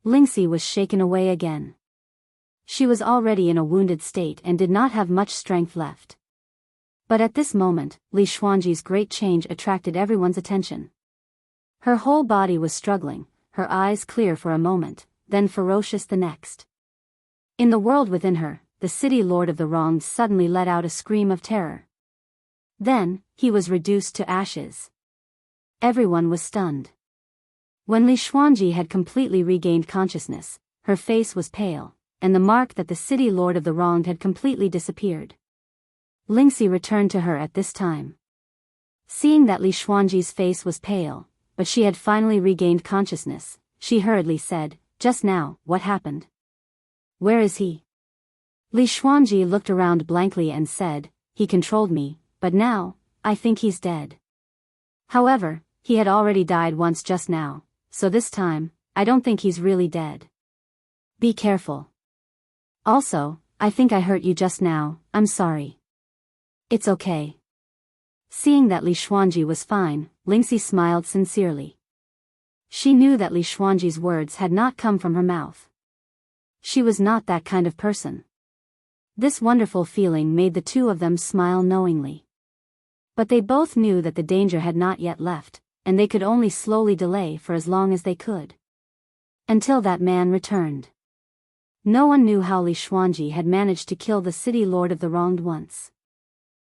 Lingxi was shaken away again. She was already in a wounded state and did not have much strength left. But at this moment, Li Xuanji's great change attracted everyone's attention. Her whole body was struggling, her eyes clear for a moment, then ferocious the next. In the world within her, the city Lord of the Wronged suddenly let out a scream of terror. Then, he was reduced to ashes. Everyone was stunned. When Li Xuanji had completely regained consciousness, her face was pale, and the mark that the city Lord of the Wronged had completely disappeared. Lingxi returned to her at this time. Seeing that Li Xuanji's face was pale, but she had finally regained consciousness, she hurriedly said, "Just now, what happened? Where is he?" Li Xuanji looked around blankly and said, "He controlled me, but now, I think he's dead. However, he had already died once just now, so this time, I don't think he's really dead. Be careful. Also, I think I hurt you just now, I'm sorry." "It's okay." Seeing that Li Xuanji was fine, Lingxi smiled sincerely. She knew that Li Xuanji's words had not come from her mouth. She was not that kind of person. This wonderful feeling made the two of them smile knowingly. But they both knew that the danger had not yet left, and they could only slowly delay for as long as they could. Until that man returned. No one knew how Li Xuanji had managed to kill the city Lord of the Wronged once.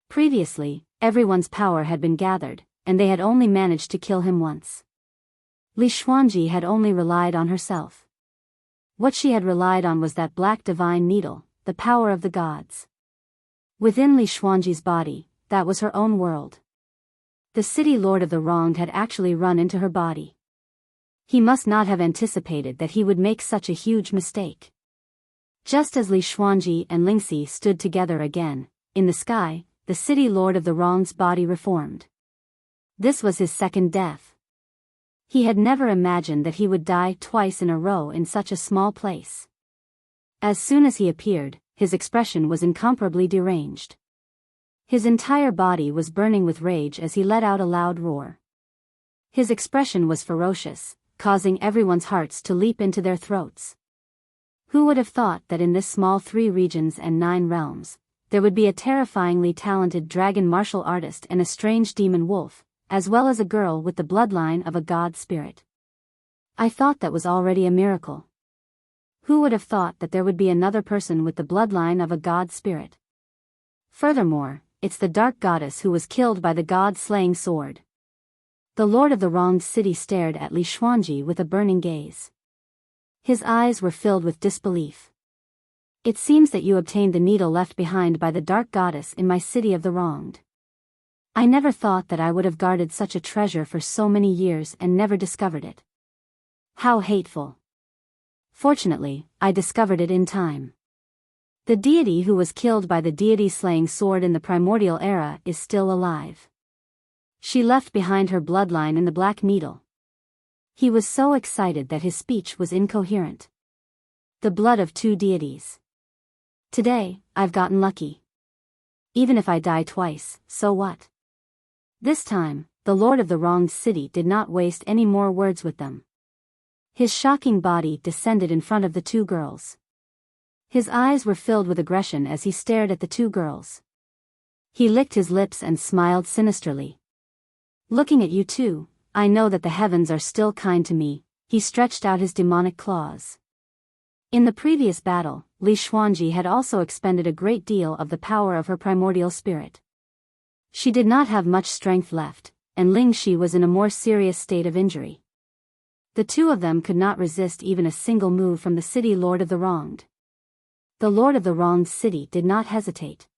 Previously, everyone's power had been gathered, and they had only managed to kill him once. Li Xuanji had only relied on herself. What she had relied on was that black divine needle, the power of the gods. Within Li Xuanji's body, that was her own world. The city Lord of the Wronged had actually run into her body. He must not have anticipated that he would make such a huge mistake. Just as Li Xuanji and Lingxi stood together again, in the sky, the city Lord of the Wronged's body reformed. This was his second death. He had never imagined that he would die twice in a row in such a small place. As soon as he appeared, his expression was incomparably deranged. His entire body was burning with rage as he let out a loud roar. His expression was ferocious, causing everyone's hearts to leap into their throats. Who would have thought that in this small 3 regions and 9 realms, there would be a terrifyingly talented dragon martial artist and a strange demon wolf, as well as a girl with the bloodline of a god spirit? I thought that was already a miracle. Who would have thought that there would be another person with the bloodline of a god spirit? Furthermore, it's the dark goddess who was killed by the god-slaying sword. The lord of the wronged city stared at Li Xuanji with a burning gaze. His eyes were filled with disbelief. It seems that you obtained the needle left behind by the dark goddess in my city of the wronged. I never thought that I would have guarded such a treasure for so many years and never discovered it. How hateful. Fortunately, I discovered it in time. The deity who was killed by the deity-slaying sword in the primordial era is still alive. She left behind her bloodline in the Black Needle. He was so excited that his speech was incoherent. The blood of two deities. Today, I've gotten lucky. Even if I die twice, so what? This time, the lord of the wronged city did not waste any more words with them. His shocking body descended in front of the two girls. His eyes were filled with aggression as he stared at the two girls. He licked his lips and smiled sinisterly. Looking at you two, I know that the heavens are still kind to me. He stretched out his demonic claws. In the previous battle, Li Xuanji had also expended a great deal of the power of her primordial spirit. She did not have much strength left, and Ling Shi was in a more serious state of injury. The two of them could not resist even a single move from the city lord of the wronged. The lord of the wronged city did not hesitate.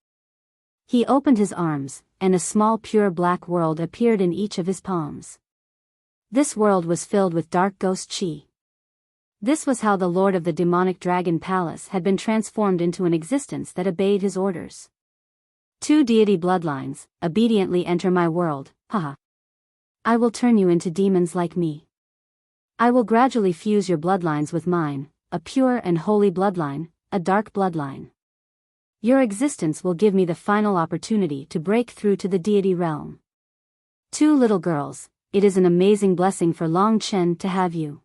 He opened his arms, and a small pure black world appeared in each of his palms. This world was filled with dark ghost chi. This was how the lord of the demonic dragon palace had been transformed into an existence that obeyed his orders. Two deity bloodlines, obediently enter my world, haha. I will turn you into demons like me. I will gradually fuse your bloodlines with mine, a pure and holy bloodline, a dark bloodline. Your existence will give me the final opportunity to break through to the deity realm. Two little girls, it is an amazing blessing for Long Chen to have you.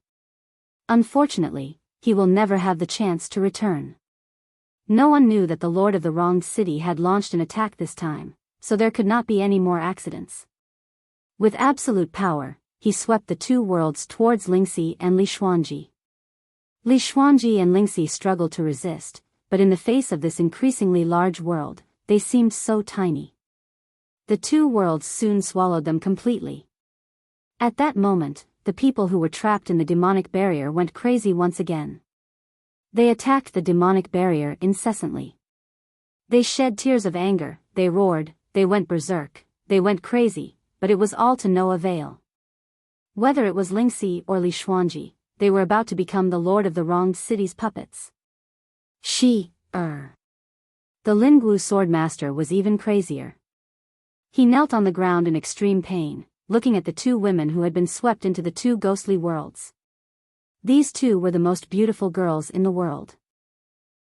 Unfortunately, he will never have the chance to return. No one knew that the lord of the wronged city had launched an attack this time, so there could not be any more accidents. With absolute power, he swept the two worlds towards Lingxi and Li Xuanji. Li Xuanji and Lingxi struggled to resist, but in the face of this increasingly large world, they seemed so tiny. The two worlds soon swallowed them completely. At that moment, the people who were trapped in the demonic barrier went crazy once again. They attacked the demonic barrier incessantly. They shed tears of anger, they roared, they went berserk, they went crazy, but it was all to no avail. Whether it was Lingxi or Li Xuanji, they were about to become the lord of the wronged city's puppets. The Lingwu swordmaster was even crazier. He knelt on the ground in extreme pain, looking at the two women who had been swept into the two ghostly worlds. These two were the most beautiful girls in the world.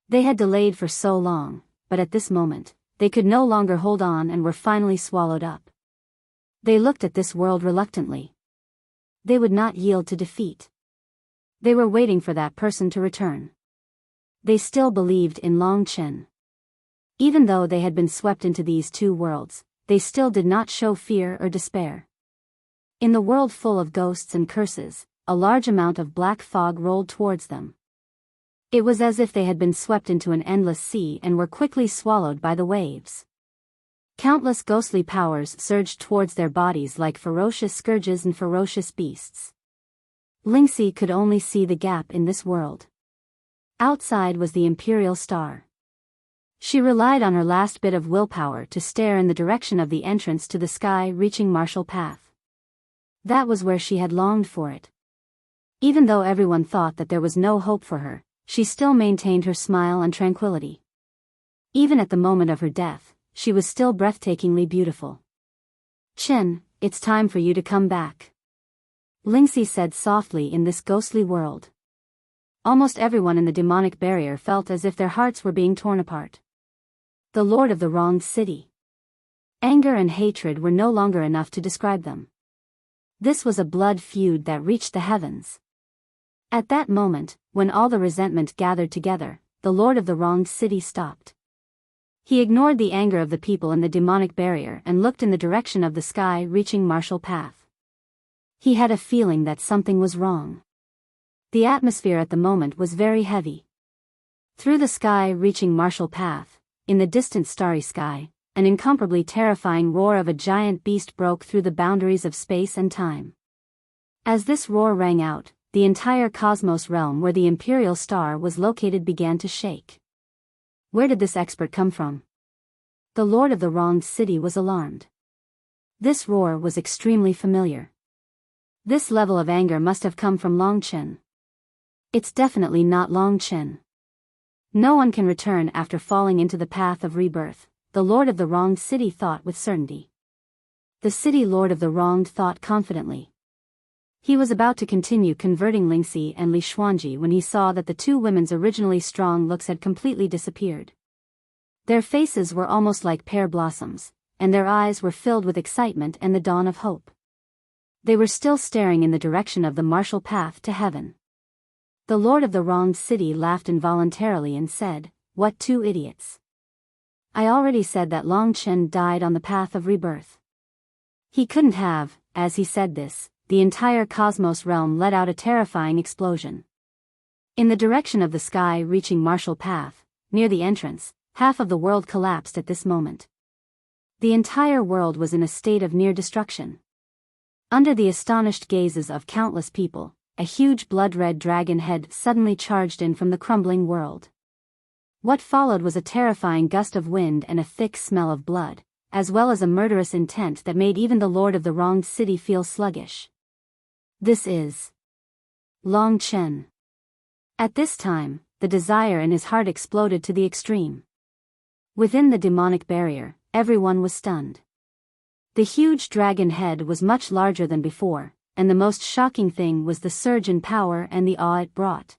They had delayed for so long, but at this moment, they could no longer hold on and were finally swallowed up. They looked at this world reluctantly. They would not yield to defeat. They were waiting for that person to return. They still believed in Long Chen. Even though they had been swept into these two worlds, they still did not show fear or despair. In the world full of ghosts and curses, a large amount of black fog rolled towards them. It was as if they had been swept into an endless sea and were quickly swallowed by the waves. Countless ghostly powers surged towards their bodies like ferocious scourges and ferocious beasts. Lingxi could only see the gap in this world. Outside was the imperial star. She relied on her last bit of willpower to stare in the direction of the entrance to the sky-reaching martial path. That was where she had longed for it. Even though everyone thought that there was no hope for her, she still maintained her smile and tranquility. Even at the moment of her death, she was still breathtakingly beautiful. Chen, it's time for you to come back. Lingxi said softly in this ghostly world. Almost everyone in the demonic barrier felt as if their hearts were being torn apart. The lord of the wronged city. Anger and hatred were no longer enough to describe them. This was a blood feud that reached the heavens. At that moment, when all the resentment gathered together, the lord of the wronged city stopped. He ignored the anger of the people in the demonic barrier and looked in the direction of the sky-reaching martial path. He had a feeling that something was wrong. The atmosphere at the moment was very heavy. Through the sky-reaching martial path, in the distant starry sky, an incomparably terrifying roar of a giant beast broke through the boundaries of space and time. As this roar rang out, the entire cosmos realm where the Imperial Star was located began to shake. Where did this expert come from? The Lord of the Wronged City was alarmed. This roar was extremely familiar. This level of anger must have come from Long Chen. It's definitely not Long Chen. No one can return after falling into the path of rebirth, the Lord of the Wronged City thought with certainty. The City Lord of the Wronged thought confidently. He was about to continue converting Lingxi and Li Xuanji when he saw that the two women's originally strong looks had completely disappeared. Their faces were almost like pear blossoms, and their eyes were filled with excitement and the dawn of hope. They were still staring in the direction of the martial path to heaven. The Lord of the Wronged City laughed involuntarily and said, "What two idiots. I already said that Long Chen died on the path of rebirth." He couldn't have. As he said this, the entire cosmos realm let out a terrifying explosion. In the direction of the sky reaching martial path, near the entrance, half of the world collapsed at this moment. The entire world was in a state of near destruction. Under the astonished gazes of countless people, a huge blood-red dragon head suddenly charged in from the crumbling world. What followed was a terrifying gust of wind and a thick smell of blood, as well as a murderous intent that made even the Lord of the Wronged City feel sluggish. This is Long Chen. At this time, the desire in his heart exploded to the extreme. Within the demonic barrier, everyone was stunned. The huge dragon head was much larger than before, and the most shocking thing was the surge in power and the awe it brought.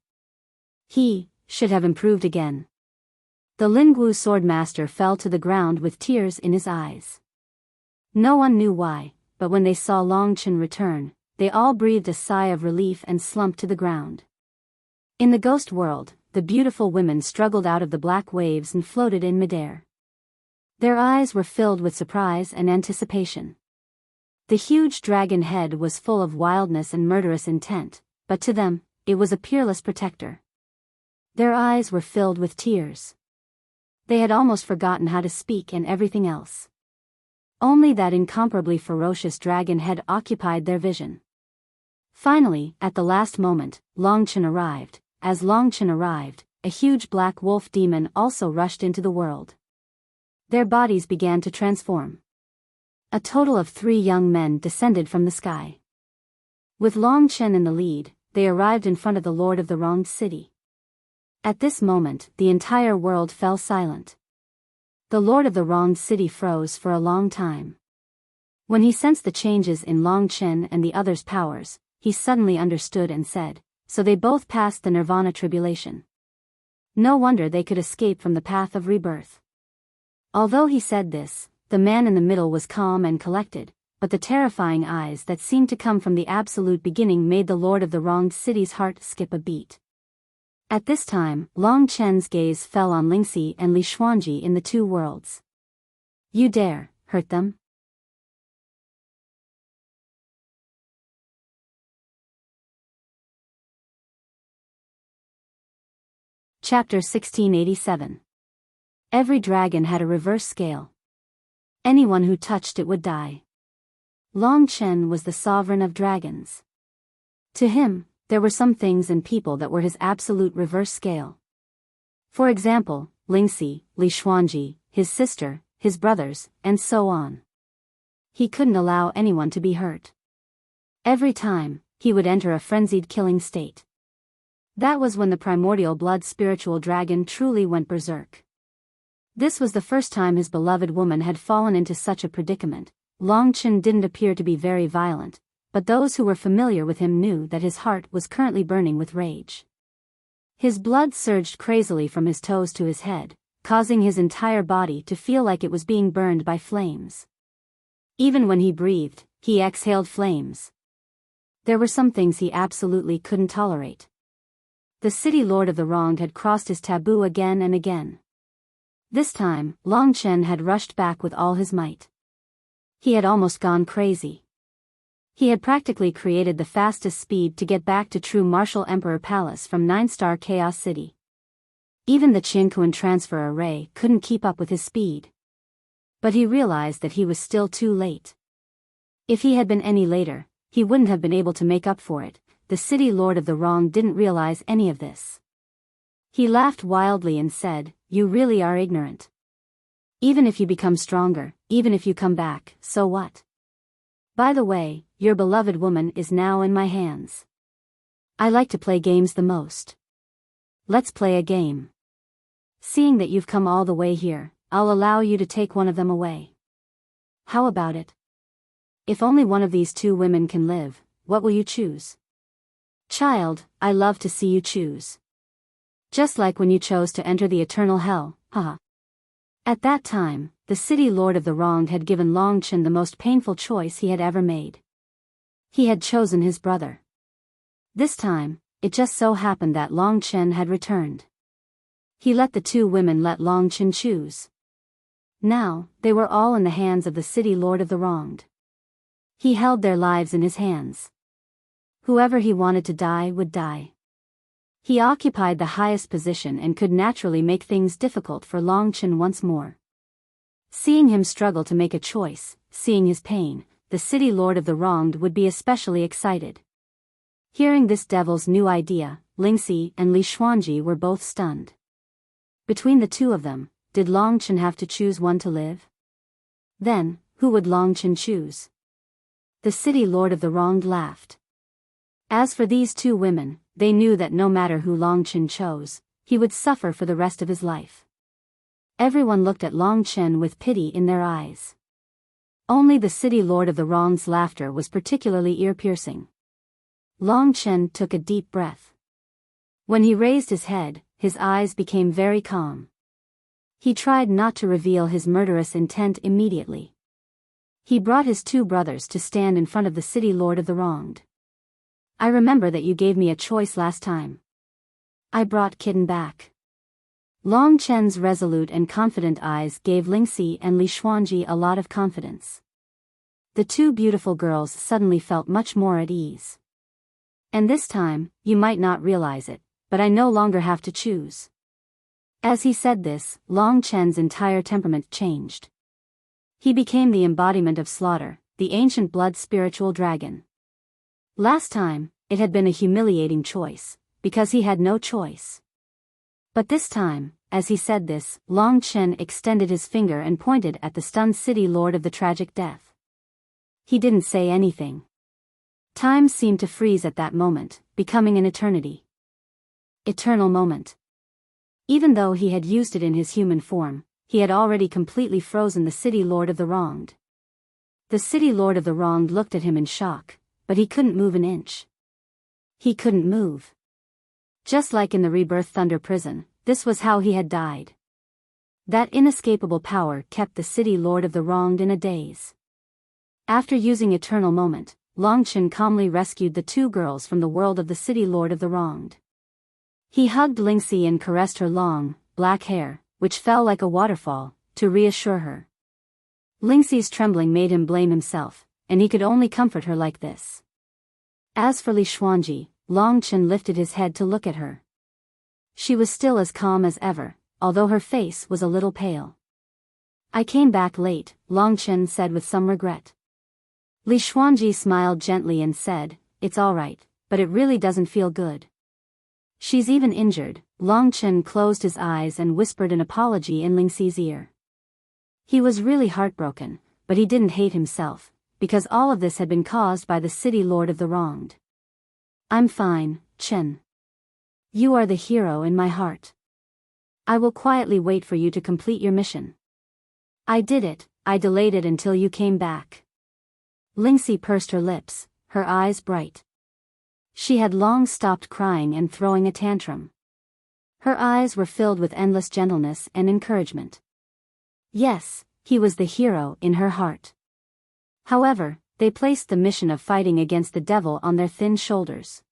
He should have improved again. The Lingwu swordmaster fell to the ground with tears in his eyes. No one knew why, but when they saw Long Chen return, they all breathed a sigh of relief and slumped to the ground. In the ghost world, the beautiful women struggled out of the black waves and floated in midair. Their eyes were filled with surprise and anticipation. The huge dragon head was full of wildness and murderous intent, but to them, it was a peerless protector. Their eyes were filled with tears. They had almost forgotten how to speak and everything else. Only that incomparably ferocious dragon head occupied their vision. Finally, at the last moment, Long Chen arrived. As Long Chen arrived, a huge black wolf demon also rushed into the world. Their bodies began to transform. A total of 3 young men descended from the sky. With Long Chen in the lead, they arrived in front of the Lord of the Wronged City. At this moment, the entire world fell silent. The Lord of the Wronged City froze for a long time. When he sensed the changes in Long Chen and the others' powers, he suddenly understood and said, "So they both passed the Nirvana tribulation. No wonder they could escape from the path of rebirth." Although he said this, the man in the middle was calm and collected, but the terrifying eyes that seemed to come from the absolute beginning made the Lord of the Wronged City's heart skip a beat. At this time, Long Chen's gaze fell on Lingxi and Li Xuanji in the two worlds. "You dare hurt them?" Chapter 1687. Every dragon had a reverse scale. Anyone who touched it would die. Long Chen was the sovereign of dragons. To him, there were some things and people that were his absolute reverse scale. For example, Lingxi, Li Xuanji, his sister, his brothers, and so on. He couldn't allow anyone to be hurt. Every time, he would enter a frenzied killing state. That was when the primordial blood spiritual dragon truly went berserk. This was the first time his beloved woman had fallen into such a predicament. Long Chen didn't appear to be very violent, but those who were familiar with him knew that his heart was currently burning with rage. His blood surged crazily from his toes to his head, causing his entire body to feel like it was being burned by flames. Even when he breathed, he exhaled flames. There were some things he absolutely couldn't tolerate. The city lord of the wronged had crossed his taboo again and again. This time, Long Chen had rushed back with all his might. He had almost gone crazy. He had practically created the fastest speed to get back to true Martial Emperor Palace from 9-star Chaos City. Even the Qingquan transfer array couldn't keep up with his speed. But he realized that he was still too late. If he had been any later, he wouldn't have been able to make up for it. The city lord of the wrong didn't realize any of this. He laughed wildly and said, "You really are ignorant. Even if you become stronger, even if you come back, so what? By the way, your beloved woman is now in my hands. I like to play games the most. Let's play a game. Seeing that you've come all the way here, I'll allow you to take one of them away. How about it? If only one of these two women can live, what will you choose? Child, I love to see you choose. Just like when you chose to enter the eternal hell, haha." At that time, the city lord of the wronged had given Long Chen the most painful choice he had ever made. He had chosen his brother. This time, it just so happened that Long Chen had returned. He let the two women let Long Chen choose. Now, they were all in the hands of the city lord of the wronged. He held their lives in his hands. Whoever he wanted to die would die. He occupied the highest position and could naturally make things difficult for Long Chen once more. Seeing him struggle to make a choice, seeing his pain, the city lord of the wronged would be especially excited. Hearing this devil's new idea, Lingxi and Li Xuanji were both stunned. Between the two of them, did Long Chen have to choose one to live? Then, who would Long Chen choose? The city lord of the wronged laughed. As for these two women, they knew that no matter who Long Chen chose, he would suffer for the rest of his life. Everyone looked at Long Chen with pity in their eyes. Only the city lord of the wronged's laughter was particularly ear-piercing. Long Chen took a deep breath. When he raised his head, his eyes became very calm. He tried not to reveal his murderous intent immediately. He brought his two brothers to stand in front of the city lord of the wronged. "I remember that you gave me a choice last time. I brought Kitten back." Long Chen's resolute and confident eyes gave Lingxi and Li Xuanji a lot of confidence. The two beautiful girls suddenly felt much more at ease. "And this time, you might not realize it, but I no longer have to choose." As he said this, Long Chen's entire temperament changed. He became the embodiment of slaughter, the ancient blood spiritual dragon. Last time, it had been a humiliating choice, because he had no choice. But this time, as he said this, Long Chen extended his finger and pointed at the stunned city lord of the tragic death. He didn't say anything. Time seemed to freeze at that moment, becoming an eternity. Eternal moment. Even though he had used it in his human form, he had already completely frozen the city lord of the wronged. The city lord of the wronged looked at him in shock, but he couldn't move an inch. He couldn't move. Just like in the Rebirth Thunder prison, this was how he had died. That inescapable power kept the city lord of the wronged in a daze. After using Eternal Moment, Long Chen calmly rescued the two girls from the world of the city lord of the wronged. He hugged Lingxi and caressed her long, black hair, which fell like a waterfall, to reassure her. Lingxi's trembling made him blame himself, and he could only comfort her like this. As for Li Xuanji, Long Chen lifted his head to look at her. She was still as calm as ever, although her face was a little pale. "I came back late," Long Chen said with some regret. Li Xuanji smiled gently and said, "It's all right, but it really doesn't feel good. She's even injured." Long Chen closed his eyes and whispered an apology in Lingxi's ear. He was really heartbroken, but he didn't hate himself, because all of this had been caused by the city lord of the wronged. "I'm fine, Chen. You are the hero in my heart. I will quietly wait for you to complete your mission. I did it, I delayed it until you came back." Lingxi pursed her lips, her eyes bright. She had long stopped crying and throwing a tantrum. Her eyes were filled with endless gentleness and encouragement. Yes, he was the hero in her heart. However, they placed the mission of fighting against the devil on their thin shoulders.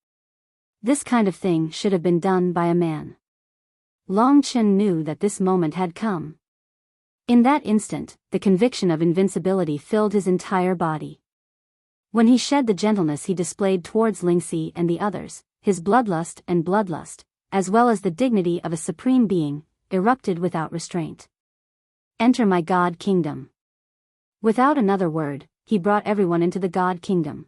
This kind of thing should have been done by a man. Long Chen knew that this moment had come. In that instant, the conviction of invincibility filled his entire body. When he shed the gentleness he displayed towards Lingxi and the others, his bloodlust, as well as the dignity of a supreme being, erupted without restraint. "Enter my God kingdom." Without another word, he brought everyone into the God Kingdom.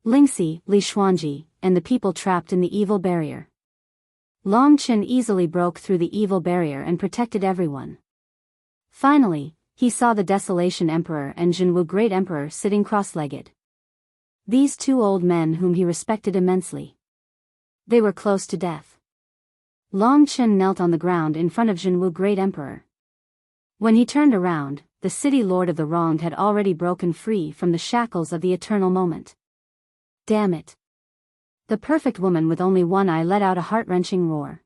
Lingxi, Li Xuanji, and the people trapped in the evil barrier. Long Chen easily broke through the evil barrier and protected everyone. Finally, he saw the Desolation Emperor and Jinwu Great Emperor sitting cross-legged. These two old men whom he respected immensely. They were close to death. Long Chen knelt on the ground in front of Jinwu Great Emperor. When he turned around, the city lord of the wronged had already broken free from the shackles of the eternal moment. Damn it! The perfect woman with only one eye let out a heart-wrenching roar.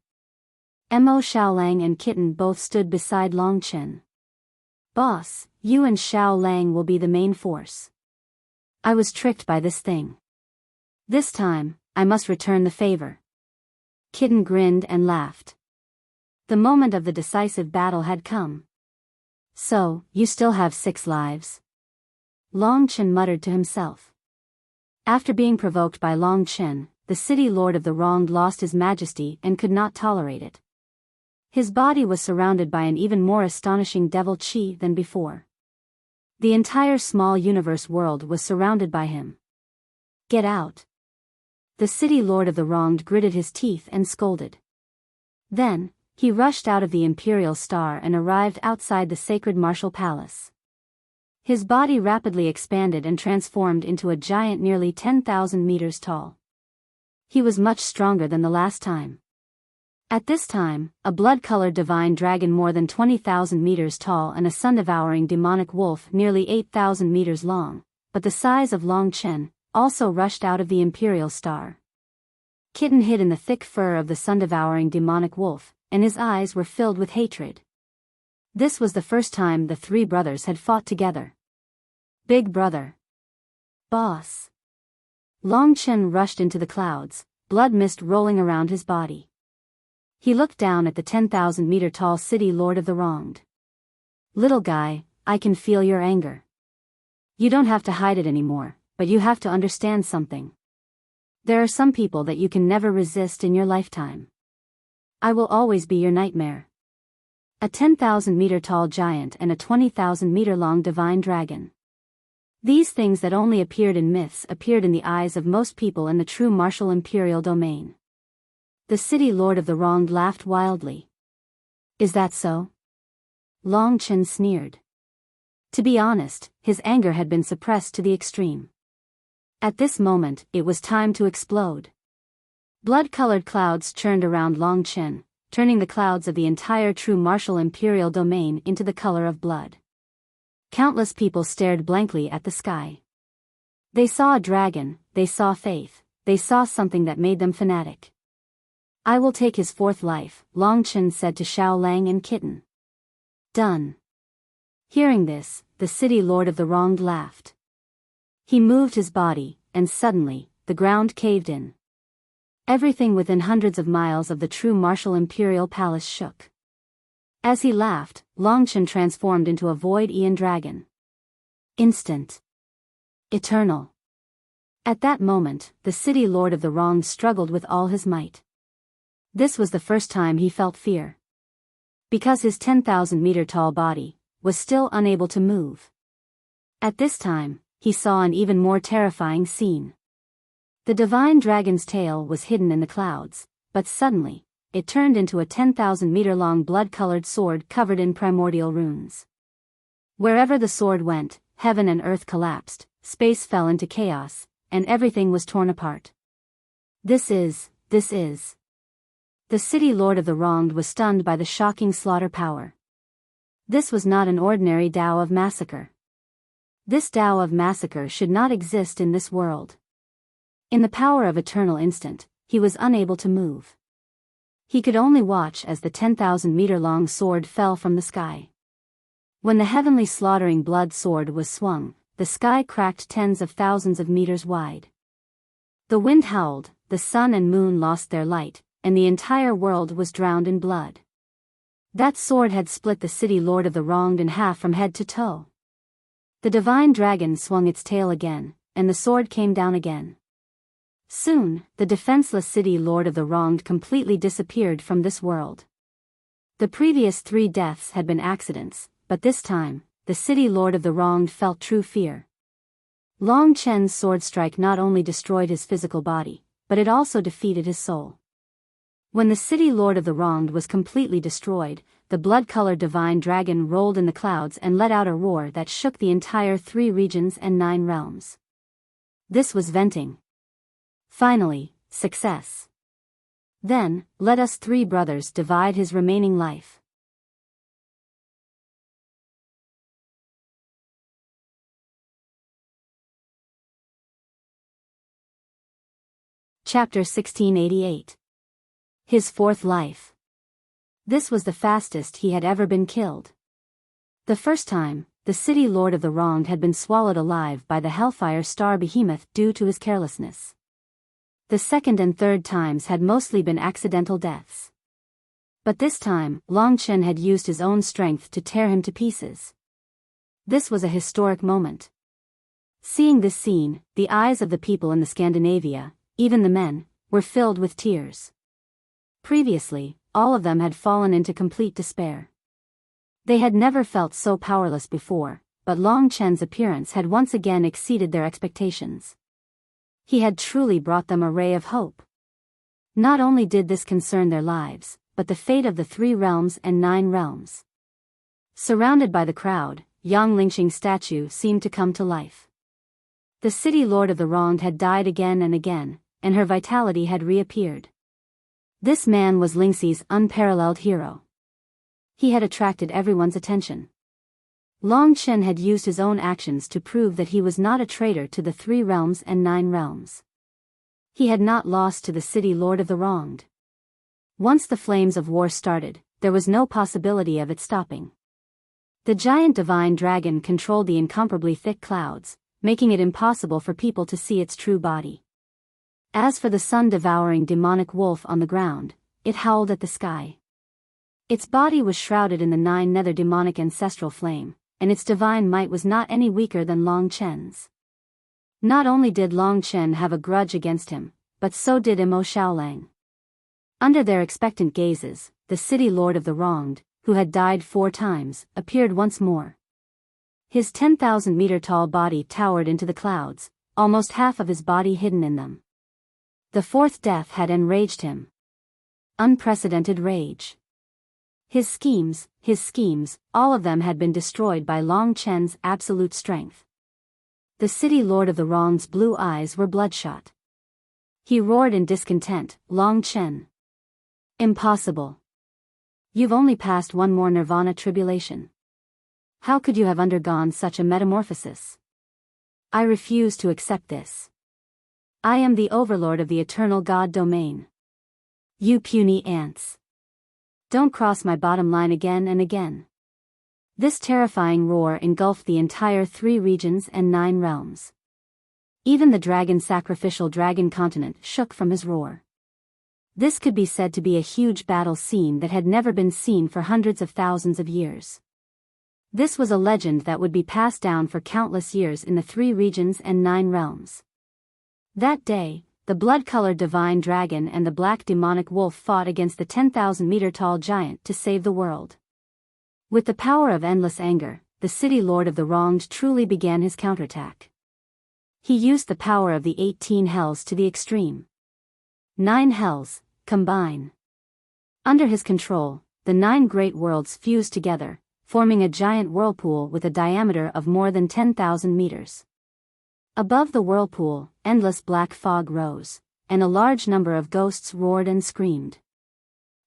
Mo Xiaolang and Kitten both stood beside Long Chen. Boss, you and Xiaolang will be the main force. I was tricked by this thing. This time, I must return the favor. Kitten grinned and laughed. The moment of the decisive battle had come. So, you still have 6 lives? Long Chen muttered to himself. After being provoked by Long Chen, the city lord of the wronged lost his majesty and could not tolerate it. His body was surrounded by an even more astonishing devil chi than before. The entire small universe world was surrounded by him. Get out! The city lord of the wronged gritted his teeth and scolded. Then, he rushed out of the Imperial Star and arrived outside the sacred martial palace. His body rapidly expanded and transformed into a giant nearly 10,000 meters tall. He was much stronger than the last time. At this time, a blood-colored divine dragon more than 20,000 meters tall and a sun-devouring demonic wolf nearly 8,000 meters long, but the size of Long Chen, also rushed out of the Imperial Star. Kitten hid in the thick fur of the sun-devouring demonic wolf, and his eyes were filled with hatred. This was the first time the 3 brothers had fought together. Big brother. Boss. Long Chen rushed into the clouds, blood mist rolling around his body. He looked down at the 10,000-meter tall city lord of the wronged. Little guy, I can feel your anger. You don't have to hide it anymore, but you have to understand something. There are some people that you can never resist in your lifetime. I will always be your nightmare. A 10,000-meter tall giant and a 20,000-meter long divine dragon. These things that only appeared in myths appeared in the eyes of most people in the true martial imperial domain. The city lord of the wronged laughed wildly. Is that so? Long Chen sneered. To be honest, his anger had been suppressed to the extreme. At this moment, it was time to explode. Blood-colored clouds churned around Long Chen, turning the clouds of the entire true martial imperial domain into the color of blood. Countless people stared blankly at the sky. They saw a dragon, they saw faith, they saw something that made them fanatic. I will take his 4th life, Long Chen said to Xiaolang and Kitten. Done. Hearing this, the city lord of the wronged laughed. He moved his body, and suddenly, the ground caved in. Everything within hundreds of miles of the true martial imperial palace shook. As he laughed, Long Chen transformed into a void Aeon dragon. Instant. Eternal. At that moment, the city lord of the wronged struggled with all his might. This was the first time he felt fear. Because his 10,000-meter tall body was still unable to move. At this time, he saw an even more terrifying scene. The divine dragon's tail was hidden in the clouds, but suddenly, it turned into a 10,000-meter-long blood-colored sword covered in primordial runes. Wherever the sword went, heaven and earth collapsed, space fell into chaos, and everything was torn apart. This is. The city lord of the wronged was stunned by the shocking slaughter power. This was not an ordinary Tao of massacre. This Tao of massacre should not exist in this world. In the power of eternal instant, he was unable to move. He could only watch as the 10,000-meter-long sword fell from the sky. When the heavenly slaughtering blood sword was swung, the sky cracked tens of thousands of meters wide. The wind howled, the sun and moon lost their light, and the entire world was drowned in blood. That sword had split the city lord of the wronged in half from head to toe. The divine dragon swung its tail again, and the sword came down again. Soon, the defenseless city lord of the wronged completely disappeared from this world. The previous 3 deaths had been accidents, but this time, the city lord of the wronged felt true fear. Long Chen's sword strike not only destroyed his physical body, but it also defeated his soul. When the city lord of the wronged was completely destroyed, the blood-colored divine dragon rolled in the clouds and let out a roar that shook the entire 3 regions and 9 realms. This was venting. Finally, success. Then, let us 3 brothers divide his remaining life. Chapter 1688. His 4th life. This was the fastest he had ever been killed. The first time, the city lord of the wronged had been swallowed alive by the hellfire star behemoth due to his carelessness. The second and third times had mostly been accidental deaths. But this time, Long Chen had used his own strength to tear him to pieces. This was a historic moment. Seeing this scene, the eyes of the people in the Scandinavia, even the men, were filled with tears. Previously, all of them had fallen into complete despair. They had never felt so powerless before, but Long Chen's appearance had once again exceeded their expectations. He had truly brought them a ray of hope. Not only did this concern their lives, but the fate of the 3 realms and 9 realms. Surrounded by the crowd, Yang Lingxing's statue seemed to come to life. The city lord of the wronged had died again and again, and her vitality had reappeared. This man was Lingxi's unparalleled hero. He had attracted everyone's attention. Long Chen had used his own actions to prove that he was not a traitor to the 3 realms and 9 realms. He had not lost to the city lord of the wronged. Once the flames of war started, there was no possibility of it stopping. The giant divine dragon controlled the incomparably thick clouds, making it impossible for people to see its true body. As for the sun-devouring demonic wolf on the ground, it howled at the sky. Its body was shrouded in the 9 nether demonic ancestral flame, and its divine might was not any weaker than Long Chen's. Not only did Long Chen have a grudge against him, but so did Imo Xiaolang. Under their expectant gazes, the city lord of the wronged, who had died 4 times, appeared once more. His 10,000-meter-tall body towered into the clouds, almost half of his body hidden in them. The 4th death had enraged him. Unprecedented rage. His schemes, all of them had been destroyed by Long Chen's absolute strength. The city lord of the wronged's blue eyes were bloodshot. He roared in discontent, "Long Chen! Impossible! You've only passed one more nirvana tribulation. How could you have undergone such a metamorphosis? I refuse to accept this. I am the overlord of the eternal God domain. You puny ants. Don't cross my bottom line again and again." This terrifying roar engulfed the entire 3 regions and 9 realms. Even the sacrificial dragon continent shook from his roar. This could be said to be a huge battle scene that had never been seen for hundreds of thousands of years. This was a legend that would be passed down for countless years in the 3 regions and 9 realms. That day, the blood-colored divine dragon and the black demonic wolf fought against the 10,000-meter-tall giant to save the world. With the power of endless anger, the city lord of the wronged truly began his counterattack. He used the power of the 18 hells to the extreme. 9 hells, combine. Under his control, the 9 great worlds fused together, forming a giant whirlpool with a diameter of more than 10,000 meters. Above the whirlpool, endless black fog rose, and a large number of ghosts roared and screamed.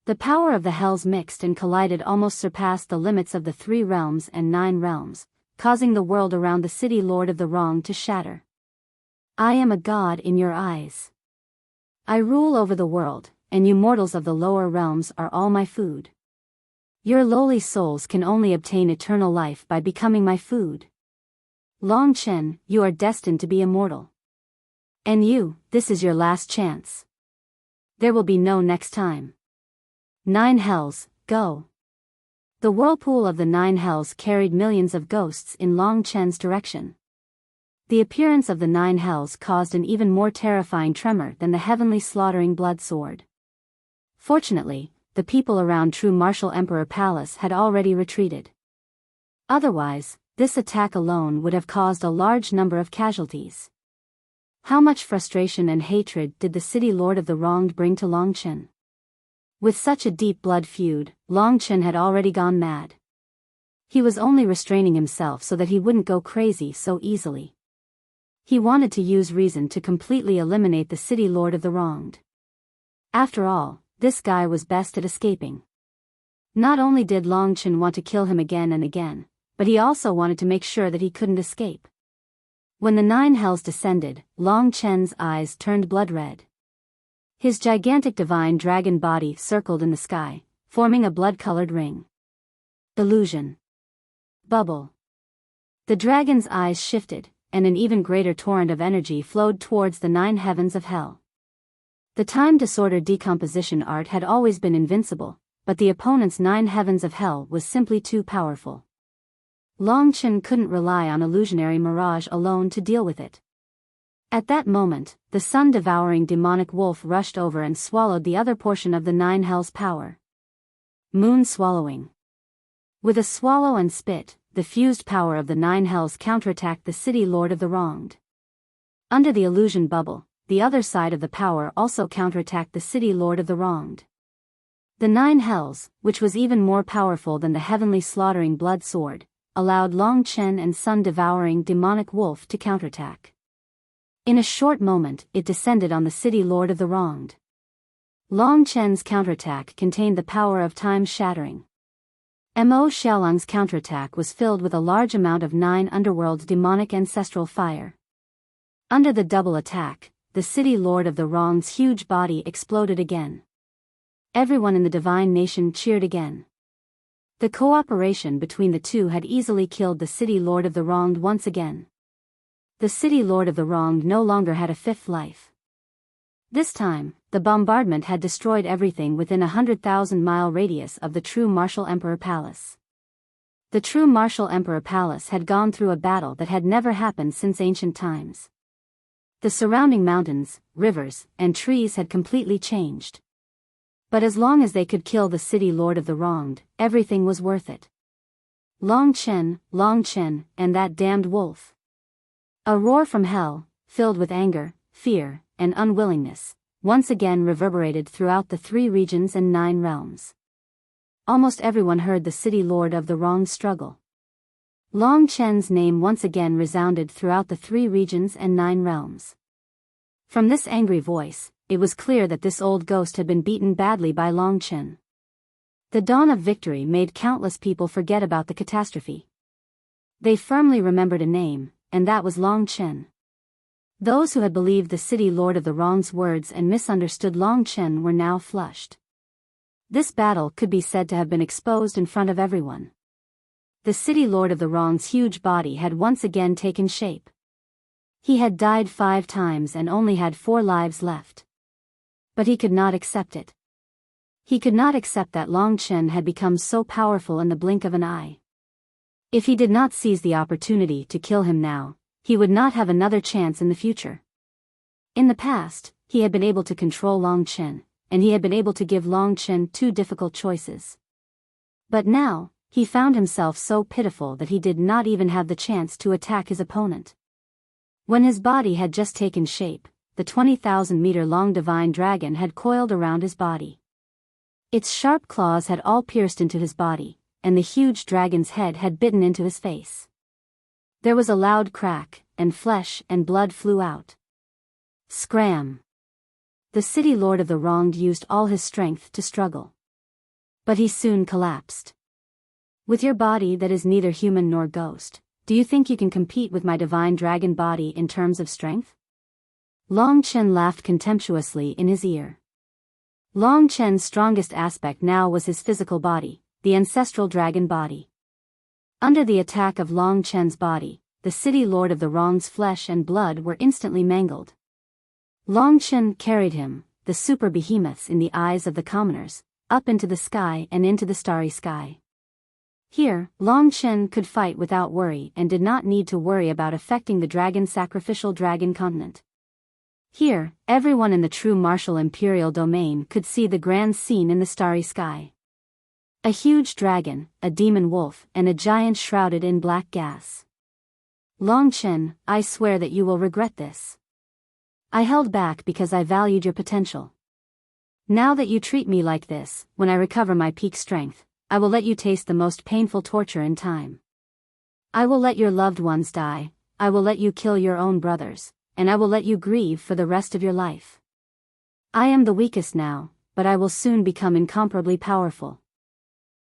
The power of the hells mixed and collided almost surpassed the limits of the 3 realms and 9 realms, causing the world around the city lord of the wronged to shatter. I am a god in your eyes. I rule over the world, and you mortals of the lower realms are all my food. Your lowly souls can only obtain eternal life by becoming my food. Long Chen, you are destined to be immortal. And you, this is your last chance. There will be no next time. 9 hells, go. The whirlpool of the 9 hells carried millions of ghosts in Long Chen's direction. The appearance of the 9 hells caused an even more terrifying tremor than the heavenly slaughtering blood sword. Fortunately, the people around True Martial Emperor Palace had already retreated. Otherwise, this attack alone would have caused a large number of casualties. How much frustration and hatred did the city lord of the wronged bring to Longchen? With such a deep blood feud, Longchen had already gone mad. He was only restraining himself so that he wouldn't go crazy so easily. He wanted to use reason to completely eliminate the city lord of the wronged. After all, this guy was best at escaping. Not only did Longchen want to kill him again and again, but he also wanted to make sure that he couldn't escape. When the 9 hells descended, Longchen's eyes turned blood red. His gigantic divine dragon body circled in the sky, forming a blood-colored ring. Illusion. Bubble. The dragon's eyes shifted, and an even greater torrent of energy flowed towards the 9 heavens of hell. The time disorder decomposition art had always been invincible, but the opponent's 9 heavens of hell was simply too powerful. Longchen couldn't rely on illusionary mirage alone to deal with it. At that moment, the sun-devouring demonic wolf rushed over and swallowed the other portion of the 9 hells' power. Moon swallowing. With a swallow and spit, the fused power of the 9 hells counterattacked the city lord of the wronged. Under the illusion bubble, the other side of the power also counterattacked the city lord of the wronged. The 9 hells, which was even more powerful than the heavenly slaughtering blood sword, allowed Longchen and sun-devouring demonic wolf to counterattack. In a short moment, it descended on the city lord of the wronged. Longchen's counterattack contained the power of time-shattering. Mo Xiaolang's counterattack was filled with a large amount of 9 underworld demonic ancestral fire. Under the double attack, the city lord of the wronged's huge body exploded again. Everyone in the divine nation cheered again. The cooperation between the two had easily killed the city lord of the wronged once again. The city lord of the wronged no longer had a 5th life. This time, the bombardment had destroyed everything within a 100,000-mile radius of the true Martial Emperor Palace. The true Martial Emperor Palace had gone through a battle that had never happened since ancient times. The surrounding mountains, rivers, and trees had completely changed. But as long as they could kill the city lord of the wronged, everything was worth it. Longchen, and that damned wolf. A roar from hell, filled with anger, fear, and unwillingness, once again reverberated throughout the 3 regions and 9 realms. Almost everyone heard the city lord of the wronged struggle. Longchen's name once again resounded throughout the 3 regions and 9 realms. From this angry voice, it was clear that this old ghost had been beaten badly by Longchen. The dawn of victory made countless people forget about the catastrophe. They firmly remembered a name, and that was Longchen. Those who had believed the city lord of the wronged's words and misunderstood Longchen were now flushed. This battle could be said to have been exposed in front of everyone. The city lord of the wronged's huge body had once again taken shape. He had died 5 times and only had 4 lives left. But he could not accept it. He could not accept that Longchen had become so powerful in the blink of an eye. If he did not seize the opportunity to kill him now, he would not have another chance in the future. In the past, he had been able to control Longchen, and he had been able to give Longchen 2 difficult choices. But now, he found himself so pitiful that he did not even have the chance to attack his opponent. When his body had just taken shape, the 20,000-meter-long divine dragon had coiled around his body. Its sharp claws had all pierced into his body, and the huge dragon's head had bitten into his face. There was a loud crack, and flesh and blood flew out. Scram! The city lord of the wronged used all his strength to struggle. But he soon collapsed. With your body that is neither human nor ghost, do you think you can compete with my divine dragon body in terms of strength? Longchen laughed contemptuously in his ear. Longchen's strongest aspect now was his physical body, the ancestral dragon body. Under the attack of Longchen's body, the city lord of the wronged's flesh and blood were instantly mangled. Longchen carried him, the super behemoths in the eyes of the commoners, up into the sky and into the starry sky. Here, Longchen could fight without worry and did not need to worry about affecting the dragon-sacrificial dragon continent. Here, everyone in the true martial imperial domain could see the grand scene in the starry sky. A huge dragon, a demon wolf, and a giant shrouded in black gas. Long Chen, I swear that you will regret this. I held back because I valued your potential. Now that you treat me like this, when I recover my peak strength, I will let you taste the most painful torture in time. I will let your loved ones die, I will let you kill your own brothers, and I will let you grieve for the rest of your life. I am the weakest now, but I will soon become incomparably powerful.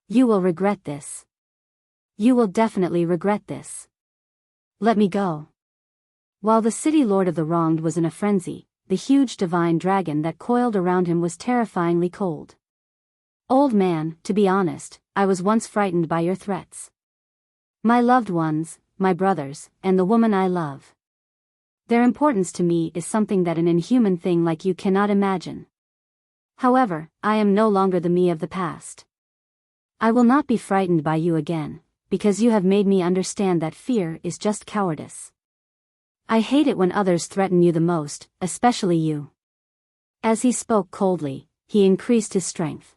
You will regret this. You will definitely regret this. Let me go. While the city lord of the wronged was in a frenzy, the huge divine dragon that coiled around him was terrifyingly cold. Old man, to be honest, I was once frightened by your threats. My loved ones, my brothers, and the woman I love. Their importance to me is something that an inhuman thing like you cannot imagine. However, I am no longer the me of the past. I will not be frightened by you again, because you have made me understand that fear is just cowardice. I hate it when others threaten you the most, especially you. As he spoke coldly, he increased his strength.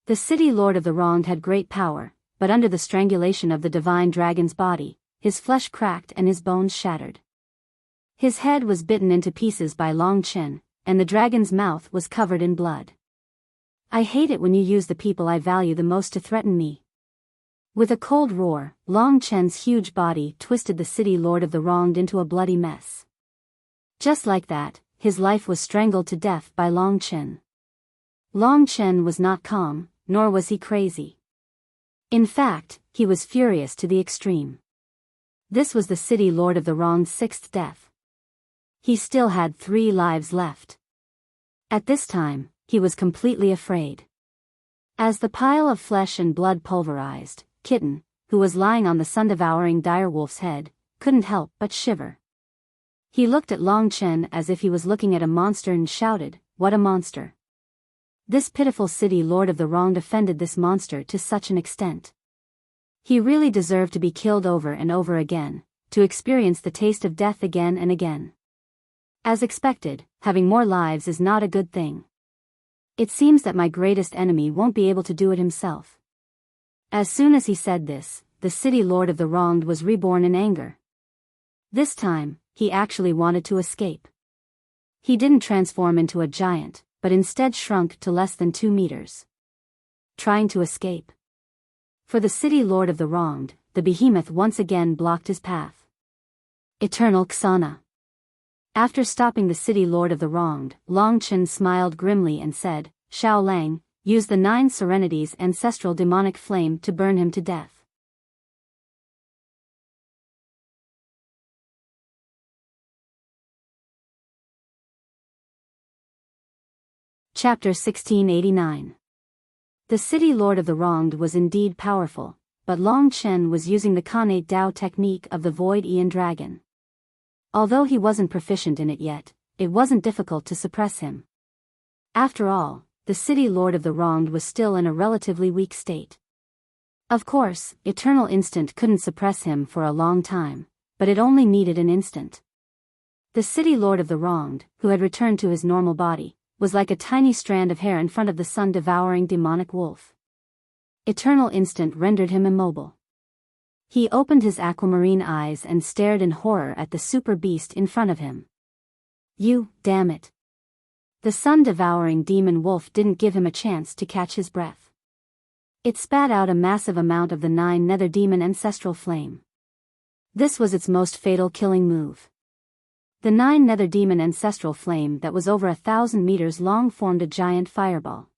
The city lord of the wronged had great power, but under the strangulation of the divine dragon's body, his flesh cracked and his bones shattered. His head was bitten into pieces by Long Chen, and the dragon's mouth was covered in blood. I hate it when you use the people I value the most to threaten me. With a cold roar, Long Chen's huge body twisted the city lord of the wronged into a bloody mess. Just like that, his life was strangled to death by Long Chen. Long Chen was not calm, nor was he crazy. In fact, he was furious to the extreme. This was the city lord of the wronged's sixth death. He still had 3 lives left. At this time, he was completely afraid. As the pile of flesh and blood pulverized, Kitten, who was lying on the sun-devouring direwolf's head, couldn't help but shiver. He looked at Long Chen as if he was looking at a monster and shouted, "What a monster!" This pitiful city lord of the wronged offended this monster to such an extent. He really deserved to be killed over and over again, to experience the taste of death again and again. As expected, having more lives is not a good thing. It seems that my greatest enemy won't be able to do it himself. As soon as he said this, the city lord of the wronged was reborn in anger. This time, he actually wanted to escape. He didn't transform into a giant, but instead shrunk to less than 2 meters. Trying to escape. For the city lord of the wronged, the behemoth once again blocked his path. Eternal Xana. After stopping the city lord of the wronged, Long Chen smiled grimly and said, "Xiao Lang, use the 9 Serenities' ancestral demonic flame to burn him to death." Chapter 1689. The city lord of the wronged was indeed powerful, but Long Chen was using the Khanate Dao technique of the Void Aeon Dragon. Although he wasn't proficient in it yet, it wasn't difficult to suppress him. After all, the city lord of the wronged was still in a relatively weak state. Of course, Eternal Instant couldn't suppress him for a long time, but it only needed an instant. The city lord of the wronged, who had returned to his normal body, was like a tiny strand of hair in front of the sun-devouring demonic wolf. Eternal Instant rendered him immobile. He opened his aquamarine eyes and stared in horror at the super beast in front of him. You, damn it. The sun-devouring demon wolf didn't give him a chance to catch his breath. It spat out a massive amount of the 9 nether demon ancestral flame. This was its most fatal killing move. The 9 nether demon ancestral flame that was over 1,000 meters long formed a giant fireball.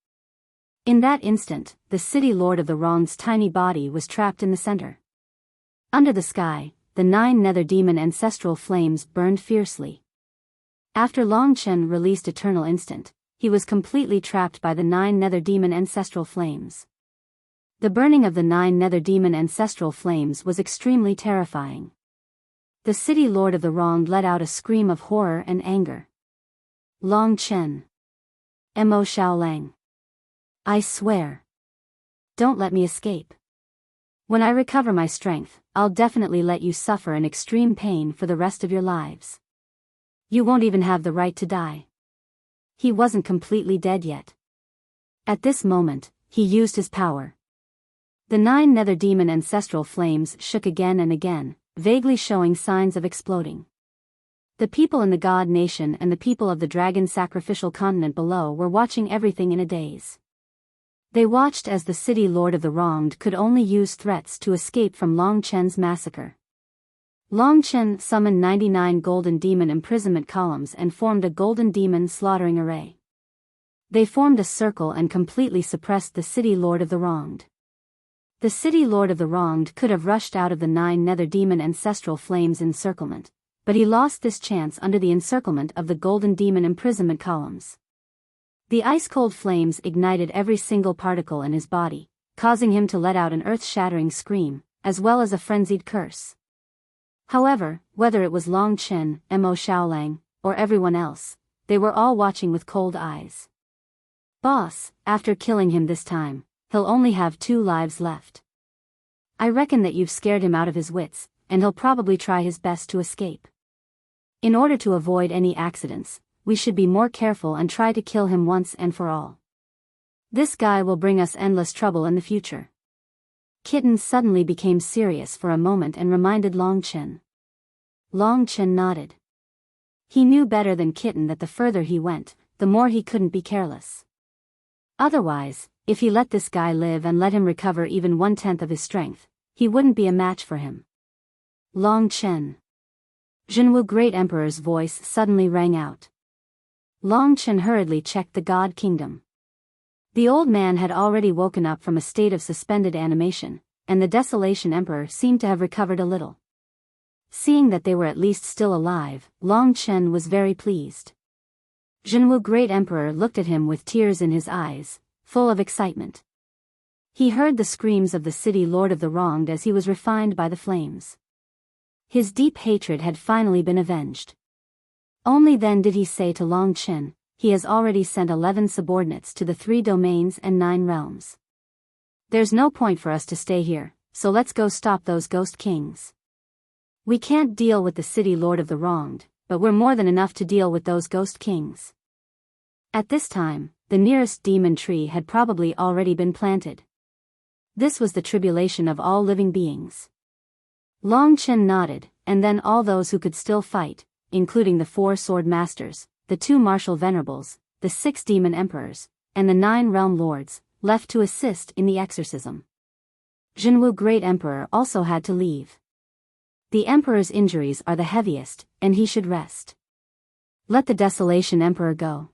In that instant, the city lord of the wronged's tiny body was trapped in the center. Under the sky, the 9 nether demon ancestral flames burned fiercely. After Long Chen released Eternal Instant, he was completely trapped by the 9 nether demon ancestral flames. The burning of the 9 nether demon ancestral flames was extremely terrifying. The city lord of the wronged let out a scream of horror and anger. Long Chen. Mo Xiaolang. I swear. Don't let me escape. When I recover my strength, I'll definitely let you suffer in extreme pain for the rest of your lives. You won't even have the right to die. He wasn't completely dead yet. At this moment, he used his power, The 9 nether demon ancestral flames shook again and again, vaguely showing signs of exploding. The people in the god nation and the people of the dragon sacrificial continent below were watching everything in a daze. They watched as the city lord of the wronged could only use threats to escape from Long Chen's massacre. Long Chen summoned 99 golden demon imprisonment columns and formed a golden demon slaughtering array. They formed a circle and completely suppressed the city lord of the wronged. The city lord of the wronged could have rushed out of the 9 nether demon ancestral flames encirclement, but he lost this chance under the encirclement of the golden demon imprisonment columns. The ice-cold flames ignited every single particle in his body, causing him to let out an earth-shattering scream, as well as a frenzied curse. However, whether it was Long Chen, Mo Xiaolang, or everyone else, they were all watching with cold eyes. Boss, after killing him this time, he'll only have 2 lives left. I reckon that you've scared him out of his wits, and he'll probably try his best to escape. In order to avoid any accidents, we should be more careful and try to kill him once and for all. This guy will bring us endless trouble in the future. Kitten suddenly became serious for a moment and reminded Long Chen. Long Chen nodded. He knew better than Kitten that the further he went, the more he couldn't be careless. Otherwise, if he let this guy live and let him recover even 1/10 of his strength, he wouldn't be a match for him. Long Chen. Jinwu Great Emperor's voice suddenly rang out. Long Chen hurriedly checked the God Kingdom. The old man had already woken up from a state of suspended animation, and the Desolation Emperor seemed to have recovered a little. Seeing that they were at least still alive, Long Chen was very pleased. Jinwu Great Emperor looked at him with tears in his eyes, full of excitement. He heard the screams of the city lord of the wronged as he was refined by the flames. His deep hatred had finally been avenged. Only then did he say to Long Chen, he has already sent 11 subordinates to the 3 domains and 9 realms. There's no point for us to stay here, so let's go stop those ghost kings. We can't deal with the city lord of the wronged, but we're more than enough to deal with those ghost kings. At this time, the nearest demon tree had probably already been planted. This was the tribulation of all living beings. Long Chen nodded, and then all those who could still fight, including the 4 sword masters, the 2 martial venerables, the 6 demon emperors, and the 9 realm lords, left to assist in the exorcism. Jinwu Great Emperor also had to leave. The emperor's injuries are the heaviest, and he should rest. Let the Desolation Emperor go.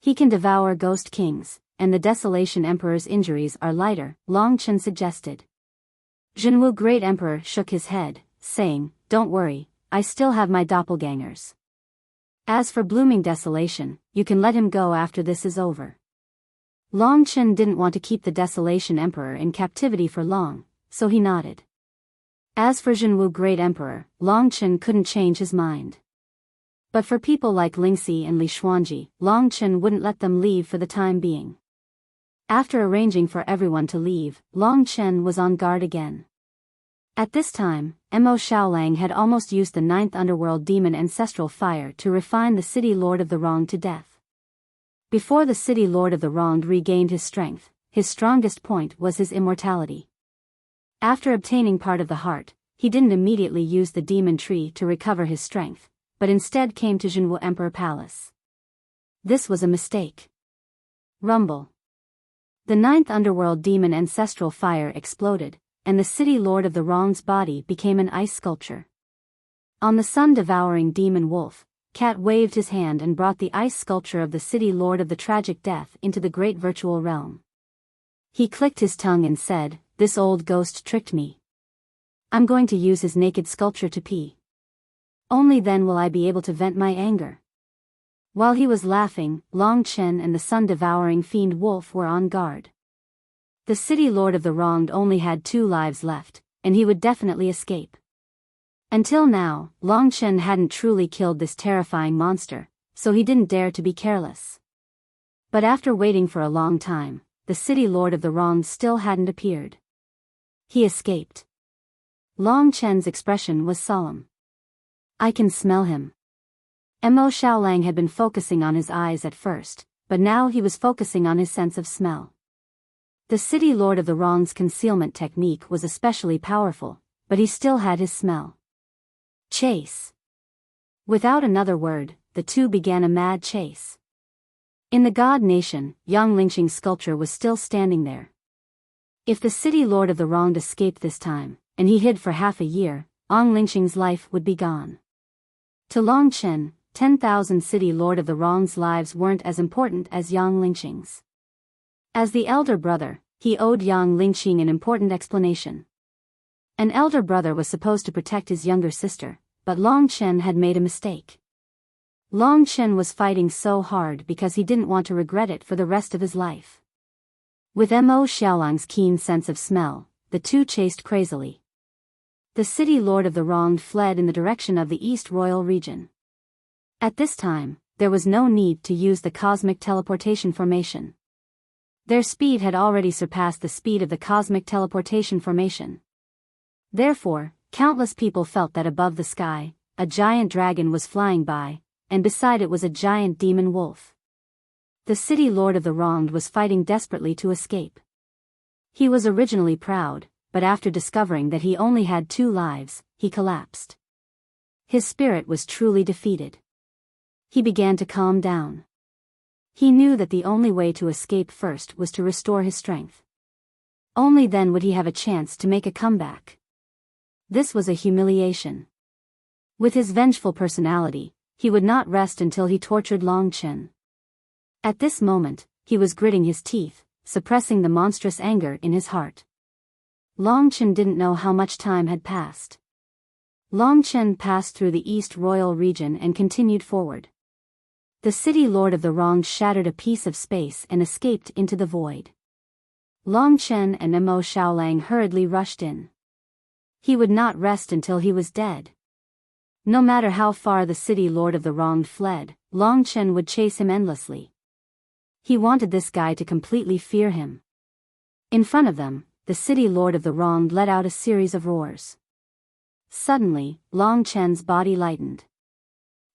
He can devour ghost kings, and the Desolation Emperor's injuries are lighter, Long Chen suggested. Jinwu Great Emperor shook his head, saying, Don't worry, I still have my doppelgangers. As for Blooming Desolation, you can let him go after this is over. Long Chen didn't want to keep the Desolation Emperor in captivity for long, so he nodded. As for Jinwu Great Emperor, Long Chen couldn't change his mind. But for people like Lingxi and Li Xuanji, Long Chen wouldn't let them leave for the time being. After arranging for everyone to leave, Long Chen was on guard again. At this time, Mo Xiaolang had almost used the 9th underworld demon ancestral fire to refine the city lord of the wronged to death. Before the city lord of the wronged regained his strength, his strongest point was his immortality. After obtaining part of the heart, he didn't immediately use the demon tree to recover his strength, but instead came to Jinwu Emperor Palace. This was a mistake. Rumble. The 9th underworld demon ancestral fire exploded, and the city lord of the wronged's body became an ice sculpture. On the sun-devouring demon wolf, Cat waved his hand and brought the ice sculpture of the city lord of the tragic death into the great virtual realm. He clicked his tongue and said, This old ghost tricked me. I'm going to use his naked sculpture to pee. Only then will I be able to vent my anger. While he was laughing, Long Chen and the sun-devouring fiend wolf were on guard. The city lord of the wronged only had 2 lives left, and he would definitely escape. Until now, Long Chen hadn't truly killed this terrifying monster, so he didn't dare to be careless. But after waiting for a long time, the city lord of the wronged still hadn't appeared. He escaped. Long Chen's expression was solemn. I can smell him. Mo Xiaolang had been focusing on his eyes at first, but now he was focusing on his sense of smell. The city lord of the wrong's concealment technique was especially powerful, but he still had his smell. Chase. Without another word, the two began a mad chase. In the god nation, Yang Lingxing's sculpture was still standing there. If the city lord of the wronged escaped this time, and he hid for half a year, Yang Lingxing's life would be gone. To Long Chen, 10,000 city lord of the wrong's lives weren't as important as Yang Lingxing's. As the elder brother, he owed Yang Lingxing an important explanation. An elder brother was supposed to protect his younger sister, but Long Chen had made a mistake. Long Chen was fighting so hard because he didn't want to regret it for the rest of his life. With Mo Xiaolang's keen sense of smell, the two chased crazily. The city lord of the wronged fled in the direction of the East Royal region. At this time, there was no need to use the cosmic teleportation formation. Their speed had already surpassed the speed of the cosmic teleportation formation. Therefore, countless people felt that above the sky, a giant dragon was flying by, and beside it was a giant demon wolf. The city lord of the wronged was fighting desperately to escape. He was originally proud, but after discovering that he only had 2 lives, he collapsed. His spirit was truly defeated. He began to calm down. He knew that the only way to escape first was to restore his strength. Only then would he have a chance to make a comeback. This was a humiliation. With his vengeful personality, he would not rest until he tortured Long Chen. At this moment, he was gritting his teeth, suppressing the monstrous anger in his heart. Long Chen didn't know how much time had passed. Long Chen passed through the East Royal region and continued forward. The city lord of the wronged shattered a piece of space and escaped into the void. Long Chen and Mo Xiaolang hurriedly rushed in. He would not rest until he was dead. No matter how far the city lord of the wronged fled, Long Chen would chase him endlessly. He wanted this guy to completely fear him. In front of them, the city lord of the wronged let out a series of roars. Suddenly, Long Chen's body lightened.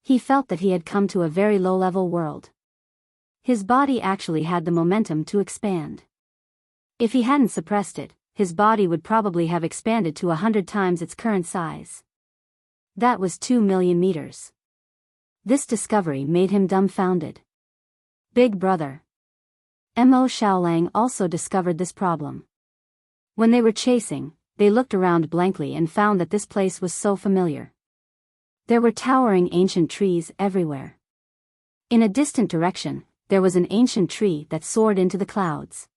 He felt that he had come to a very low-level world. His body actually had the momentum to expand. If he hadn't suppressed it, his body would probably have expanded to 100 times its current size. That was 2 million meters. This discovery made him dumbfounded. Big brother. Mo Xiaolang also discovered this problem. When they were chasing, they looked around blankly and found that this place was so familiar. There were towering ancient trees everywhere. In a distant direction, there was an ancient tree that soared into the clouds.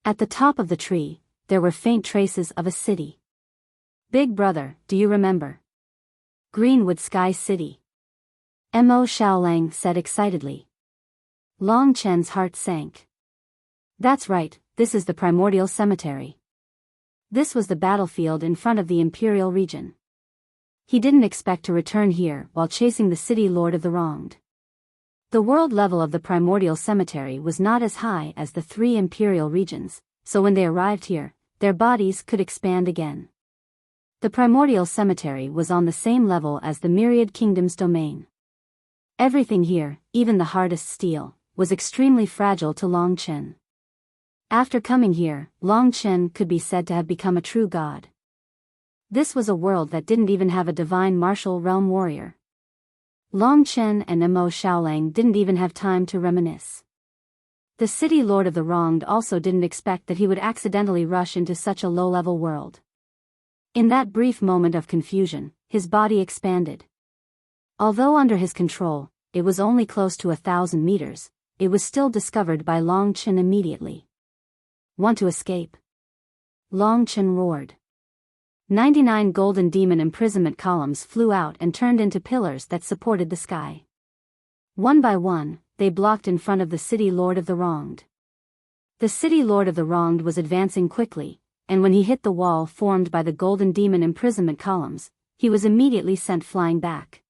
At the top of the tree, there were faint traces of a city. Big brother, do you remember? Greenwood Sky City. Mo Xiaolang said excitedly. Long Chen's heart sank. That's right, this is the primordial cemetery. This was the battlefield in front of the Imperial region. He didn't expect to return here while chasing the city lord of the wronged. The world level of the primordial cemetery was not as high as the 3 Imperial regions, so when they arrived here, their bodies could expand again. The primordial cemetery was on the same level as the Myriad Kingdom's domain. Everything here, even the hardest steel, was extremely fragile to Long Chen. After coming here, Long Chen could be said to have become a true god. This was a world that didn't even have a divine martial realm warrior. Long Chen and Mo Xiaolang didn't even have time to reminisce. The city lord of the wronged also didn't expect that he would accidentally rush into such a low-level world. In that brief moment of confusion, his body expanded. Although under his control, it was only close to 1,000 meters, it was still discovered by Long Chen immediately. Want to escape? Long Chen roared. 99 golden demon imprisonment columns flew out and turned into pillars that supported the sky. One by one, they blocked in front of the city lord of the wronged. The city lord of the wronged was advancing quickly, and when he hit the wall formed by the golden demon imprisonment columns, he was immediately sent flying back.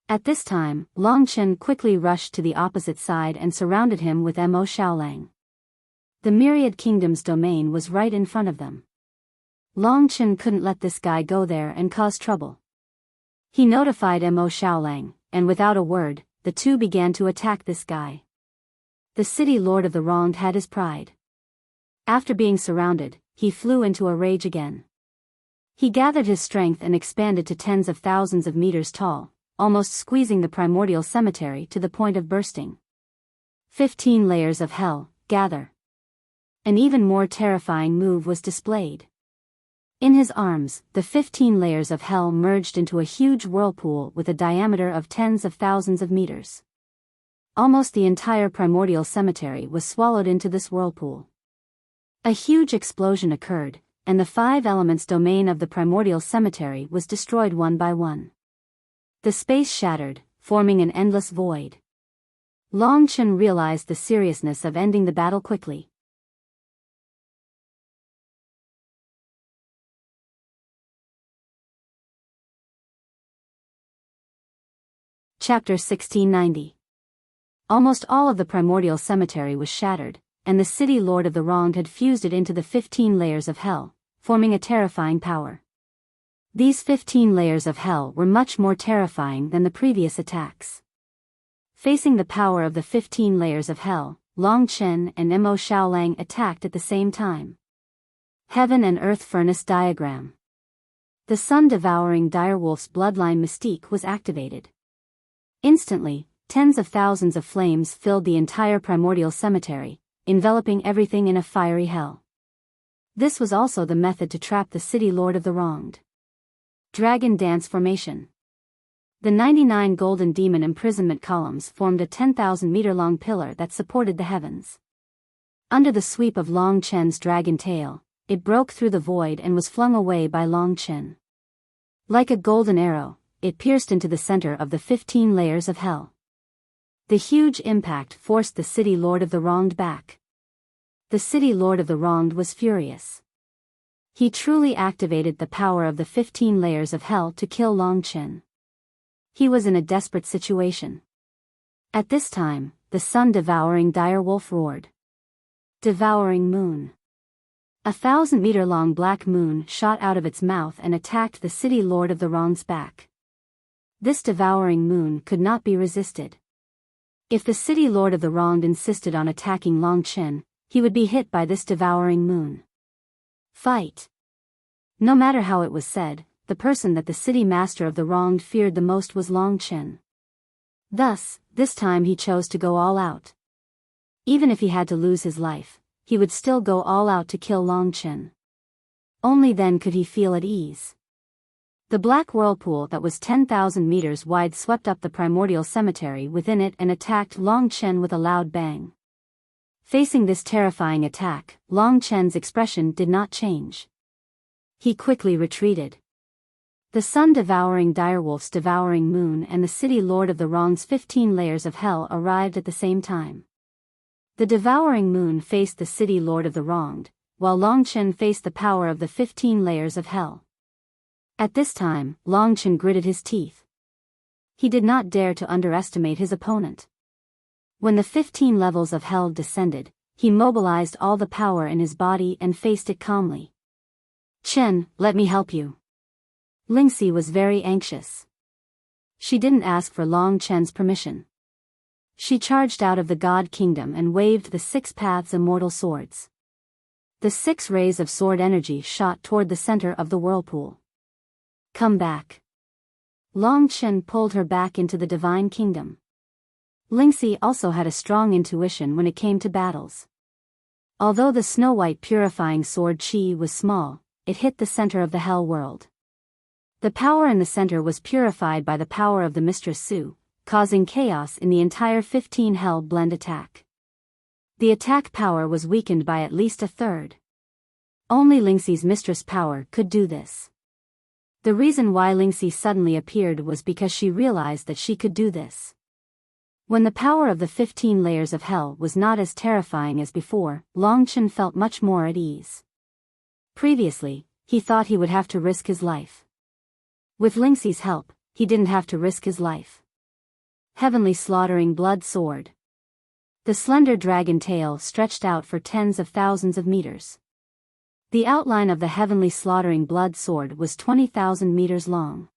At this time, Long Chen quickly rushed to the opposite side and surrounded him with Mo Xiaolang. The Myriad Kingdom's domain was right in front of them. Long Chen couldn't let this guy go there and cause trouble. He notified Mo Xiaolang, and without a word, the two began to attack this guy. The city lord of the wronged had his pride. After being surrounded, he flew into a rage again. He gathered his strength and expanded to tens of thousands of meters tall, almost squeezing the primordial cemetery to the point of bursting. 15 layers of hell, gather. An even more terrifying move was displayed. In his arms, the 15 layers of hell merged into a huge whirlpool with a diameter of tens of thousands of meters. Almost the entire primordial cemetery was swallowed into this whirlpool. A huge explosion occurred, and the 5 elements domain of the primordial cemetery was destroyed one by one. The space shattered, forming an endless void. Long Chen realized the seriousness of ending the battle quickly. Chapter 1690. Almost all of the primordial cemetery was shattered, and the city lord of the wronged had fused it into the 15 layers of hell, forming a terrifying power. These 15 layers of hell were much more terrifying than the previous attacks. Facing the power of the 15 layers of hell, Long Chen and Mo Xiaolang attacked at the same time. Heaven and Earth Furnace Diagram. The sun-devouring direwolf's bloodline mystique was activated. Instantly, tens of thousands of flames filled the entire primordial cemetery, enveloping everything in a fiery hell. This was also the method to trap the city lord of the wronged. Dragon Dance Formation. The 99 golden demon imprisonment columns formed a 10,000-meter-long pillar that supported the heavens. Under the sweep of Long Chen's dragon tail, it broke through the void and was flung away by Long Chen. Like a golden arrow, it pierced into the center of the 15 layers of hell. The huge impact forced the city lord of the wronged back. The city lord of the wronged was furious. He truly activated the power of the 15 layers of hell to kill Long Chen. He was in a desperate situation. At this time, the sun-devouring direwolf roared. Devouring Moon. A 1,000-meter-long black moon shot out of its mouth and attacked the city lord of the wronged's back. This devouring moon could not be resisted. If the city lord of the wronged insisted on attacking Long Chen, he would be hit by this devouring moon. Fight. No matter how it was said, the person that the city master of the wronged feared the most was Long Chen. Thus, this time he chose to go all out. Even if he had to lose his life, he would still go all out to kill Long Chen. Only then could he feel at ease. The black whirlpool that was 10,000 meters wide swept up the primordial cemetery within it and attacked Long Chen with a loud bang. Facing this terrifying attack, Long Chen's expression did not change. He quickly retreated. The sun-devouring direwolf's devouring moon and the city lord of the wronged's 15 layers of hell arrived at the same time. The devouring moon faced the city lord of the wronged, while Long Chen faced the power of the 15 layers of hell. At this time, Long Chen gritted his teeth. He did not dare to underestimate his opponent. When the 15 levels of hell descended, he mobilized all the power in his body and faced it calmly. Chen, let me help you. Lingxi was very anxious. She didn't ask for Long Chen's permission. She charged out of the God Kingdom and waved the 6 paths immortal swords. The 6 rays of sword energy shot toward the center of the whirlpool. Come back. Long Chen pulled her back into the divine kingdom. Lingxi also had a strong intuition when it came to battles. Although the snow-white purifying sword Qi was small, it hit the center of the hell world. The power in the center was purified by the power of the Mistress Su, causing chaos in the entire 15 hell blend attack. The attack power was weakened by at least a third. Only Lingxi's mistress power could do this. The reason why Lingxi suddenly appeared was because she realized that she could do this. When the power of the 15 layers of hell was not as terrifying as before, Long Chen felt much more at ease. Previously, he thought he would have to risk his life. With Lingxi's help, he didn't have to risk his life. Heavenly Slaughtering Blood Sword. The slender dragon tail stretched out for tens of thousands of meters. The outline of the Heavenly Slaughtering Blood Sword was 20,000 meters long.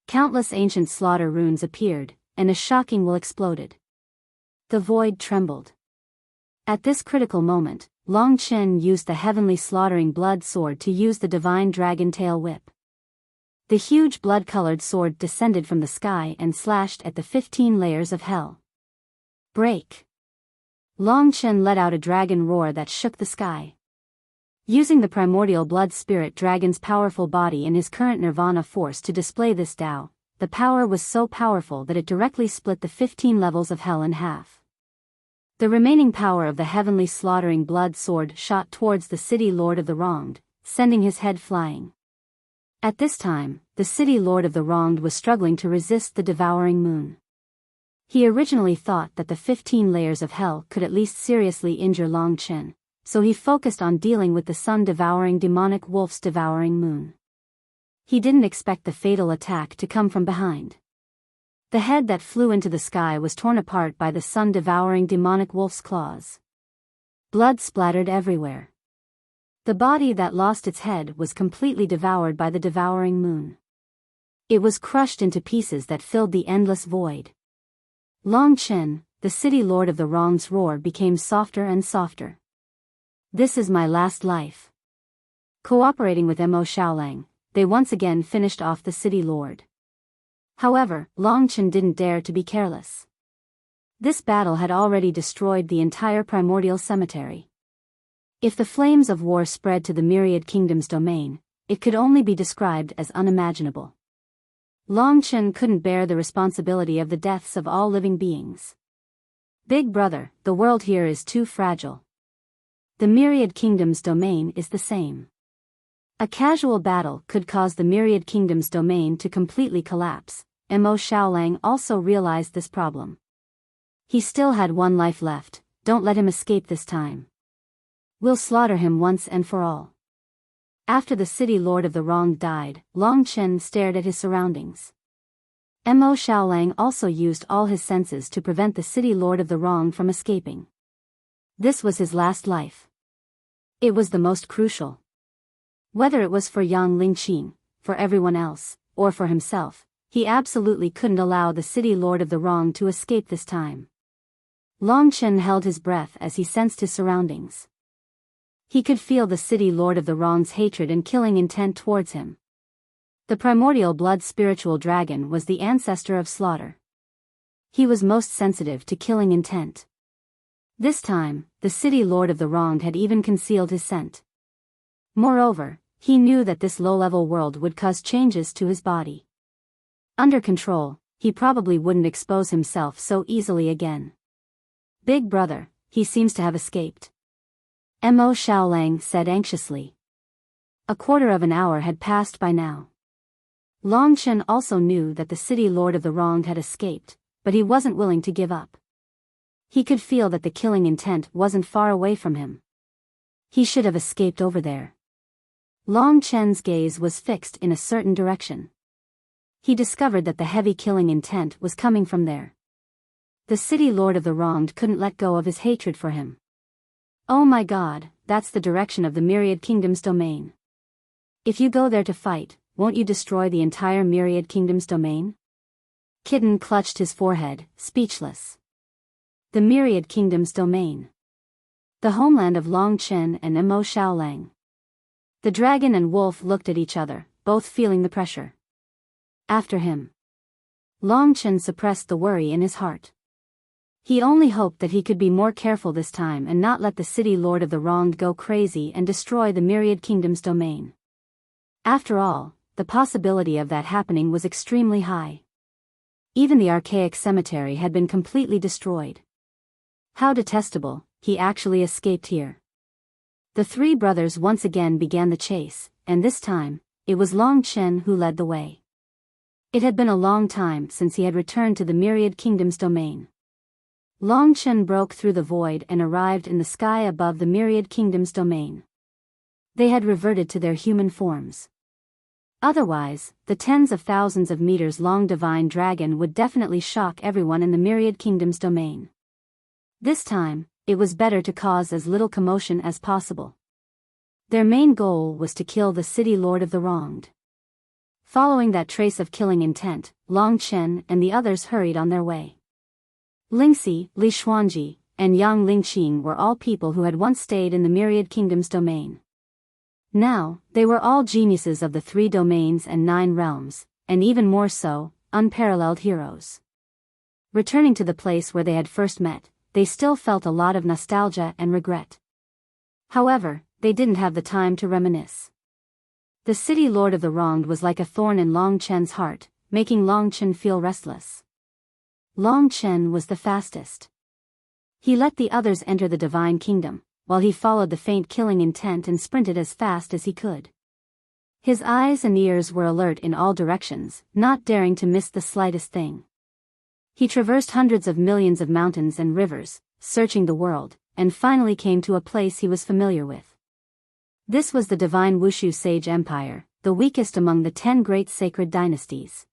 Countless ancient slaughter runes appeared, and a shocking will exploded. The void trembled. At this critical moment, Long Chen used the heavenly slaughtering blood sword to use the divine dragon tail whip. The huge blood-colored sword descended from the sky and slashed at the 15 layers of hell. Break! Long Chen let out a dragon roar that shook the sky. Using the primordial blood spirit dragon's powerful body and his current nirvana force to display this Tao, the power was so powerful that it directly split the 15 levels of hell in half. The remaining power of the heavenly slaughtering blood sword shot towards the city lord of the wronged, sending his head flying. At this time, the city lord of the wronged was struggling to resist the devouring moon. He originally thought that the 15 layers of hell could at least seriously injure Long Chen, so he focused on dealing with the sun-devouring demonic wolf's devouring moon. He didn't expect the fatal attack to come from behind. The head that flew into the sky was torn apart by the sun-devouring demonic wolf's claws. Blood splattered everywhere. The body that lost its head was completely devoured by the devouring moon. It was crushed into pieces that filled the endless void. Long Chen, the city lord of the wrong's roar became softer and softer. This is my last life. Cooperating with Mo Xiaolang, they once again finished off the city lord. However, Long Chen didn't dare to be careless. This battle had already destroyed the entire primordial cemetery. If the flames of war spread to the myriad kingdom's domain, it could only be described as unimaginable. Long Chen couldn't bear the responsibility of the deaths of all living beings. Big brother, the world here is too fragile. The myriad kingdom's domain is the same. A casual battle could cause the myriad kingdom's domain to completely collapse. Mo Xiaolang also realized this problem. He still had one life left, don't let him escape this time. We'll slaughter him once and for all. After the city lord of the wronged died, Long Chen stared at his surroundings. Mo Xiaolang also used all his senses to prevent the city lord of the wronged from escaping. This was his last life. It was the most crucial. Whether it was for Yang Lingqing, for everyone else, or for himself, he absolutely couldn't allow the city lord of the wronged to escape this time. Long Chen held his breath as he sensed his surroundings. He could feel the city lord of the wrong's hatred and killing intent towards him. The primordial blood spiritual dragon was the ancestor of slaughter. He was most sensitive to killing intent. This time, the city lord of the wronged had even concealed his scent. Moreover, he knew that this low-level world would cause changes to his body. Under control, he probably wouldn't expose himself so easily again. Big brother, he seems to have escaped. Mo Xiaolang said anxiously. A quarter of an hour had passed by now. Long Chen also knew that the city lord of the wronged had escaped, but he wasn't willing to give up. He could feel that the killing intent wasn't far away from him. He should have escaped over there. Long Chen's gaze was fixed in a certain direction. He discovered that the heavy killing intent was coming from there. The city lord of the wronged couldn't let go of his hatred for him. Oh my god, that's the direction of the myriad kingdom's domain. If you go there to fight, won't you destroy the entire myriad kingdom's domain? Kitten clutched his forehead, speechless. The myriad kingdom's domain. The homeland of Long Chen and Mo Xiaolang. The dragon and wolf looked at each other, both feeling the pressure. After him. Long Chen suppressed the worry in his heart. He only hoped that he could be more careful this time and not let the city lord of the wronged go crazy and destroy the myriad kingdom's domain. After all, the possibility of that happening was extremely high. Even the archaic cemetery had been completely destroyed. How detestable, he actually escaped here. The three brothers once again began the chase, and this time, it was Long Chen who led the way. It had been a long time since he had returned to the myriad kingdom's domain. Long Chen broke through the void and arrived in the sky above the myriad kingdom's domain. They had reverted to their human forms. Otherwise, the tens of thousands of meters long divine dragon would definitely shock everyone in the myriad kingdom's domain. This time, it was better to cause as little commotion as possible. Their main goal was to kill the city lord of the wronged. Following that trace of killing intent, Long Chen and the others hurried on their way. Lingxi, Li Xuanji, and Yang Lingqing were all people who had once stayed in the Myriad Kingdom's domain. Now, they were all geniuses of the 3 domains and 9 realms, and even more so, unparalleled heroes. Returning to the place where they had first met, they still felt a lot of nostalgia and regret. However, they didn't have the time to reminisce. The city lord of the wronged was like a thorn in Long Chen's heart, making Long Chen feel restless. Long Chen was the fastest. He let the others enter the divine kingdom, while he followed the faint killing intent and sprinted as fast as he could. His eyes and ears were alert in all directions, not daring to miss the slightest thing. He traversed hundreds of millions of mountains and rivers, searching the world, and finally came to a place he was familiar with. This was the divine Wuxia Sage Empire, the weakest among the 10 great sacred dynasties.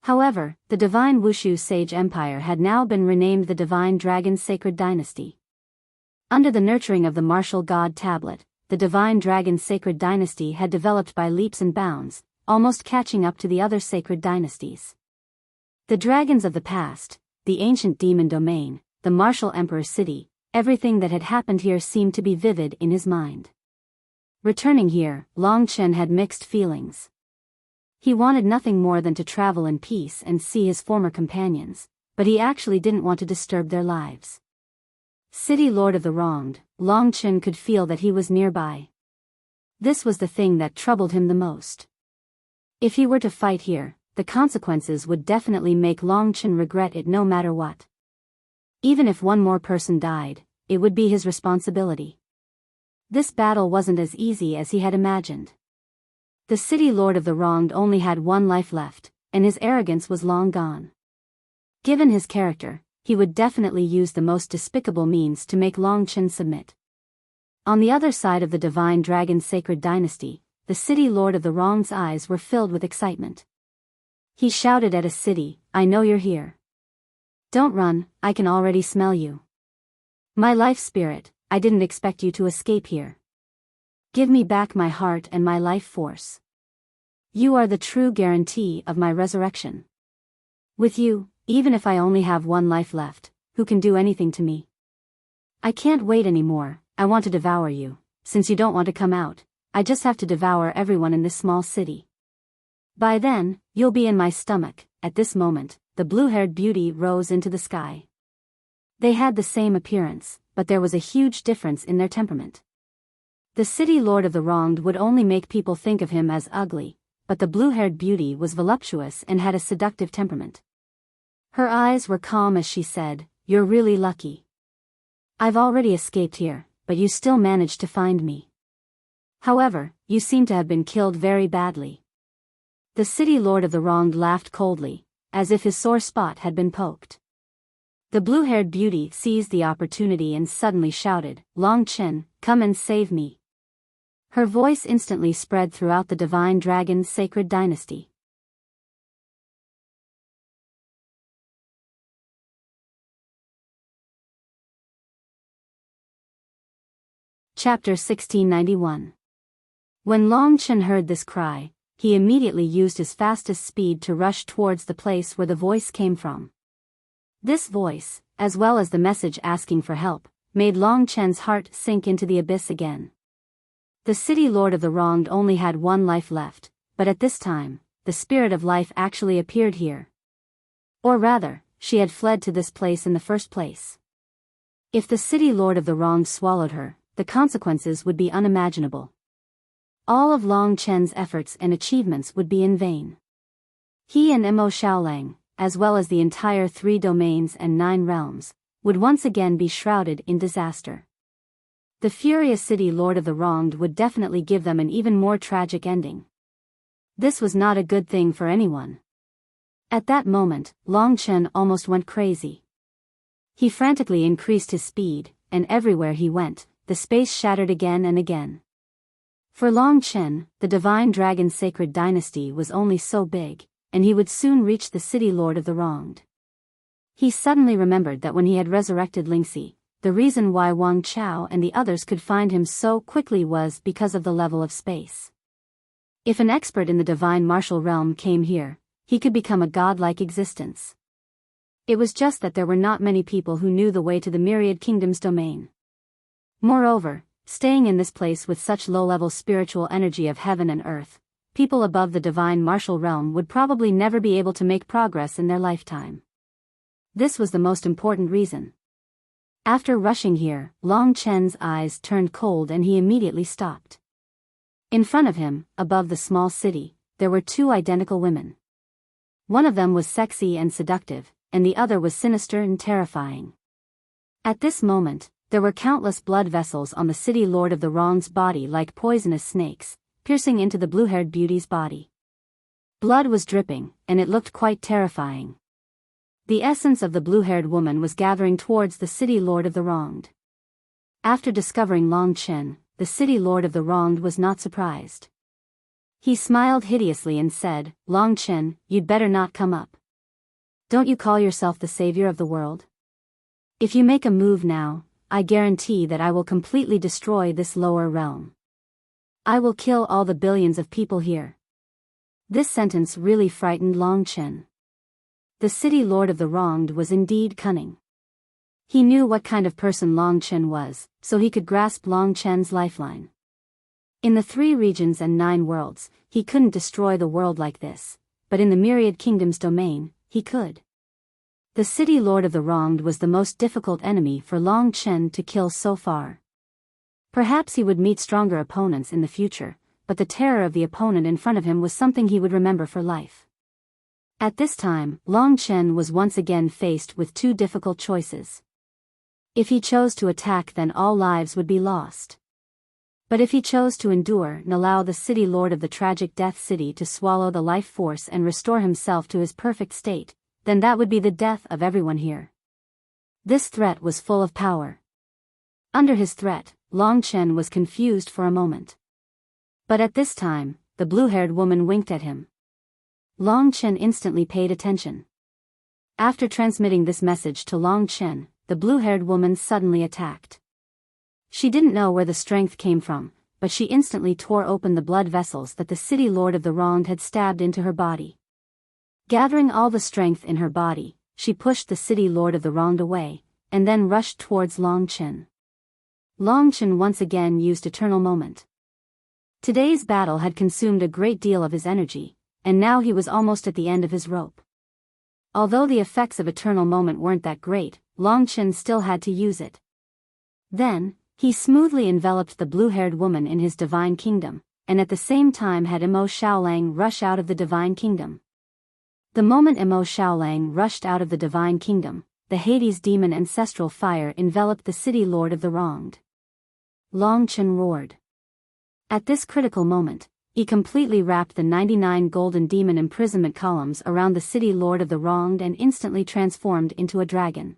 However, the divine Wuxia Sage Empire had now been renamed the Divine Dragon Sacred Dynasty. Under the nurturing of the martial god tablet, the Divine Dragon Sacred Dynasty had developed by leaps and bounds, almost catching up to the other sacred dynasties. The dragons of the past, the ancient demon domain, the martial emperor city, everything that had happened here seemed to be vivid in his mind. Returning here, Long Chen had mixed feelings. He wanted nothing more than to travel in peace and see his former companions, but he actually didn't want to disturb their lives. City Lord of the Wronged, Long Chen could feel that he was nearby. This was the thing that troubled him the most. If he were to fight here, the consequences would definitely make Long Chen regret it no matter what. Even if one more person died, it would be his responsibility. This battle wasn't as easy as he had imagined. The city lord of the wronged only had 1 life left, and his arrogance was long gone. Given his character, he would definitely use the most despicable means to make Long Chen submit. On the other side of the Divine Dragon Sacred Dynasty, the city lord of the wronged's eyes were filled with excitement. He shouted at a city, "I know you're here. Don't run, I can already smell you. My life spirit, I didn't expect you to escape here. Give me back my heart and my life force. You are the true guarantee of my resurrection. With you, even if I only have 1 life left, who can do anything to me? I can't wait anymore, I want to devour you. Since you don't want to come out, I just have to devour everyone in this small city. By then, you'll be in my stomach." At this moment, the blue-haired beauty rose into the sky. They had the same appearance, but there was a huge difference in their temperament. The city lord of the wronged would only make people think of him as ugly, but the blue-haired beauty was voluptuous and had a seductive temperament. Her eyes were calm as she said, "You're really lucky. I've already escaped here, but you still managed to find me. However, you seem to have been killed very badly." The city lord of the wronged laughed coldly, as if his sore spot had been poked. The blue-haired beauty seized the opportunity and suddenly shouted, "Long Chen, come and save me." Her voice instantly spread throughout the Divine Dragon's Sacred Dynasty. Chapter 1691. When Long Chen heard this cry, he immediately used his fastest speed to rush towards the place where the voice came from. This voice, as well as the message asking for help, made Long Chen's heart sink into the abyss again. The city lord of the wronged only had 1 life left, but at this time, the spirit of life actually appeared here. Or rather, she had fled to this place in the first place. If the city lord of the wronged swallowed her, the consequences would be unimaginable. All of Long Chen's efforts and achievements would be in vain. He and Mo Xiaolang, as well as the entire 3 domains and 9 realms, would once again be shrouded in disaster. The furious city lord of the wronged would definitely give them an even more tragic ending. This was not a good thing for anyone. At that moment, Long Chen almost went crazy. He frantically increased his speed, and everywhere he went, the space shattered again and again. For Long Chen, the Divine Dragon Sacred Dynasty was only so big, and he would soon reach the city lord of the wronged. He suddenly remembered that when he had resurrected Lingxi, the reason why Wang Chao and the others could find him so quickly was because of the level of space. If an expert in the divine martial realm came here, he could become a godlike existence. It was just that there were not many people who knew the way to the Myriad Kingdom's domain. Moreover, staying in this place with such low-level spiritual energy of heaven and earth, people above the divine martial realm would probably never be able to make progress in their lifetime. This was the most important reason. After rushing here, Long Chen's eyes turned cold and he immediately stopped. In front of him, above the small city, there were two identical women. One of them was sexy and seductive, and the other was sinister and terrifying. At this moment, there were countless blood vessels on the city lord of the wrong's body like poisonous snakes, piercing into the blue-haired beauty's body. Blood was dripping, and it looked quite terrifying. The essence of the blue-haired woman was gathering towards the city lord of the wronged. After discovering Long Chen, the city lord of the wronged was not surprised. He smiled hideously and said, "Long Chen, you'd better not come up. Don't you call yourself the savior of the world? If you make a move now, I guarantee that I will completely destroy this lower realm. I will kill all the billions of people here." This sentence really frightened Long Chen. The city lord of the wronged was indeed cunning. He knew what kind of person Long Chen was, so he could grasp Long Chen's lifeline. In the 3 regions and 9 worlds, he couldn't destroy the world like this, but in the Myriad Kingdom's domain, he could. The city lord of the wronged was the most difficult enemy for Long Chen to kill so far. Perhaps he would meet stronger opponents in the future, but the terror of the opponent in front of him was something he would remember for life. At this time, Long Chen was once again faced with 2 difficult choices. If he chose to attack, then all lives would be lost. But if he chose to endure and allow the city lord of the tragic death city to swallow the life force and restore himself to his perfect state, then that would be the death of everyone here. This threat was full of power. Under his threat, Long Chen was confused for a moment. But at this time, the blue-haired woman winked at him. Long Chen instantly paid attention. After transmitting this message to Long Chen, the blue-haired woman suddenly attacked. She didn't know where the strength came from, but she instantly tore open the blood vessels that the city lord of the wronged had stabbed into her body. Gathering all the strength in her body, she pushed the city lord of the wronged away, and then rushed towards Long Chen. Long Chen once again used Eternal Moment. Today's battle had consumed a great deal of his energy, and now he was almost at the end of his rope. Although the effects of Eternal Moment weren't that great, Long Chen still had to use it. Then, he smoothly enveloped the blue-haired woman in his divine kingdom, and at the same time had Emo Shaolang rush out of the divine kingdom. The moment Emo Shaolang rushed out of the divine kingdom, the Hades demon ancestral fire enveloped the city lord of the wronged. Long Chen roared. At this critical moment, he completely wrapped the 99 golden demon imprisonment columns around the city lord of the wronged and instantly transformed into a dragon.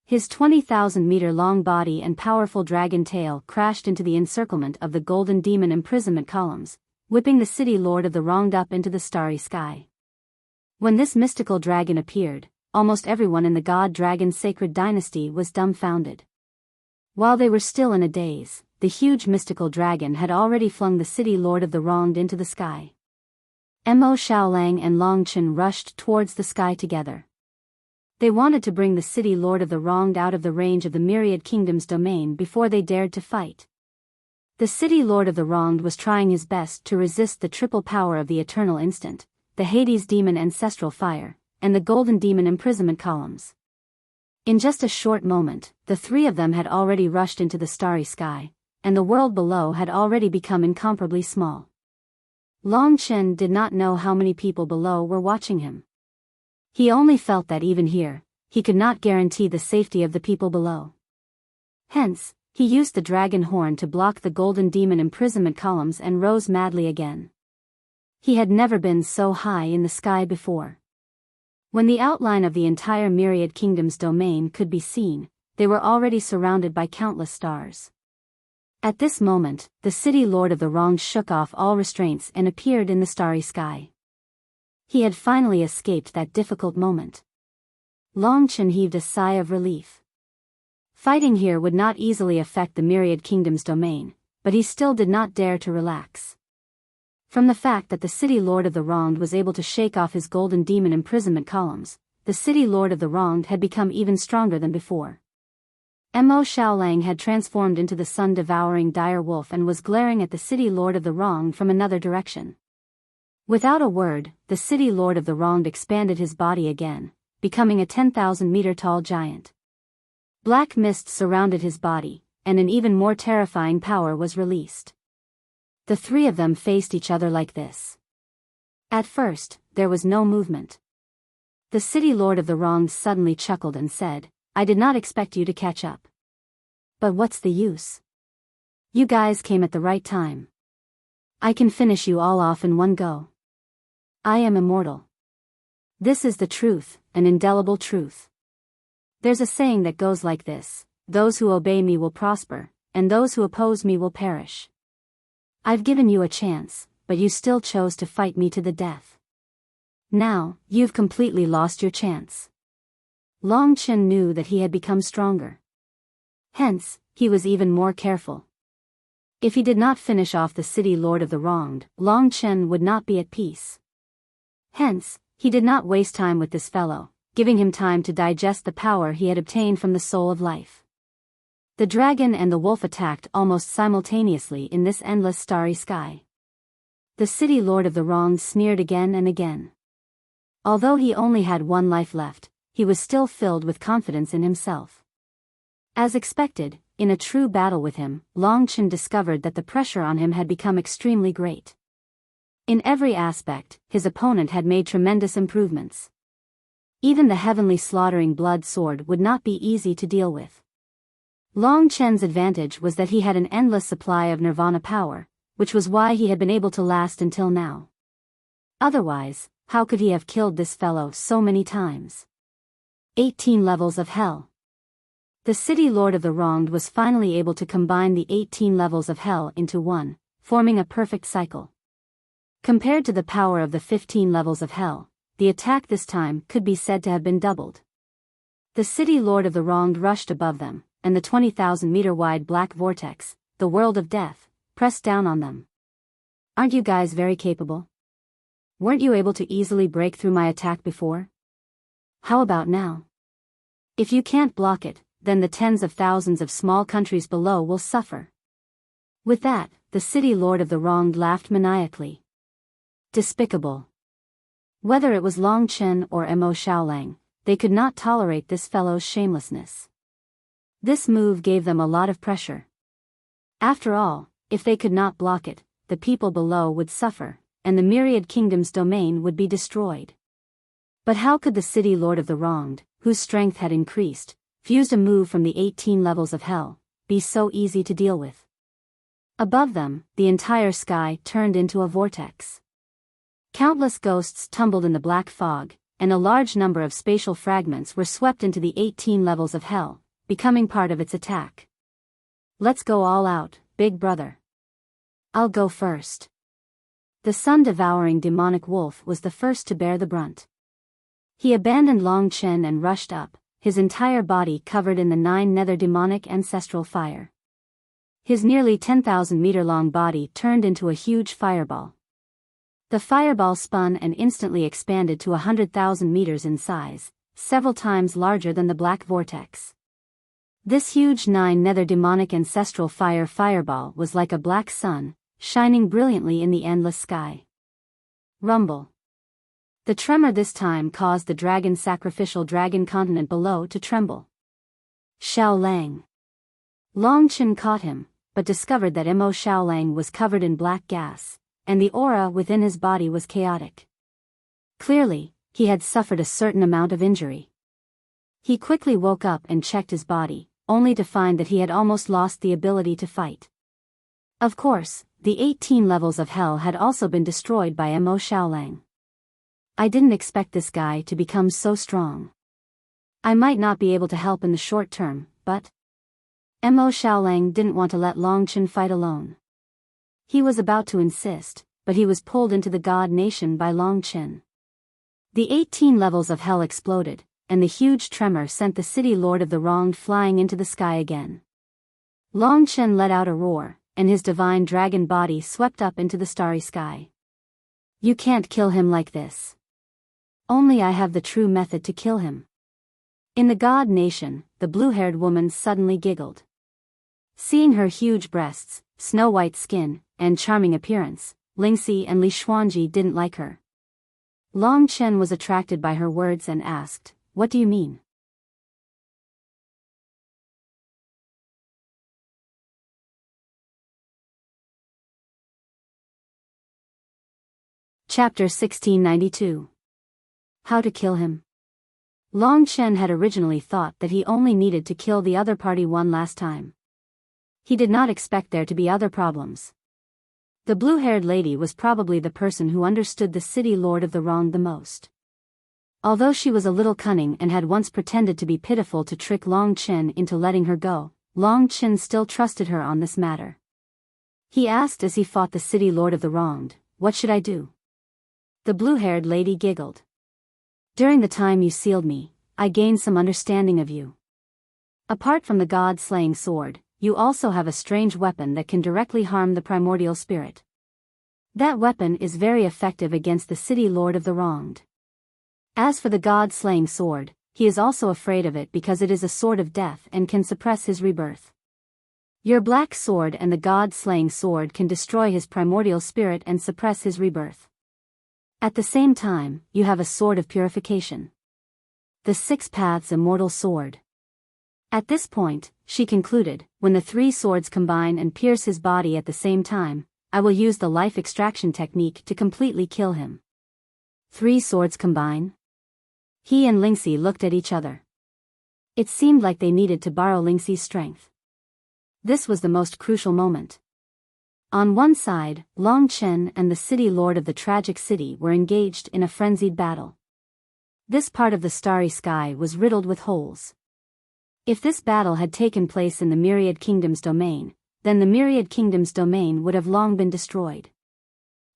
His 20,000-meter-long body and powerful dragon tail crashed into the encirclement of the golden demon imprisonment columns, whipping the city lord of the wronged up into the starry sky. When this mystical dragon appeared, almost everyone in the god-dragon sacred dynasty was dumbfounded. While they were still in a daze, the huge mystical dragon had already flung the city lord of the wronged into the sky. Emo Shaolang and Long Chen rushed towards the sky together. They wanted to bring the city lord of the wronged out of the range of the Myriad Kingdom's domain before they dared to fight. The city lord of the wronged was trying his best to resist the triple power of the eternal instant, the Hades demon ancestral fire, and the golden demon imprisonment columns. In just a short moment, the 3 of them had already rushed into the starry sky, and the world below had already become incomparably small. Long Chen did not know how many people below were watching him. He only felt that even here, he could not guarantee the safety of the people below. Hence, he used the dragon horn to block the golden demon imprisonment columns and rose madly again. He had never been so high in the sky before. When the outline of the entire Myriad Kingdom's domain could be seen, they were already surrounded by countless stars. At this moment, the city lord of the wronged shook off all restraints and appeared in the starry sky. He had finally escaped that difficult moment. Long Chen heaved a sigh of relief. Fighting here would not easily affect the Myriad Kingdom's domain, but he still did not dare to relax. From the fact that the city lord of the wronged was able to shake off his golden demon imprisonment columns, the city lord of the wronged had become even stronger than before. Mo Xiaolang had transformed into the sun-devouring dire wolf and was glaring at the city lord of the wronged from another direction. Without a word, the city lord of the wronged expanded his body again, becoming a 10,000-meter-tall giant. Black mist surrounded his body, and an even more terrifying power was released. The three of them faced each other like this. At first, there was no movement. The city lord of the wronged suddenly chuckled and said, "I did not expect you to catch up. But what's the use? You guys came at the right time. I can finish you all off in one go. I am immortal. This is the truth, an indelible truth. There's a saying that goes like this: those who obey me will prosper, and those who oppose me will perish. I've given you a chance, but you still chose to fight me to the death. Now, you've completely lost your chance." Long Chen knew that he had become stronger. Hence, he was even more careful. If he did not finish off the city lord of the wronged, Long Chen would not be at peace. Hence, he did not waste time with this fellow, giving him time to digest the power he had obtained from the soul of life. The dragon and the wolf attacked almost simultaneously in this endless starry sky. The city lord of the wronged sneered again and again. Although he only had one life left, he was still filled with confidence in himself. As expected, in a true battle with him, Long Chen discovered that the pressure on him had become extremely great. In every aspect, his opponent had made tremendous improvements. Even the heavenly slaughtering blood sword would not be easy to deal with. Long Chen's advantage was that he had an endless supply of nirvana power, which was why he had been able to last until now. Otherwise, how could he have killed this fellow so many times? 18 levels of hell. The city lord of the wronged was finally able to combine the 18 levels of hell into one, forming a perfect cycle. Compared to the power of the 15 levels of hell, the attack this time could be said to have been doubled. The city lord of the wronged rushed above them, and the 20,000-meter-wide black vortex, the world of death, pressed down on them. "Aren't you guys very capable? Weren't you able to easily break through my attack before? How about now? If you can't block it, then the tens of thousands of small countries below will suffer." With that, the city lord of the wronged laughed maniacally. Despicable. Whether it was Long Chen or Mo Xiaolang, they could not tolerate this fellow's shamelessness. This move gave them a lot of pressure. After all, if they could not block it, the people below would suffer, and the myriad kingdom's domain would be destroyed. But how could the city lord of the wronged, whose strength had increased, fused a move from the 18 levels of hell, be so easy to deal with? Above them, the entire sky turned into a vortex. Countless ghosts tumbled in the black fog, and a large number of spatial fragments were swept into the 18 levels of hell, becoming part of its attack. "Let's go all out, big brother. I'll go first." The sun-devouring demonic wolf was the first to bear the brunt. He abandoned Long Chen and rushed up, his entire body covered in the 9 nether demonic ancestral fire. His nearly 10,000-meter-long body turned into a huge fireball. The fireball spun and instantly expanded to 100,000 meters in size, several times larger than the black vortex. This huge 9 nether demonic ancestral fireball was like a black sun, shining brilliantly in the endless sky. Rumble. The tremor this time caused the sacrificial dragon continent below to tremble. Xiaolang. Long Chen caught him, but discovered that Mo Xiaolang was covered in black gas, and the aura within his body was chaotic. Clearly, he had suffered a certain amount of injury. He quickly woke up and checked his body, only to find that he had almost lost the ability to fight. Of course, the 18 levels of hell had also been destroyed by Mo Xiaolang. "I didn't expect this guy to become so strong. I might not be able to help in the short term, but..." Mo Xiaolang didn't want to let Long Chen fight alone. He was about to insist, but he was pulled into the God Nation by Long Chen. The 18 levels of hell exploded, and the huge tremor sent the city lord of the wronged flying into the sky again. Long Chen let out a roar, and his divine dragon body swept up into the starry sky. "You can't kill him like this. Only I have the true method to kill him. In the god nation, the blue-haired woman suddenly giggled. Seeing her huge breasts, snow-white skin, and charming appearance, Lingxi and Li Xuanji didn't like her. Long Chen was attracted by her words and asked, "What do you mean?" Chapter 1692. How to kill him. Long Chen had originally thought that he only needed to kill the other party one last time. He did not expect there to be other problems. The blue-haired lady was probably the person who understood the city lord of the wrong the most. Although she was a little cunning and had once pretended to be pitiful to trick Long Chen into letting her go, Long Chen still trusted her on this matter. He asked as he fought the city lord of the wronged, "What should I do?" The blue-haired lady giggled. "During the time you sealed me, I gained some understanding of you. Apart from the god-slaying sword, you also have a strange weapon that can directly harm the primordial spirit. That weapon is very effective against the city lord of the wronged. As for the god-slaying sword, he is also afraid of it because it is a sword of death and can suppress his rebirth. Your black sword and the god-slaying sword can destroy his primordial spirit and suppress his rebirth. At the same time, you have a sword of purification. The Six Paths Immortal Sword." At this point, she concluded, "When the three swords combine and pierce his body at the same time, I will use the life extraction technique to completely kill him." Three swords combine? He and Lingxi looked at each other. It seemed like they needed to borrow Lingxi's strength. This was the most crucial moment. On one side, Long Chen and the city lord of the tragic city were engaged in a frenzied battle. This part of the starry sky was riddled with holes. If this battle had taken place in the Myriad Kingdom's domain, then the Myriad Kingdom's domain would have long been destroyed.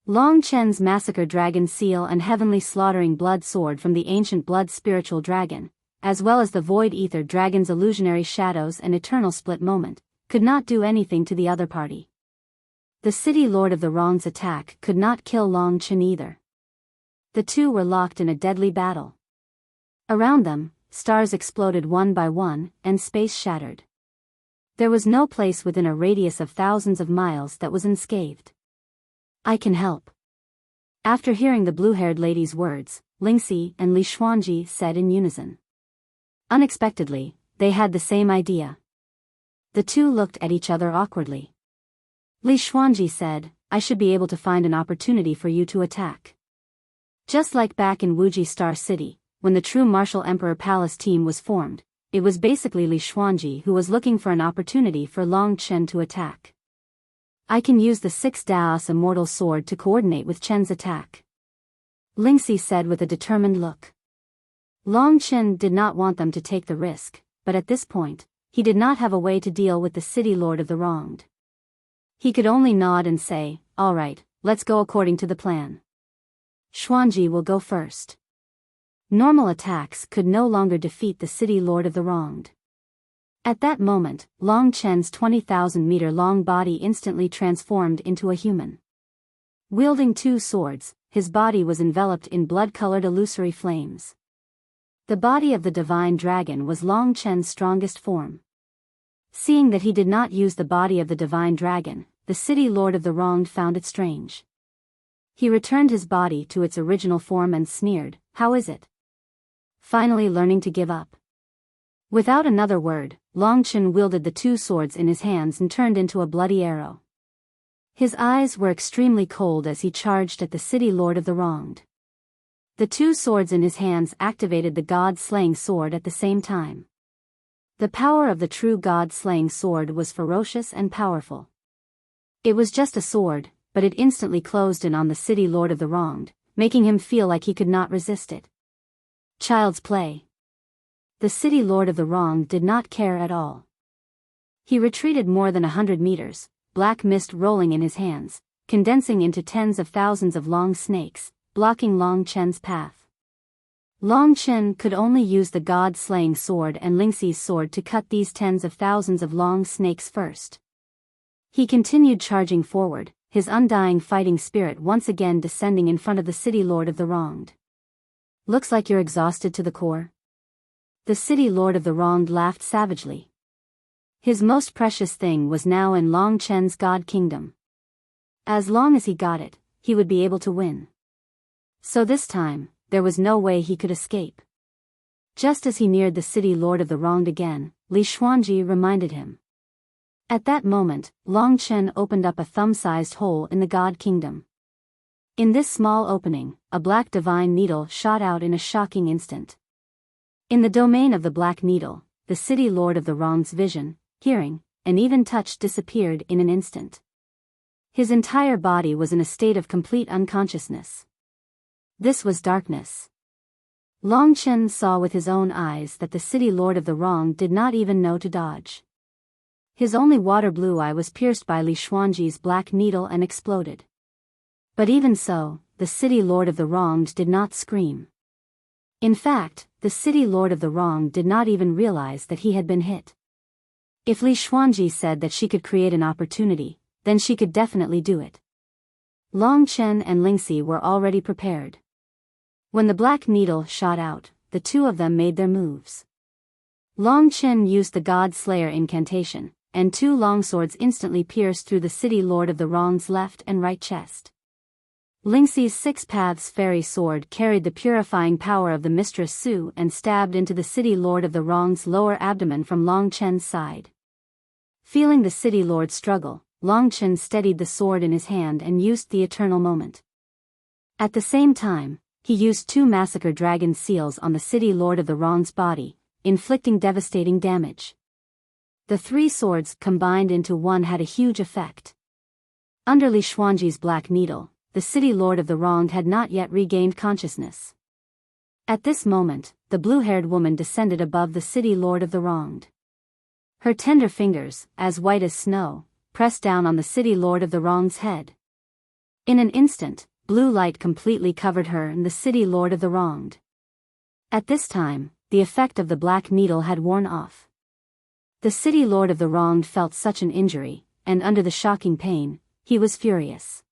Long Chen's massacre dragon seal and heavenly slaughtering blood sword from the ancient blood spiritual dragon, as well as the void ether dragon's illusionary shadows and eternal split moment, could not do anything to the other party. The city lord of the wrong's attack could not kill Long Chen either. The two were locked in a deadly battle. Around them, stars exploded one by one, and space shattered. There was no place within a radius of thousands of miles that was unscathed. "I can help." After hearing the blue-haired lady's words, Lingxi and Li Xuanji said in unison. Unexpectedly, they had the same idea. The two looked at each other awkwardly. Li Xuanji said, "I should be able to find an opportunity for you to attack." Just like back in Wuxia Star City, when the true Martial Emperor Palace team was formed, it was basically Li Xuanji who was looking for an opportunity for Long Chen to attack. "I can use the Six Daos Immortal Sword to coordinate with Chen's attack," Lingxi said with a determined look. Long Chen did not want them to take the risk, but at this point, he did not have a way to deal with the city lord of the wronged. He could only nod and say, "All right, let's go according to the plan. Xuanji will go first." Normal attacks could no longer defeat the city lord of the wronged. At that moment, Long Chen's 20,000-meter-long body instantly transformed into a human. Wielding two swords, his body was enveloped in blood-colored illusory flames. The body of the divine dragon was Long Chen's strongest form. Seeing that he did not use the body of the divine dragon, the city lord of the wronged found it strange. He returned his body to its original form and sneered, "How is it? Finally learning to give up?" Without another word, Long Chen wielded the two swords in his hands and turned into a bloody arrow. His eyes were extremely cold as he charged at the city lord of the wronged. The two swords in his hands activated the god-slaying sword at the same time. The power of the true god-slaying sword was ferocious and powerful. It was just a sword, but it instantly closed in on the city lord of the wronged, making him feel like he could not resist it. Child's play. The city lord of the wronged did not care at all. He retreated more than 100 meters, black mist rolling in his hands, condensing into tens of thousands of long snakes, blocking Long Chen's path. Long Chen could only use the god-slaying sword and Lingxi's sword to cut these tens of thousands of long snakes first. He continued charging forward, his undying fighting spirit once again descending in front of the city lord of the wronged. Looks like you're exhausted to the core. The city lord of the wronged laughed savagely. His most precious thing was now in Long Chen's god kingdom. As long as he got it, he would be able to win. So this time, there was no way he could escape. Just as he neared the city lord of the wronged again, Li Xuanji reminded him. At that moment, Long Chen opened up a thumb-sized hole in the god kingdom. In this small opening, a black divine needle shot out in a shocking instant. In the domain of the black needle, the city lord of the wronged's vision, hearing, and even touch disappeared in an instant. His entire body was in a state of complete unconsciousness. This was darkness. Long Chen saw with his own eyes that the city lord of the wronged did not even know to dodge. His only water blue eye was pierced by Li Xuanji's black needle and exploded. But even so, the city lord of the wronged did not scream. In fact, the city lord of the wronged did not even realize that he had been hit. If Li Xuanji said that she could create an opportunity, then she could definitely do it. Long Chen and Lingxi were already prepared. When the black needle shot out, the two of them made their moves. Long Chen used the God Slayer incantation, and two longswords instantly pierced through the city lord of the wronged's left and right chest. Lingxi's Six Paths fairy sword carried the purifying power of the Mistress Su and stabbed into the city lord of the wronged's lower abdomen from Long Chen's side. Feeling the city lord struggle, Long Chen steadied the sword in his hand and used the eternal moment. At the same time, he used two massacre dragon seals on the city lord of the wronged's body, inflicting devastating damage. The three swords combined into one had a huge effect. Under Li Xuanji's black needle, the city lord of the wronged had not yet regained consciousness. At this moment, the blue-haired woman descended above the city lord of the wronged. Her tender fingers, as white as snow, pressed down on the city lord of the wronged's head. In an instant, blue light completely covered her and the city lord of the wronged. At this time, the effect of the black needle had worn off. The city lord of the wronged felt such an injury, and under the shocking pain, he was furious.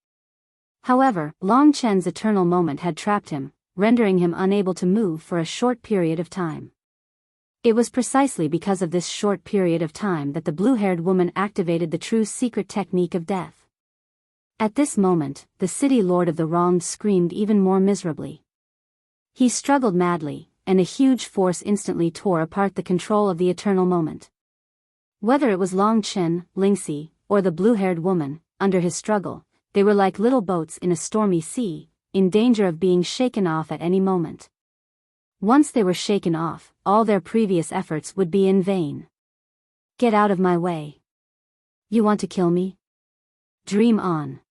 However, Long Chen's eternal moment had trapped him, rendering him unable to move for a short period of time. It was precisely because of this short period of time that the blue-haired woman activated the true secret technique of death. At this moment, the city lord of the wronged screamed even more miserably. He struggled madly, and a huge force instantly tore apart the control of the eternal moment. Whether it was Long Chen, Lingxi, or the blue-haired woman, under his struggle, they were like little boats in a stormy sea, in danger of being shaken off at any moment. Once they were shaken off, all their previous efforts would be in vain. Get out of my way. You want to kill me? Dream on.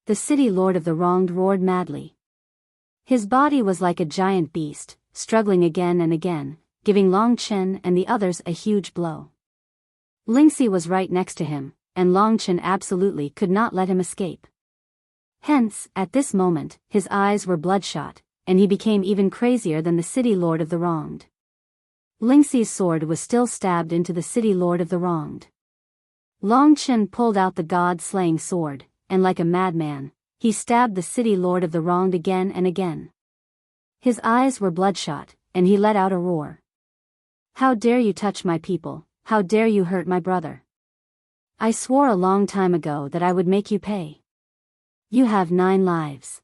The city lord of the wronged roared madly. His body was like a giant beast, struggling again and again, giving Long Chen and the others a huge blow. Lingxi was right next to him, and Long Chen absolutely could not let him escape. Hence, at this moment, his eyes were bloodshot, and he became even crazier than the city lord of the wronged. Lingxi's sword was still stabbed into the city lord of the wronged. Long Chen pulled out the god-slaying sword, and like a madman, he stabbed the city lord of the wronged again and again. His eyes were bloodshot, and he let out a roar. How dare you touch my people, how dare you hurt my brother? I swore a long time ago that I would make you pay. You have 9 lives.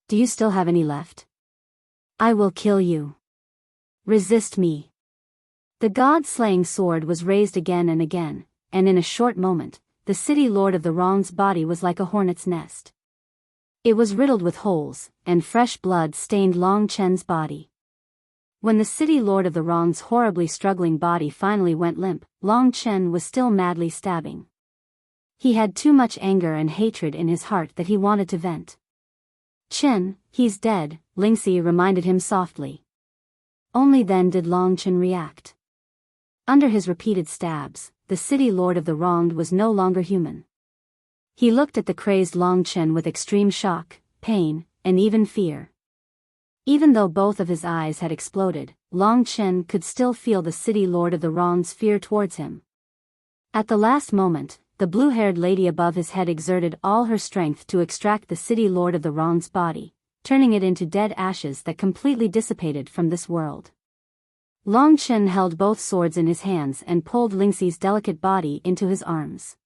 Do you still have any left? I will kill you. Resist me. The god-slaying sword was raised again and again, and in a short moment, the city lord of the wronged's body was like a hornet's nest. It was riddled with holes, and fresh blood stained Long Chen's body. When the city lord of the wronged's horribly struggling body finally went limp, Long Chen was still madly stabbing. He had too much anger and hatred in his heart that he wanted to vent. Chen, he's dead, Lingxi reminded him softly. Only then did Long Chen react. Under his repeated stabs, the city lord of the wronged was no longer human. He looked at the crazed Long Chen with extreme shock, pain, and even fear. Even though both of his eyes had exploded, Long Chen could still feel the city lord of the wronged's fear towards him. At the last moment, the blue-haired lady above his head exerted all her strength to extract the city lord of the wronged's body, turning it into dead ashes that completely dissipated from this world. Long Chen held both swords in his hands and pulled Lingxi's delicate body into his arms.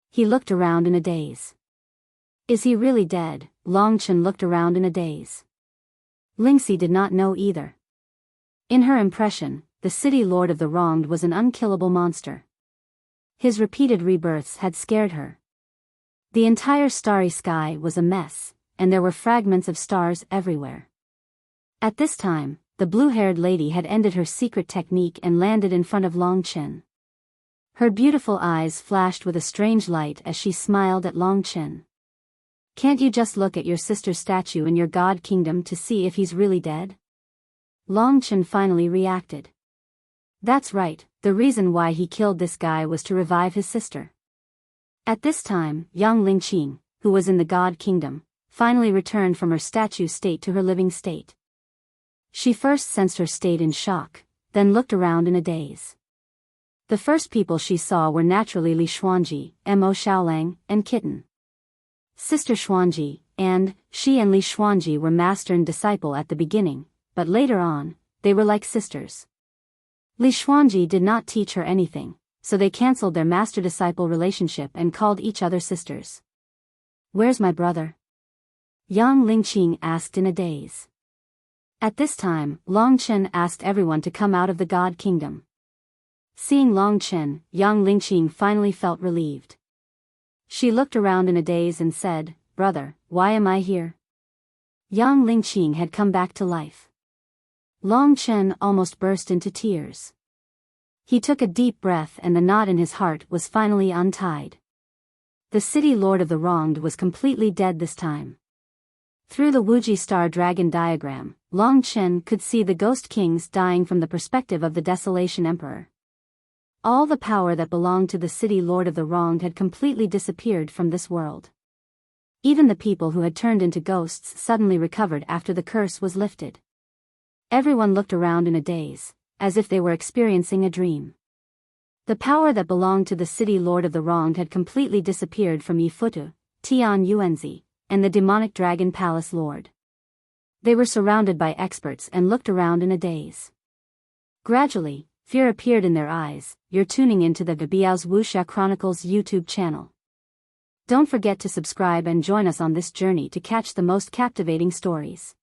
He looked around in a daze. Is he really dead? Long Chen looked around in a daze. Lingxi did not know either. In her impression, the city lord of the wronged was an unkillable monster. His repeated rebirths had scared her. The entire starry sky was a mess, and there were fragments of stars everywhere. At this time, the blue-haired lady had ended her secret technique and landed in front of Long Chen. Her beautiful eyes flashed with a strange light as she smiled at Long Chen. Can't you just look at your sister's statue in your god kingdom to see if he's really dead? Long Chen finally reacted. That's right, the reason why he killed this guy was to revive his sister. At this time, young Lingqing, who was in the god kingdom, finally returned from her statue state to her living state. She first sensed her state in shock, then looked around in a daze. The first people she saw were naturally Li Xuanji, Mo Xiaolang, and Kitten. Sister Xuanji, and she and Li Xuanji were master and disciple at the beginning, but later on, they were like sisters. Li Xuanji did not teach her anything, so they cancelled their master-disciple relationship and called each other sisters. Where's my brother? Young Lingqing asked in a daze. At this time, Long Chen asked everyone to come out of the God Kingdom. Seeing Long Chen, young Lingqing finally felt relieved. She looked around in a daze and said, "Brother, why am I here?" Young Lingqing had come back to life. Long Chen almost burst into tears. He took a deep breath and the knot in his heart was finally untied. The city lord of the wronged was completely dead this time. Through the Wuxia star dragon diagram, Long Chen could see the ghost kings dying from the perspective of the Desolation Emperor. All the power that belonged to the city lord of the wronged had completely disappeared from this world. Even the people who had turned into ghosts suddenly recovered after the curse was lifted. Everyone looked around in a daze, as if they were experiencing a dream. The power that belonged to the city lord of the wronged had completely disappeared from Yifutu, Tian Yuanzi, and the demonic dragon palace lord. They were surrounded by experts and looked around in a daze. Gradually, fear appeared in their eyes. You're tuning into the Biyao's Wuxia Chronicles YouTube channel. Don't forget to subscribe and join us on this journey to catch the most captivating stories.